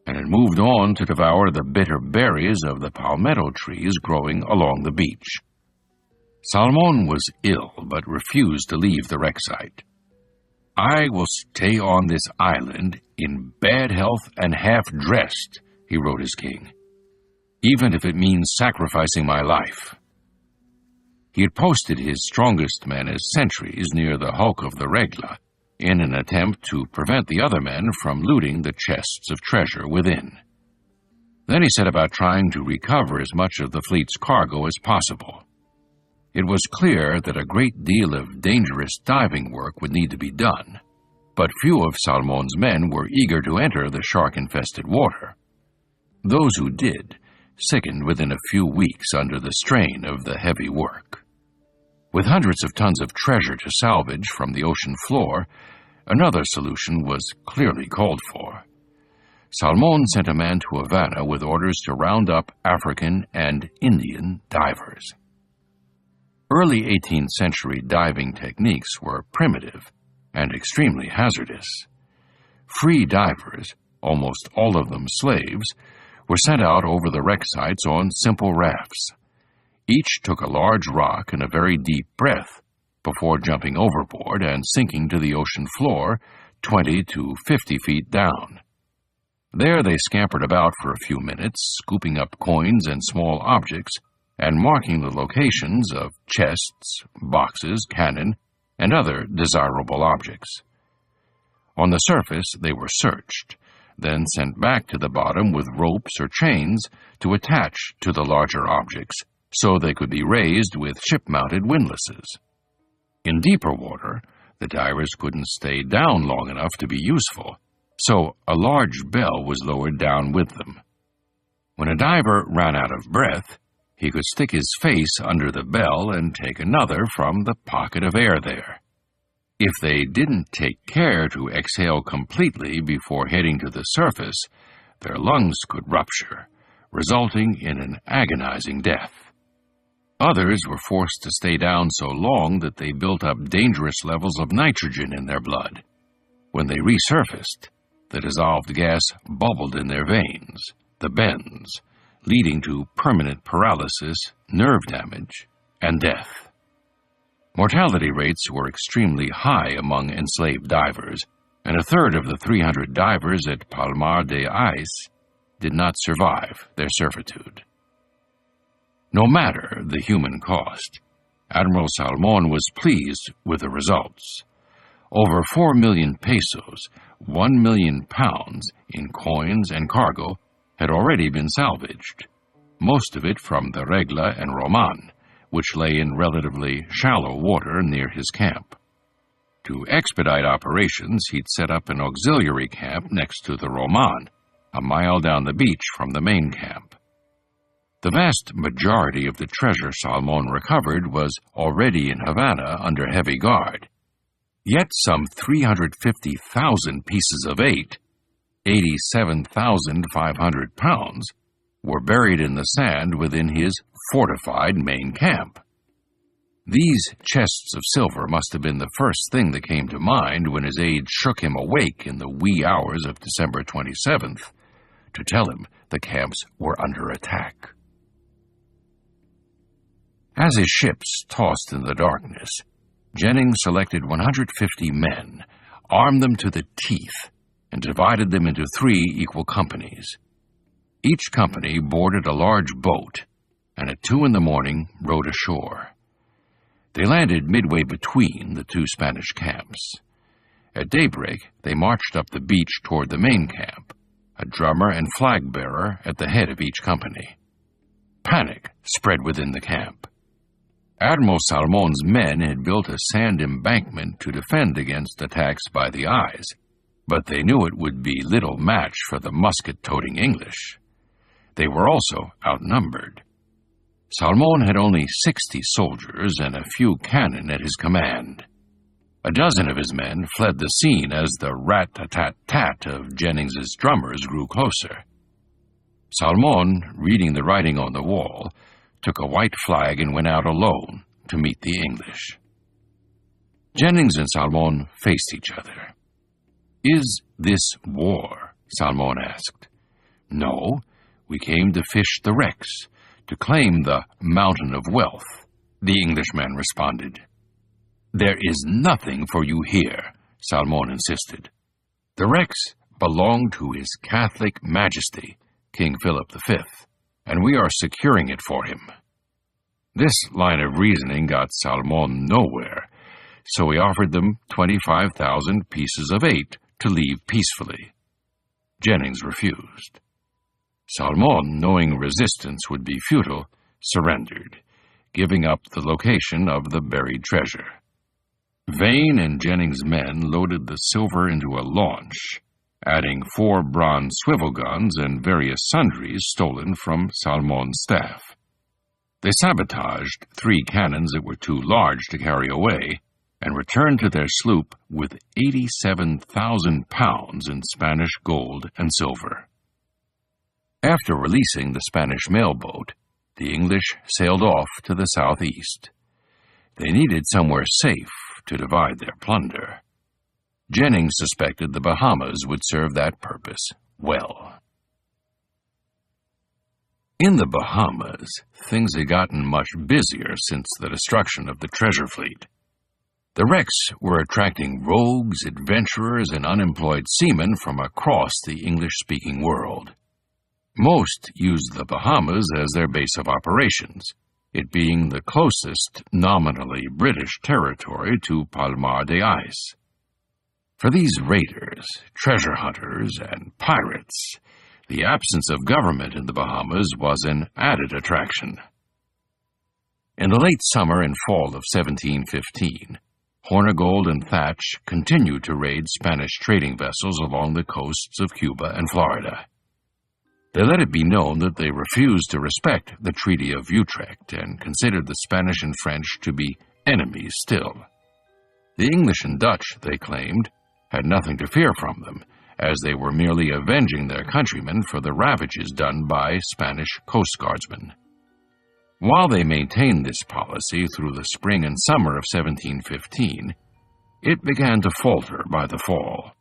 and had moved on to devour the bitter berries of the palmetto trees growing along the beach. Salmon was ill, but refused to leave the wreck site. "I will stay on this island in bad health and half-dressed," he wrote his king, "even if it means sacrificing my life." He had posted his strongest men as sentries near the hulk of the Regla, in an attempt to prevent the other men from looting the chests of treasure within. Then he set about trying to recover as much of the fleet's cargo as possible. It was clear that a great deal of dangerous diving work would need to be done, but few of Salmon's men were eager to enter the shark-infested water. Those who did sickened within a few weeks under the strain of the heavy work. With hundreds of tons of treasure to salvage from the ocean floor, another solution was clearly called for. Salmon sent a man to Havana with orders to round up African and Indian divers. Early 18th century diving techniques were primitive and extremely hazardous. Free divers, almost all of them slaves, were sent out over the wreck sites on simple rafts. Each took a large rock and a very deep breath before jumping overboard and sinking to the ocean floor 20 to 50 feet down. There they scampered about for a few minutes, scooping up coins and small objects and marking the locations of chests, boxes, cannon, and other desirable objects. On the surface they were searched, then sent back to the bottom with ropes or chains to attach to the larger objects, so they could be raised with ship-mounted windlasses. In deeper water, the divers couldn't stay down long enough to be useful, so a large bell was lowered down with them. When a diver ran out of breath, he could stick his face under the bell and take another from the pocket of air there. If they didn't take care to exhale completely before heading to the surface, their lungs could rupture, resulting in an agonizing death. Others were forced to stay down so long that they built up dangerous levels of nitrogen in their blood. When they resurfaced, the dissolved gas bubbled in their veins, the bends, leading to permanent paralysis, nerve damage, and death. Mortality rates were extremely high among enslaved divers, and a third of the 300 divers at Palmar de Ice did not survive their servitude. No matter the human cost, Admiral Salmon was pleased with the results. Over 4 million pesos, 1 million pounds in coins and cargo had already been salvaged, most of it from the Regla and Roman, which lay in relatively shallow water near his camp. To expedite operations, he'd set up an auxiliary camp next to the Roman, a mile down the beach from the main camp. The vast majority of the treasure Salmon recovered was already in Havana under heavy guard. Yet some 350,000 pieces of 87,500 pounds, were buried in the sand within his fortified main camp. These chests of silver must have been the first thing that came to mind when his aide shook him awake in the wee hours of December 27th to tell him the camps were under attack. As his ships tossed in the darkness, Jennings selected 150 men, armed them to the teeth, and divided them into 3 equal companies. Each company boarded a large boat, and at 2 a.m. rowed ashore. They landed midway between the 2 Spanish camps. At daybreak, they marched up the beach toward the main camp, a drummer and flag-bearer at the head of each company. Panic spread within the camp. Admiral Salmon's men had built a sand embankment to defend against attacks by the eyes, but they knew it would be little match for the musket-toting English. They were also outnumbered. Salmon had only 60 soldiers and a few cannon at his command. A dozen of his men fled the scene as the rat-tat-tat of Jennings's drummers grew closer. Salmon, reading the writing on the wall, took a white flag and went out alone to meet the English. Jennings and Salmon faced each other. "Is this war?" Salmon asked. "No, we came to fish the wrecks, to claim the mountain of wealth," the Englishman responded. "There is nothing for you here," Salmon insisted. "The wrecks belong to His Catholic Majesty, King Philip V, and we are securing it for him." This line of reasoning got Salmon nowhere, so he offered them 25,000 pieces of 8 to leave peacefully. Jennings refused. Salmon, knowing resistance would be futile, surrendered, giving up the location of the buried treasure. Vane and Jennings' men loaded the silver into a launch, adding 4 bronze swivel guns and various sundries stolen from Salmon's staff. They sabotaged 3 cannons that were too large to carry away, and returned to their sloop with 87,000 pounds in Spanish gold and silver. After releasing the Spanish mailboat, the English sailed off to the southeast. They needed somewhere safe to divide their plunder. Jennings suspected the Bahamas would serve that purpose well. In the Bahamas, things had gotten much busier since the destruction of the treasure fleet. The wrecks were attracting rogues, adventurers, and unemployed seamen from across the English-speaking world. Most used the Bahamas as their base of operations, it being the closest nominally British territory to Palmar de Ice. For these raiders, treasure hunters, and pirates, the absence of government in the Bahamas was an added attraction. In the late summer and fall of 1715, Hornigold and Thatch continued to raid Spanish trading vessels along the coasts of Cuba and Florida. They let it be known that they refused to respect the Treaty of Utrecht and considered the Spanish and French to be enemies still. The English and Dutch, they claimed, had nothing to fear from them, as they were merely avenging their countrymen for the ravages done by Spanish coast guardsmen. While they maintained this policy through the spring and summer of 1715, it began to falter by the fall.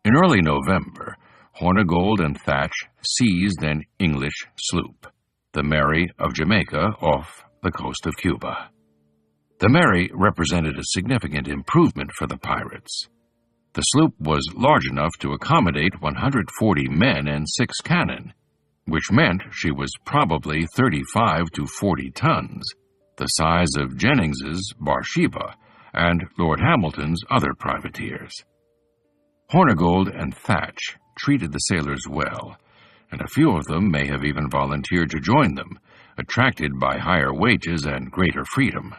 In early November, Hornigold and Thatch seized an English sloop, the Mary of Jamaica, off the coast of Cuba. The Mary represented a significant improvement for the pirates. The sloop was large enough to accommodate 140 men and 6 cannon, which meant she was probably 35 to 40 tons, the size of Jennings's Barsheba and Lord Hamilton's other privateers. Hornigold and Thatch treated the sailors well, and a few of them may have even volunteered to join them, attracted by higher wages and greater freedom.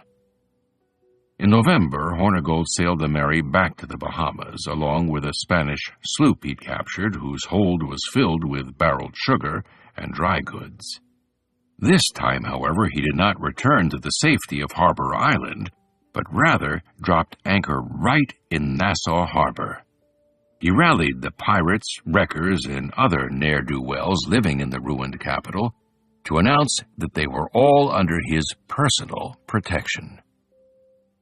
In November, Hornigold sailed the Mary back to the Bahamas, along with a Spanish sloop he'd captured, whose hold was filled with barreled sugar and dry goods. This time, however, he did not return to the safety of Harbor Island, but rather dropped anchor right in Nassau Harbor. He rallied the pirates, wreckers, and other ne'er-do-wells living in the ruined capital to announce that they were all under his personal protection.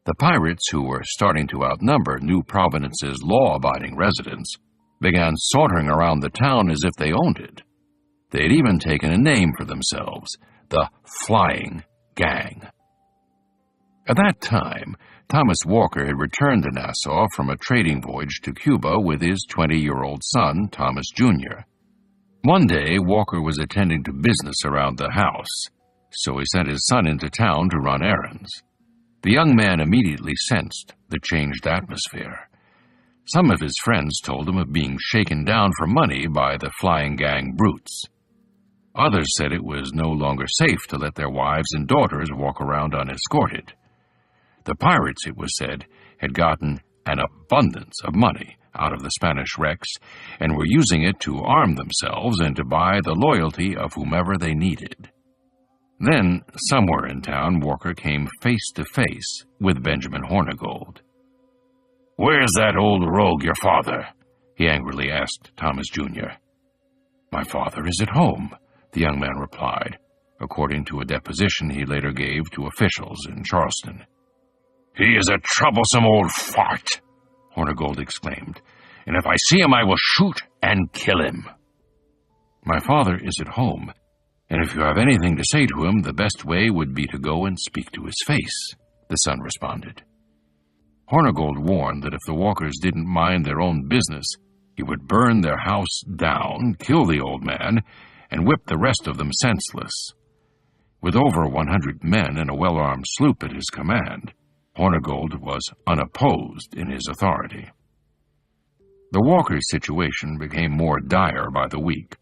The pirates, who were starting to outnumber New Providence's law-abiding residents, began sauntering around the town as if they owned it. They had even taken a name for themselves, the Flying Gang. At that time, Thomas Walker had returned to Nassau from a trading voyage to Cuba with his 20-year-old son, Thomas Jr. One day, Walker was attending to business around the house, so he sent his son into town to run errands. The young man immediately sensed the changed atmosphere. Some of his friends told him of being shaken down for money by the Flying Gang brutes. Others said it was no longer safe to let their wives and daughters walk around unescorted. The pirates, it was said, had gotten an abundance of money out of the Spanish wrecks and were using it to arm themselves and to buy the loyalty of whomever they needed. Then, somewhere in town, Walker came face to face with Benjamin Hornigold. "Where's that old rogue, your father?" he angrily asked Thomas Jr. "My father is at home," the young man replied, according to a deposition he later gave to officials in Charleston. "He is a troublesome old fart," Hornigold exclaimed, "and if I see him I will shoot and kill him." "My father is at home, and if you have anything to say to him, the best way would be to go and speak to his face," the son responded. Hornigold warned that if the Walkers didn't mind their own business, he would burn their house down, kill the old man, and whip the rest of them senseless. With over 100 men and a well-armed sloop at his command, Hornigold was unopposed in his authority. The Walkers' situation became more dire by the week.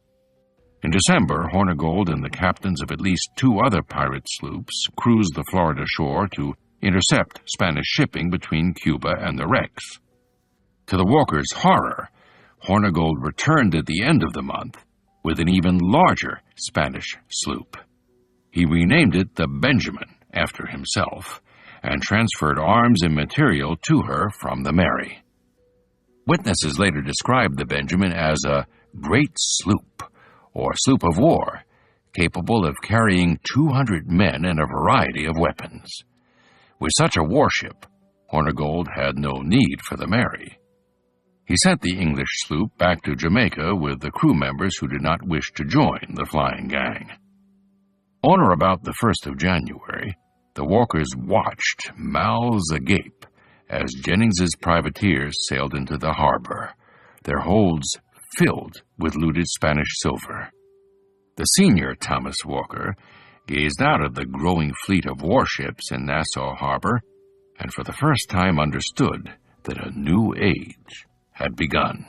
In December, Hornigold and the captains of at least 2 other pirate sloops cruised the Florida shore to intercept Spanish shipping between Cuba and the wrecks. To the Walkers' horror, Hornigold returned at the end of the month with an even larger Spanish sloop. He renamed it the Benjamin after himself and transferred arms and material to her from the Mary. Witnesses later described the Benjamin as a great sloop, or sloop of war, capable of carrying 200 men and a variety of weapons. With such a warship, Hornigold had no need for the Mary. He sent the English sloop back to Jamaica with the crew members who did not wish to join the Flying Gang. On or about the 1st of January, the Walkers watched, mouths agape, as Jennings's privateers sailed into the harbor, their holds filled with looted Spanish silver. The senior Thomas Walker gazed out at the growing fleet of warships in Nassau Harbor and for the first time understood that a new age had begun.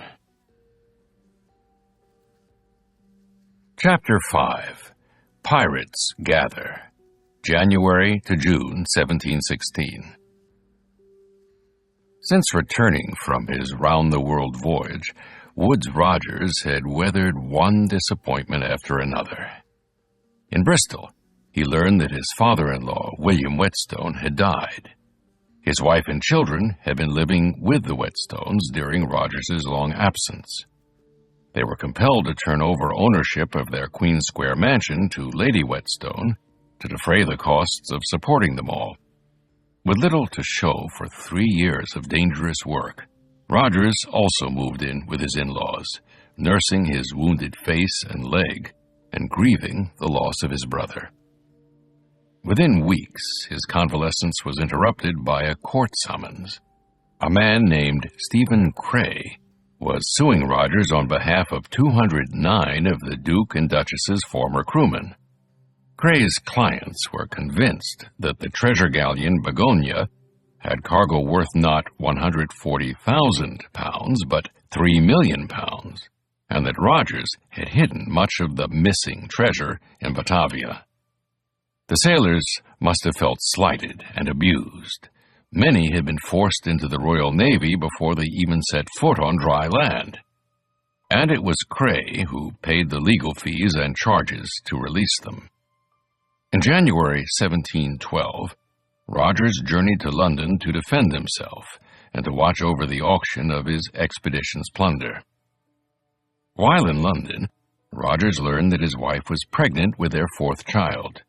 Chapter 5. Pirates Gather, January to June 1716. Since returning from his round-the-world voyage, Woodes Rogers had weathered one disappointment after another. In Bristol, he learned that his father-in-law, William Whetstone, had died. His wife and children had been living with the Whetstones during Rogers's long absence. They were compelled to turn over ownership of their Queen Square mansion to Lady Whetstone, to defray the costs of supporting them all. With little to show for 3 years of dangerous work, Rogers also moved in with his in-laws, nursing his wounded face and leg and grieving the loss of his brother. Within weeks, his convalescence was interrupted by a court summons. A man named Stephen Cray was suing Rogers on behalf of 209 of the Duke and Duchess's former crewmen. Cray's clients were convinced that the treasure galleon Begonia had cargo worth not £140,000, but £3 million, and that Rogers had hidden much of the missing treasure in Batavia. The sailors must have felt slighted and abused. Many had been forced into the Royal Navy before they even set foot on dry land. And it was Cray who paid the legal fees and charges to release them. In January 1712, Rogers journeyed to London to defend himself and to watch over the auction of his expedition's plunder. While in London, Rogers learned that his wife was pregnant with their 4th child.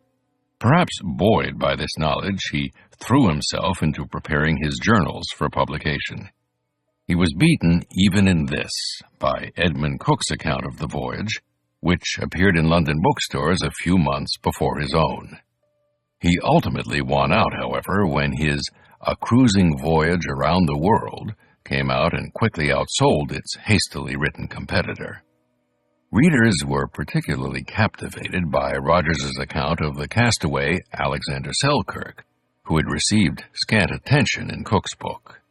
Perhaps buoyed by this knowledge, he threw himself into preparing his journals for publication. He was beaten even in this by Edmund Cook's account of the voyage, which appeared in London bookstores a few months before his own. He ultimately won out, however, when his A Cruising Voyage Around the World came out and quickly outsold its hastily written competitor. Readers were particularly captivated by Rogers's account of the castaway Alexander Selkirk, who had received scant attention in Cook's book.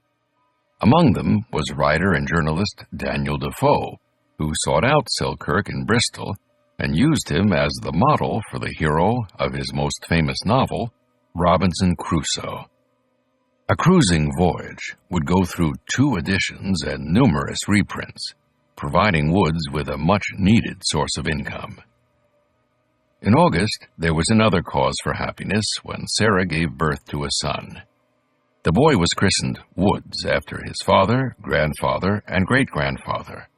Among them was writer and journalist Daniel Defoe, who sought out Selkirk in Bristol and used him as the model for the hero of his most famous novel, Robinson Crusoe. A Cruising Voyage would go through 2 editions and numerous reprints, providing Woods with a much-needed source of income. In August, there was another cause for happiness when Sarah gave birth to a son. The boy was christened Woods after his father, grandfather, and great-grandfather.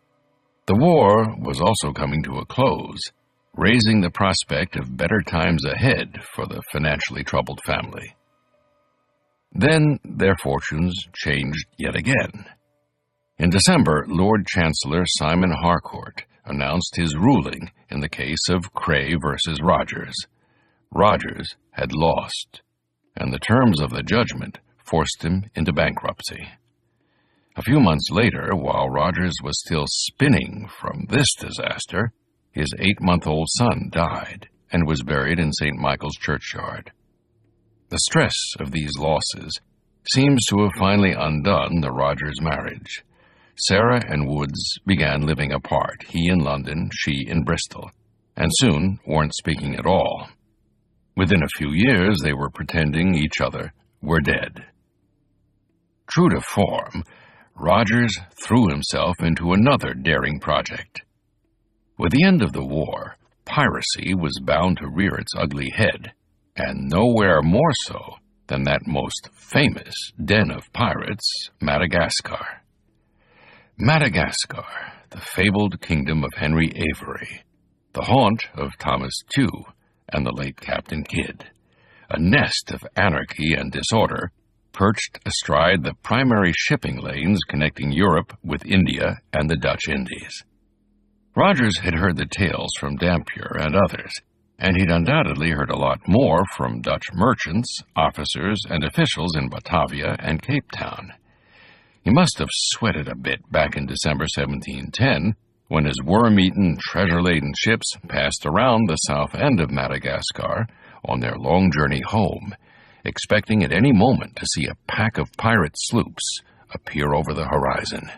The war was also coming to a close, raising the prospect of better times ahead for the financially troubled family. Then their fortunes changed yet again. In December, Lord Chancellor Simon Harcourt announced his ruling in the case of Cray versus Rogers. Rogers had lost, and the terms of the judgment forced him into bankruptcy. A few months later, while Rogers was still spinning from this disaster, his 8-month-old son died and was buried in St. Michael's churchyard. The stress of these losses seems to have finally undone the Rogers marriage. Sarah and Woods began living apart, he in London, she in Bristol, and soon weren't speaking at all. Within a few years, they were pretending each other were dead. True to form, Rogers threw himself into another daring project. With the end of the war, piracy was bound to rear its ugly head, and nowhere more so than that most famous den of pirates, Madagascar. Madagascar, the fabled kingdom of Henry Avery, the haunt of Thomas Tew and the late Captain Kidd, a nest of anarchy and disorder perched astride the primary shipping lanes connecting Europe with India and the Dutch Indies. Rogers had heard the tales from Dampier and others, and he'd undoubtedly heard a lot more from Dutch merchants, officers, and officials in Batavia and Cape Town. He must have sweated a bit back in December 1710, when his worm-eaten, treasure-laden ships passed around the south end of Madagascar on their long journey home, expecting at any moment to see a pack of pirate sloops appear over the horizon.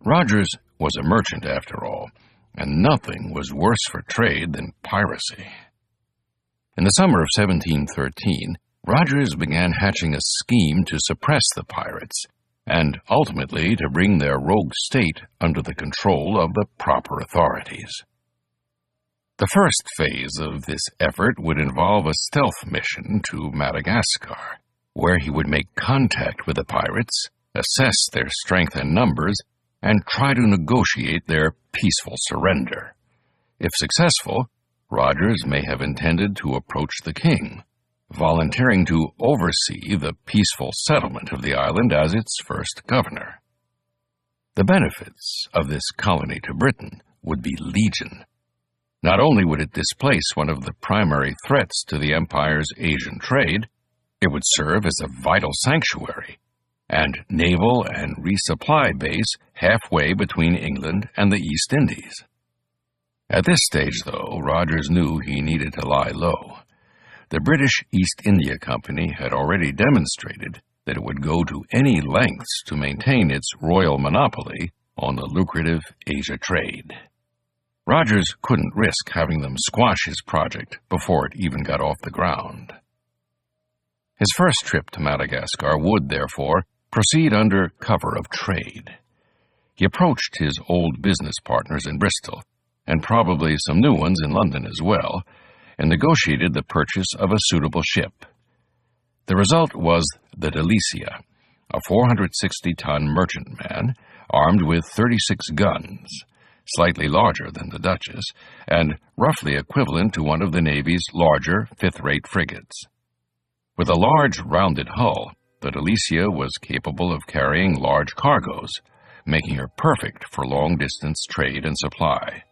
Rogers was a merchant, after all, and nothing was worse for trade than piracy. In the summer of 1713, Rogers began hatching a scheme to suppress the pirates, and ultimately to bring their rogue state under the control of the proper authorities. The first phase of this effort would involve a stealth mission to Madagascar, where he would make contact with the pirates, assess their strength and numbers, and try to negotiate their peaceful surrender. If successful, Rogers may have intended to approach the king, volunteering to oversee the peaceful settlement of the island as its first governor. The benefits of this colony to Britain would be legion. Not only would it displace one of the primary threats to the empire's Asian trade, it would serve as a vital sanctuary and naval and resupply base halfway between England and the East Indies. At this stage, though, Rogers knew he needed to lie low. The British East India Company had already demonstrated that it would go to any lengths to maintain its royal monopoly on the lucrative Asia trade. Rogers couldn't risk having them squash his project before it even got off the ground. His first trip to Madagascar would, therefore, proceed under cover of trade. He approached his old business partners in Bristol, and probably some new ones in London as well, and negotiated the purchase of a suitable ship. The result was the Delicia, a 460-ton merchantman armed with 36 guns, slightly larger than the Duchess, and roughly equivalent to one of the Navy's larger fifth-rate frigates. With a large, rounded hull, the Delicia was capable of carrying large cargoes, making her perfect for long-distance trade and supply.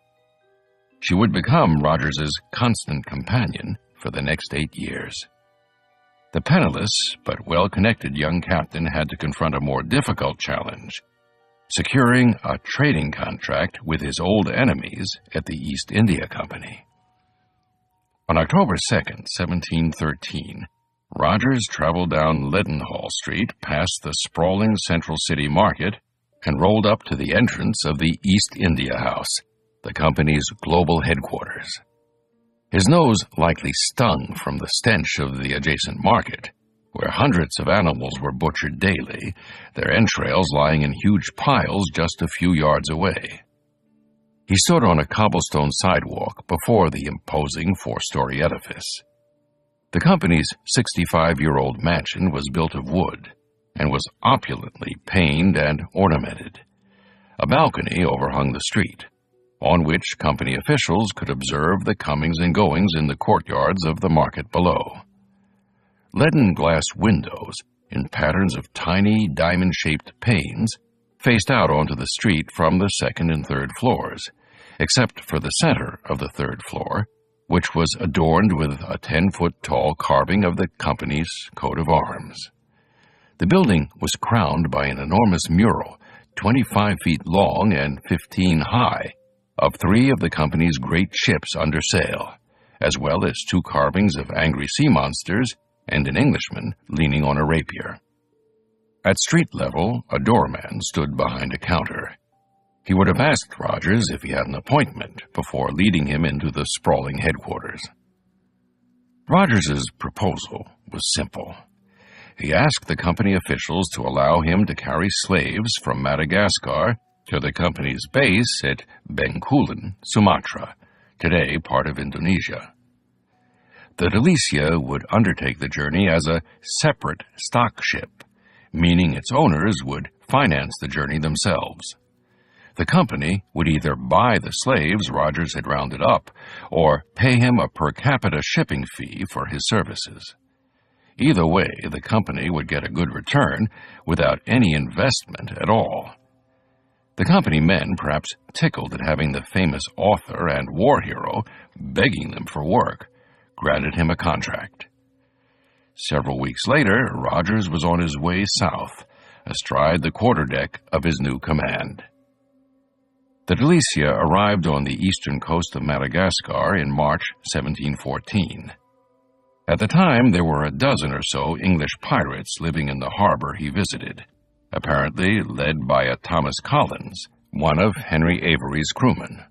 She would become Rogers's constant companion for the next 8 years. The penniless but well-connected young captain had to confront a more difficult challenge, securing a trading contract with his old enemies at the East India Company. On October 2, 1713, Rogers traveled down Leadenhall Street past the sprawling central city market and rolled up to the entrance of the East India House, the company's global headquarters. His nose likely stung from the stench of the adjacent market, where hundreds of animals were butchered daily, their entrails lying in huge piles just a few yards away. He stood on a cobblestone sidewalk before the imposing four-story edifice. The company's 65-year-old mansion was built of wood and was opulently paned and ornamented. A balcony overhung the street, on which company officials could observe the comings and goings in the courtyards of the market below. Leaden glass windows in patterns of tiny diamond-shaped panes faced out onto the street from the second and third floors, except for the center of the third floor, which was adorned with a 10-foot-tall carving of the company's coat of arms. The building was crowned by an enormous mural, 25 feet long and 15 high, of 3 of the company's great ships under sail, as well as 2 carvings of angry sea monsters and an Englishman leaning on a rapier. At street level, a doorman stood behind a counter. He would have asked Rogers if he had an appointment before leading him into the sprawling headquarters. Rogers's proposal was simple. He asked the company officials to allow him to carry slaves from Madagascar to the company's base at Bencoolen, Sumatra, today part of Indonesia. The Delicia would undertake the journey as a separate stock ship, meaning its owners would finance the journey themselves. The company would either buy the slaves Rogers had rounded up or pay him a per capita shipping fee for his services. Either way, the company would get a good return without any investment at all. The company men, perhaps tickled at having the famous author and war hero begging them for work, granted him a contract. Several weeks later, Rogers was on his way south, astride the quarterdeck of his new command. The Delicia arrived on the eastern coast of Madagascar in March 1714. At the time, there were a dozen or so English pirates living in the harbor he visited, apparently led by a Thomas Collins, one of Henry Avery's crewmen.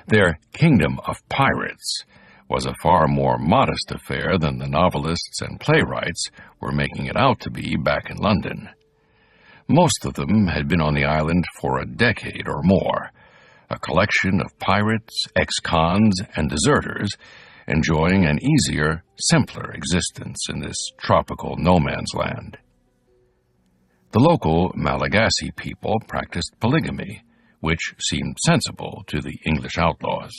Their kingdom of pirates was a far more modest affair than the novelists and playwrights were making it out to be back in London. Most of them had been on the island for a decade or more, a collection of pirates, ex-cons, and deserters enjoying an easier, simpler existence in this tropical no-man's land. The local Malagasy people practiced polygamy, which seemed sensible to the English outlaws.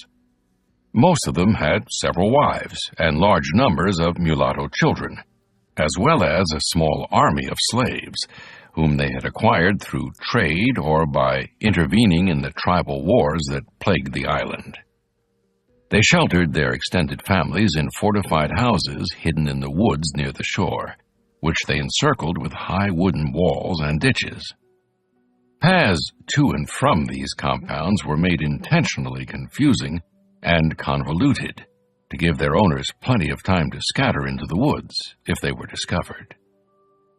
Most of them had several wives and large numbers of mulatto children, as well as a small army of slaves, whom they had acquired through trade or by intervening in the tribal wars that plagued the island. They sheltered their extended families in fortified houses hidden in the woods near the shore, which they encircled with high wooden walls and ditches. Paths to and from these compounds were made intentionally confusing and convoluted to give their owners plenty of time to scatter into the woods if they were discovered.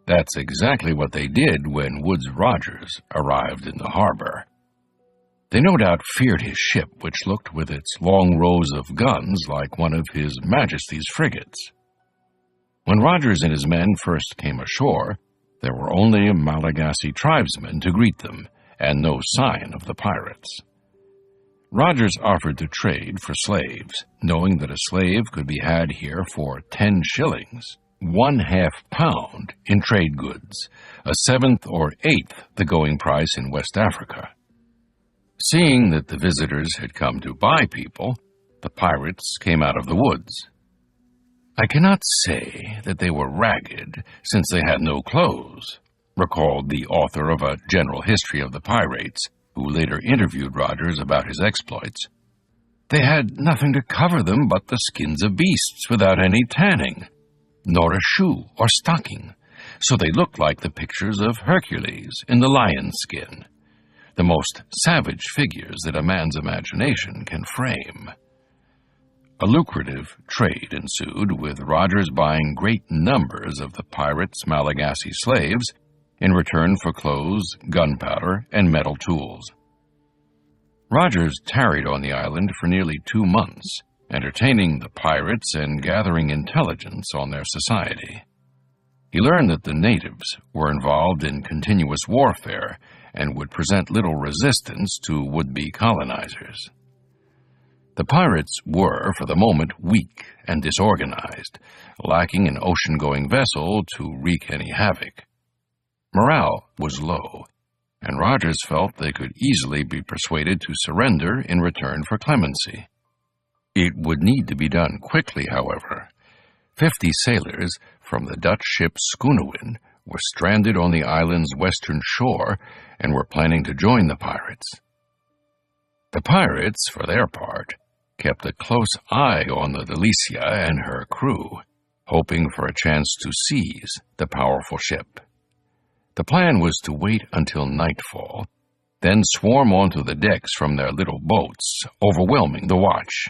That's exactly what they did when Woodes Rogers arrived in the harbor. They no doubt feared his ship, which looked with its long rows of guns like one of His Majesty's frigates. When Rogers and his men first came ashore, there were only Malagasy tribesmen to greet them, and no sign of the pirates. Rogers offered to trade for slaves, knowing that a slave could be had here for 10 shillings, 1/2 pound in trade goods, a 1/7 or 1/8 the going price in West Africa. Seeing that the visitors had come to buy people, the pirates came out of the woods. I cannot say that they were ragged, since they had no clothes, recalled the author of A General History of the Pirates, who later interviewed Rogers about his exploits. They had nothing to cover them but the skins of beasts without any tanning, nor a shoe or stocking, so they looked like the pictures of Hercules in the lion's skin, the most savage figures that a man's imagination can frame. A lucrative trade ensued, with Rogers buying great numbers of the pirates' Malagasy slaves in return for clothes, gunpowder, and metal tools. Rogers tarried on the island for nearly 2 months, entertaining the pirates and gathering intelligence on their society. He learned that the natives were involved in continuous warfare and would present little resistance to would-be colonizers. The pirates were, for the moment, weak and disorganized, lacking an ocean-going vessel to wreak any havoc. Morale was low, and Rogers felt they could easily be persuaded to surrender in return for clemency. It would need to be done quickly, however. 50 sailors from the Dutch ship Schoonewin were stranded on the island's western shore and were planning to join the pirates. The pirates, for their part, kept a close eye on the Delicia and her crew, hoping for a chance to seize the powerful ship. The plan was to wait until nightfall, then swarm onto the decks from their little boats, overwhelming the watch.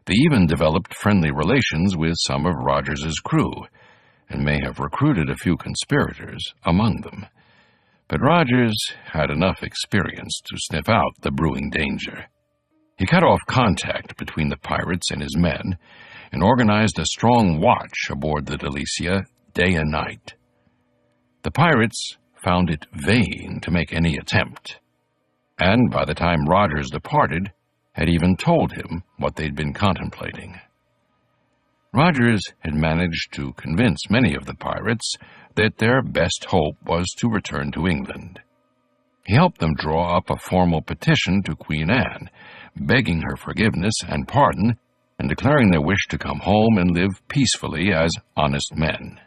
They even developed friendly relations with some of Rogers's crew, and may have recruited a few conspirators among them. But Rogers had enough experience to sniff out the brewing danger. He cut off contact between the pirates and his men, and organized a strong watch aboard the Delicia day and night. The pirates found it vain to make any attempt, and by the time Rogers departed, had even told him what they'd been contemplating. Rogers had managed to convince many of the pirates that their best hope was to return to England. He helped them draw up a formal petition to Queen Anne, begging her forgiveness and pardon, and declaring their wish to come home and live peacefully as honest men.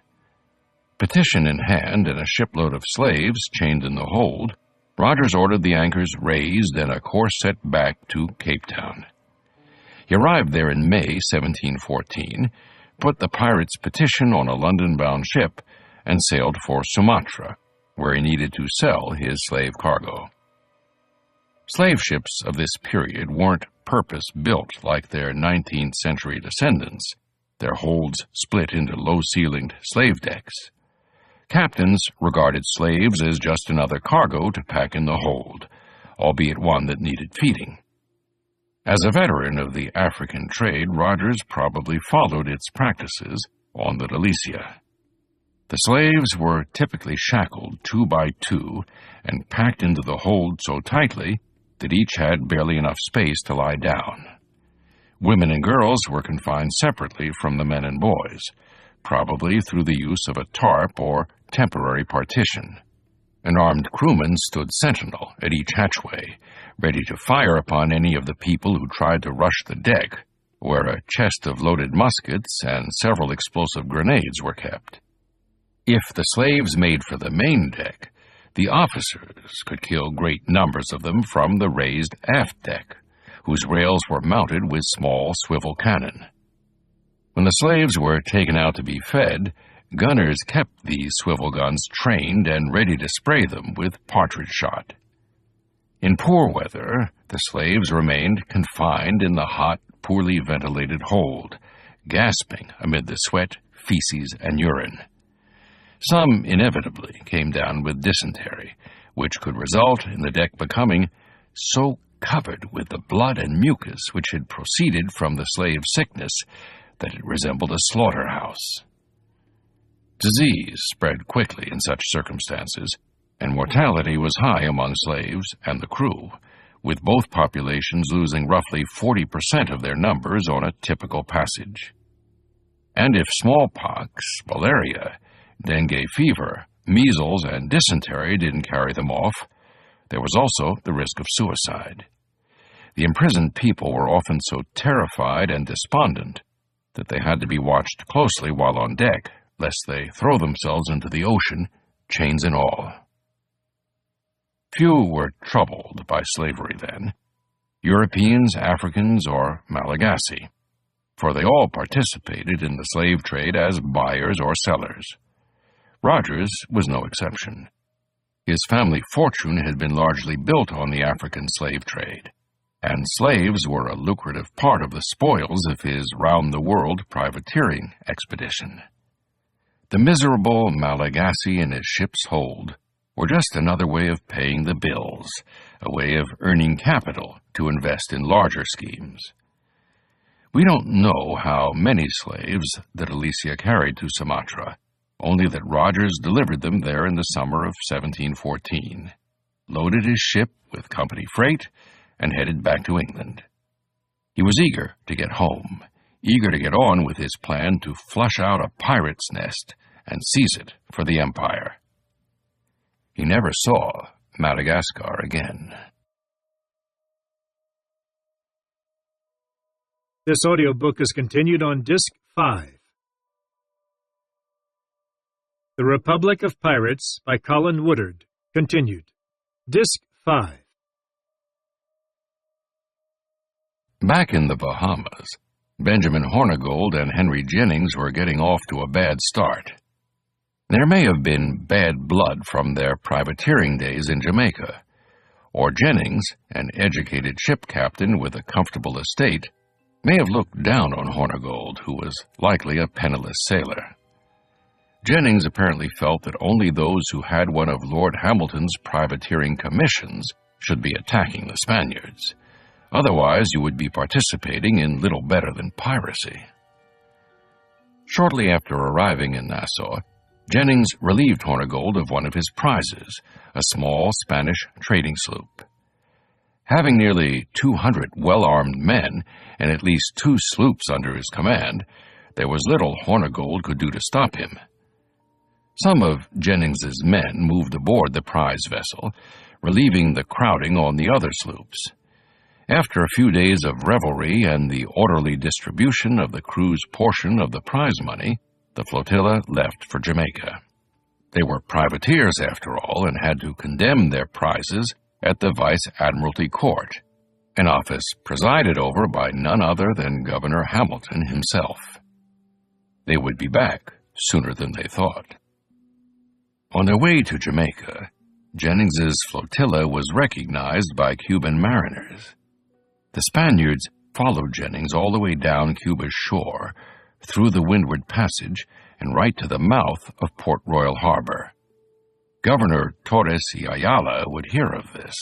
Petition in hand and a shipload of slaves chained in the hold, Rogers ordered the anchors raised and a course set back to Cape Town. He arrived there in May 1714, put the pirates' petition on a London-bound ship, and sailed for Sumatra, where he needed to sell his slave cargo. Slave ships of this period weren't purpose-built like their 19th-century descendants, their holds split into low-ceilinged slave decks. Captains regarded slaves as just another cargo to pack in the hold, albeit one that needed feeding. As a veteran of the African trade, Rogers probably followed its practices on the Delicia. The slaves were typically shackled 2 by 2 and packed into the hold so tightly that each had barely enough space to lie down. Women and girls were confined separately from the men and boys, probably through the use of a tarp or temporary partition. An armed crewman stood sentinel at each hatchway, ready to fire upon any of the people who tried to rush the deck, where a chest of loaded muskets and several explosive grenades were kept. If the slaves made for the main deck, the officers could kill great numbers of them from the raised aft deck, whose rails were mounted with small swivel cannon. When the slaves were taken out to be fed, gunners kept these swivel guns trained and ready to spray them with partridge shot. In poor weather, the slaves remained confined in the hot, poorly ventilated hold, gasping amid the sweat, feces, and urine. Some inevitably came down with dysentery, which could result in the deck becoming so covered with the blood and mucus which had proceeded from the slave sickness that it resembled a slaughterhouse. Disease spread quickly in such circumstances, and mortality was high among slaves and the crew, with both populations losing roughly 40% of their numbers on a typical passage. And if smallpox, malaria, dengue fever, measles, and dysentery didn't carry them off, there was also the risk of suicide. The imprisoned people were often so terrified and despondent that they had to be watched closely while on deck, lest they throw themselves into the ocean, chains and all. Few were troubled by slavery then, Europeans, Africans, or Malagasy, for they all participated in the slave trade as buyers or sellers. Rogers was no exception. His family fortune had been largely built on the African slave trade, and slaves were a lucrative part of the spoils of his round-the-world privateering expedition. The miserable Malagasy in his ship's hold were just another way of paying the bills, a way of earning capital to invest in larger schemes. We don't know how many slaves that Alicia carried to Sumatra, only that Rogers delivered them there in the summer of 1714, loaded his ship with company freight, and headed back to England. He was eager to get home, eager to get on with his plan to flush out a pirate's nest and seize it for the empire. He never saw Madagascar again. This audiobook is continued on Disc 5. The Republic of Pirates by Colin Woodard, continued. Disc 5. Back in the Bahamas, Benjamin Hornigold and Henry Jennings were getting off to a bad start. There may have been bad blood from their privateering days in Jamaica, or Jennings, an educated ship captain with a comfortable estate, may have looked down on Hornigold, who was likely a penniless sailor. Jennings apparently felt that only those who had one of Lord Hamilton's privateering commissions should be attacking the Spaniards. Otherwise, you would be participating in little better than piracy. Shortly after arriving in Nassau, Jennings relieved Hornigold of one of his prizes, a small Spanish trading sloop. Having nearly 200 well-armed men and at least 2 sloops under his command, there was little Hornigold could do to stop him. Some of Jennings's men moved aboard the prize vessel, relieving the crowding on the other sloops. After a few days of revelry and the orderly distribution of the crew's portion of the prize money, the flotilla left for Jamaica. They were privateers, after all, and had to condemn their prizes at the Vice-Admiralty Court, an office presided over by none other than Governor Hamilton himself. They would be back sooner than they thought. On their way to Jamaica, Jennings's flotilla was recognized by Cuban mariners. The Spaniards followed Jennings all the way down Cuba's shore, through the Windward Passage, and right to the mouth of Port Royal Harbor. Governor Torres y Ayala would hear of this,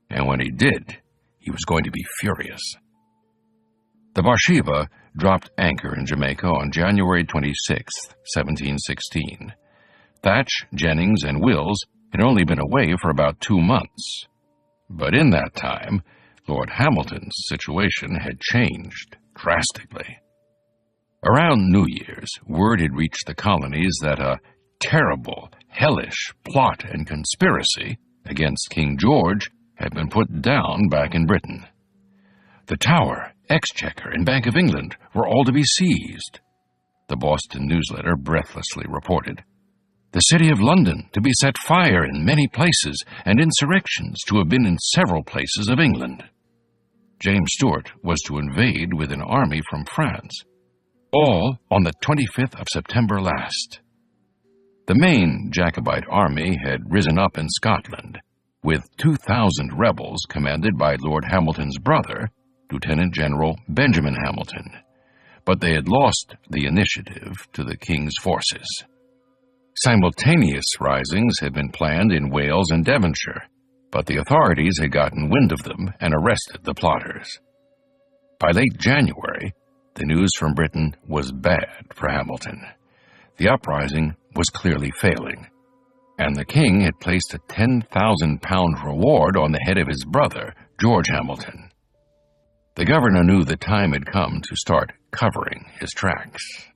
and when he did, he was going to be furious. The Barshiva dropped anchor in Jamaica on January 26, 1716. Thatch, Jennings, and Wills had only been away for about 2 months. But in that time, Lord Hamilton's situation had changed drastically. Around New Year's, word had reached the colonies that a terrible, hellish plot and conspiracy against King George had been put down back in Britain. The Tower, Exchequer, and Bank of England were all to be seized. The Boston Newsletter breathlessly reported. The city of London to be set fire in many places, and insurrections to have been in several places of England. James Stuart was to invade with an army from France, all on the 25th of September last. The main Jacobite army had risen up in Scotland, with 2,000 rebels commanded by Lord Hamilton's brother, Lieutenant General Benjamin Hamilton, but they had lost the initiative to the king's forces. Simultaneous risings had been planned in Wales and Devonshire, but the authorities had gotten wind of them and arrested the plotters. By late January, the news from Britain was bad for Hamilton. The uprising was clearly failing, and the king had placed a £10,000 reward on the head of his brother, George Hamilton. The governor knew the time had come to start covering his tracks.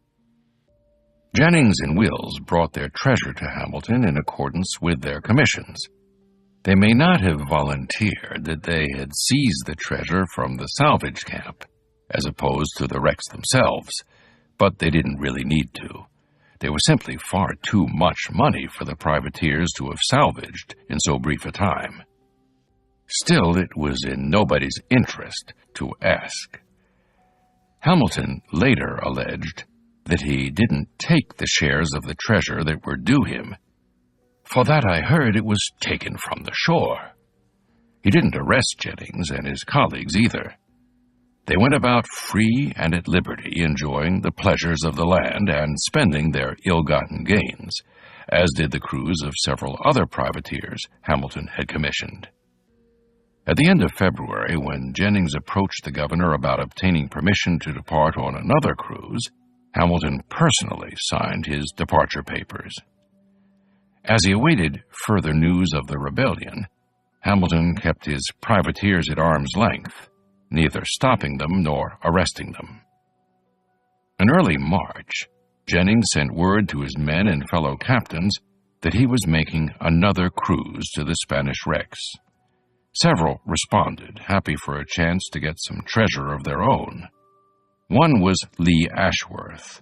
Jennings and Wills brought their treasure to Hamilton in accordance with their commissions. They may not have volunteered that they had seized the treasure from the salvage camp, as opposed to the wrecks themselves, but they didn't really need to. There was simply far too much money for the privateers to have salvaged in so brief a time. Still, it was in nobody's interest to ask. Hamilton later alleged that he didn't take the shares of the treasure that were due him. For that I heard it was taken from the shore. He didn't arrest Jennings and his colleagues either. They went about free and at liberty, enjoying the pleasures of the land and spending their ill-gotten gains, as did the crews of several other privateers Hamilton had commissioned. At the end of February, when Jennings approached the governor about obtaining permission to depart on another cruise, Hamilton personally signed his departure papers. As he awaited further news of the rebellion, Hamilton kept his privateers at arm's length, neither stopping them nor arresting them. In early March, Jennings sent word to his men and fellow captains that he was making another cruise to the Spanish wrecks. Several responded, happy for a chance to get some treasure of their own. One was Lee Ashworth,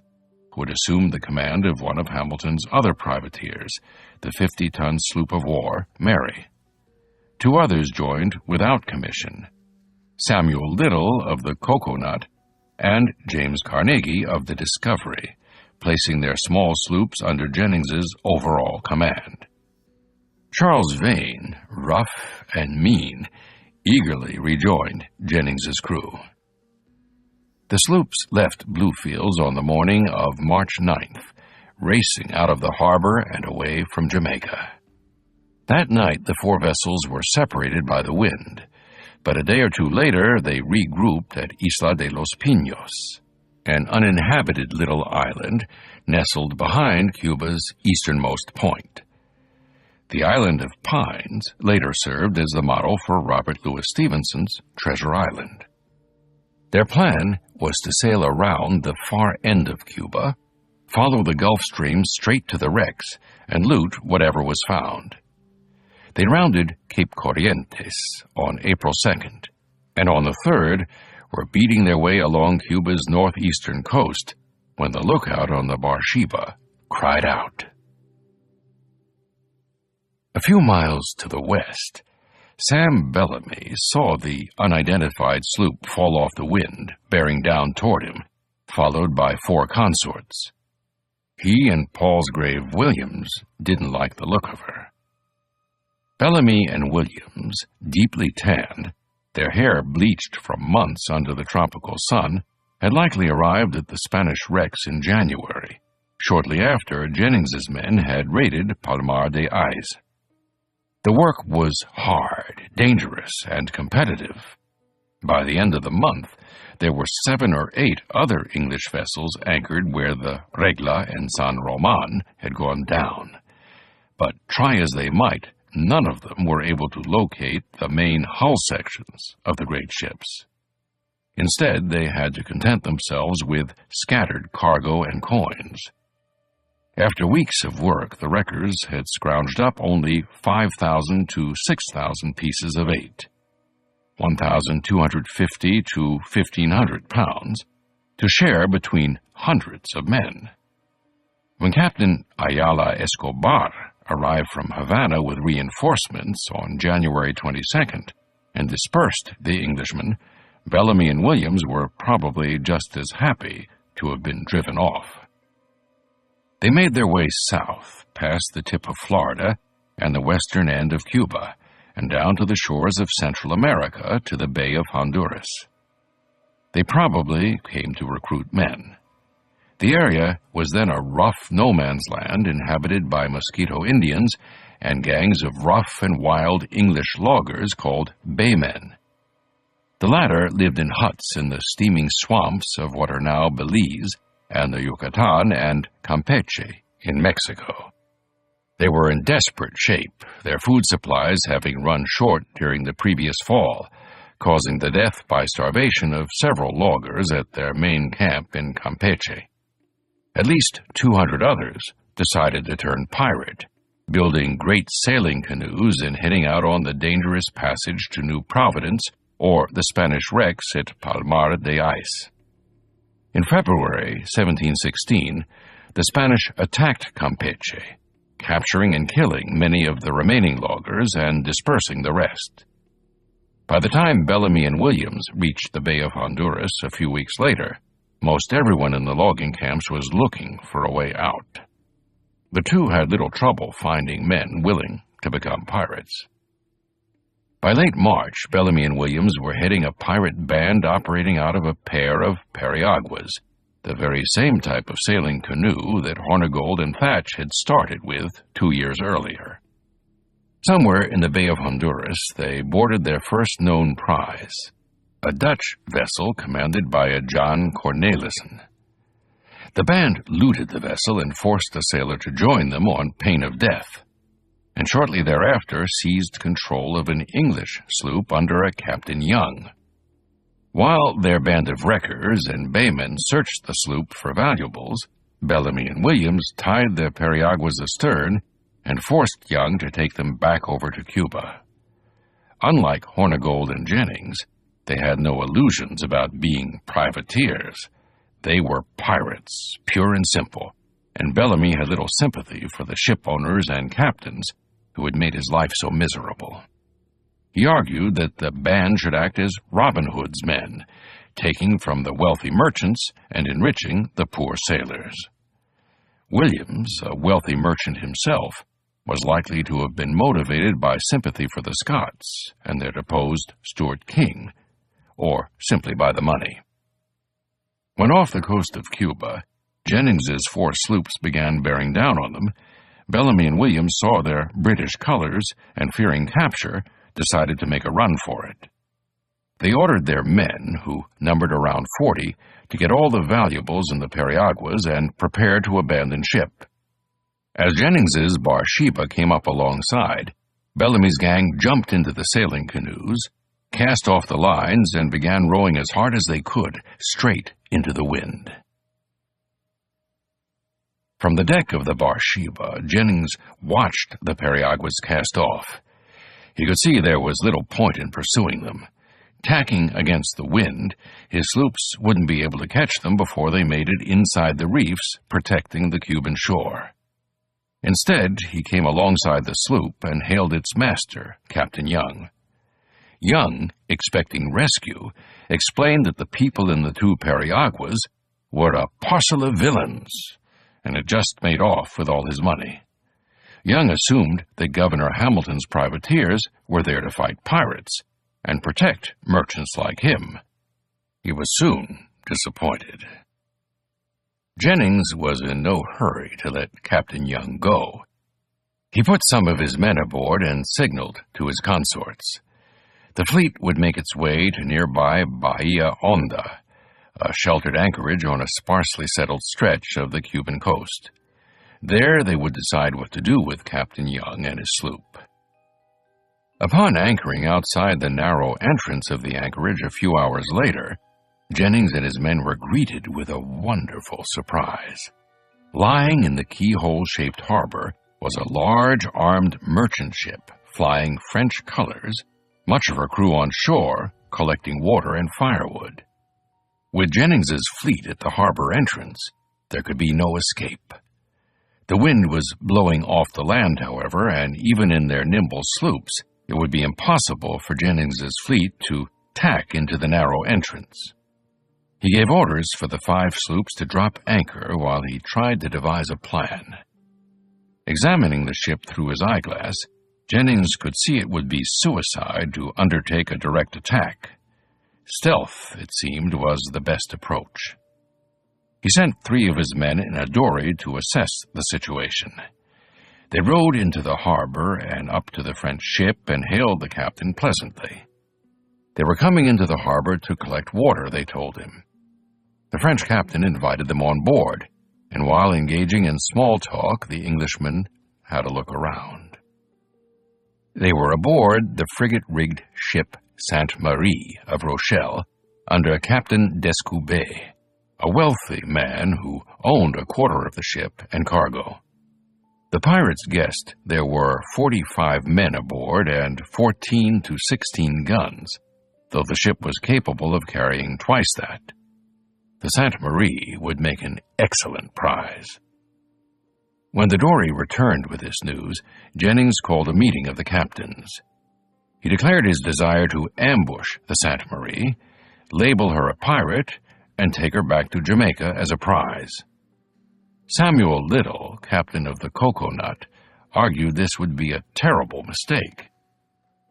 who had assumed the command of one of Hamilton's other privateers, the 50-ton sloop of war, Mary. Two others joined without commission, Samuel Little of the Coconut and James Carnegie of the Discovery, placing their small sloops under Jennings's overall command. Charles Vane, rough and mean, eagerly rejoined Jennings's crew. The sloops left Bluefields on the morning of March 9th, racing out of the harbor and away from Jamaica. That night the four vessels were separated by the wind, but a day or two later they regrouped at Isla de los Pinos, an uninhabited little island nestled behind Cuba's easternmost point. The island of Pines later served as the model for Robert Louis Stevenson's Treasure Island. Their plan was to sail around the far end of Cuba, follow the Gulf Stream straight to the wrecks, and loot whatever was found. They rounded Cape Corrientes on April 2nd, and on the 3rd were beating their way along Cuba's northeastern coast when the lookout on the Barsheba cried out. A few miles to the west, Sam Bellamy saw the unidentified sloop fall off the wind, bearing down toward him, followed by four consorts. He and Palsgrave Williams didn't like the look of her. Bellamy and Williams, deeply tanned, their hair bleached from months under the tropical sun, had likely arrived at the Spanish wrecks in January, shortly after Jennings's men had raided Palmar de Ais. The work was hard, dangerous, and competitive. By the end of the month, there were 7 or 8 other English vessels anchored where the Regla and San Roman had gone down. But try as they might, none of them were able to locate the main hull sections of the great ships. Instead, they had to content themselves with scattered cargo and coins. After weeks of work, the wreckers had scrounged up only 5,000 to 6,000 pieces of eight, 1,250 to 1,500 pounds, to share between hundreds of men. When Captain Ayala Escobar arrived from Havana with reinforcements on January 22nd and dispersed the Englishmen, Bellamy and Williams were probably just as happy to have been driven off. They made their way south, past the tip of Florida and the western end of Cuba, and down to the shores of Central America to the Bay of Honduras. They probably came to recruit men. The area was then a rough no-man's land inhabited by Mosquito Indians and gangs of rough and wild English loggers called baymen. The latter lived in huts in the steaming swamps of what are now Belize and the Yucatan and Campeche in Mexico. They were in desperate shape, their food supplies having run short during the previous fall, causing the death by starvation of several loggers at their main camp in Campeche. At least 200 others decided to turn pirate, building great sailing canoes and heading out on the dangerous passage to New Providence or the Spanish wrecks at Palmar de Ice. In February 1716, the Spanish attacked Campeche, capturing and killing many of the remaining loggers and dispersing the rest. By the time Bellamy and Williams reached the Bay of Honduras a few weeks later, most everyone in the logging camps was looking for a way out. The two had little trouble finding men willing to become pirates. By late March, Bellamy and Williams were heading a pirate band operating out of a pair of periaguas, the very same type of sailing canoe that Hornigold and Thatch had started with 2 years earlier. Somewhere in the Bay of Honduras, they boarded their first known prize, a Dutch vessel commanded by a John Cornelissen. The band looted the vessel and forced the sailor to join them on pain of death, and shortly thereafter seized control of an English sloop under a Captain Young. While their band of wreckers and baymen searched the sloop for valuables, Bellamy and Williams tied their periaguas astern and forced Young to take them back over to Cuba. Unlike Hornigold and Jennings, they had no illusions about being privateers. They were pirates, pure and simple, and Bellamy had little sympathy for the ship owners and captains who had made his life so miserable. He argued that the band should act as Robin Hood's men, taking from the wealthy merchants and enriching the poor sailors. Williams, a wealthy merchant himself, was likely to have been motivated by sympathy for the Scots and their deposed Stuart king, or simply by the money. When off the coast of Cuba, Jennings's 4 sloops began bearing down on them, Bellamy and Williams saw their British colors and, fearing capture, decided to make a run for it. They ordered their men, who numbered around 40, to get all the valuables in the periaguas and prepare to abandon ship. As Jennings's Barsheba came up alongside, Bellamy's gang jumped into the sailing canoes, cast off the lines, and began rowing as hard as they could, straight into the wind. From the deck of the Barsheba, Jennings watched the periaguas cast off. He could see there was little point in pursuing them. Tacking against the wind, his sloops wouldn't be able to catch them before they made it inside the reefs protecting the Cuban shore. Instead, he came alongside the sloop and hailed its master, Captain Young. Young, expecting rescue, explained that the people in the 2 periaguas were a parcel of villains, and had just made off with all his money. Young assumed that Governor Hamilton's privateers were there to fight pirates and protect merchants like him. He was soon disappointed. Jennings was in no hurry to let Captain Young go. He put some of his men aboard and signaled to his consorts. The fleet would make its way to nearby Bahia Honda, a sheltered anchorage on a sparsely settled stretch of the Cuban coast. There they would decide what to do with Captain Young and his sloop. Upon anchoring outside the narrow entrance of the anchorage a few hours later, Jennings and his men were greeted with a wonderful surprise. Lying in the keyhole-shaped harbor was a large armed merchant ship flying French colors, much of her crew on shore collecting water and firewood. With Jennings's fleet at the harbor entrance, there could be no escape. The wind was blowing off the land, however, and even in their nimble sloops, it would be impossible for Jennings's fleet to tack into the narrow entrance. He gave orders for the 5 sloops to drop anchor while he tried to devise a plan. Examining the ship through his eyeglass, Jennings could see it would be suicide to undertake a direct attack. Stealth, it seemed, was the best approach. He sent 3 of his men in a dory to assess the situation. They rowed into the harbor and up to the French ship and hailed the captain pleasantly. They were coming into the harbor to collect water, they told him. The French captain invited them on board, and while engaging in small talk, the Englishman had a look around. They were aboard the frigate-rigged ship Sainte Marie of Rochelle under Captain Descoubet, a wealthy man who owned a quarter of the ship and cargo. The pirates guessed there were 45 men aboard and 14 to 16 guns, though the ship was capable of carrying twice that. The Sainte Marie would make an excellent prize. When the dory returned with this news, Jennings called a meeting of the captains. He declared his desire to ambush the Sainte Marie, label her a pirate, and take her back to Jamaica as a prize. Samuel Little, captain of the Coconut, argued this would be a terrible mistake.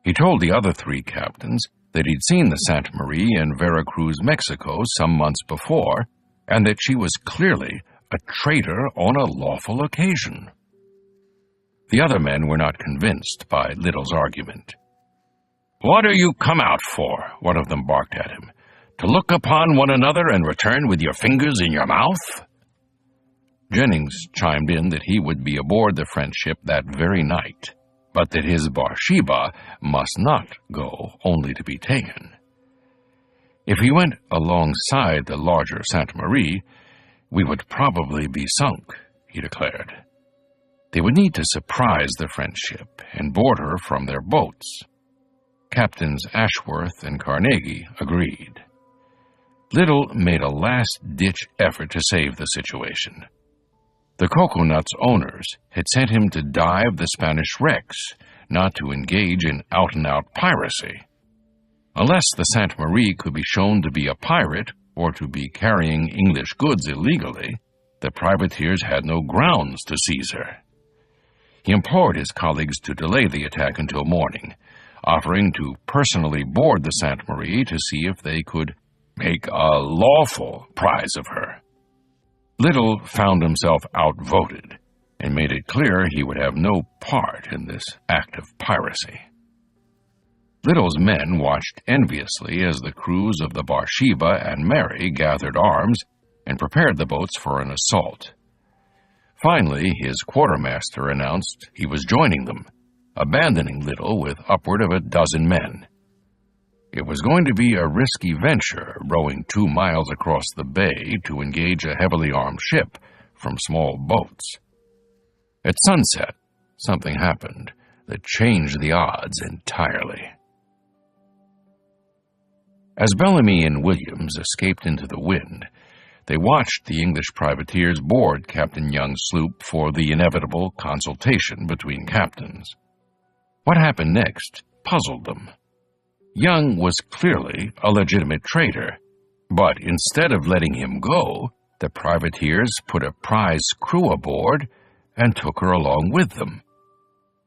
He told the other 3 captains that he'd seen the Sainte Marie in Veracruz, Mexico, some months before, and that she was clearly a traitor on a lawful occasion. The other men were not convinced by Little's argument. "What are you come out for?" one of them barked at him. "To look upon one another and return with your fingers in your mouth?" Jennings chimed in that he would be aboard the French ship that very night, but that his Bathsheba must not go only to be taken. If he went alongside the larger Sainte Marie, we would probably be sunk, he declared. They would need to surprise the French ship and board her from their boats. Captains Ashworth and Carnegie agreed. Little made a last-ditch effort to save the situation. The Coconut's owners had sent him to dive the Spanish wrecks, not to engage in out-and-out piracy. Unless the Sainte Marie could be shown to be a pirate or to be carrying English goods illegally, the privateers had no grounds to seize her. He implored his colleagues to delay the attack until morning, offering to personally board the Sainte Marie to see if they could make a lawful prize of her. Little found himself outvoted and made it clear he would have no part in this act of piracy. Little's men watched enviously as the crews of the Bathsheba and Mary gathered arms and prepared the boats for an assault. Finally, his quartermaster announced he was joining them, abandoning Little with upward of a dozen men. It was going to be a risky venture, rowing 2 miles across the bay to engage a heavily armed ship from small boats. At sunset, something happened that changed the odds entirely. As Bellamy and Williams escaped into the wind, they watched the English privateers board Captain Young's sloop for the inevitable consultation between captains. What happened next puzzled them. Young was clearly a legitimate traitor, but instead of letting him go, the privateers put a prize crew aboard and took her along with them.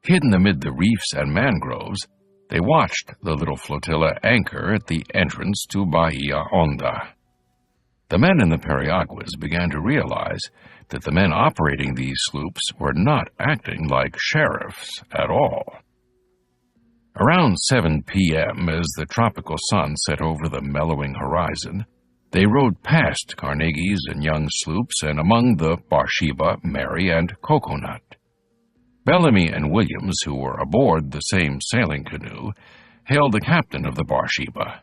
Hidden amid the reefs and mangroves, they watched the little flotilla anchor at the entrance to Bahia Honda. The men in the periaguas began to realize that the men operating these sloops were not acting like sheriffs at all. Around 7 p.m., as the tropical sun set over the mellowing horizon, they rowed past Carnegie's and Young's sloops and among the Bathsheba, Mary, and Coconut. Bellamy and Williams, who were aboard the same sailing canoe, hailed the captain of the Bathsheba.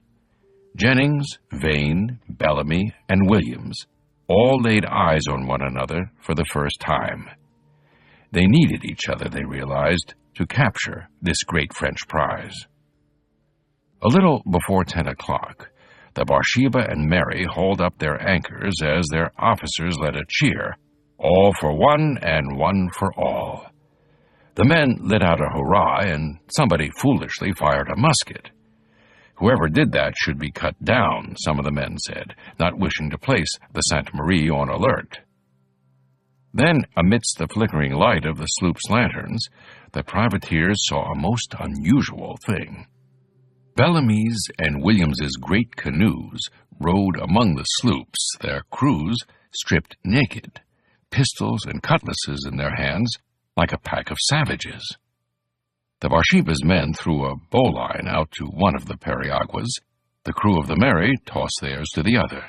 Jennings, Vane, Bellamy, and Williams all laid eyes on one another for the first time. They needed each other, they realized, to capture this great French prize. A little before 10 o'clock, the Bathsheba and Mary hauled up their anchors as their officers led a cheer, all for one and one for all. The men let out a hurrah, and somebody foolishly fired a musket. Whoever did that should be cut down, some of the men said, not wishing to place the Sainte Marie on alert. Then, amidst the flickering light of the sloop's lanterns, the privateers saw a most unusual thing. Bellamy's and Williams's great canoes rowed among the sloops, their crews stripped naked, pistols and cutlasses in their hands, like a pack of savages. The Bathsheba's men threw a bowline out to one of the periaguas. The crew of the Mary tossed theirs to the other.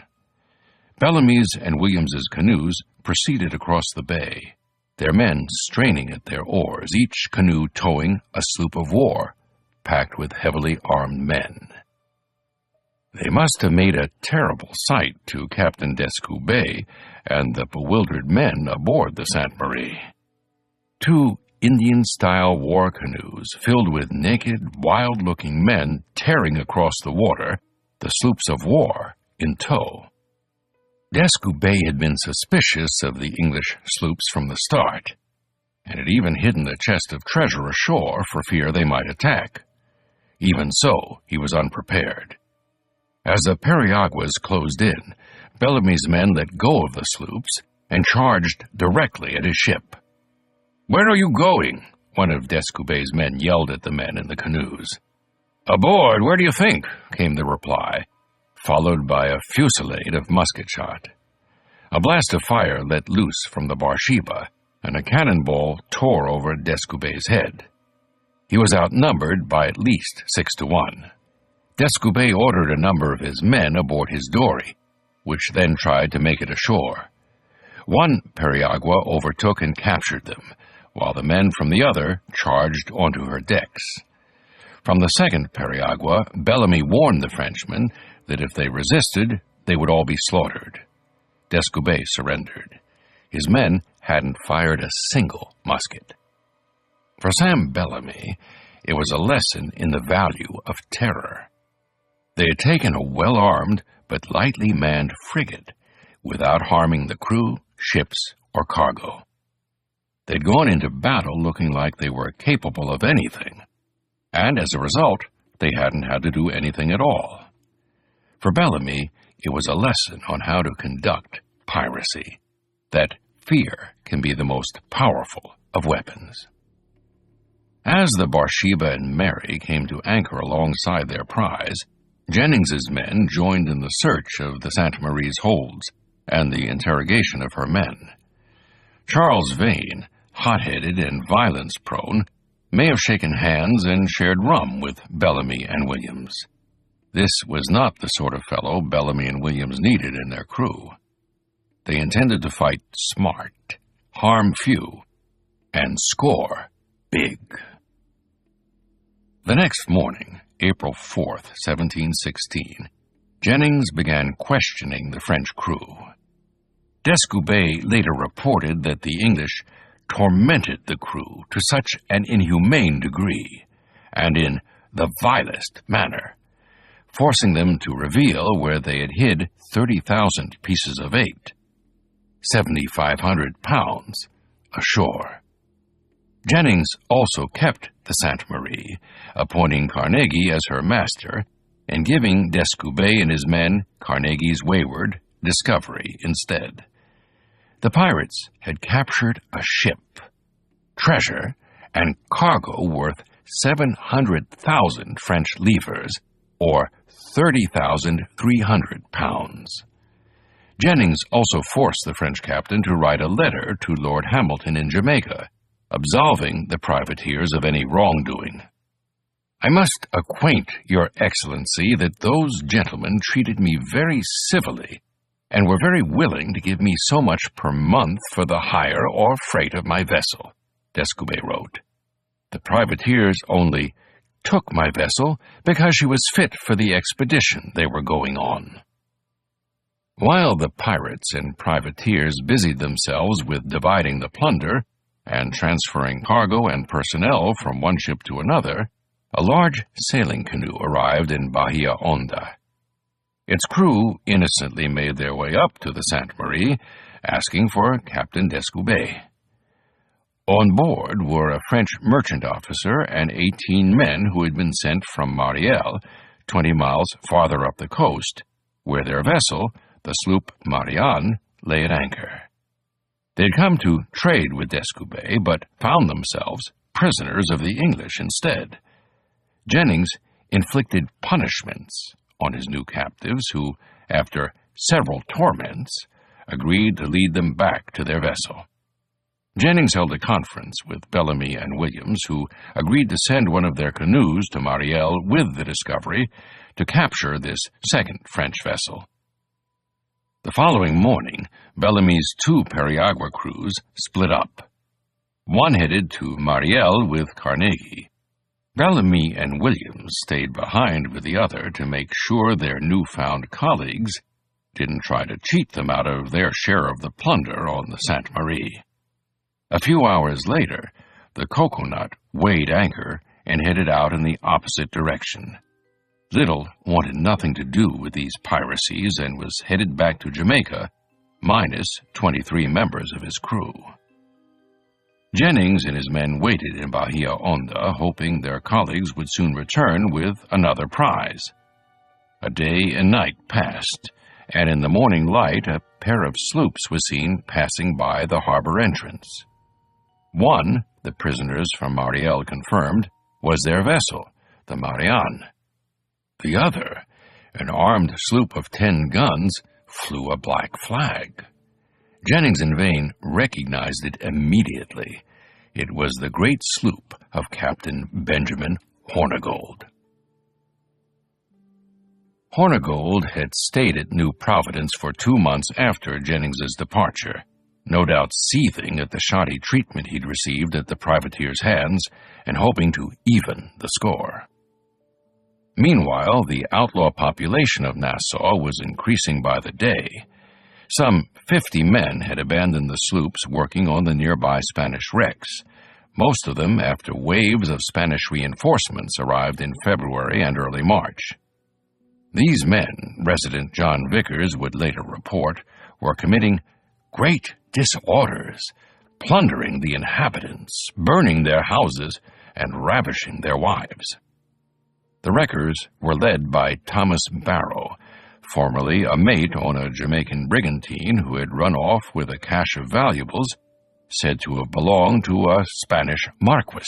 Bellamy's and Williams's canoes proceeded across the bay, their men straining at their oars, each canoe towing a sloop of war, packed with heavily armed men. They must have made a terrible sight to Captain Descoubet and the bewildered men aboard the Sainte Marie. 2 Indian-style war canoes filled with naked, wild-looking men tearing across the water, the sloops of war in tow. Descoubet had been suspicious of the English sloops from the start, and had even hidden a chest of treasure ashore for fear they might attack. Even so, he was unprepared. As the periaguas closed in, Bellamy's men let go of the sloops and charged directly at his ship. "Where are you going?" one of Descoubet's men yelled at the men in the canoes. "Aboard, where do you think?" came the reply, followed by a fusillade of musket shot. A blast of fire let loose from the Bathsheba, and a cannonball tore over Descoubet's head. He was outnumbered by at least 6-1. Descoubet ordered a number of his men aboard his dory, which then tried to make it ashore. One periagua overtook and captured them, while the men from the other charged onto her decks. From the second periagua, Bellamy warned the Frenchmen that if they resisted, they would all be slaughtered. Descoubet surrendered. His men hadn't fired a single musket. For Sam Bellamy, it was a lesson in the value of terror. They had taken a well-armed but lightly manned frigate without harming the crew, ships, or cargo. They'd gone into battle looking like they were capable of anything, and as a result, they hadn't had to do anything at all. For Bellamy, it was a lesson on how to conduct piracy, that fear can be the most powerful of weapons. As the Bathsheba and Mary came to anchor alongside their prize, Jennings's men joined in the search of the Sainte Marie's holds and the interrogation of her men. Charles Vane, hot-headed and violence-prone, may have shaken hands and shared rum with Bellamy and Williams. This was not the sort of fellow Bellamy and Williams needed in their crew. They intended to fight smart, harm few, and score big. The next morning, April 4th, 1716, Jennings began questioning the French crew. Descoubet later reported that the English tormented the crew to such an inhumane degree, and in the vilest manner, forcing them to reveal where they had hid 30,000 pieces of eight, 7,500 pounds, ashore. Jennings also kept the Sainte Marie, appointing Carnegie as her master, and giving Descoubet and his men Carnegie's wayward Discovery instead. The pirates had captured a ship, treasure, and cargo worth 700,000 French livres, or 30,300 pounds. Jennings also forced the French captain to write a letter to Lord Hamilton in Jamaica, absolving the privateers of any wrongdoing. "I must acquaint your Excellency that those gentlemen treated me very civilly, and were very willing to give me so much per month for the hire or freight of my vessel," Descoubet wrote. "The privateers only took my vessel because she was fit for the expedition they were going on." While the pirates and privateers busied themselves with dividing the plunder and transferring cargo and personnel from one ship to another, a large sailing canoe arrived in Bahia Honda. Its crew innocently made their way up to the Sainte Marie, asking for Captain Descoubet. On board were a French merchant officer and 18 men who had been sent from Mariel, 20 miles farther up the coast, where their vessel, the sloop Marianne, lay at anchor. They had come to trade with Descoubet, but found themselves prisoners of the English instead. Jennings inflicted punishments on his new captives, who, after several torments, agreed to lead them back to their vessel. Jennings held a conference with Bellamy and Williams, who agreed to send one of their canoes to Mariel with the Discovery to capture this second French vessel. The following morning, Bellamy's 2 Periagua crews split up. One headed to Mariel with Carnegie. Bellamy and Williams stayed behind with the other to make sure their newfound colleagues didn't try to cheat them out of their share of the plunder on the Sainte Marie. A few hours later, the Coconut weighed anchor and headed out in the opposite direction. Little wanted nothing to do with these piracies and was headed back to Jamaica, minus 23 members of his crew. Jennings and his men waited in Bahia Honda, hoping their colleagues would soon return with another prize. A day and night passed, and in the morning light a pair of sloops was seen passing by the harbor entrance. One, the prisoners from Mariel confirmed, was their vessel, the Marianne. The other, an armed sloop of 10 guns, flew a black flag. Jennings and Vane recognized it immediately. It was the great sloop of Captain Benjamin Hornigold. Hornigold had stayed at New Providence for 2 months after Jennings's departure, no doubt seething at the shoddy treatment he'd received at the privateer's hands and hoping to even the score. Meanwhile, the outlaw population of Nassau was increasing by the day. Some 50 men had abandoned the sloops working on the nearby Spanish wrecks, most of them after waves of Spanish reinforcements arrived in February and early March. These men, resident John Vickers would later report, were committing great disorders, plundering the inhabitants, burning their houses, and ravishing their wives. The wreckers were led by Thomas Barrow, formerly a mate on a Jamaican brigantine who had run off with a cache of valuables said to have belonged to a Spanish marquis.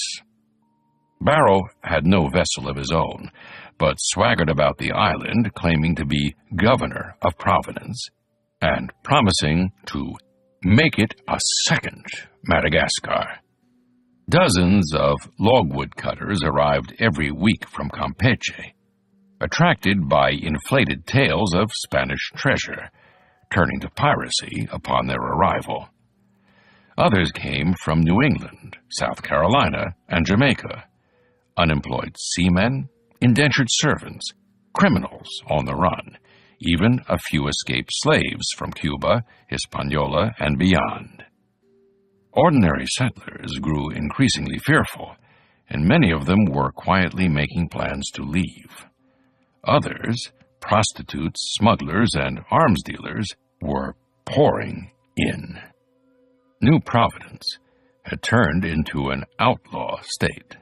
Barrow had no vessel of his own, but swaggered about the island claiming to be governor of Providence and promising to make it a second Madagascar. Dozens of logwood cutters arrived every week from Campeche, attracted by inflated tales of Spanish treasure, turning to piracy upon their arrival. Others came from New England, South Carolina, and Jamaica, unemployed seamen, indentured servants, criminals on the run, even a few escaped slaves from Cuba, Hispaniola, and beyond. Ordinary settlers grew increasingly fearful, and many of them were quietly making plans to leave. Others, prostitutes, smugglers, and arms dealers, were pouring in. New Providence had turned into an outlaw state.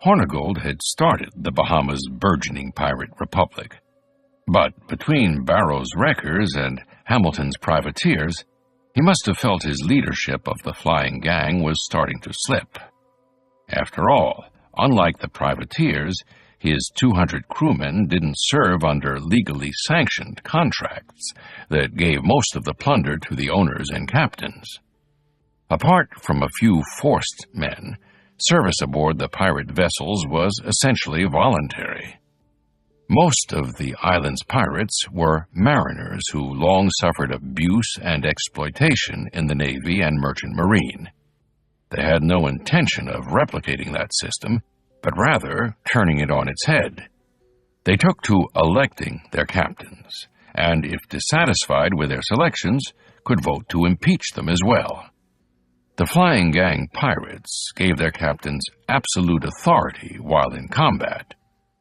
Hornigold had started the Bahamas' burgeoning pirate republic, but between Barrow's wreckers and Hamilton's privateers, he must have felt his leadership of the flying gang was starting to slip. After all, unlike the privateers, his 200 crewmen didn't serve under legally sanctioned contracts that gave most of the plunder to the owners and captains. Apart from a few forced men, service aboard the pirate vessels was essentially voluntary. Most of the island's pirates were mariners who long suffered abuse and exploitation in the Navy and Merchant Marine. They had no intention of replicating that system, but rather turning it on its head. They took to electing their captains, and if dissatisfied with their selections, could vote to impeach them as well. The flying gang pirates gave their captains absolute authority while in combat,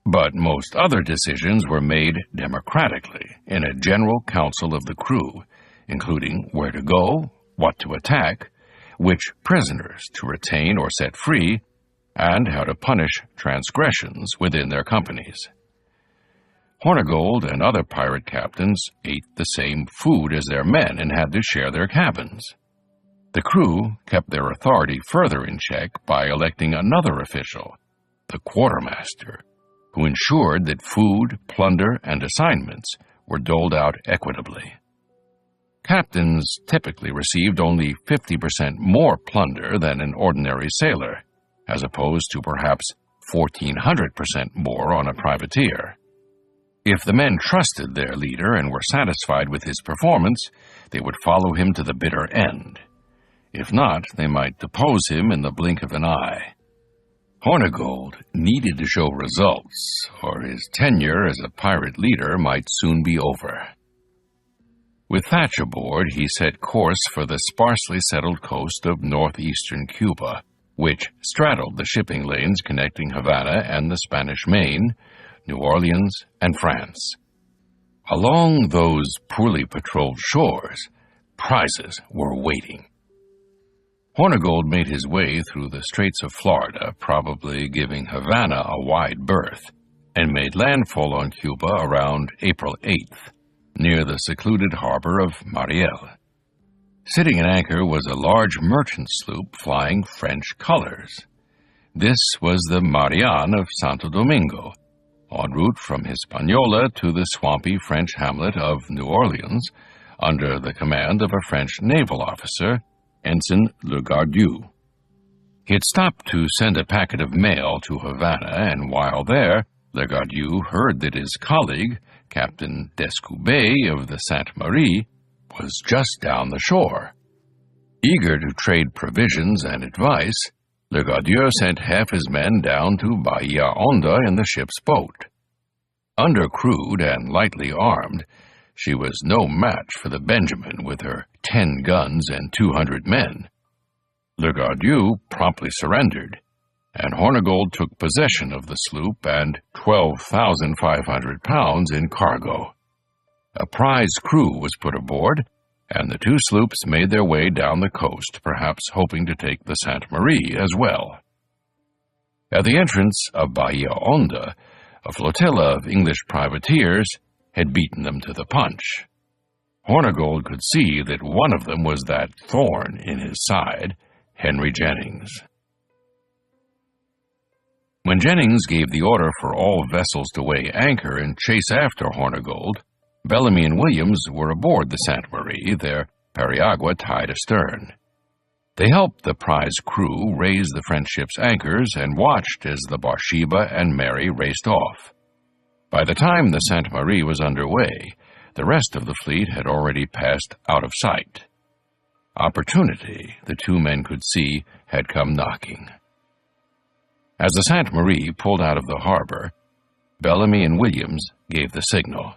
but most other decisions were made democratically in a general council of the crew, including where to go, what to attack, which prisoners to retain or set free, and how to punish transgressions within their companies. Hornigold and other pirate captains ate the same food as their men and had to share their cabins. The crew kept their authority further in check by electing another official, the quartermaster, who ensured that food, plunder, and assignments were doled out equitably. Captains typically received only 50% more plunder than an ordinary sailor, as opposed to perhaps 1,400% more on a privateer. If the men trusted their leader and were satisfied with his performance, they would follow him to the bitter end. If not, they might depose him in the blink of an eye. Hornigold needed to show results, or his tenure as a pirate leader might soon be over. With Thatch aboard, he set course for the sparsely settled coast of northeastern Cuba, which straddled the shipping lanes connecting Havana and the Spanish Main, New Orleans, and France. Along those poorly patrolled shores, prizes were waiting. Hornigold made his way through the Straits of Florida, probably giving Havana a wide berth, and made landfall on Cuba around April 8th, near the secluded harbor of Mariel. Sitting at anchor was a large merchant sloop flying French colors. This was the Marianne of Santo Domingo, en route from Hispaniola to the swampy French hamlet of New Orleans, under the command of a French naval officer, Ensign Le Gardieu. He had stopped to send a packet of mail to Havana, and while there, Le Gardieu heard that his colleague, Captain Descoubet of the Sainte Marie, was just down the shore. Eager to trade provisions and advice, Le Gardieu sent half his men down to Bahia Honda in the ship's boat. Undercrewed and lightly armed, she was no match for the Benjamin with her 10 guns and 200 men. Le Gardieu promptly surrendered, and Hornigold took possession of the sloop and 12,500 pounds in cargo. A prize crew was put aboard, and the two sloops made their way down the coast, perhaps hoping to take the Sainte Marie as well. At the entrance of Bahia Honda, a flotilla of English privateers had beaten them to the punch. Hornigold could see that one of them was that thorn in his side, Henry Jennings. When Jennings gave the order for all vessels to weigh anchor and chase after Hornigold, Bellamy and Williams were aboard the Sainte Marie, their periagua tied astern. They helped the prize crew raise the French ship's anchors and watched as the Bathsheba and Mary raced off. By the time the Sainte Marie was underway, the rest of the fleet had already passed out of sight. Opportunity, the two men could see, had come knocking. As the Sainte Marie pulled out of the harbor, Bellamy and Williams gave the signal.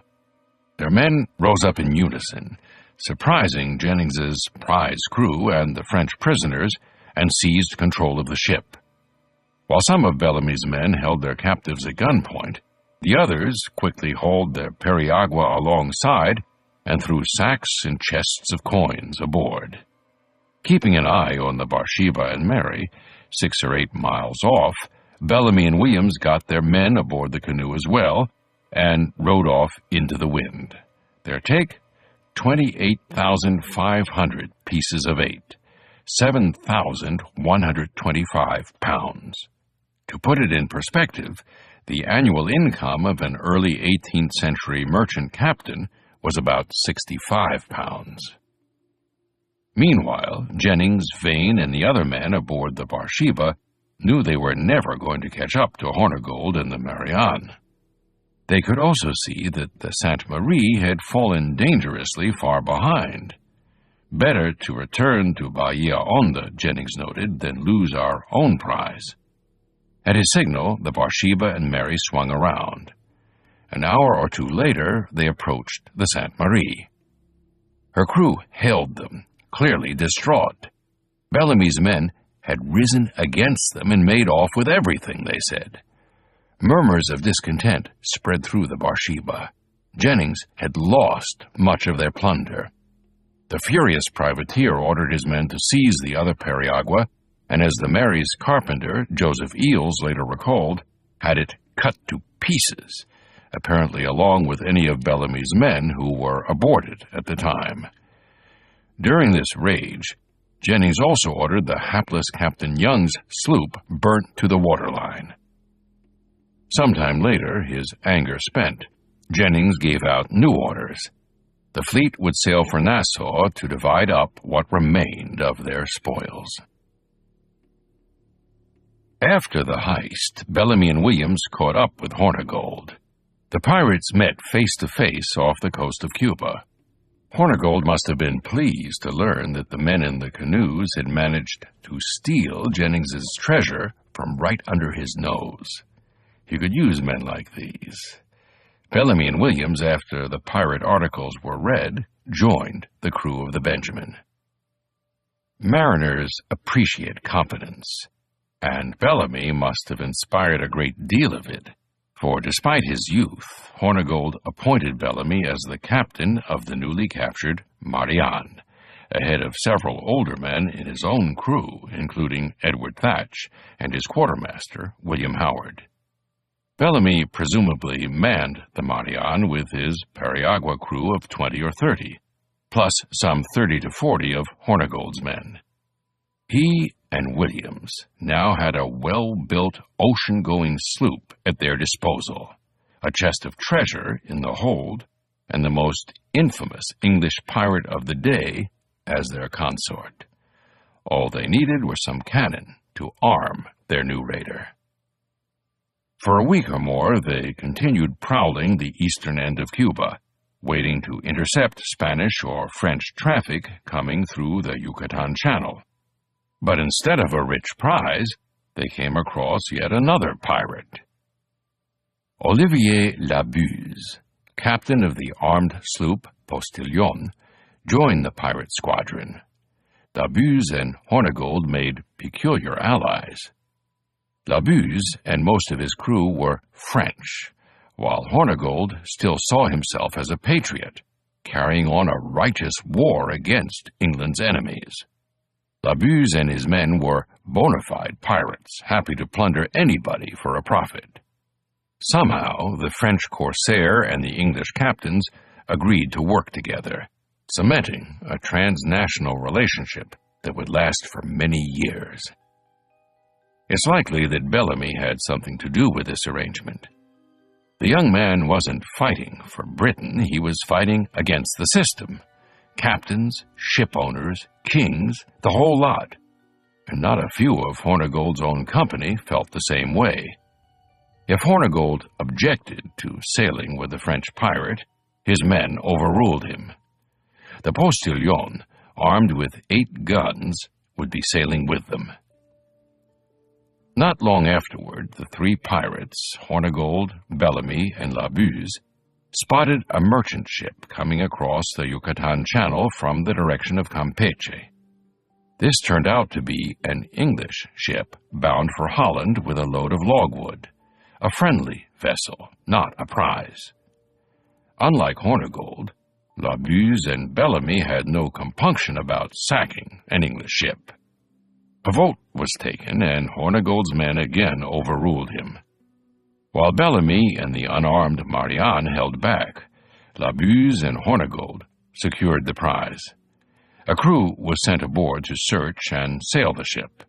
Their men rose up in unison, surprising Jennings's prize crew and the French prisoners, and seized control of the ship. While some of Bellamy's men held their captives at gunpoint, the others quickly hauled their periagua alongside and threw sacks and chests of coins aboard. Keeping an eye on the Bathsheba and Mary, 6 or 8 miles off, Bellamy and Williams got their men aboard the canoe as well, and rowed off into the wind. Their take? 28,500 pieces of 8, 7,125 pounds. To put it in perspective, the annual income of an early 18th century merchant captain was about 65 pounds. Meanwhile, Jennings, Vane, and the other men aboard the Bathsheba knew they were never going to catch up to Hornigold and the Marianne. They could also see that the Sainte Marie had fallen dangerously far behind. Better to return to Bahia Honda, Jennings noted, than lose our own prize. At his signal, the Bathsheba and Mary swung around. An hour or two later, they approached the Sainte Marie. Her crew hailed them, clearly distraught. Bellamy's men had risen against them and made off with everything, they said. Murmurs of discontent spread through the Barsheba. Jennings had lost much of their plunder. The furious privateer ordered his men to seize the other periagua, and as the Mary's carpenter, Joseph Eales, later recalled, had it cut to pieces, apparently along with any of Bellamy's men who were aboard it at the time. During this rage, Jennings also ordered the hapless Captain Young's sloop burnt to the waterline. Sometime later, his anger spent, Jennings gave out new orders. The fleet would sail for Nassau to divide up what remained of their spoils. After the heist, Bellamy and Williams caught up with Hornigold. The pirates met face-to-face off the coast of Cuba. Hornigold must have been pleased to learn that the men in the canoes had managed to steal Jennings's treasure from right under his nose. He could use men like these. Bellamy and Williams, after the pirate articles were read, joined the crew of the Benjamin. Mariners appreciate competence, and Bellamy must have inspired a great deal of it, for despite his youth, Hornigold appointed Bellamy as the captain of the newly captured Marianne, ahead of several older men in his own crew, including Edward Thatch and his quartermaster, William Howard. Bellamy presumably manned the Marianne with his periagua crew of 20 or 30, plus some 30 to 40 of Hornigold's men. He and Williams now had a well-built ocean-going sloop at their disposal, a chest of treasure in the hold, and the most infamous English pirate of the day as their consort. All they needed was some cannon to arm their new raider. For a week or more, they continued prowling the eastern end of Cuba, waiting to intercept Spanish or French traffic coming through the Yucatan Channel. But instead of a rich prize, they came across yet another pirate. Olivier Labuse, captain of the armed sloop Postillon, joined the pirate squadron. Labuse and Hornigold made peculiar allies. Labuse and most of his crew were French, while Hornigold still saw himself as a patriot, carrying on a righteous war against England's enemies. Labuse and his men were bona fide pirates, happy to plunder anybody for a profit. Somehow, the French corsair and the English captains agreed to work together, cementing a transnational relationship that would last for many years. It's likely that Bellamy had something to do with this arrangement. The young man wasn't fighting for Britain, he was fighting against the system. Captains, ship owners, kings, the whole lot. And not a few of Hornigold's own company felt the same way. If Hornigold objected to sailing with the French pirate, his men overruled him. The Postillon, armed with 8 guns, would be sailing with them. Not long afterward, the 3 pirates, Hornigold, Bellamy, and Labuse, spotted a merchant ship coming across the Yucatan Channel from the direction of Campeche. This turned out to be an English ship bound for Holland with a load of logwood, a friendly vessel, not a prize. Unlike Hornigold, Labuse and Bellamy had no compunction about sacking an English ship. A vote was taken, and Hornigold's men again overruled him. While Bellamy and the unarmed Marianne held back, Labuse and Hornigold secured the prize. A crew was sent aboard to search and sail the ship.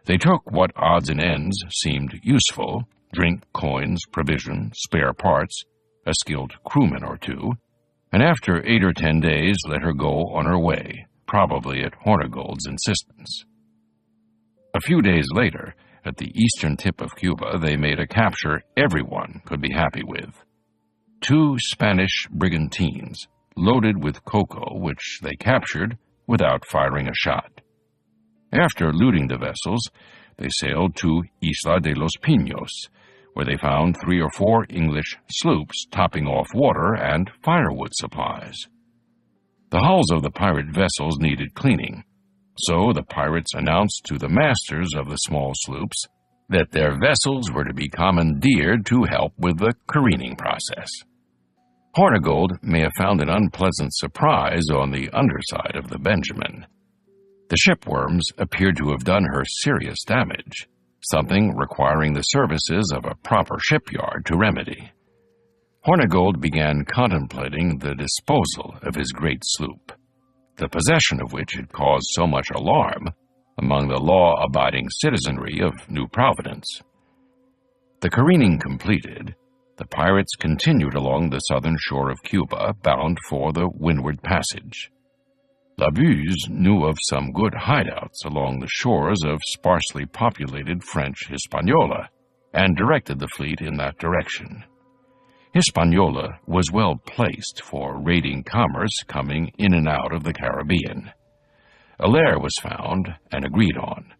They took what odds and ends seemed useful: drink, coins, provision, spare parts, a skilled crewman or 2, and after 8 or 10 days let her go on her way, probably at Hornigold's insistence. A few days later, at the eastern tip of Cuba, they made a capture everyone could be happy with. 2 Spanish brigantines, loaded with cocoa, which they captured without firing a shot. After looting the vessels, they sailed to Isla de los Pinos, where they found 3 or 4 English sloops topping off water and firewood supplies. The hulls of the pirate vessels needed cleaning, so the pirates announced to the masters of the small sloops that their vessels were to be commandeered to help with the careening process. Hornigold may have found an unpleasant surprise on the underside of the Benjamin. The shipworms appeared to have done her serious damage, something requiring the services of a proper shipyard to remedy. Hornigold began contemplating the disposal of his great sloop, the possession of which had caused so much alarm among the law-abiding citizenry of New Providence. The careening completed, the pirates continued along the southern shore of Cuba, bound for the Windward Passage. Labuse knew of some good hideouts along the shores of sparsely populated French Hispaniola, and directed the fleet in that direction. Hispaniola was well placed for raiding commerce coming in and out of the Caribbean. A lair was found and agreed on,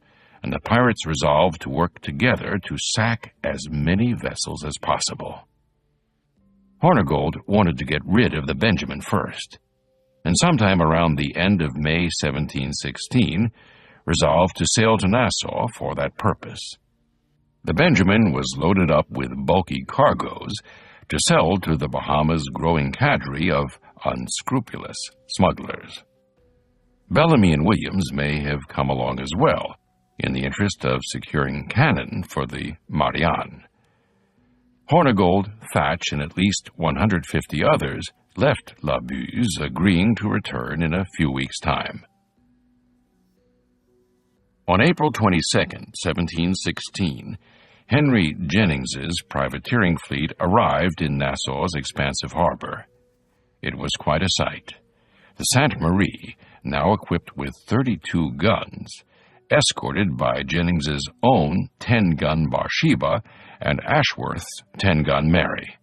and the pirates resolved to work together to sack as many vessels as possible. Hornigold wanted to get rid of the Benjamin first, and sometime around the end of May 1716, resolved to sail to Nassau for that purpose. The Benjamin was loaded up with bulky cargoes to sell to the Bahamas' growing cadre of unscrupulous smugglers. Bellamy and Williams may have come along as well, in the interest of securing cannon for the Marianne. Hornigold, Thatch, and at least 150 others left Labuse, agreeing to return in a few weeks' time. On April 22, 1716, Henry Jennings's privateering fleet arrived in Nassau's expansive harbor. It was quite a sight. The Sainte Marie, now equipped with 32 guns, escorted by Jennings's own 10-gun Bathsheba and Ashworth's 10-gun Mary.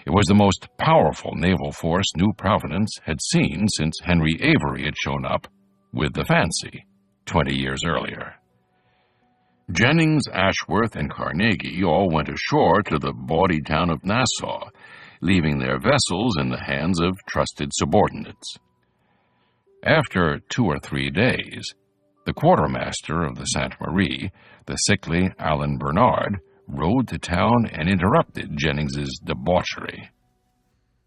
It was the most powerful naval force New Providence had seen since Henry Avery had shown up with the Fancy 20 years earlier. Jennings, Ashworth, and Carnegie all went ashore to the bawdy town of Nassau, leaving their vessels in the hands of trusted subordinates. After 2 or 3 days, the quartermaster of the Sainte Marie, the sickly Alan Bernard, rode to town and interrupted Jennings's debauchery.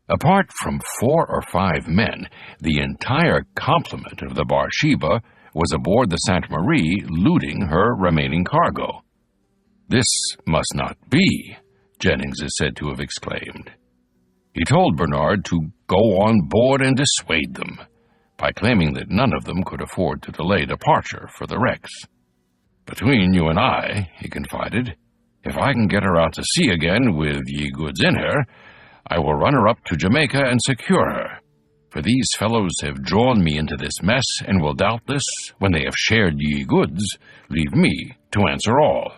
Apart from 4 or 5 men, the entire complement of the Bathsheba was aboard the Sainte Marie, looting her remaining cargo. "This must not be," Jennings is said to have exclaimed. He told Bernard to go on board and dissuade them, by claiming that none of them could afford to delay departure for the wrecks. "Between you and I," he confided, "if I can get her out to sea again with ye goods in her, I will run her up to Jamaica and secure her, for these fellows have drawn me into this mess and will doubtless, when they have shared ye goods, leave me to answer all."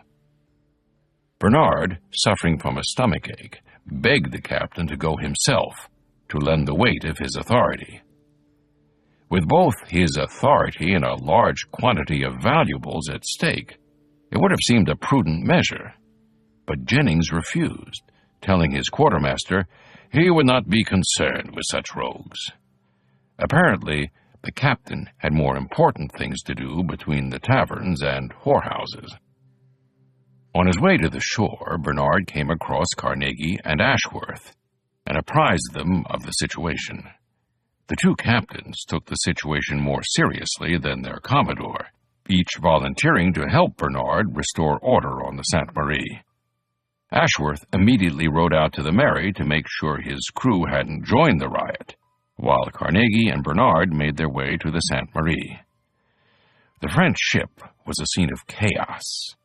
Bernard, suffering from a stomachache, begged the captain to go himself to lend the weight of his authority. With both his authority and a large quantity of valuables at stake, it would have seemed a prudent measure. But Jennings refused, telling his quartermaster he would not be concerned with such rogues. Apparently, the captain had more important things to do between the taverns and whorehouses. On his way to the shore, Bernard came across Carnegie and Ashworth, and apprised them of the situation. The 2 captains took the situation more seriously than their commodore, each volunteering to help Bernard restore order on the Sainte Marie. Ashworth immediately rowed out to the Mary to make sure his crew hadn't joined the riot, while Carnegie and Bernard made their way to the Sainte Marie. The French ship was a scene of chaos.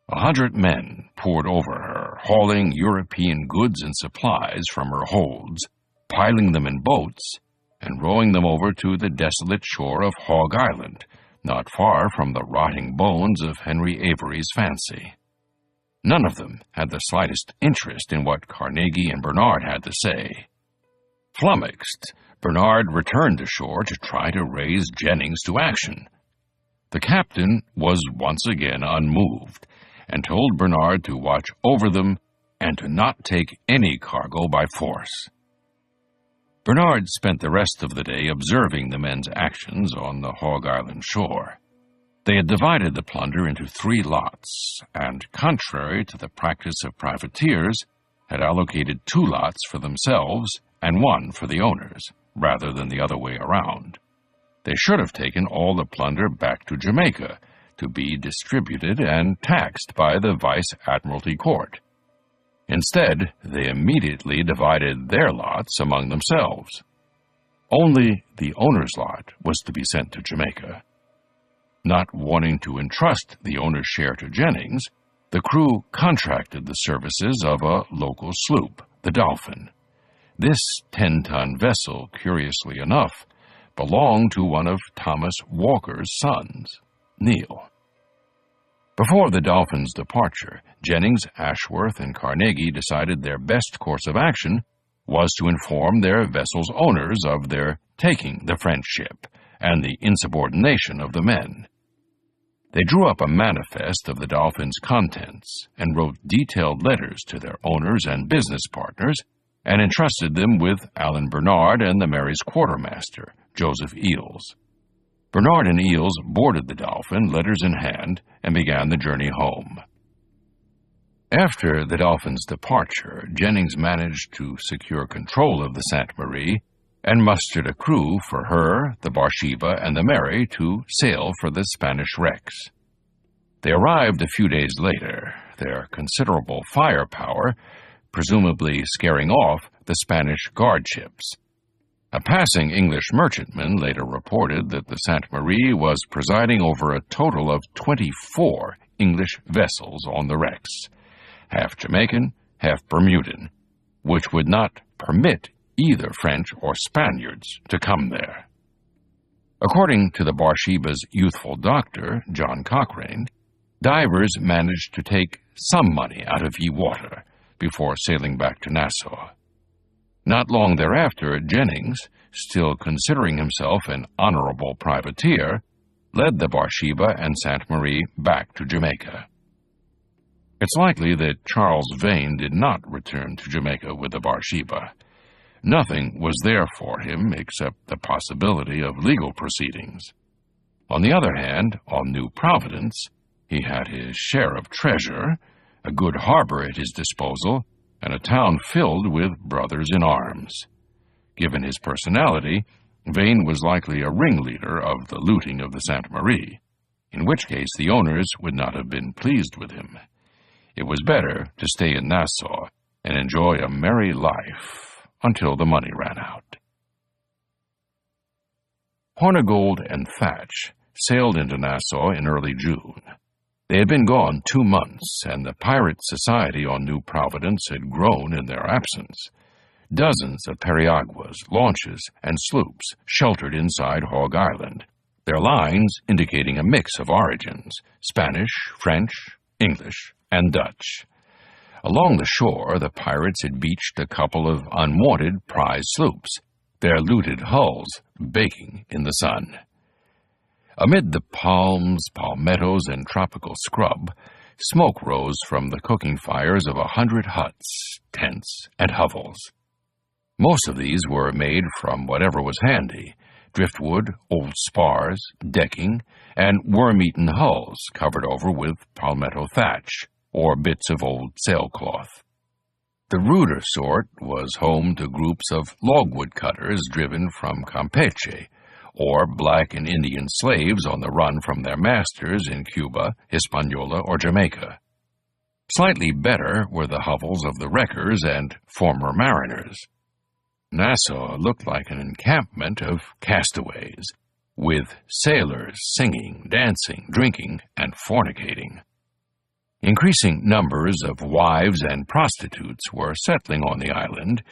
100 men poured over her, hauling European goods and supplies from her holds, piling them in boats, and rowing them over to the desolate shore of Hog Island, not far from the rotting bones of Henry Avery's Fancy. None of them had the slightest interest in what Carnegie and Bernard had to say. Flummoxed, Bernard returned to shore to try to raise Jennings to action. The captain was once again unmoved, and told Bernard to watch over them and to not take any cargo by force. Bernard spent the rest of the day observing the men's actions on the Hog Island shore. They had divided the plunder into 3 lots, and, contrary to the practice of privateers, had allocated 2 lots for themselves and 1 for the owners, rather than the other way around. They should have taken all the plunder back to Jamaica to be distributed and taxed by the Vice-Admiralty Court. Instead, they immediately divided their lots among themselves. Only the owner's lot was to be sent to Jamaica. Not wanting to entrust the owner's share to Jennings, the crew contracted the services of a local sloop, the Dolphin. This 10-ton vessel, curiously enough, belonged to one of Thomas Walker's sons, Neil. Before the Dolphin's departure, Jennings, Ashworth, and Carnegie decided their best course of action was to inform their vessel's owners of their taking the French ship and the insubordination of the men. They drew up a manifest of the Dolphin's contents and wrote detailed letters to their owners and business partners and entrusted them with Alan Bernard and the Mary's quartermaster, Joseph Eales. Bernard and Eales boarded the Dolphin, letters in hand, and began the journey home. After the Dolphin's departure, Jennings managed to secure control of the Sainte Marie and mustered a crew for her, the Bathsheba, and the Mary to sail for the Spanish wrecks. They arrived a few days later, their considerable firepower presumably scaring off the Spanish guard ships. A passing English merchantman later reported that the Sainte Marie was presiding over a total of 24 English vessels on the wrecks, half Jamaican, half Bermudan, which would not permit either French or Spaniards to come there. According to the Bathsheba's youthful doctor, John Cochrane, divers managed to take some money out of ye water before sailing back to Nassau. Not long thereafter, Jennings, still considering himself an honorable privateer, led the Bathsheba and Sainte Marie back to Jamaica. It's likely that Charles Vane did not return to Jamaica with the Bathsheba. Nothing was there for him except the possibility of legal proceedings. On the other hand, on New Providence, he had his share of treasure, a good harbor at his disposal, and a town filled with brothers in arms. Given his personality, Vane was likely a ringleader of the looting of the Sainte Marie, in which case the owners would not have been pleased with him. It was better to stay in Nassau and enjoy a merry life until the money ran out. Hornigold and Thatch sailed into Nassau in early June. They had been gone 2 months, and the pirate society on New Providence had grown in their absence. Dozens of periaguas, launches, and sloops sheltered inside Hog Island, their lines indicating a mix of origins: Spanish, French, English, and Dutch. Along the shore, the pirates had beached a couple of unwanted prize sloops, their looted hulls baking in the sun. Amid the palms, palmettos, and tropical scrub, smoke rose from the cooking fires of 100 huts, tents, and hovels. Most of these were made from whatever was handy: driftwood, old spars, decking, and worm-eaten hulls covered over with palmetto thatch or bits of old sailcloth. The ruder sort was home to groups of logwood cutters driven from Campeche, or black and Indian slaves on the run from their masters in Cuba, Hispaniola, or Jamaica. Slightly better were the hovels of the wreckers and former mariners. Nassau looked like an encampment of castaways, with sailors singing, dancing, drinking, and fornicating. Increasing numbers of wives and prostitutes were settling on the island,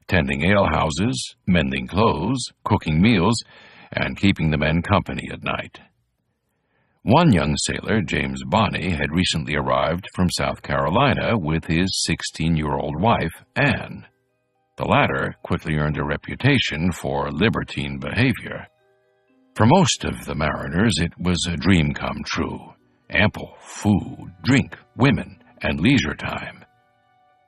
tending alehouses, mending clothes, cooking meals, and keeping the men company at night. One young sailor, James Bonney, had recently arrived from South Carolina with his 16-year-old wife, Anne. The latter quickly earned a reputation for libertine behavior. For most of the mariners, it was a dream come true. ample food, drink, women, and leisure time.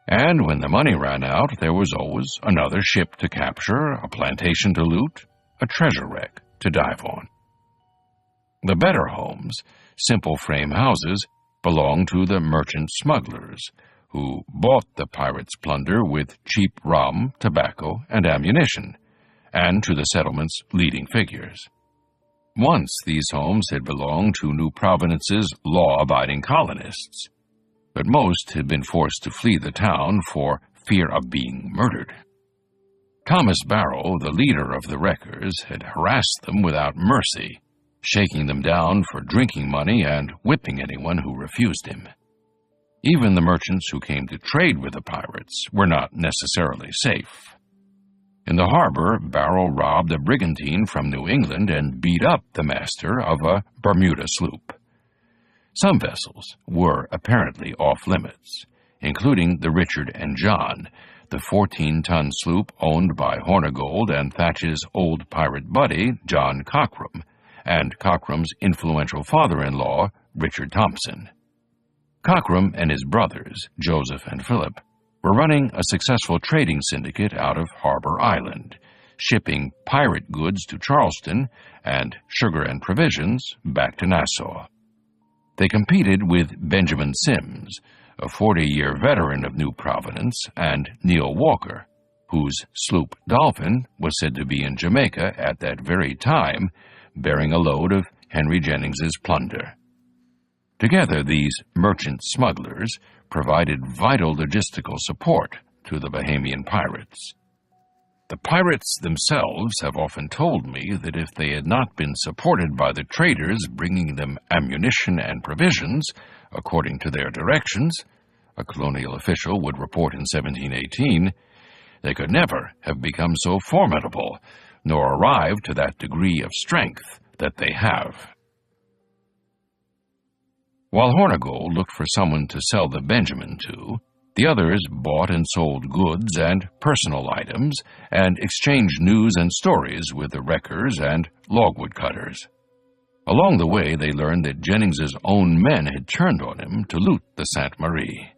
And when the money ran out, there was always another ship to capture, a plantation to loot, a treasure wreck to dive on. The better homes, simple frame houses, belonged to the merchant smugglers, who bought the pirates' plunder with cheap rum, tobacco, and ammunition, and to the settlement's leading figures. Once these homes had belonged to New Providence's law-abiding colonists, but most had been forced to flee the town for fear of being murdered. Thomas Barrow, the leader of the wreckers, had harassed them without mercy, shaking them down for drinking money and whipping anyone who refused him. Even the merchants who came to trade with the pirates were not necessarily safe. In the harbor, Barrow robbed a brigantine from New England and beat up the master of a Bermuda sloop. Some vessels were apparently off-limits, including the Richard and John, the 14-ton sloop owned by Hornigold and Thatch's old pirate buddy, John Cockram, and Cockrum's influential father-in-law, Richard Thompson. Cockram and his brothers, Joseph and Philip, were running a successful trading syndicate out of Harbor Island, shipping pirate goods to Charleston and sugar and provisions back to Nassau. They competed with Benjamin Sims, a 40-year veteran of New Providence, and Neil Walker, whose sloop Dolphin was said to be in Jamaica at that very time, bearing a load of Henry Jennings's plunder. Together, these merchant smugglers provided vital logistical support to the Bahamian pirates. The pirates themselves have often told me that if they had not been supported by the traders bringing them ammunition and provisions, according to their directions, a colonial official would report in 1718, they could never have become so formidable, nor arrived to that degree of strength that they have. While Hornigold looked for someone to sell the Benjamin to, the others bought and sold goods and personal items and exchanged news and stories with the wreckers and logwood cutters. Along the way, they learned that Jennings's own men had turned on him to loot the Sainte Marie.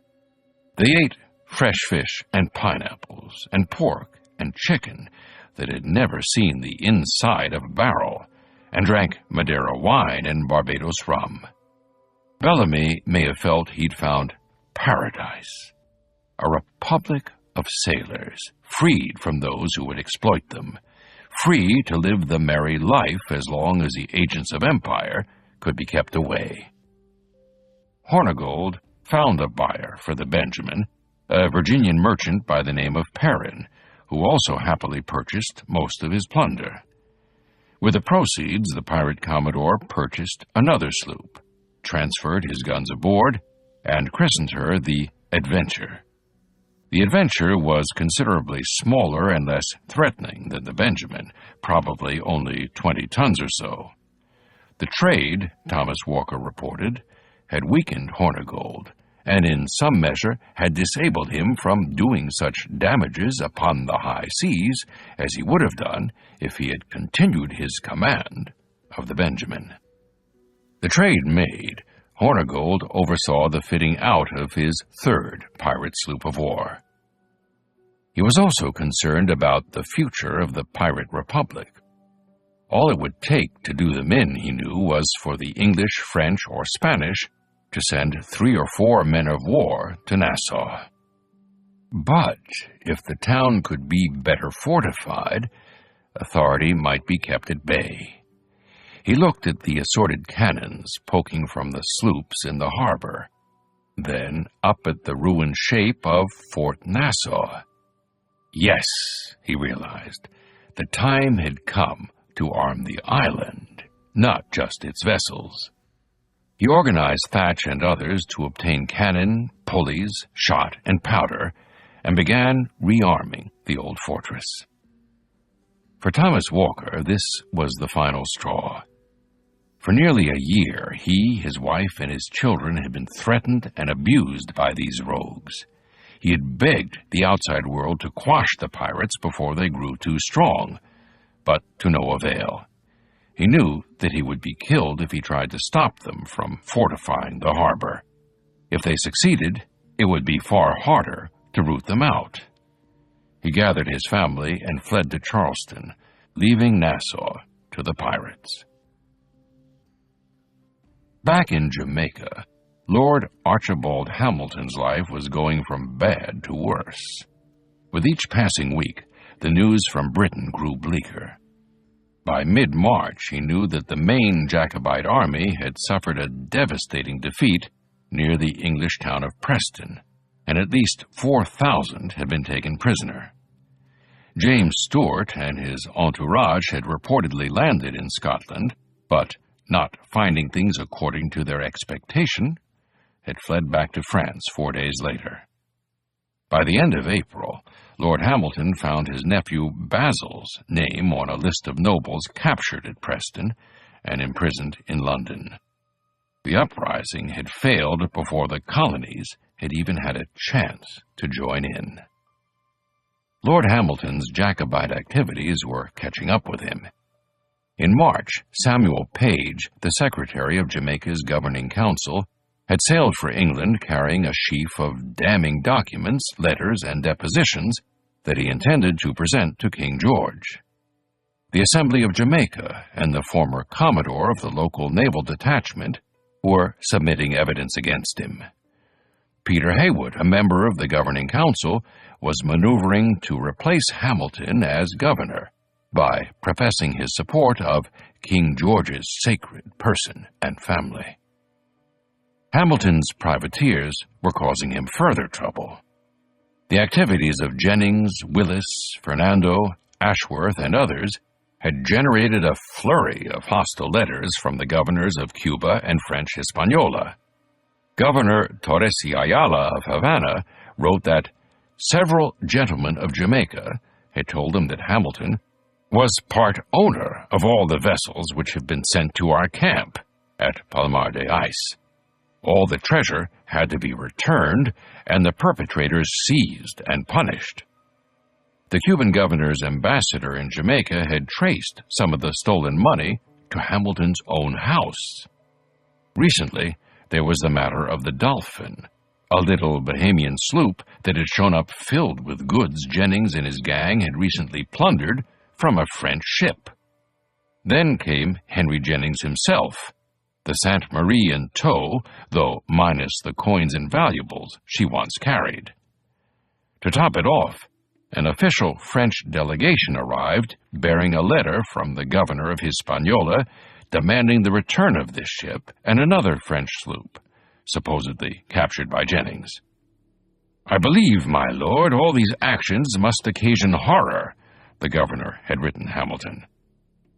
They ate fresh fish and pineapples and pork and chicken that had never seen the inside of a barrel, and drank Madeira wine and Barbados rum. Bellamy may have felt he'd found paradise, a republic of sailors, freed from those who would exploit them, free to live the merry life as long as the agents of empire could be kept away. Hornigold found a buyer for the Benjamin, a Virginian merchant by the name of Perrin, who also happily purchased most of his plunder. With the proceeds, the pirate commodore purchased another sloop, transferred his guns aboard, and christened her the Adventure. The Adventure was considerably smaller and less threatening than the Benjamin, probably only 20 tons or so. The trade, Thomas Walker reported, had weakened Hornigold, and in some measure had disabled him from doing such damages upon the high seas as he would have done if he had continued his command of the Benjamin. The trade made, Hornigold oversaw the fitting out of his third pirate sloop of war. He was also concerned about the future of the pirate republic. All it would take to do them in, he knew, was for the English, French, or Spanish to send 3 or 4 men of war to Nassau. But if the town could be better fortified, authority might be kept at bay. He looked at the assorted cannons poking from the sloops in the harbor, then up at the ruined shape of Fort Nassau. Yes, he realized, the time had come to arm the island, not just its vessels. He organized Thatch and others to obtain cannon, pulleys, shot, and powder, and began rearming the old fortress. For Thomas Walker, this was the final straw. For nearly a year, he, his wife, and his children had been threatened and abused by these rogues. He had begged the outside world to quash the pirates before they grew too strong, but to no avail. He knew that he would be killed if he tried to stop them from fortifying the harbor. If they succeeded, it would be far harder to root them out. He gathered his family and fled to Charleston, leaving Nassau to the pirates. Back in Jamaica, Lord Archibald Hamilton's life was going from bad to worse. With each passing week, the news from Britain grew bleaker. By mid-March, he knew that the main Jacobite army had suffered a devastating defeat near the English town of Preston, and at least 4,000 had been taken prisoner. James Stuart and his entourage had reportedly landed in Scotland, but, not finding things according to their expectation, had fled back to France 4 days later. By the end of April, Lord Hamilton found his nephew Basil's name on a list of nobles captured at Preston and imprisoned in London. The uprising had failed before the colonies had even had a chance to join in. Lord Hamilton's Jacobite activities were catching up with him. In March, Samuel Page, the secretary of Jamaica's governing council, had sailed for England carrying a sheaf of damning documents, letters, and depositions that he intended to present to King George. The Assembly of Jamaica and the former commodore of the local naval detachment were submitting evidence against him. Peter Heywood, a member of the governing council, was maneuvering to replace Hamilton as governor by professing his support of King George's sacred person and family. Hamilton's privateers were causing him further trouble. The activities of Jennings, Willis, Fernando, Ashworth, and others had generated a flurry of hostile letters from the governors of Cuba and French Hispaniola. Governor Torres y Ayala of Havana wrote that several gentlemen of Jamaica had told him that Hamilton was part owner of all the vessels which have been sent to our camp at Palmar de Ice. All the treasure had to be returned and the perpetrators seized and punished. The Cuban governor's ambassador in Jamaica had traced some of the stolen money to Hamilton's own house. Recently, there was the matter of the Dolphin, a little Bahamian sloop that had shown up filled with goods Jennings and his gang had recently plundered from a French ship. Then came Henry Jennings himself, the Sainte Marie in tow, though minus the coins and valuables she once carried. To top it off, an official French delegation arrived bearing a letter from the governor of Hispaniola demanding the return of this ship and another French sloop, supposedly captured by Jennings. "I believe, my lord, all these actions must occasion horror," the governor had written Hamilton.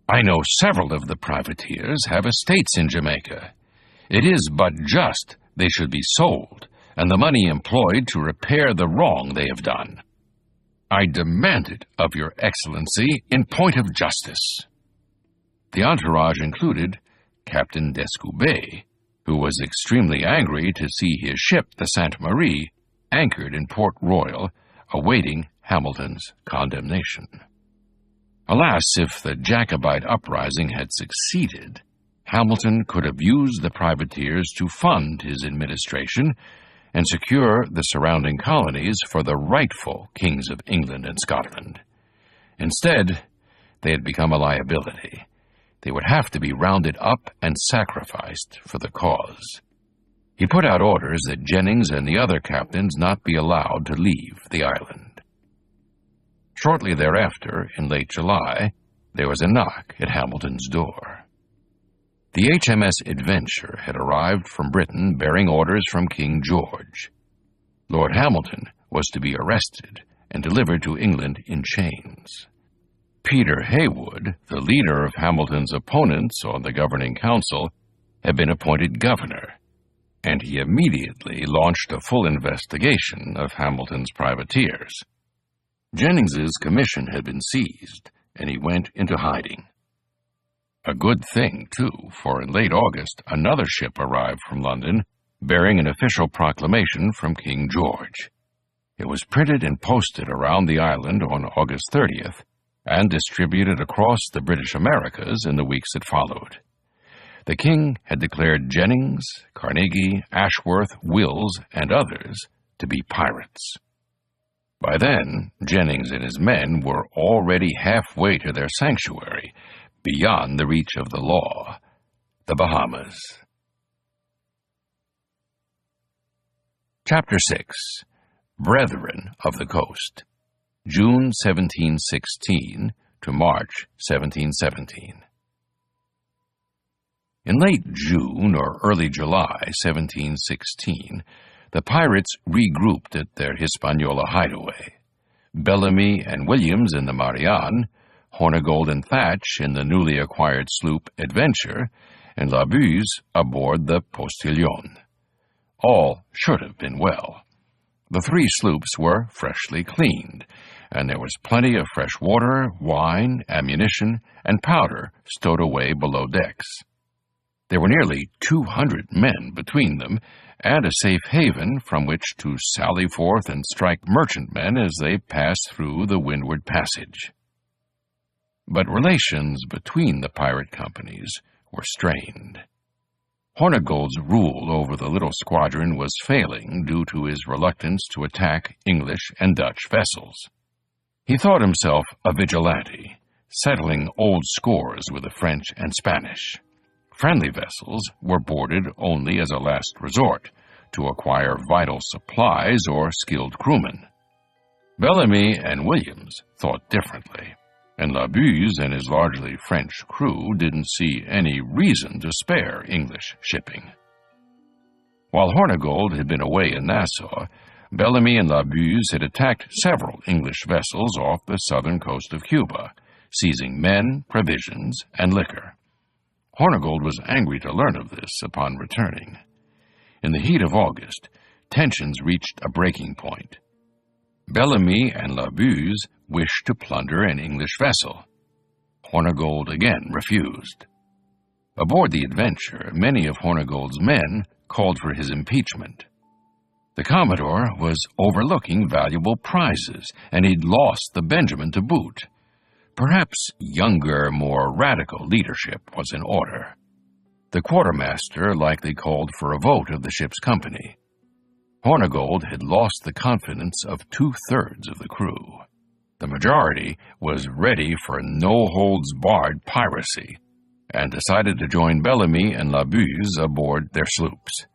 "I know several of the privateers have estates in Jamaica. It is but just they should be sold, and the money employed to repair the wrong they have done. I demand it of your excellency in point of justice." The entourage included Captain Descoubet, who was extremely angry to see his ship, the Sainte Marie, anchored in Port Royal, awaiting Hamilton's condemnation. Alas, if the Jacobite uprising had succeeded, Hamilton could have used the privateers to fund his administration and secure the surrounding colonies for the rightful kings of England and Scotland. Instead, they had become a liability. They would have to be rounded up and sacrificed for the cause. He put out orders that Jennings and the other captains not be allowed to leave the island. Shortly thereafter, in late July, there was a knock at Hamilton's door. The HMS Adventure had arrived from Britain bearing orders from King George. Lord Hamilton was to be arrested and delivered to England in chains. Peter Heywood, the leader of Hamilton's opponents on the governing council, had been appointed governor, and he immediately launched a full investigation of Hamilton's privateers. Jennings's commission had been seized, and he went into hiding. A good thing, too, for in late August, another ship arrived from London, bearing an official proclamation from King George. It was printed and posted around the island on August 30th, and distributed across the British Americas in the weeks that followed. The king had declared Jennings, Carnegie, Ashworth, Wills, and others to be pirates. By then, Jennings and his men were already halfway to their sanctuary, beyond the reach of the law, the Bahamas. Chapter 6. Brethren of the Coast, June 1716 to March 1717. In late June or early July 1716, the pirates regrouped at their Hispaniola hideaway. Bellamy and Williams in the Marianne, Hornigold and Thatch in the newly acquired sloop Adventure, and Labuse aboard the Postillon. All should have been well. The three sloops were freshly cleaned, and there was plenty of fresh water, wine, ammunition, and powder stowed away below decks. There were nearly 200 men between them, and a safe haven from which to sally forth and strike merchantmen as they passed through the Windward Passage. But relations between the pirate companies were strained. Hornigold's rule over the little squadron was failing due to his reluctance to attack English and Dutch vessels. He thought himself a vigilante, settling old scores with the French and Spanish. Friendly vessels were boarded only as a last resort, to acquire vital supplies or skilled crewmen. Bellamy and Williams thought differently, and Labuse and his largely French crew didn't see any reason to spare English shipping. While Hornigold had been away in Nassau, Bellamy and Labuse had attacked several English vessels off the southern coast of Cuba, seizing men, provisions, and liquor. Hornigold was angry to learn of this upon returning. In the heat of August, tensions reached a breaking point. Bellamy and Labuse wished to plunder an English vessel. Hornigold again refused. Aboard the Adventure, many of Hornigold's men called for his impeachment. The Commodore was overlooking valuable prizes, and he'd lost the Benjamin to boot. Perhaps younger, more radical leadership was in order. The quartermaster likely called for a vote of the ship's company. Hornigold had lost the confidence of 2/3 of the crew. The majority was ready for no-holds-barred piracy, and decided to join Bellamy and Labuse aboard their sloops.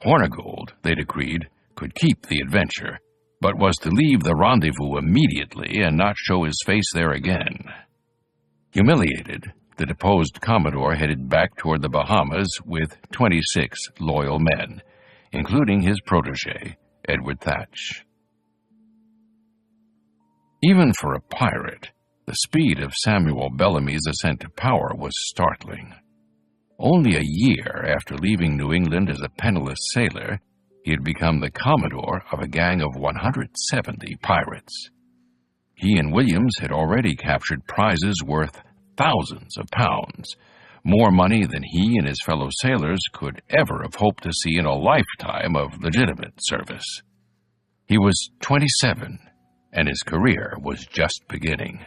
Hornigold, they decreed, could keep the Adventure, but was to leave the rendezvous immediately and not show his face there again. Humiliated, the deposed Commodore headed back toward the Bahamas with 26 loyal men, including his protege, Edward Thatch. Even for a pirate, the speed of Samuel Bellamy's ascent to power was startling. Only a year after leaving New England as a penniless sailor, he had become the Commodore of a gang of 170 pirates. He and Williams had already captured prizes worth thousands of pounds, more money than he and his fellow sailors could ever have hoped to see in a lifetime of legitimate service. He was 27, and his career was just beginning.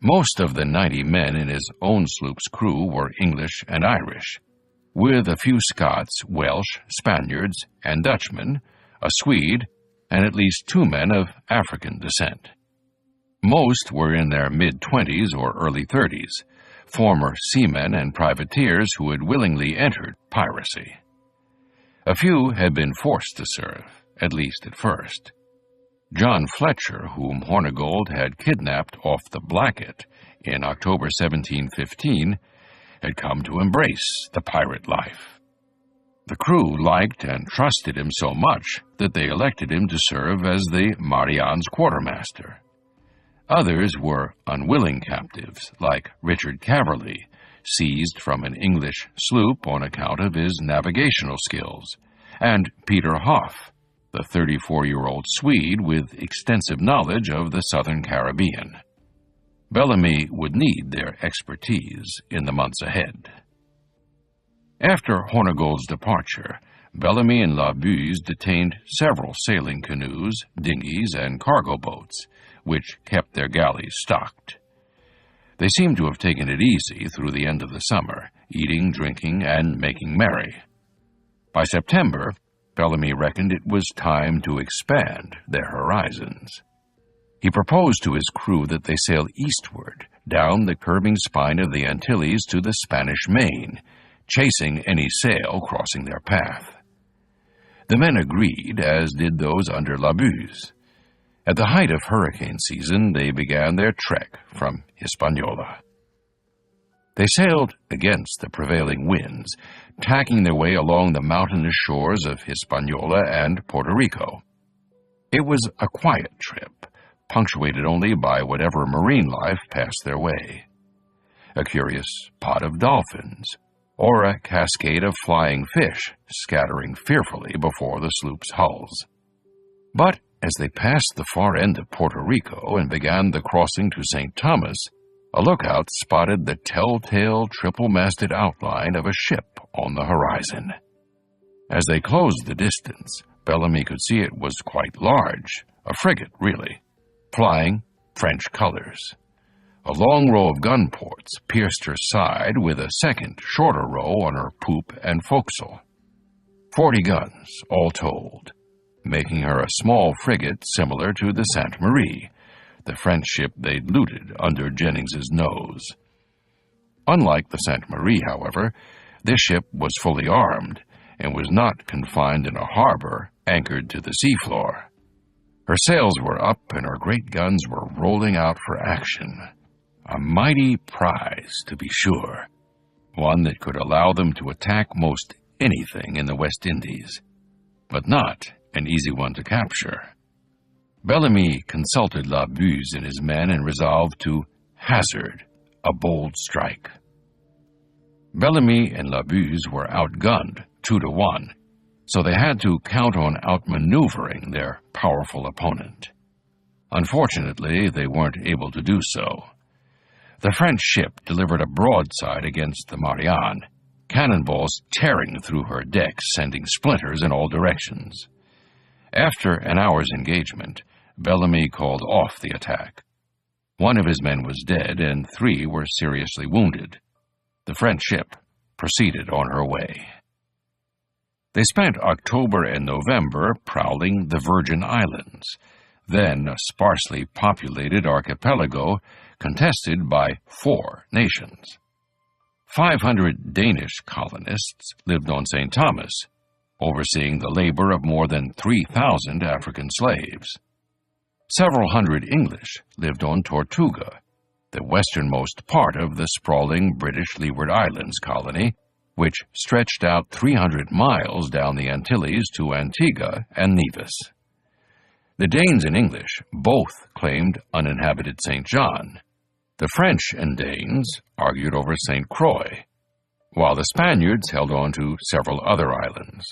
Most of the 90 men in his own sloop's crew were English and Irish, with a few Scots, Welsh, Spaniards, and Dutchmen, a Swede, and at least 2 men of African descent. Most were in their mid-20s or early 30s, former seamen and privateers who had willingly entered piracy. A few had been forced to serve, at least at first. John Fletcher, whom Hornigold had kidnapped off the Blackbeard in October 1715, had come to embrace the pirate life. The crew liked and trusted him so much that they elected him to serve as the Marianne's quartermaster. Others were unwilling captives, like Richard Caverley, seized from an English sloop on account of his navigational skills, and Peter Hoff, the 34-year-old Swede with extensive knowledge of the southern Caribbean. Bellamy would need their expertise in the months ahead. After Hornigold's departure, Bellamy and Labuse detained several sailing canoes, dinghies, and cargo boats, which kept their galleys stocked. They seemed to have taken it easy through the end of the summer, eating, drinking, and making merry. By September, Bellamy reckoned it was time to expand their horizons. He proposed to his crew that they sail eastward, down the curving spine of the Antilles to the Spanish Main, chasing any sail crossing their path. The men agreed, as did those under Labuse. At the height of hurricane season, they began their trek from Hispaniola. They sailed against the prevailing winds, tacking their way along the mountainous shores of Hispaniola and Puerto Rico. It was a quiet trip, punctuated only by whatever marine life passed their way. A curious pod of dolphins, or a cascade of flying fish scattering fearfully before the sloop's hulls. But as they passed the far end of Puerto Rico and began the crossing to St. Thomas, a lookout spotted the telltale triple-masted outline of a ship on the horizon. As they closed the distance, Bellamy could see it was quite large, a frigate, really, flying French colors. A long row of gun ports pierced her side with a second, shorter row on her poop and forecastle. 40 guns, all told, making her a small frigate similar to the Sainte Marie, the French ship they'd looted under Jennings's nose. Unlike the Sainte Marie, however, this ship was fully armed and was not confined in a harbor anchored to the seafloor. Her sails were up and her great guns were rolling out for action. A mighty prize, to be sure, one that could allow them to attack most anything in the West Indies, but not an easy one to capture. Bellamy consulted Labuse and his men and resolved to hazard a bold strike. Bellamy and Labuse were outgunned 2-1, so they had to count on outmaneuvering their powerful opponent. Unfortunately, they weren't able to do so. The French ship delivered a broadside against the Marianne, cannonballs tearing through her decks, sending splinters in all directions. After an hour's engagement, Bellamy called off the attack. One of his men was dead, and 3 were seriously wounded. The French ship proceeded on her way. They spent October and November prowling the Virgin Islands, then a sparsely populated archipelago contested by 4 nations. 500 Danish colonists lived on St. Thomas, overseeing the labor of more than 3,000 African slaves. Several hundred English lived on Tortuga, the westernmost part of the sprawling British Leeward Islands colony, which stretched out 300 miles down the Antilles to Antigua and Nevis. The Danes and English both claimed uninhabited St. John. The French and Danes argued over St. Croix, while the Spaniards held on to several other islands.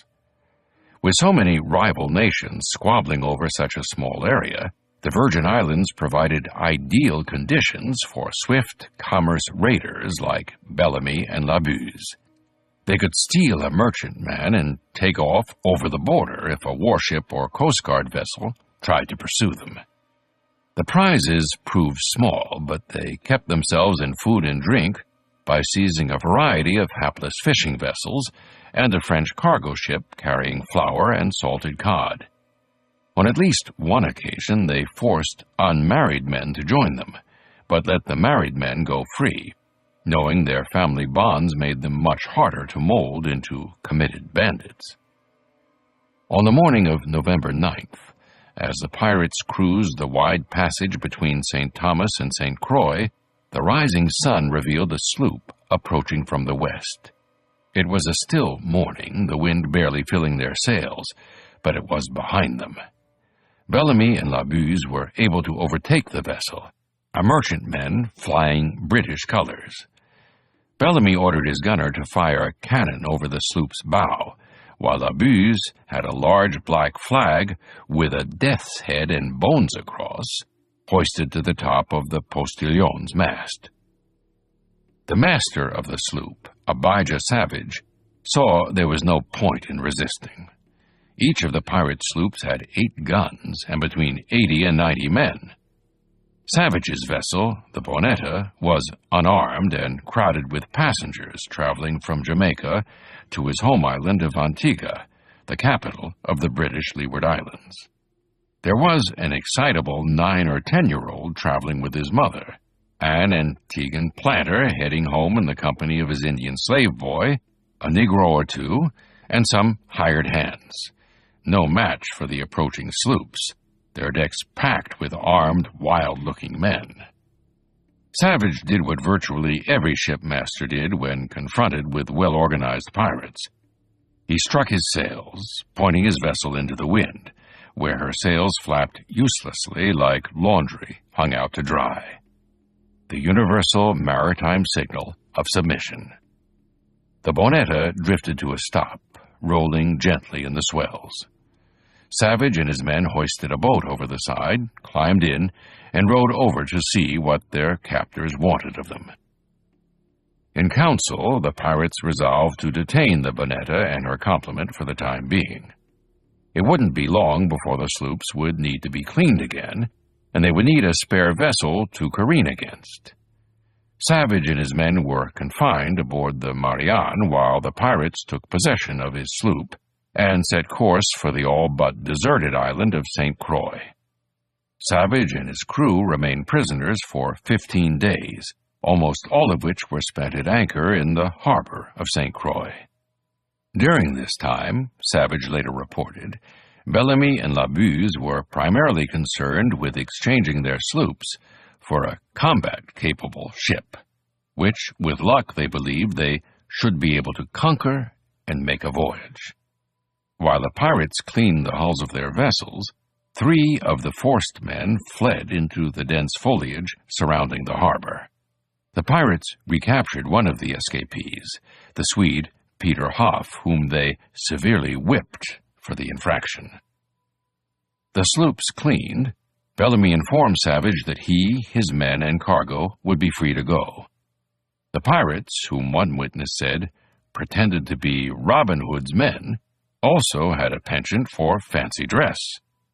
With so many rival nations squabbling over such a small area, the Virgin Islands provided ideal conditions for swift commerce raiders like Bellamy and Labuse. They could steal a merchantman and take off over the border if a warship or Coast Guard vessel tried to pursue them. The prizes proved small, but they kept themselves in food and drink by seizing a variety of hapless fishing vessels and a French cargo ship carrying flour and salted cod. On at least one occasion, they forced unmarried men to join them, but let the married men go free, knowing their family bonds made them much harder to mold into committed bandits. On the morning of November 9th, as the pirates cruised the wide passage between St. Thomas and St. Croix, the rising sun revealed a sloop approaching from the west. It was a still morning, the wind barely filling their sails, but it was behind them. Bellamy and Labuse were able to overtake the vessel, a merchantman flying British colors. Bellamy ordered his gunner to fire a cannon over the sloop's bow, while Labuse had a large black flag with a death's head and bones across, hoisted to the top of the postillion's mast. The master of the sloop, Abijah Savage, saw there was no point in resisting. Each of the pirate sloops had 8 guns and between 80 and 90 men. Savage's vessel, the Bonetta, was unarmed and crowded with passengers traveling from Jamaica to his home island of Antigua, the capital of the British Leeward Islands. There was an excitable 9- or 10-year-old traveling with his mother, an Antiguan planter heading home in the company of his Indian slave boy, a Negro or two, and some hired hands. No match for the approaching sloops, their decks packed with armed, wild-looking men. Savage did what virtually every shipmaster did when confronted with well-organized pirates. He struck his sails, pointing his vessel into the wind, where her sails flapped uselessly like laundry hung out to dry. The universal maritime signal of submission. The Bonetta drifted to a stop, rolling gently in the swells. Savage and his men hoisted a boat over the side, climbed in, and rowed over to see what their captors wanted of them. In council, the pirates resolved to detain the Bonetta and her complement for the time being. It wouldn't be long before the sloops would need to be cleaned again, and they would need a spare vessel to careen against. Savage and his men were confined aboard the Marianne while the pirates took possession of his sloop and set course for the all-but-deserted island of St. Croix. Savage and his crew remained prisoners for 15 days, almost all of which were spent at anchor in the harbor of St. Croix. During this time, Savage later reported, Bellamy and Labuse were primarily concerned with exchanging their sloops for a combat-capable ship, which, with luck, they believed they should be able to conquer and make a voyage. While the pirates cleaned the hulls of their vessels, 3 of the forced men fled into the dense foliage surrounding the harbor. The pirates recaptured one of the escapees, the Swede Peter Hoff, whom they severely whipped for the infraction. The sloops cleaned, Bellamy informed Savage that he, his men, and cargo would be free to go. The pirates, whom one witness said pretended to be Robin Hood's men, also had a penchant for fancy dress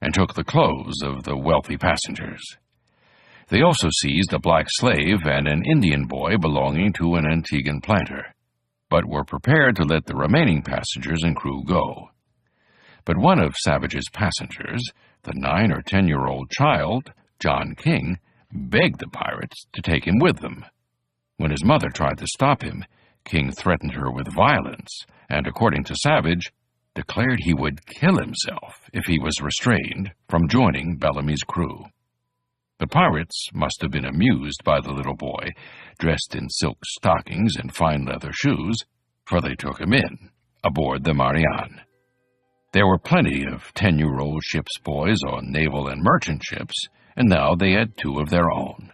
and took the clothes of the wealthy passengers. They also seized a black slave and an Indian boy belonging to an Antiguan planter, but were prepared to let the remaining passengers and crew go. But one of Savage's passengers, the 9- or 10-year-old child, John King, begged the pirates to take him with them. When his mother tried to stop him, King threatened her with violence and, according to Savage, declared he would kill himself if he was restrained from joining Bellamy's crew. The pirates must have been amused by the little boy, dressed in silk stockings and fine leather shoes, for they took him in, aboard the Marianne. There were plenty of 10-year-old ship's boys on naval and merchant ships, and now they had 2 of their own.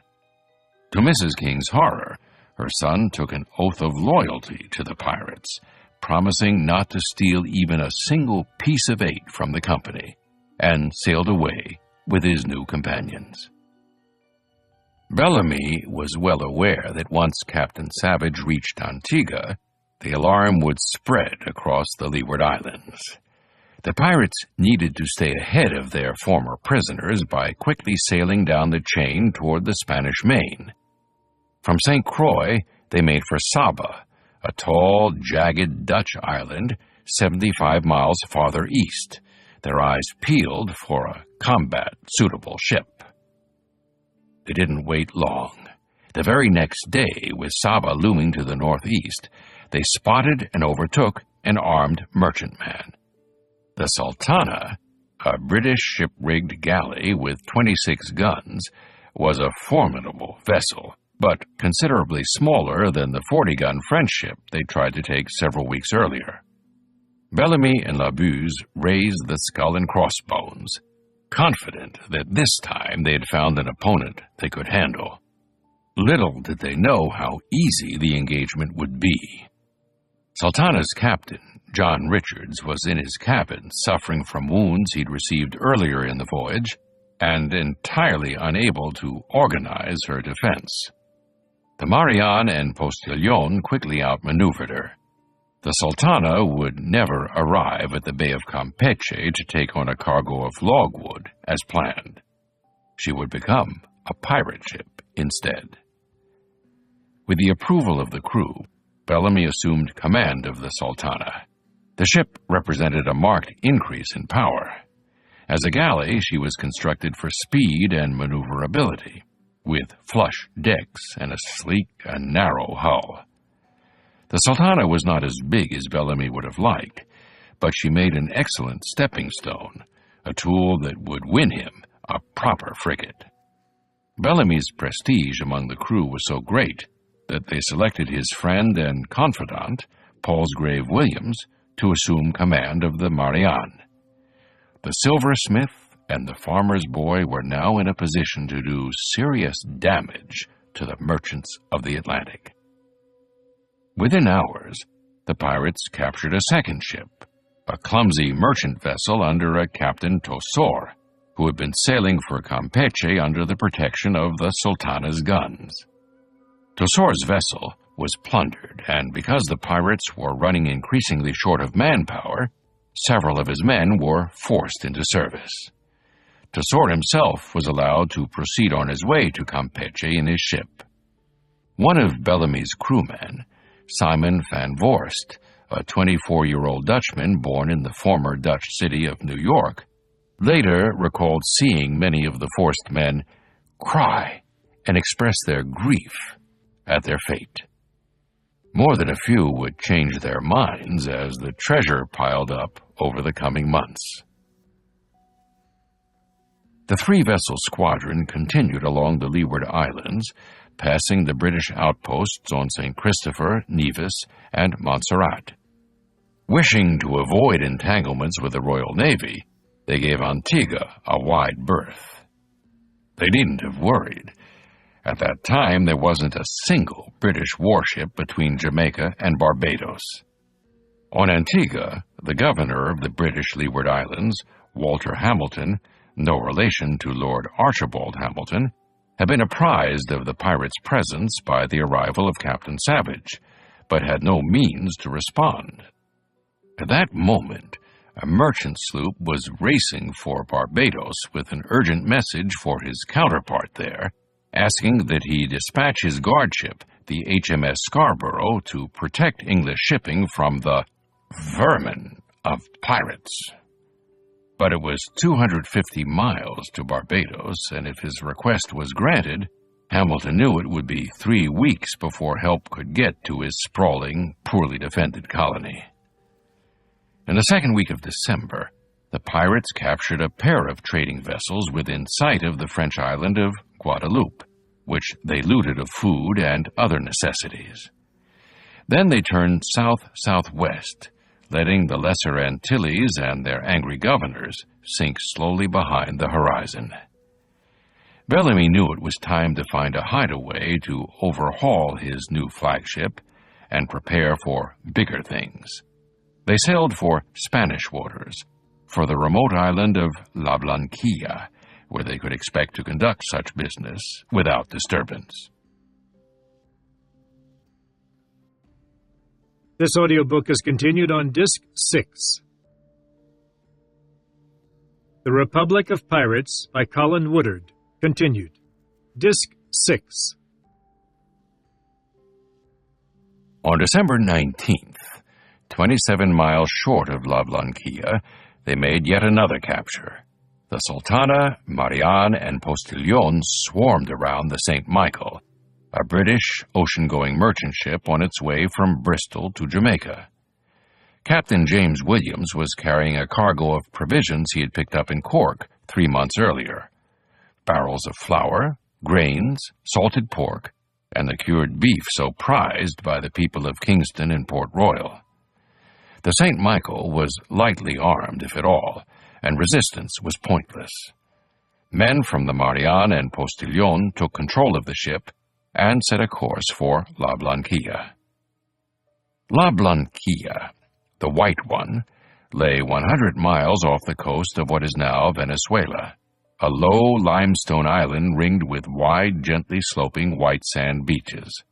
To Mrs. King's horror, her son took an oath of loyalty to the pirates, promising not to steal even a single piece of 8 from the company, and sailed away with his new companions. Bellamy was well aware that once Captain Savage reached Antigua, the alarm would spread across the Leeward Islands. The pirates needed to stay ahead of their former prisoners by quickly sailing down the chain toward the Spanish Main. From St. Croix, they made for Saba, a tall, jagged Dutch island 75 miles farther east, their eyes peeled for a combat-suitable ship. They didn't wait long. The very next day, with Saba looming to the northeast, they spotted and overtook an armed merchantman. The Sultana, a British ship-rigged galley with 26 guns, was a formidable vessel, but considerably smaller than the 40-gun French ship they tried to take several weeks earlier. Bellamy and Labuse raised the skull and crossbones, confident that this time they had found an opponent they could handle. Little did they know how easy the engagement would be. Sultana's captain, John Richards, was in his cabin suffering from wounds he'd received earlier in the voyage and entirely unable to organize her defense. The Marianne and Postillon quickly outmaneuvered her. The Sultana would never arrive at the Bay of Campeche to take on a cargo of logwood as planned. She would become a pirate ship instead. With the approval of the crew, Bellamy assumed command of the Sultana. The ship represented a marked increase in power. As a galley, she was constructed for speed and maneuverability, with flush decks and a sleek and narrow hull. The Sultana was not as big as Bellamy would have liked, but she made an excellent stepping stone, a tool that would win him a proper frigate. Bellamy's prestige among the crew was so great that they selected his friend and confidant, Palsgrave Williams, to assume command of the Marianne. The silversmith and the farmer's boy were now in a position to do serious damage to the merchants of the Atlantic. Within hours, the pirates captured a second ship, a clumsy merchant vessel under a Captain Tosor, who had been sailing for Campeche under the protection of the Sultana's guns. Tosor's vessel was plundered, and because the pirates were running increasingly short of manpower, several of his men were forced into service. Tosor himself was allowed to proceed on his way to Campeche in his ship. One of Bellamy's crewmen, Simon van Voorst, a 24-year-old Dutchman born in the former Dutch city of New York, later recalled seeing many of the forced men cry and express their grief at their fate. More than a few would change their minds as the treasure piled up over the coming months. The three-vessel squadron continued along the Leeward Islands, passing the British outposts on St. Christopher, Nevis, and Montserrat. Wishing to avoid entanglements with the Royal Navy, they gave Antigua a wide berth. They needn't have worried. At that time, there wasn't a single British warship between Jamaica and Barbados. On Antigua, the governor of the British Leeward Islands, Walter Hamilton, no relation to Lord Archibald Hamilton, had been apprised of the pirates' presence by the arrival of Captain Savage, but had no means to respond. At that moment, a merchant sloop was racing for Barbados with an urgent message for his counterpart there, asking that he dispatch his guardship, the HMS Scarborough, to protect English shipping from the vermin of pirates. But it was 250 miles to Barbados, and if his request was granted, Hamilton knew it would be 3 weeks before help could get to his sprawling, poorly defended colony. In the second week of December, the pirates captured a pair of trading vessels within sight of the French island of Guadeloupe, which they looted of food and other necessities. Then they turned south-southwest, letting the Lesser Antilles and their angry governors sink slowly behind the horizon. Bellamy knew it was time to find a hideaway to overhaul his new flagship and prepare for bigger things. They sailed for Spanish waters, for the remote island of La Blanquilla, where they could expect to conduct such business without disturbance. This audiobook is continued on Disc 6. The Republic of Pirates by Colin Woodard, continued. Disc 6. On December 19th, 27 miles short of La Blanquilla, they made yet another capture. The Sultana, Marianne, and Postillon swarmed around the St. Michael, a British ocean-going merchant ship on its way from Bristol to Jamaica. Captain James Williams was carrying a cargo of provisions he had picked up in Cork 3 months earlier: barrels of flour, grains, salted pork, and the cured beef so prized by the people of Kingston and Port Royal. The St. Michael was lightly armed, if at all, and resistance was pointless. Men from the Marianne and Postillon took control of the ship and set a course for La Blanquilla. La Blanquilla, the White One, lay 100 miles off the coast of what is now Venezuela, a low limestone island ringed with wide, gently sloping white sand beaches.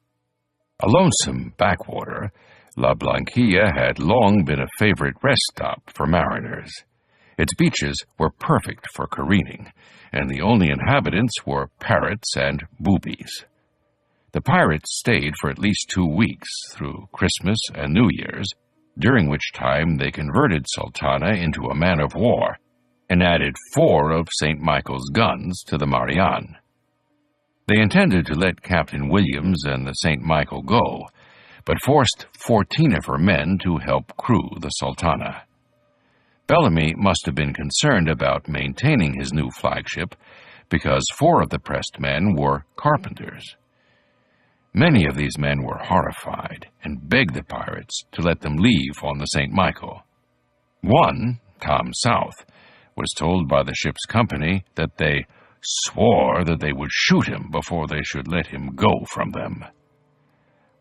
A lonesome backwater, La Blanquilla had long been a favorite rest stop for mariners. Its beaches were perfect for careening, and the only inhabitants were parrots and boobies. The pirates stayed for at least 2 weeks through Christmas and New Year's, during which time they converted Sultana into a man of war and added 4 of St. Michael's guns to the Marianne. They intended to let Captain Williams and the St. Michael go, but forced 14 of her men to help crew the Sultana. Bellamy must have been concerned about maintaining his new flagship because 4 of the pressed men were carpenters. Many of these men were horrified and begged the pirates to let them leave on the St. Michael. One, Tom South, was told by the ship's company that they swore that they would shoot him before they should let him go from them.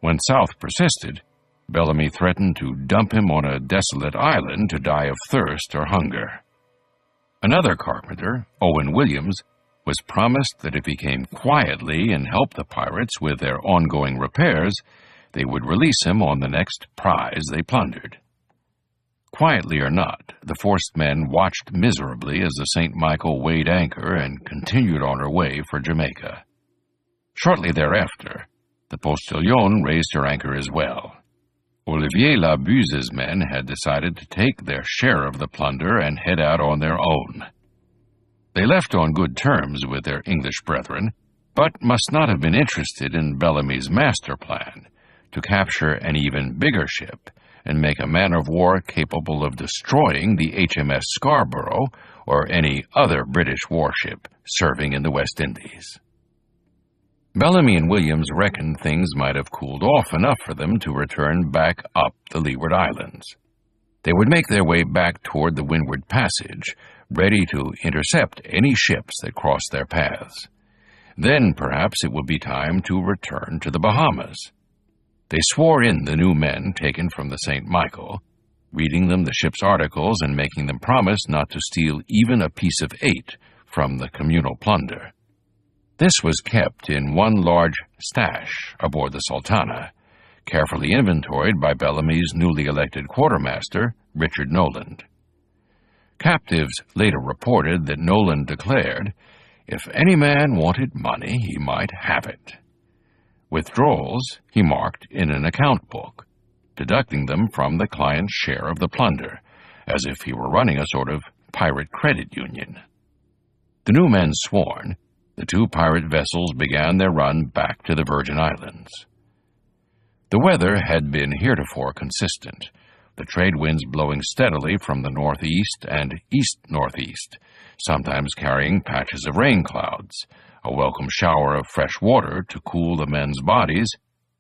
When South persisted, Bellamy threatened to dump him on a desolate island to die of thirst or hunger. Another carpenter, Owen Williams, was promised that if he came quietly and helped the pirates with their ongoing repairs, they would release him on the next prize they plundered. Quietly or not, the forced men watched miserably as the St. Michael weighed anchor and continued on her way for Jamaica. Shortly thereafter, the Postillon raised her anchor as well. Olivier Labuse's men had decided to take their share of the plunder and head out on their own. They left on good terms with their English brethren, but must not have been interested in Bellamy's master plan to capture an even bigger ship and make a man-of-war capable of destroying the HMS Scarborough or any other British warship serving in the West Indies. Bellamy and Williams reckoned things might have cooled off enough for them to return back up the Leeward Islands. They would make their way back toward the Windward Passage, ready to intercept any ships that crossed their paths. Then perhaps it would be time to return to the Bahamas. They swore in the new men taken from the St. Michael, reading them the ship's articles and making them promise not to steal even a piece of 8 from the communal plunder. This was kept in one large stash aboard the Sultana, carefully inventoried by Bellamy's newly elected quartermaster, Richard Noland. Captives later reported that Noland declared, if any man wanted money, he might have it. Withdrawals he marked in an account book, deducting them from the client's share of the plunder, as if he were running a sort of pirate credit union. The new men sworn, the 2 pirate vessels began their run back to the Virgin Islands. The weather had been heretofore consistent, the trade winds blowing steadily from the northeast and east-northeast, sometimes carrying patches of rain clouds, a welcome shower of fresh water to cool the men's bodies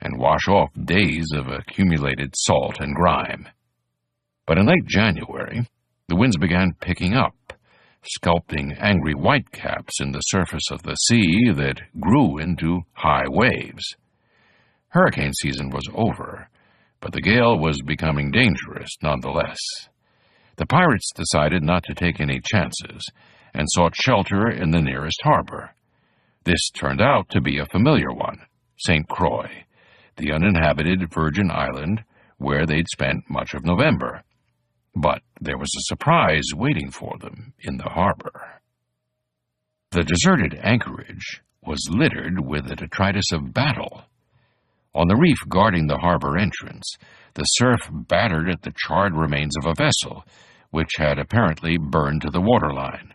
and wash off days of accumulated salt and grime. But in late January, the winds began picking up, sculpting angry whitecaps in the surface of the sea that grew into high waves. Hurricane season was over, but the gale was becoming dangerous nonetheless. The pirates decided not to take any chances and sought shelter in the nearest harbor. This turned out to be a familiar one, St. Croix, the uninhabited Virgin Island where they'd spent much of November. But there was a surprise waiting for them in the harbor. The deserted anchorage was littered with the detritus of battle. On the reef guarding the harbor entrance, the surf battered at the charred remains of a vessel, which had apparently burned to the waterline.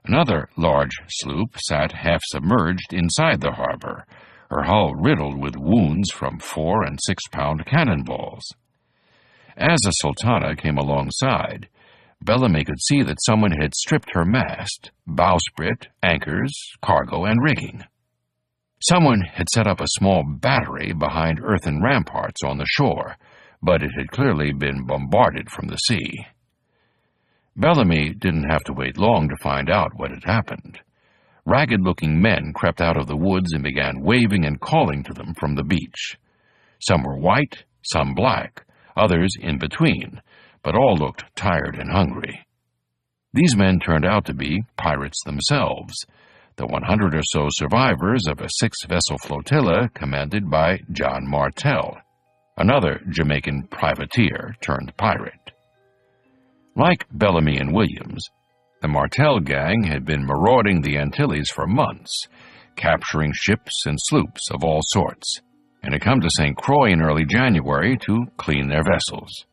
Another large sloop sat half-submerged inside the harbor, her hull riddled with wounds from 4- and 6-pound cannonballs. As the Sultana came alongside, Bellamy could see that someone had stripped her mast, bowsprit, anchors, cargo, and rigging. Someone had set up a small battery behind earthen ramparts on the shore, but it had clearly been bombarded from the sea. Bellamy didn't have to wait long to find out what had happened. Ragged-looking men crept out of the woods and began waving and calling to them from the beach. Some were white, some black, others in between, but all looked tired and hungry. These men turned out to be pirates themselves, the 100 or so survivors of a 6-vessel flotilla commanded by John Martel, another Jamaican privateer turned pirate. Like Bellamy and Williams, the Martel gang had been marauding the Antilles for months, capturing ships and sloops of all sorts, and had come to St. Croix in early January to clean their vessels.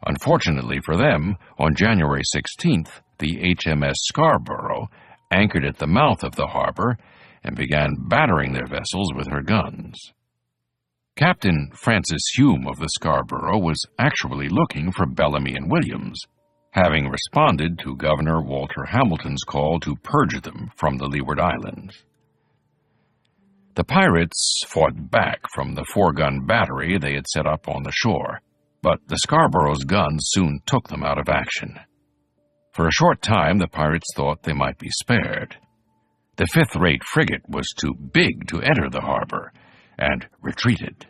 Unfortunately for them, on January 16th, the HMS Scarborough anchored at the mouth of the harbor and began battering their vessels with her guns. Captain Francis Hume of the Scarborough was actually looking for Bellamy and Williams, having responded to Governor Walter Hamilton's call to purge them from the Leeward Islands. The pirates fought back from the 4-gun battery they had set up on the shore, but the Scarborough's guns soon took them out of action. For a short time, the pirates thought they might be spared. The 5th-rate frigate was too big to enter the harbor, and retreated.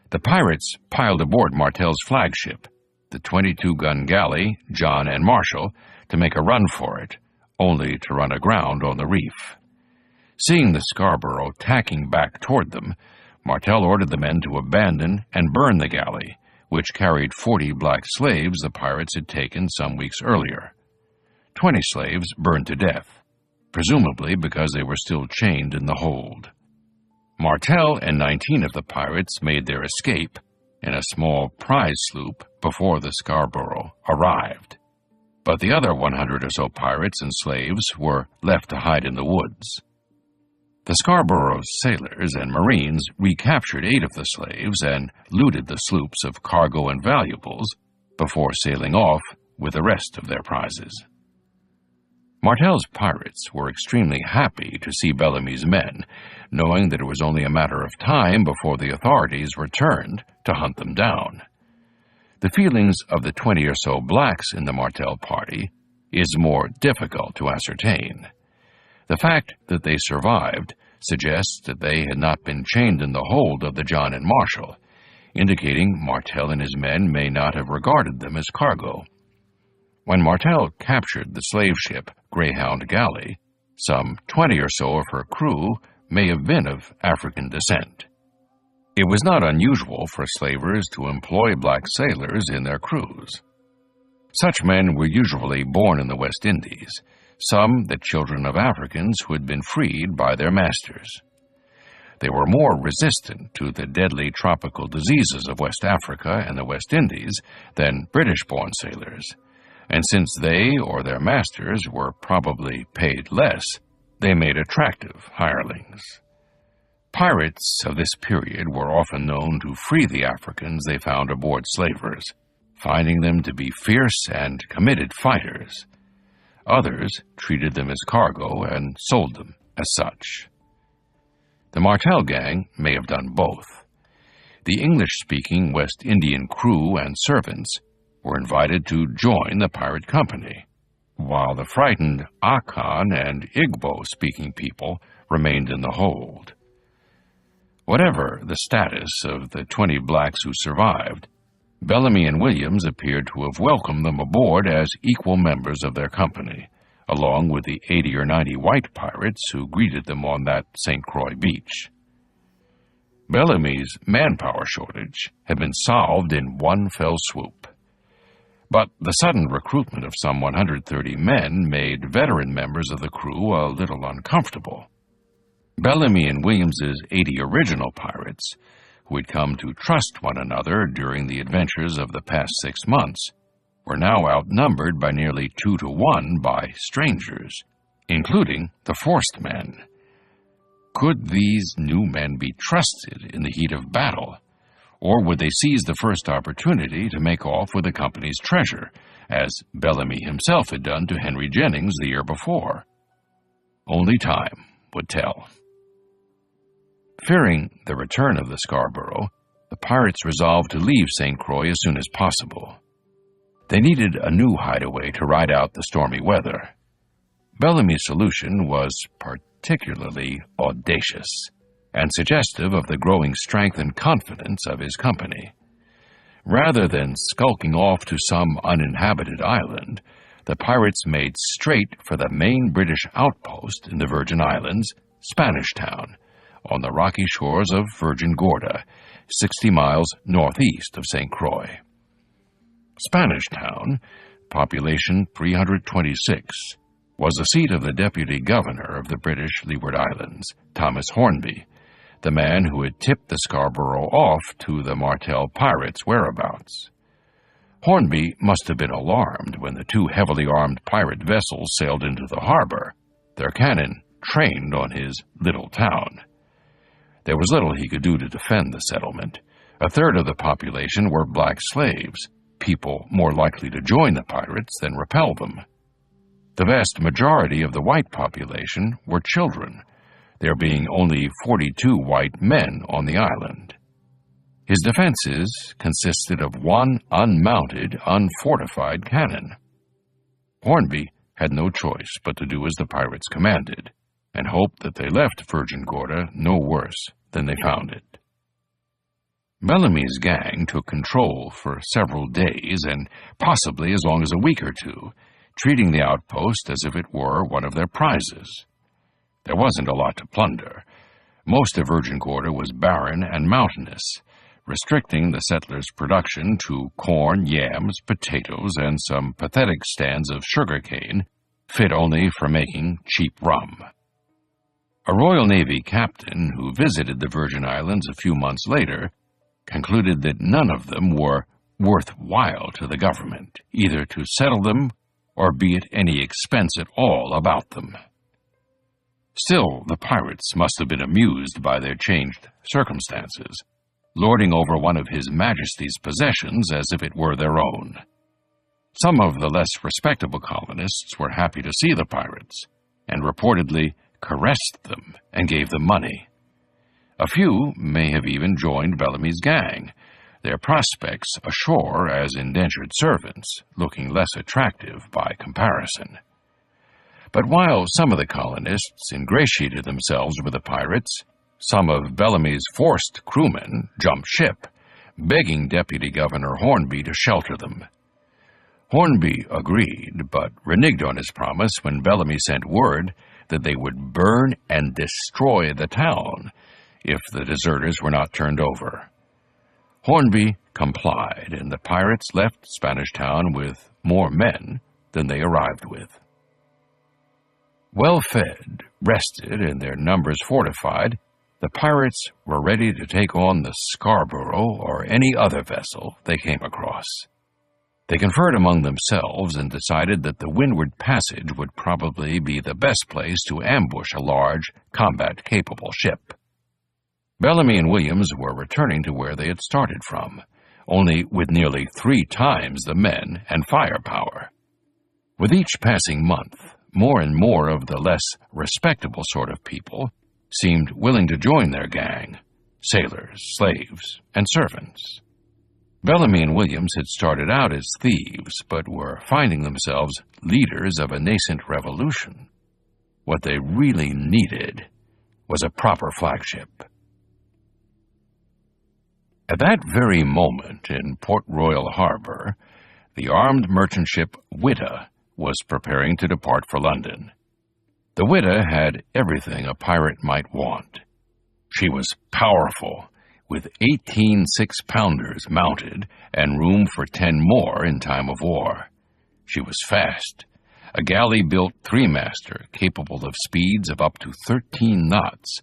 The pirates piled aboard Martel's flagship, the 22-gun galley John and Marshall, to make a run for it, only to run aground on the reef. Seeing the Scarborough tacking back toward them, Martel ordered the men to abandon and burn the galley, which carried 40 black slaves the pirates had taken some weeks earlier. 20 slaves burned to death, presumably because they were still chained in the hold. Martel and 19 of the pirates made their escape in a small prize sloop before the Scarborough arrived, but the other 100 or so pirates and slaves were left to hide in the woods. The Scarborough's sailors and marines recaptured 8 of the slaves and looted the sloops of cargo and valuables before sailing off with the rest of their prizes. Martel's pirates were extremely happy to see Bellamy's men, knowing that it was only a matter of time before the authorities returned to hunt them down. The feelings of the 20 or so blacks in the Martel party is more difficult to ascertain. The fact that they survived suggests that they had not been chained in the hold of the John and Marshall, indicating Martel and his men may not have regarded them as cargo. When Martel captured the slave ship Greyhound Galley, some 20 or so of her crew may have been of African descent. It was not unusual for slavers to employ black sailors in their crews. Such men were usually born in the West Indies, some the children of Africans who had been freed by their masters. They were more resistant to the deadly tropical diseases of West Africa and the West Indies than British-born sailors, and since they or their masters were probably paid less, they made attractive hirelings. Pirates of this period were often known to free the Africans they found aboard slavers, finding them to be fierce and committed fighters. Others treated them as cargo and sold them as such. The Martel gang may have done both. The English-speaking West Indian crew and servants were invited to join the pirate company, while the frightened Akan and Igbo-speaking people remained in the hold. Whatever the status of the 20 blacks who survived, Bellamy and Williams appeared to have welcomed them aboard as equal members of their company, along with the 80 or 90 white pirates who greeted them on that St. Croix beach. Bellamy's manpower shortage had been solved in one fell swoop. But the sudden recruitment of some 130 men made veteran members of the crew a little uncomfortable. Bellamy and Williams's 80 original pirates, who had come to trust one another during the adventures of the past 6 months, were now outnumbered by nearly 2 to 1 by strangers, including the forced men. Could these new men be trusted in the heat of battle, or would they seize the first opportunity to make off with the company's treasure, as Bellamy himself had done to Henry Jennings the year before? Only time would tell. Fearing the return of the Scarborough, the pirates resolved to leave St. Croix as soon as possible. They needed a new hideaway to ride out the stormy weather. Bellamy's solution was particularly audacious and suggestive of the growing strength and confidence of his company. Rather than skulking off to some uninhabited island, the pirates made straight for the main British outpost in the Virgin Islands, Spanish Town, on the rocky shores of Virgin Gorda, 60 miles northeast of St. Croix. Spanish Town, population 326, was the seat of the deputy governor of the British Leeward Islands, Thomas Hornby, the man who had tipped the Scarborough off to the Martel pirates' whereabouts. Hornby must have been alarmed when the two heavily armed pirate vessels sailed into the harbor, their cannon trained on his little town. There was little he could do to defend the settlement. A third of the population were black slaves, people more likely to join the pirates than repel them. The vast majority of the white population were children, there being only 42 white men on the island. His defenses consisted of one unmounted, unfortified cannon. Hornby had no choice but to do as the pirates commanded, and hope that they left Virgin Gorda no worse than they found it. Bellamy's gang took control for several days and possibly as long as a week or two, treating the outpost as if it were one of their prizes. There wasn't a lot to plunder. Most of Virgin Gorda was barren and mountainous, restricting the settlers' production to corn, yams, potatoes, and some pathetic stands of sugarcane, fit only for making cheap rum. A Royal Navy captain who visited the Virgin Islands a few months later concluded that none of them were worthwhile to the government, either to settle them or be at any expense at all about them. Still, the pirates must have been amused by their changed circumstances, lording over one of His Majesty's possessions as if it were their own. Some of the less respectable colonists were happy to see the pirates, and reportedly caressed them and gave them money. A few may have even joined Bellamy's gang, their prospects ashore as indentured servants, looking less attractive by comparison. But while some of the colonists ingratiated themselves with the pirates, some of Bellamy's forced crewmen jumped ship, begging Deputy Governor Hornby to shelter them. Hornby agreed, but reneged on his promise when Bellamy sent word that they would burn and destroy the town if the deserters were not turned over. Hornby complied, and the pirates left Spanish Town with more men than they arrived with. Well fed, rested, and their numbers fortified, the pirates were ready to take on the Scarborough or any other vessel they came across. They conferred among themselves and decided that the Windward Passage would probably be the best place to ambush a large, combat-capable ship. Bellamy and Williams were returning to where they had started from, only with nearly 3 times the men and firepower. With each passing month, more and more of the less respectable sort of people seemed willing to join their gang, sailors, slaves, and servants. Bellamy and Williams had started out as thieves, but were finding themselves leaders of a nascent revolution. What they really needed was a proper flagship. At that very moment in Port Royal Harbor, the armed merchant ship Whydah was preparing to depart for London. The Whydah had everything a pirate might want. She was powerful, with 18 6-pounders mounted and room for 10 more in time of war. She was fast, a galley-built 3-master capable of speeds of up to 13 knots,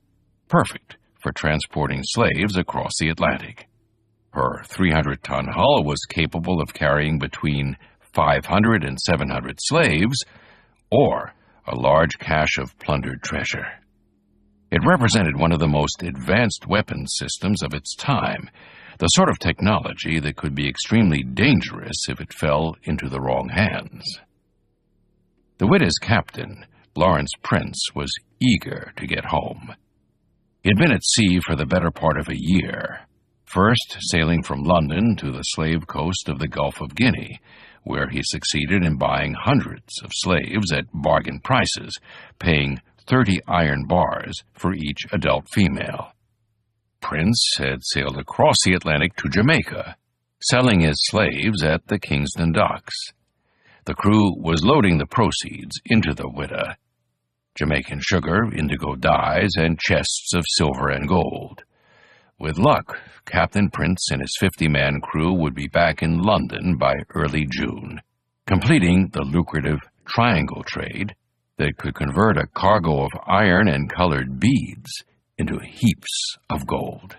perfect for transporting slaves across the Atlantic. Her 300-ton hull was capable of carrying between 500 and 700 slaves, or a large cache of plundered treasure. It represented one of the most advanced weapons systems of its time, the sort of technology that could be extremely dangerous if it fell into the wrong hands. The Whydah's captain, Lawrence Prince, was eager to get home. He had been at sea for the better part of a year, first sailing from London to the slave coast of the Gulf of Guinea, where he succeeded in buying hundreds of slaves at bargain prices, paying 30 iron bars for each adult female. Prince had sailed across the Atlantic to Jamaica, selling his slaves at the Kingston docks. The crew was loading the proceeds into the Whydah: Jamaican sugar, indigo dyes, and chests of silver and gold. With luck, Captain Prince and his 50-man crew would be back in London by early June. completing the lucrative triangle trade that could convert a cargo of iron and colored beads into heaps of gold.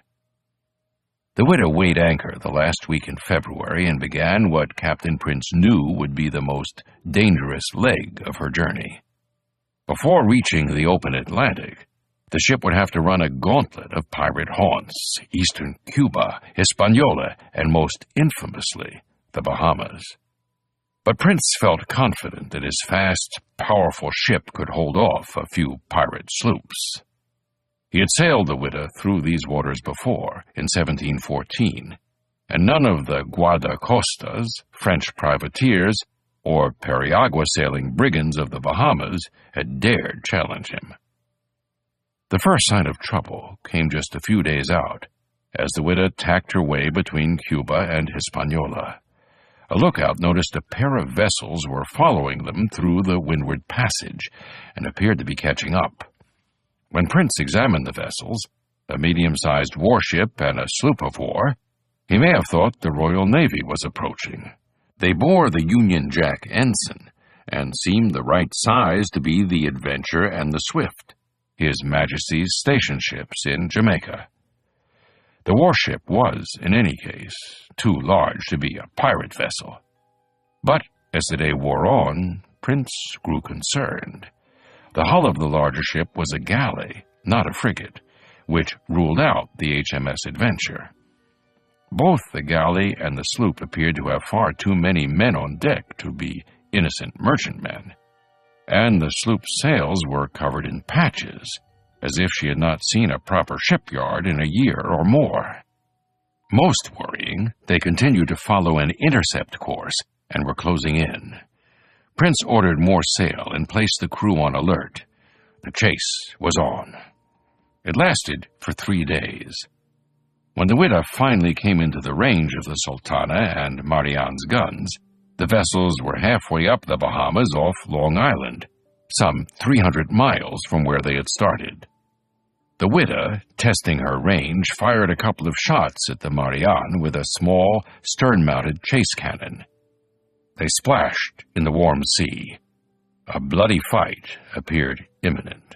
The widow weighed anchor the last week in February and began what Captain Prince knew would be the most dangerous leg of her journey. Before reaching the open Atlantic, the ship would have to run a gauntlet of pirate haunts, eastern Cuba, Hispaniola, and most infamously, the Bahamas. But Prince felt confident that his fast, powerful ship could hold off a few pirate sloops. He had sailed the Widow through these waters before, in 1714, and none of the guardacostas, French privateers, or periagua-sailing brigands of the Bahamas had dared challenge him. The first sign of trouble came just a few days out, as the Widow tacked her way between Cuba and Hispaniola. A lookout noticed a pair of vessels were following them through the windward passage and appeared to be catching up. When Prince examined the vessels, a medium-sized warship and a sloop of war, he may have thought the Royal Navy was approaching. They bore the Union Jack ensign and seemed the right size to be the Adventure and the Swift, His Majesty's station ships in Jamaica. The warship was, in any case, too large to be a pirate vessel. But as the day wore on, Prince grew concerned. The hull of the larger ship was a galley, not a frigate, which ruled out the HMS Adventure. Both the galley and the sloop appeared to have far too many men on deck to be innocent merchantmen, and the sloop's sails were covered in patches, as if she had not seen a proper shipyard in a year or more. Most worrying, they continued to follow an intercept course and were closing in. Prince ordered more sail and placed the crew on alert. The chase was on. It lasted for 3 days. When the Widow finally came into the range of the Sultana and Mariane's guns, the vessels were halfway up the Bahamas off Long Island, some 300 miles from where they had started. The Widow, testing her range, fired a couple of shots at the Mariane with a small, stern-mounted chase cannon. They splashed in the warm sea. A bloody fight appeared imminent.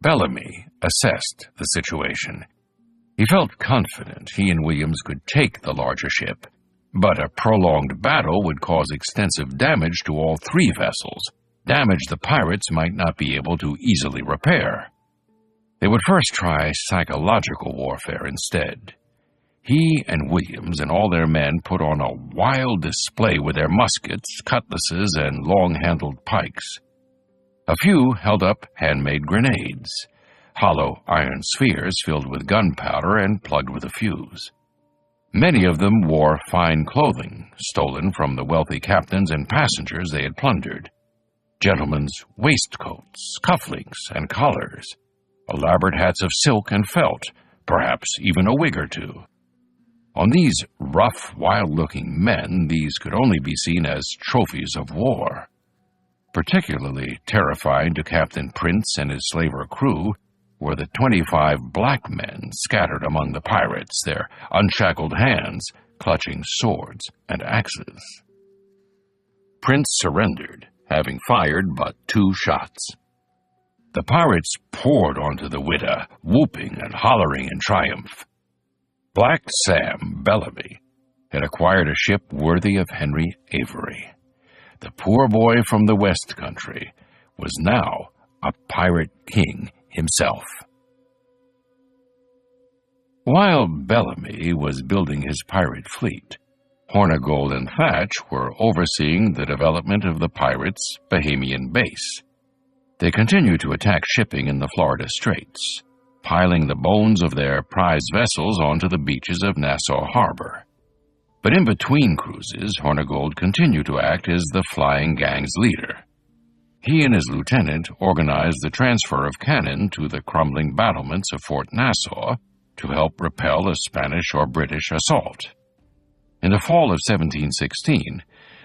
Bellamy assessed the situation. He felt confident he and Williams could take the larger ship, but a prolonged battle would cause extensive damage to all 3 vessels, damage the pirates might not be able to easily repair. They would first try psychological warfare instead. He and Williams and all their men put on a wild display with their muskets, cutlasses, and long-handled pikes. A few held up handmade grenades, hollow iron spheres filled with gunpowder and plugged with a fuse. Many of them wore fine clothing, stolen from the wealthy captains and passengers they had plundered. Gentlemen's waistcoats, cufflinks, and collars, elaborate hats of silk and felt, perhaps even a wig or two. On these rough, wild-looking men, these could only be seen as trophies of war. Particularly terrifying to Captain Prince and his slaver crew were the 25 black men scattered among the pirates, their unshackled hands clutching swords and axes. Prince surrendered, having fired but 2 shots. The pirates poured onto the Widow, whooping and hollering in triumph. Black Sam Bellamy had acquired a ship worthy of Henry Avery. The poor boy from the West Country was now a pirate king himself. While Bellamy was building his pirate fleet, Hornigold and Thatch were overseeing the development of the pirates' Bahamian base. They continued to attack shipping in the Florida Straits, piling the bones of their prize vessels onto the beaches of Nassau Harbor. But in between cruises, Hornigold continued to act as the flying gang's leader. He and his lieutenant organized the transfer of cannon to the crumbling battlements of Fort Nassau to help repel a Spanish or British assault. In the fall of 1716,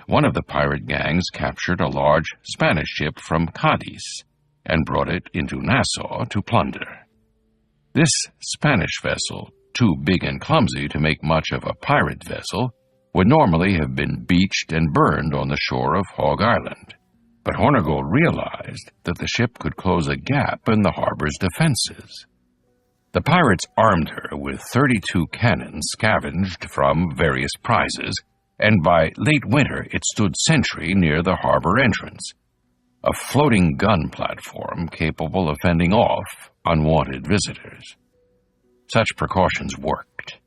one of the pirate gangs captured a large Spanish ship from Cadiz and brought it into Nassau to plunder. This Spanish vessel, too big and clumsy to make much of a pirate vessel, would normally have been beached and burned on the shore of Hog Island. But Hornigold realized that the ship could close a gap in the harbor's defenses. The pirates armed her with 32 cannons scavenged from various prizes, and by late winter it stood sentry near the harbor entrance, a floating gun platform capable of fending off unwanted visitors. Such precautions worked.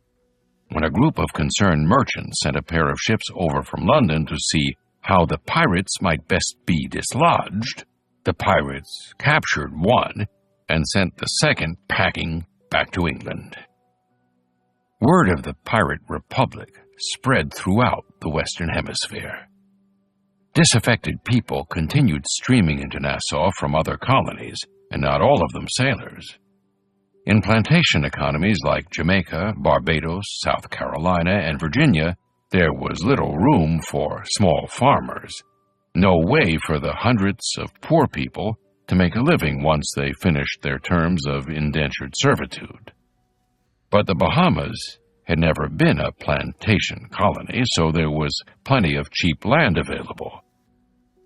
When a group of concerned merchants sent a pair of ships over from London to see how the pirates might best be dislodged, the pirates captured one and sent the second packing back to England. Word of the Pirate Republic spread throughout the Western Hemisphere. Disaffected people continued streaming into Nassau from other colonies, and not all of them sailors. In plantation economies like Jamaica, Barbados, South Carolina, and Virginia, there was little room for small farmers, no way for the hundreds of poor people to make a living once they finished their terms of indentured servitude. But the Bahamas had never been a plantation colony, so there was plenty of cheap land available.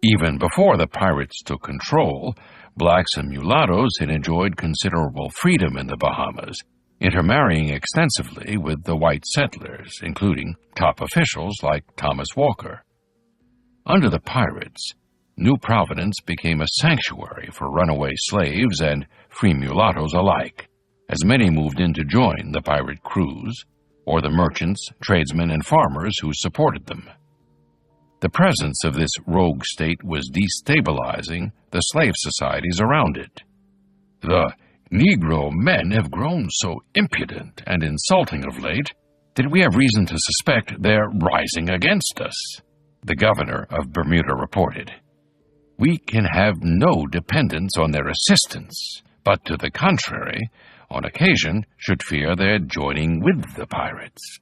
Even before the pirates took control, blacks and mulattoes had enjoyed considerable freedom in the Bahamas, intermarrying extensively with the white settlers, including top officials like Thomas Walker. Under the pirates, New Providence became a sanctuary for runaway slaves and free mulattoes alike, as many moved in to join the pirate crews, or the merchants, tradesmen, and farmers who supported them. The presence of this rogue state was destabilizing the slave societies around it. The Negro men have grown so impudent and insulting of late that we have reason to suspect they're rising against us, the governor of Bermuda reported. We can have no dependence on their assistance, but to the contrary, on occasion should fear their joining with the pirates.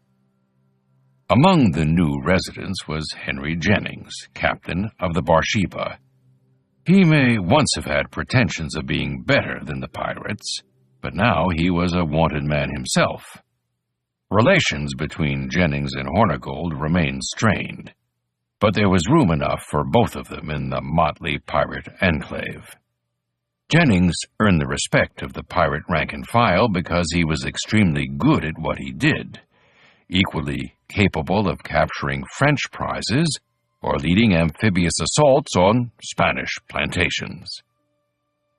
Among the new residents was Henry Jennings, captain of the Barsheba. He may once have had pretensions of being better than the pirates, but now he was a wanted man himself. Relations between Jennings and Hornigold remained strained, but there was room enough for both of them in the motley pirate enclave. Jennings earned the respect of the pirate rank and file because he was extremely good at what he did, equally capable of capturing French prizes or leading amphibious assaults on Spanish plantations.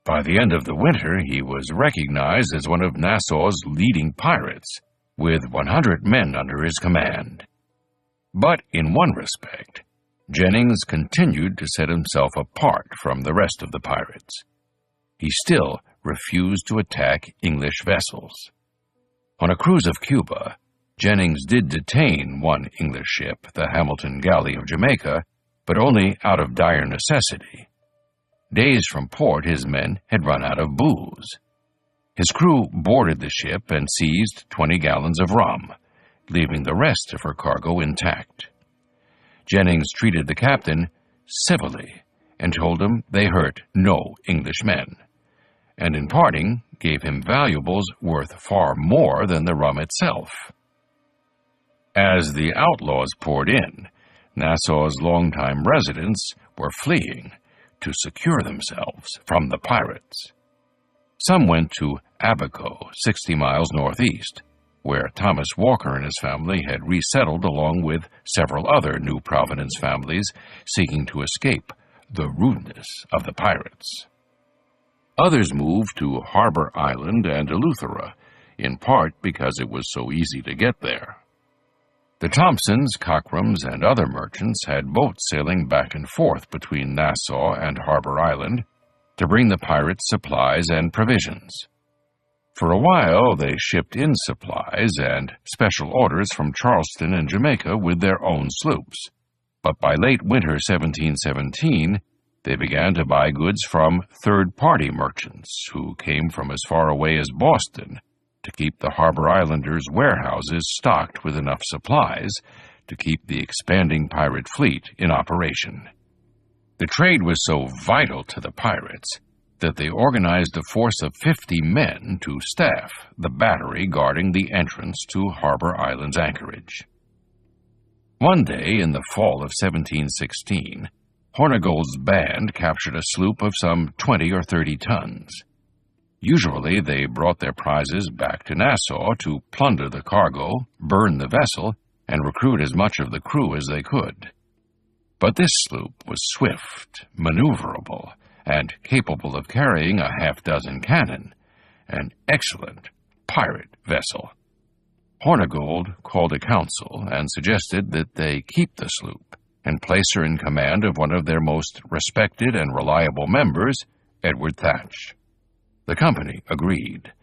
By the end of the winter, he was recognized as one of Nassau's leading pirates, with 100 men under his command. But in one respect, Jennings continued to set himself apart from the rest of the pirates. He still refused to attack English vessels. On a cruise of Cuba, Jennings did detain one English ship, the Hamilton Galley of Jamaica, but only out of dire necessity. Days from port, his men had run out of booze. His crew boarded the ship and seized 20 gallons of rum, leaving the rest of her cargo intact. Jennings treated the captain civilly and told him they hurt no English men, and in parting gave him valuables worth far more than the rum itself. As the outlaws poured in, Nassau's longtime residents were fleeing to secure themselves from the pirates. Some went to Abaco, 60 miles northeast, where Thomas Walker and his family had resettled along with several other New Providence families seeking to escape the rudeness of the pirates. Others moved to Harbor Island and Eleuthera, in part because it was so easy to get there. The Thompsons, Cockrams, and other merchants had boats sailing back and forth between Nassau and Harbor Island to bring the pirates supplies and provisions. For a while, they shipped in supplies and special orders from Charleston and Jamaica with their own sloops. But by late winter 1717, they began to buy goods from third-party merchants who came from as far away as Boston to keep the Harbor Islanders' warehouses stocked with enough supplies to keep the expanding pirate fleet in operation. The trade was so vital to the pirates that they organized a force of 50 men to staff the battery guarding the entrance to Harbor Island's anchorage. One day in the fall of 1716, Hornigold's band captured a sloop of some 20 or 30 tons. Usually they brought their prizes back to Nassau to plunder the cargo, burn the vessel, and recruit as much of the crew as they could. But this sloop was swift, maneuverable, and capable of carrying a half-dozen cannon, an excellent pirate vessel. Hornigold called a council and suggested that they keep the sloop and place her in command of one of their most respected and reliable members, Edward Thatch. The company agreed.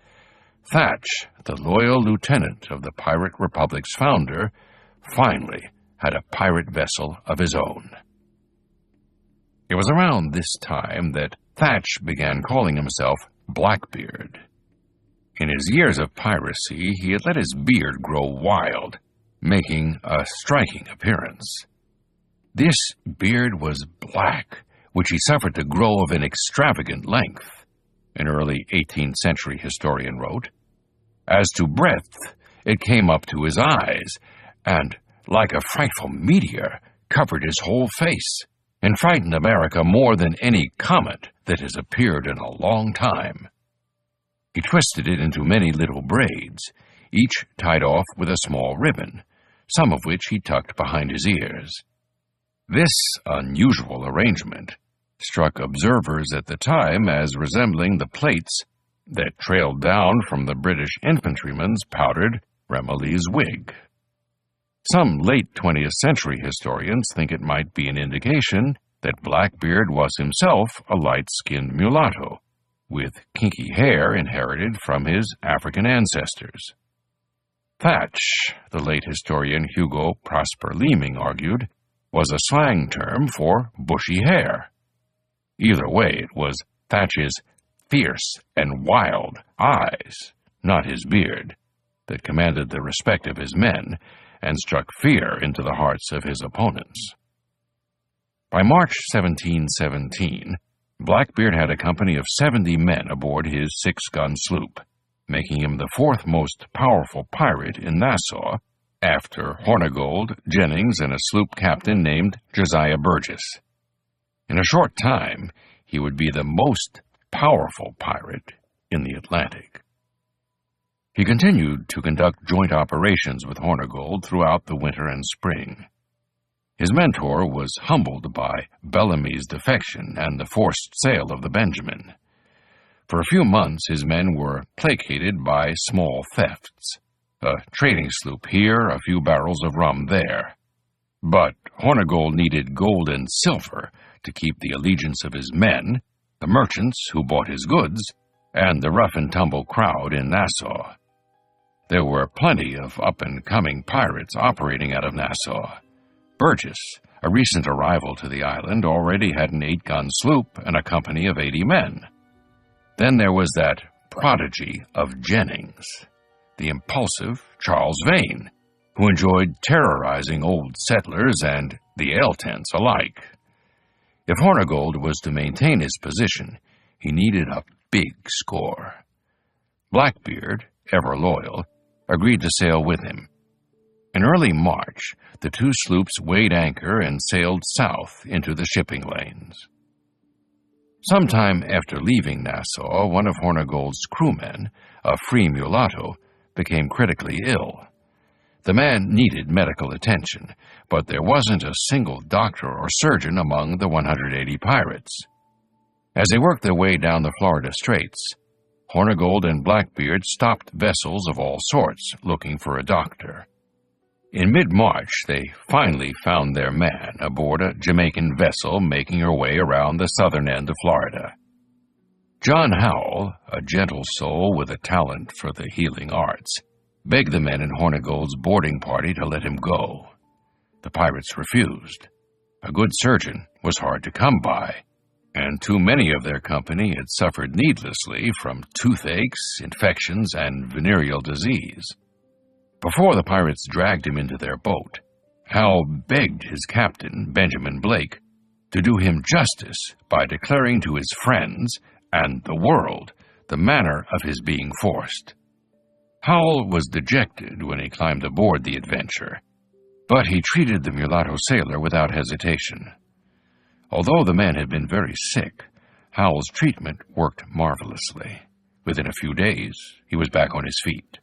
Thatch, the loyal lieutenant of the Pirate Republic's founder, finally had a pirate vessel of his own. It was around this time that Thatch began calling himself Blackbeard. In his years of piracy, he had let his beard grow wild, making a striking appearance. This beard was black, which he suffered to grow of an extravagant length, an early 18th century historian wrote. As to breadth, it came up to his eyes, and, like a frightful meteor, covered his whole face, and frightened America more than any comet that has appeared in a long time. He twisted it into many little braids, each tied off with a small ribbon, some of which he tucked behind his ears. This unusual arrangement struck observers at the time as resembling the plaits that trailed down from the British infantryman's powdered Remilly's wig. Some late 20th century historians think it might be an indication that Blackbeard was himself a light-skinned mulatto, with kinky hair inherited from his African ancestors. Thatch, the late historian Hugo Prosper Leeming argued, was a slang term for bushy hair. Either way, it was Thatch's fierce and wild eyes, not his beard, that commanded the respect of his men and struck fear into the hearts of his opponents. By March 1717, Blackbeard had a company of 70 men aboard his 6-gun sloop, making him the 4th most powerful pirate in Nassau, after Hornigold, Jennings, and a sloop captain named Josiah Burgess. In a short time, he would be the most powerful pirate in the Atlantic. He continued to conduct joint operations with Hornigold throughout the winter and spring. His mentor was humbled by Bellamy's defection and the forced sale of the Benjamin. For a few months, his men were placated by small thefts, a trading sloop here, a few barrels of rum there. But Hornigold needed gold and silver to keep the allegiance of his men, the merchants who bought his goods, and the rough-and-tumble crowd in Nassau. There were plenty of up-and-coming pirates operating out of Nassau. Burgess, a recent arrival to the island, already had an 8-gun sloop and a company of 80 men. Then there was that prodigy of Jennings, the impulsive Charles Vane, who enjoyed terrorizing old settlers and the ale tents alike. If Hornigold was to maintain his position, he needed a big score. Blackbeard, ever loyal, agreed to sail with him. In early March, the 2 sloops weighed anchor and sailed south into the shipping lanes. Sometime after leaving Nassau, one of Hornigold's crewmen, a free mulatto, became critically ill. The man needed medical attention, but there wasn't a single doctor or surgeon among the 180 pirates. As they worked their way down the Florida Straits, Hornigold and Blackbeard stopped vessels of all sorts looking for a doctor. In mid-March, they finally found their man aboard a Jamaican vessel making her way around the southern end of Florida. John Howell, a gentle soul with a talent for the healing arts, begged the men in Hornigold's boarding party to let him go. The pirates refused. A good surgeon was hard to come by, and too many of their company had suffered needlessly from toothaches, infections, and venereal disease. Before the pirates dragged him into their boat, Hal begged his captain, Benjamin Blake, to do him justice by declaring to his friends and the world the manner of his being forced. Howell was dejected when he climbed aboard the Adventure. But he treated the mulatto sailor without hesitation. Although the man had been very sick, Howell's treatment worked marvelously. Within a few days, he was back on his feet.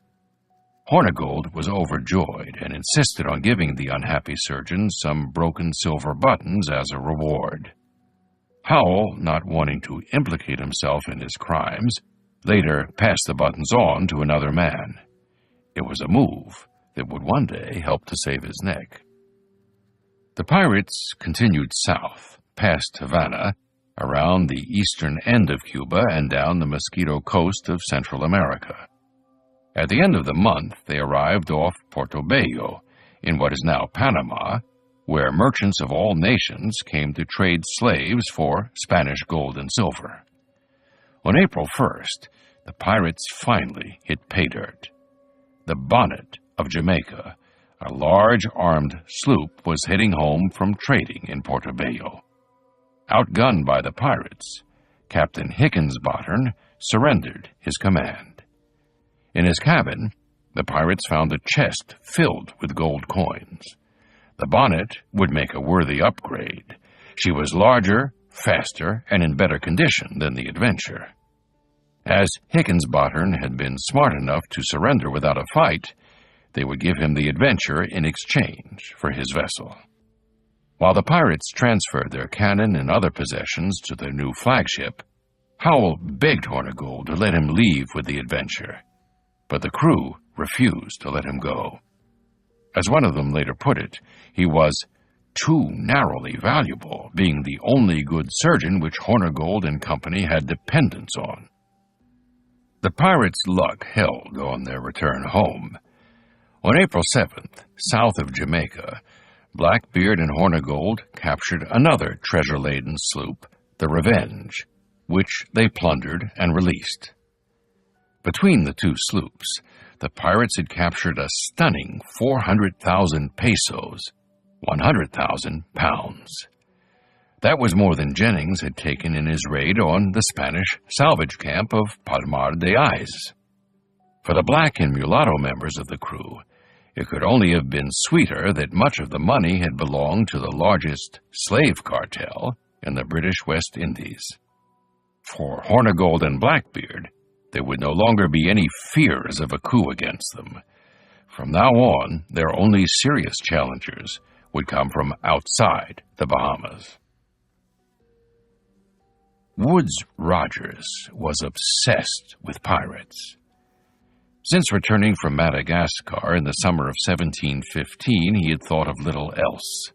Hornigold was overjoyed and insisted on giving the unhappy surgeon some broken silver buttons as a reward. Howell, not wanting to implicate himself in his crimes, later passed the buttons on to another man. It was a move that would one day help to save his neck. The pirates continued south, past Havana, around the eastern end of Cuba and down the Mosquito Coast of Central America. At the end of the month, they arrived off Portobello, in what is now Panama, where merchants of all nations came to trade slaves for Spanish gold and silver. On April 1st, the pirates finally hit pay dirt. The Bonnet of Jamaica, a large armed sloop, was heading home from trading in Portobello. Outgunned by the pirates, Captain Hickensbottom surrendered his command. In his cabin, the pirates found a chest filled with gold coins. The Bonnet would make a worthy upgrade. She was larger, faster, and in better condition than the Adventure. As Hickensbottom had been smart enough to surrender without a fight, they would give him the Adventure in exchange for his vessel. While the pirates transferred their cannon and other possessions to their new flagship, Howell begged Hornigold to let him leave with the Adventure, but the crew refused to let him go. As one of them later put it, he was too narrowly valuable, being the only good surgeon which Hornigold and company had dependence on. The pirates' luck held on their return home. On April 7th, south of Jamaica, Blackbeard and Hornigold captured another treasure-laden sloop, the Revenge, which they plundered and released. Between the two sloops, the pirates had captured a stunning 400,000 pesos, 100,000 pounds. That was more than Jennings had taken in his raid on the Spanish salvage camp of Palmar de Ayes. For the black and mulatto members of the crew, it could only have been sweeter that much of the money had belonged to the largest slave cartel in the British West Indies. For Hornigold and Blackbeard, there would no longer be any fears of a coup against them. From now on, their only serious challengers would come from outside the Bahamas. Woodes Rogers was obsessed with pirates. Since returning from Madagascar in the summer of 1715, he had thought of little else.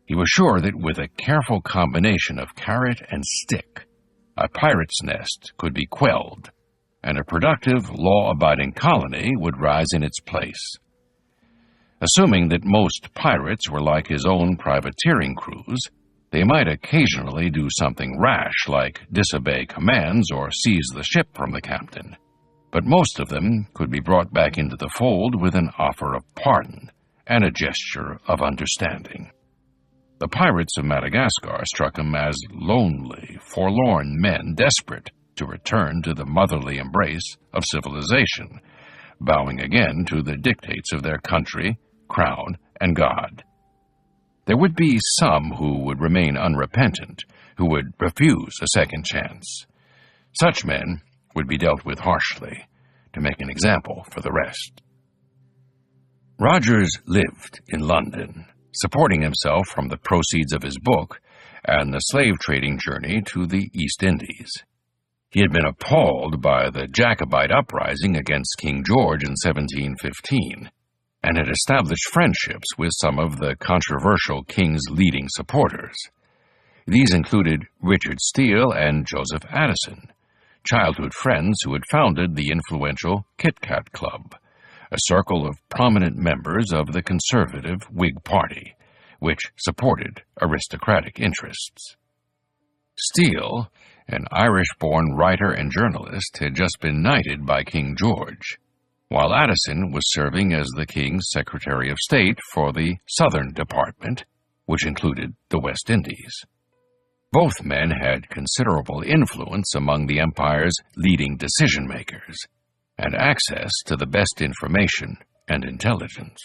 He was sure that with a careful combination of carrot and stick, a pirate's nest could be quelled, and a productive, law-abiding colony would rise in its place. Assuming that most pirates were like his own privateering crews, they might occasionally do something rash like disobey commands or seize the ship from the captain. But most of them could be brought back into the fold with an offer of pardon and a gesture of understanding. The pirates of Madagascar struck him as lonely, forlorn men desperate to return to the motherly embrace of civilization, bowing again to the dictates of their country, crown, and God. There would be some who would remain unrepentant, who would refuse a second chance. Such men would be dealt with harshly, to make an example for the rest. Rogers lived in London, supporting himself from the proceeds of his book and the slave-trading journey to the East Indies. He had been appalled by the Jacobite uprising against King George in 1715, and had established friendships with some of the controversial king's leading supporters. These included Richard Steele and Joseph Addison, childhood friends who had founded the influential Kit Kat Club, a circle of prominent members of the conservative Whig Party, which supported aristocratic interests. Steele, an Irish-born writer and journalist, had just been knighted by King George, while Addison was serving as the King's Secretary of State for the Southern Department, which included the West Indies. Both men had considerable influence among the empire's leading decision-makers, and access to the best information and intelligence.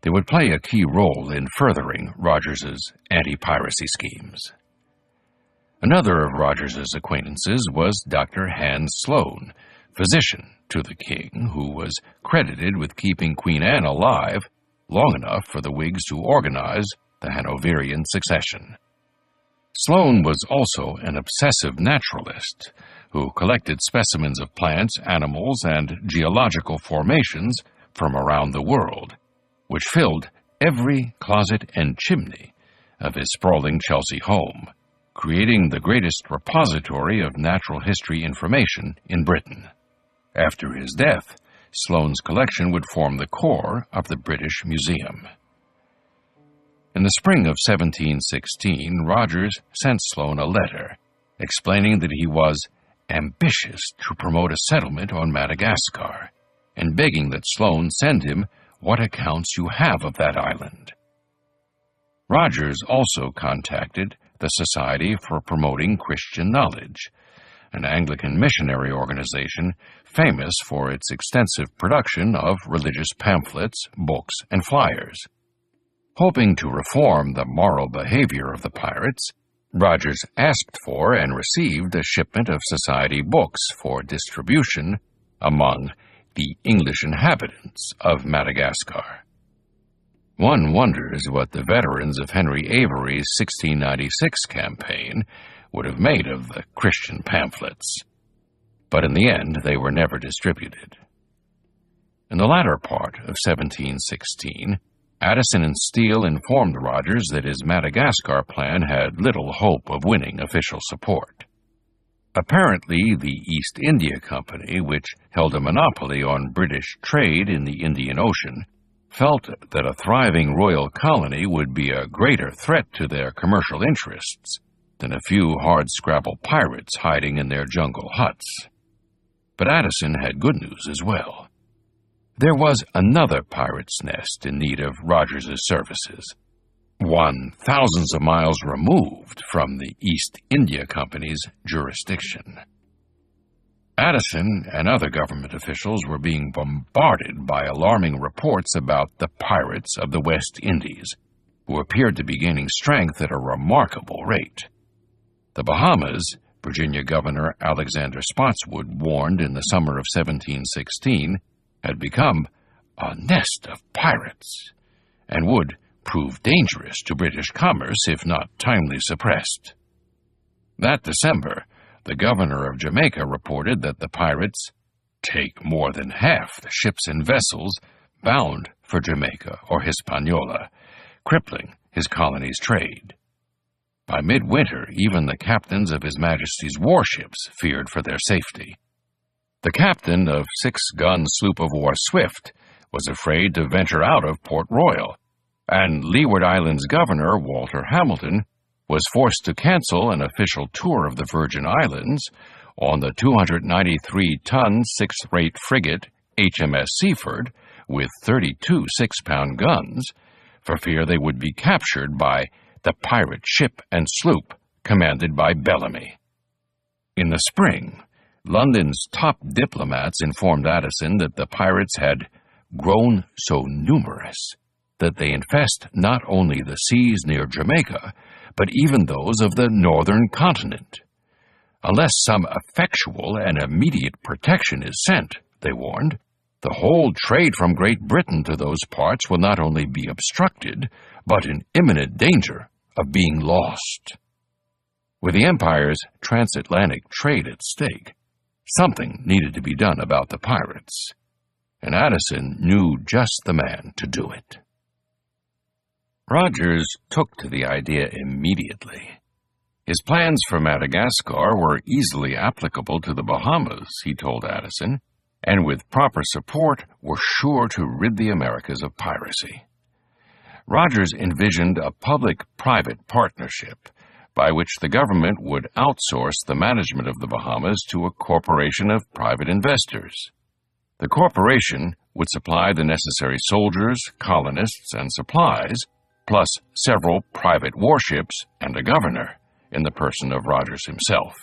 they would play a key role in furthering Rogers's anti-piracy schemes. Another of Rogers's acquaintances was Dr. Hans Sloane, physician to the king, who was credited with keeping Queen Anne alive long enough for the Whigs to organize the Hanoverian succession. Sloane was also an obsessive naturalist who collected specimens of plants, animals, and geological formations from around the world, which filled every closet and chimney of his sprawling Chelsea home, creating the greatest repository of natural history information in Britain. After his death, Sloane's collection would form the core of the British Museum. In the spring of 1716, Rogers sent Sloane a letter explaining that he was ambitious to promote a settlement on Madagascar, and begging that Sloane send him what accounts you have of that island. Rogers also contacted the Society for Promoting Christian Knowledge, an Anglican missionary organization famous for its extensive production of religious pamphlets, books, and flyers. Hoping to reform the moral behavior of the pirates, Rogers asked for and received a shipment of society books for distribution among the English inhabitants of Madagascar. One wonders what the veterans of Henry Avery's 1696 campaign would have made of the Christian pamphlets, but in the end they were never distributed. In the latter part of 1716, Addison and Steele informed Rogers that his Madagascar plan had little hope of winning official support. Apparently, the East India Company, which held a monopoly on British trade in the Indian Ocean, felt that a thriving royal colony would be a greater threat to their commercial interests than a few hardscrabble pirates hiding in their jungle huts. But Addison had good news as well. There was another pirate's nest in need of Rogers's services, one thousands of miles removed from the East India Company's jurisdiction. Addison and other government officials were being bombarded by alarming reports about the pirates of the West Indies, who appeared to be gaining strength at a remarkable rate. The Bahamas, Virginia Governor Alexander Spotswood warned in the summer of 1716, had become a nest of pirates, and would prove dangerous to British commerce if not timely suppressed. That December, the governor of Jamaica reported that the pirates take more than half the ships and vessels bound for Jamaica or Hispaniola, crippling his colony's trade. By midwinter, even the captains of His Majesty's warships feared for their safety. The captain of 6-gun sloop-of-war Swift was afraid to venture out of Port Royal, and Leeward Islands Governor Walter Hamilton was forced to cancel an official tour of the Virgin Islands on the 293-ton 6th-rate frigate HMS Seaford with 32 6-pound guns, for fear they would be captured by the pirate ship and sloop commanded by Bellamy. In the spring, London's top diplomats informed Addison that the pirates had grown so numerous that they infest not only the seas near Jamaica, but even those of the northern continent. Unless some effectual and immediate protection is sent, they warned, the whole trade from Great Britain to those parts will not only be obstructed, but in imminent danger of being lost. With the Empire's transatlantic trade at stake, something needed to be done about the pirates, and Addison knew just the man to do it. Rogers took to the idea immediately. His plans for Madagascar were easily applicable to the Bahamas, he told Addison, and with proper support were sure to rid the Americas of piracy. Rogers envisioned a public-private partnership by which the government would outsource the management of the Bahamas to a corporation of private investors. The corporation would supply the necessary soldiers, colonists, and supplies, plus several private warships and a governor, in the person of Rogers himself.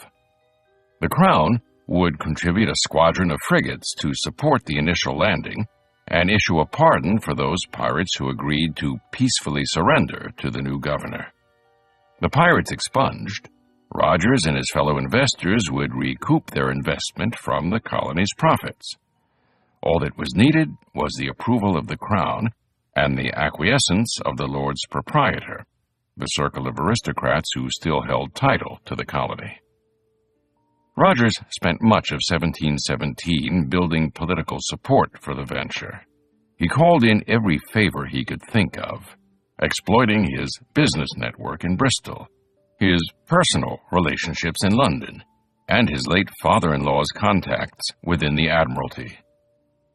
The Crown would contribute a squadron of frigates to support the initial landing, and issue a pardon for those pirates who agreed to peacefully surrender to the new governor. The pirates expunged, Rogers and his fellow investors would recoup their investment from the colony's profits. All that was needed was the approval of the Crown and the acquiescence of the Lords Proprietor, the circle of aristocrats who still held title to the colony. Rogers spent much of 1717 building political support for the venture. He called in every favor he could think of, exploiting his business network in Bristol, his personal relationships in London, and his late father-in-law's contacts within the Admiralty.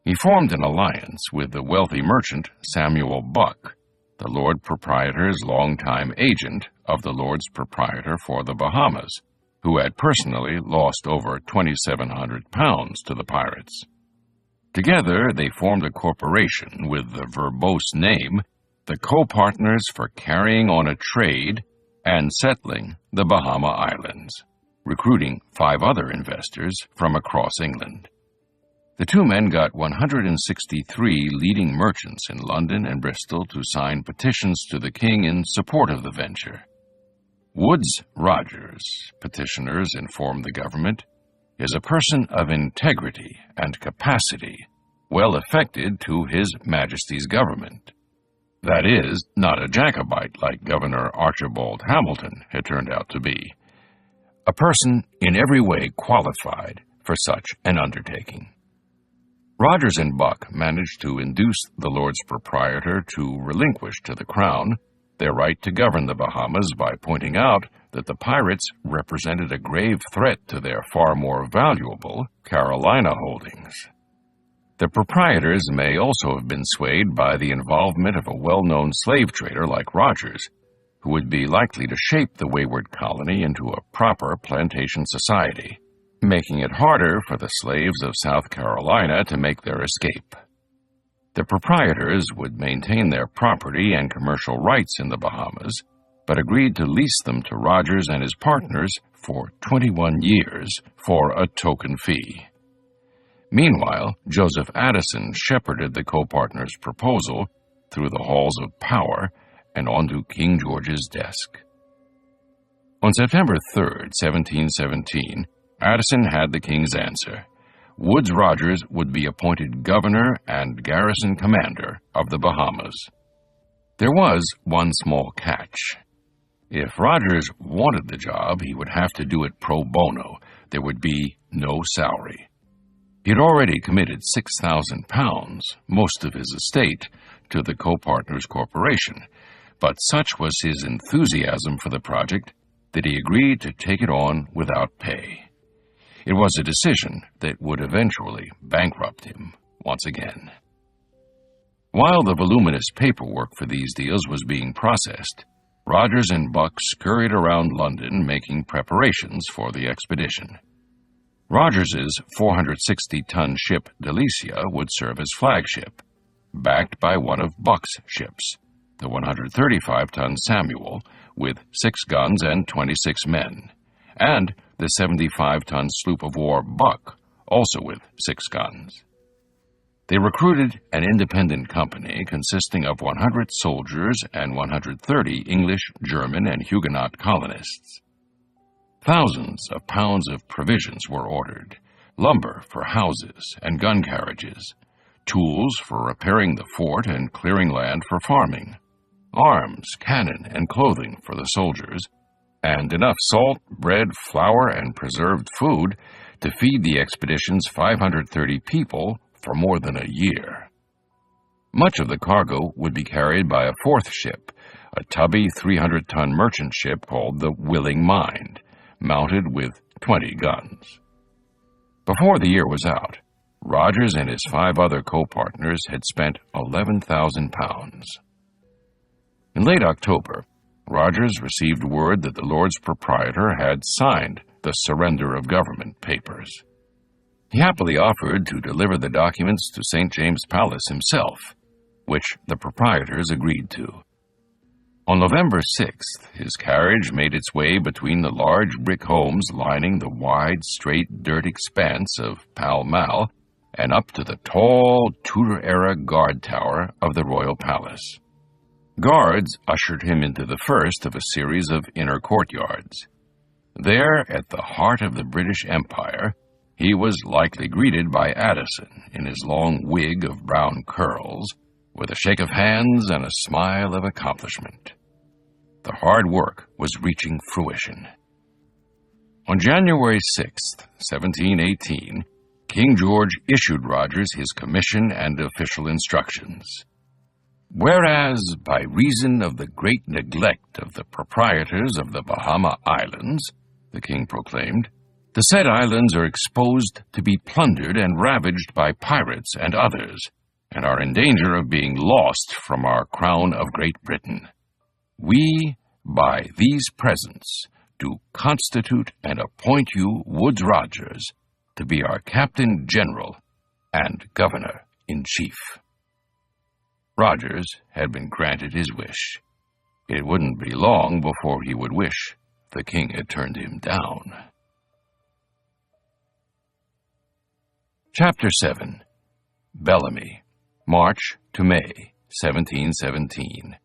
He formed an alliance with the wealthy merchant Samuel Buck, the Lord Proprietor's longtime agent of the Lords Proprietor for the Bahamas, who had personally lost over £2,700 to the pirates. Together, they formed a corporation with the verbose name, the Co-Partners for Carrying on a Trade and Settling the Bahama Islands, recruiting 5 other investors from across England. The two men got 163 leading merchants in London and Bristol to sign petitions to the king in support of the venture. Woodes Rogers, petitioners informed the government, is a person of integrity and capacity, well affected to His Majesty's government. That is, not a Jacobite like Governor Archibald Hamilton had turned out to be. A person in every way qualified for such an undertaking. Rogers and Buck managed to induce the Lords Proprietor to relinquish to the Crown their right to govern the Bahamas by pointing out that the pirates represented a grave threat to their far more valuable Carolina holdings. The proprietors may also have been swayed by the involvement of a well-known slave trader like Rogers, who would be likely to shape the wayward colony into a proper plantation society, making it harder for the slaves of South Carolina to make their escape. The proprietors would maintain their property and commercial rights in the Bahamas, but agreed to lease them to Rogers and his partners for 21 years for a token fee. Meanwhile, Joseph Addison shepherded the co-partners' proposal through the halls of power and onto King George's desk. On September 3, 1717, Addison had the king's answer. Woodes Rogers would be appointed governor and garrison commander of the Bahamas. There was one small catch. If Rogers wanted the job, he would have to do it pro bono. There would be no salary. He had already committed £6,000, most of his estate, to the Co-Partners Corporation, but such was his enthusiasm for the project that he agreed to take it on without pay. It was a decision that would eventually bankrupt him once again. While the voluminous paperwork for these deals was being processed, Rogers and Buck scurried around London making preparations for the expedition. Rogers's 460-ton ship Delicia would serve as flagship, backed by one of Buck's ships, the 135-ton Samuel, with 6 guns and 26 men, and the 75-ton sloop of war Buck, also with 6 guns. They recruited an independent company consisting of 100 soldiers and 130 English, German, and Huguenot colonists. Thousands of pounds of provisions were ordered, lumber for houses and gun carriages, tools for repairing the fort and clearing land for farming, arms, cannon, and clothing for the soldiers, and enough salt, bread, flour, and preserved food to feed the expedition's 530 people for more than a year. Much of the cargo would be carried by a 4th ship, a tubby 300-ton merchant ship called the Willing Mind, mounted with 20 guns. Before the year was out, Rogers and his 5 other co-partners had spent £11,000. In late October, Rogers received word that the Lords Proprietor had signed the surrender of government papers. He happily offered to deliver the documents to St. James's Palace himself, which the proprietors agreed to. On November 6th, his carriage made its way between the large brick homes lining the wide, straight, dirt expanse of Pall Mall and up to the tall Tudor-era guard tower of the royal palace. Guards ushered him into the first of a series of inner courtyards. There, at the heart of the British Empire, he was likely greeted by Addison in his long wig of brown curls, with a shake of hands and a smile of accomplishment. The hard work was reaching fruition. On January 6, 1718, King George issued Rogers his commission and official instructions. Whereas, by reason of the great neglect of the proprietors of the Bahama Islands, the king proclaimed, the said islands are exposed to be plundered and ravaged by pirates and others, and are in danger of being lost from our crown of Great Britain. We, by these presents, do constitute and appoint you, Woodes Rogers, to be our Captain General and Governor-in-Chief. Rogers had been granted his wish. It wouldn't be long before he would wish the king had turned him down. Chapter 7. Bellamy, March to May, 1717.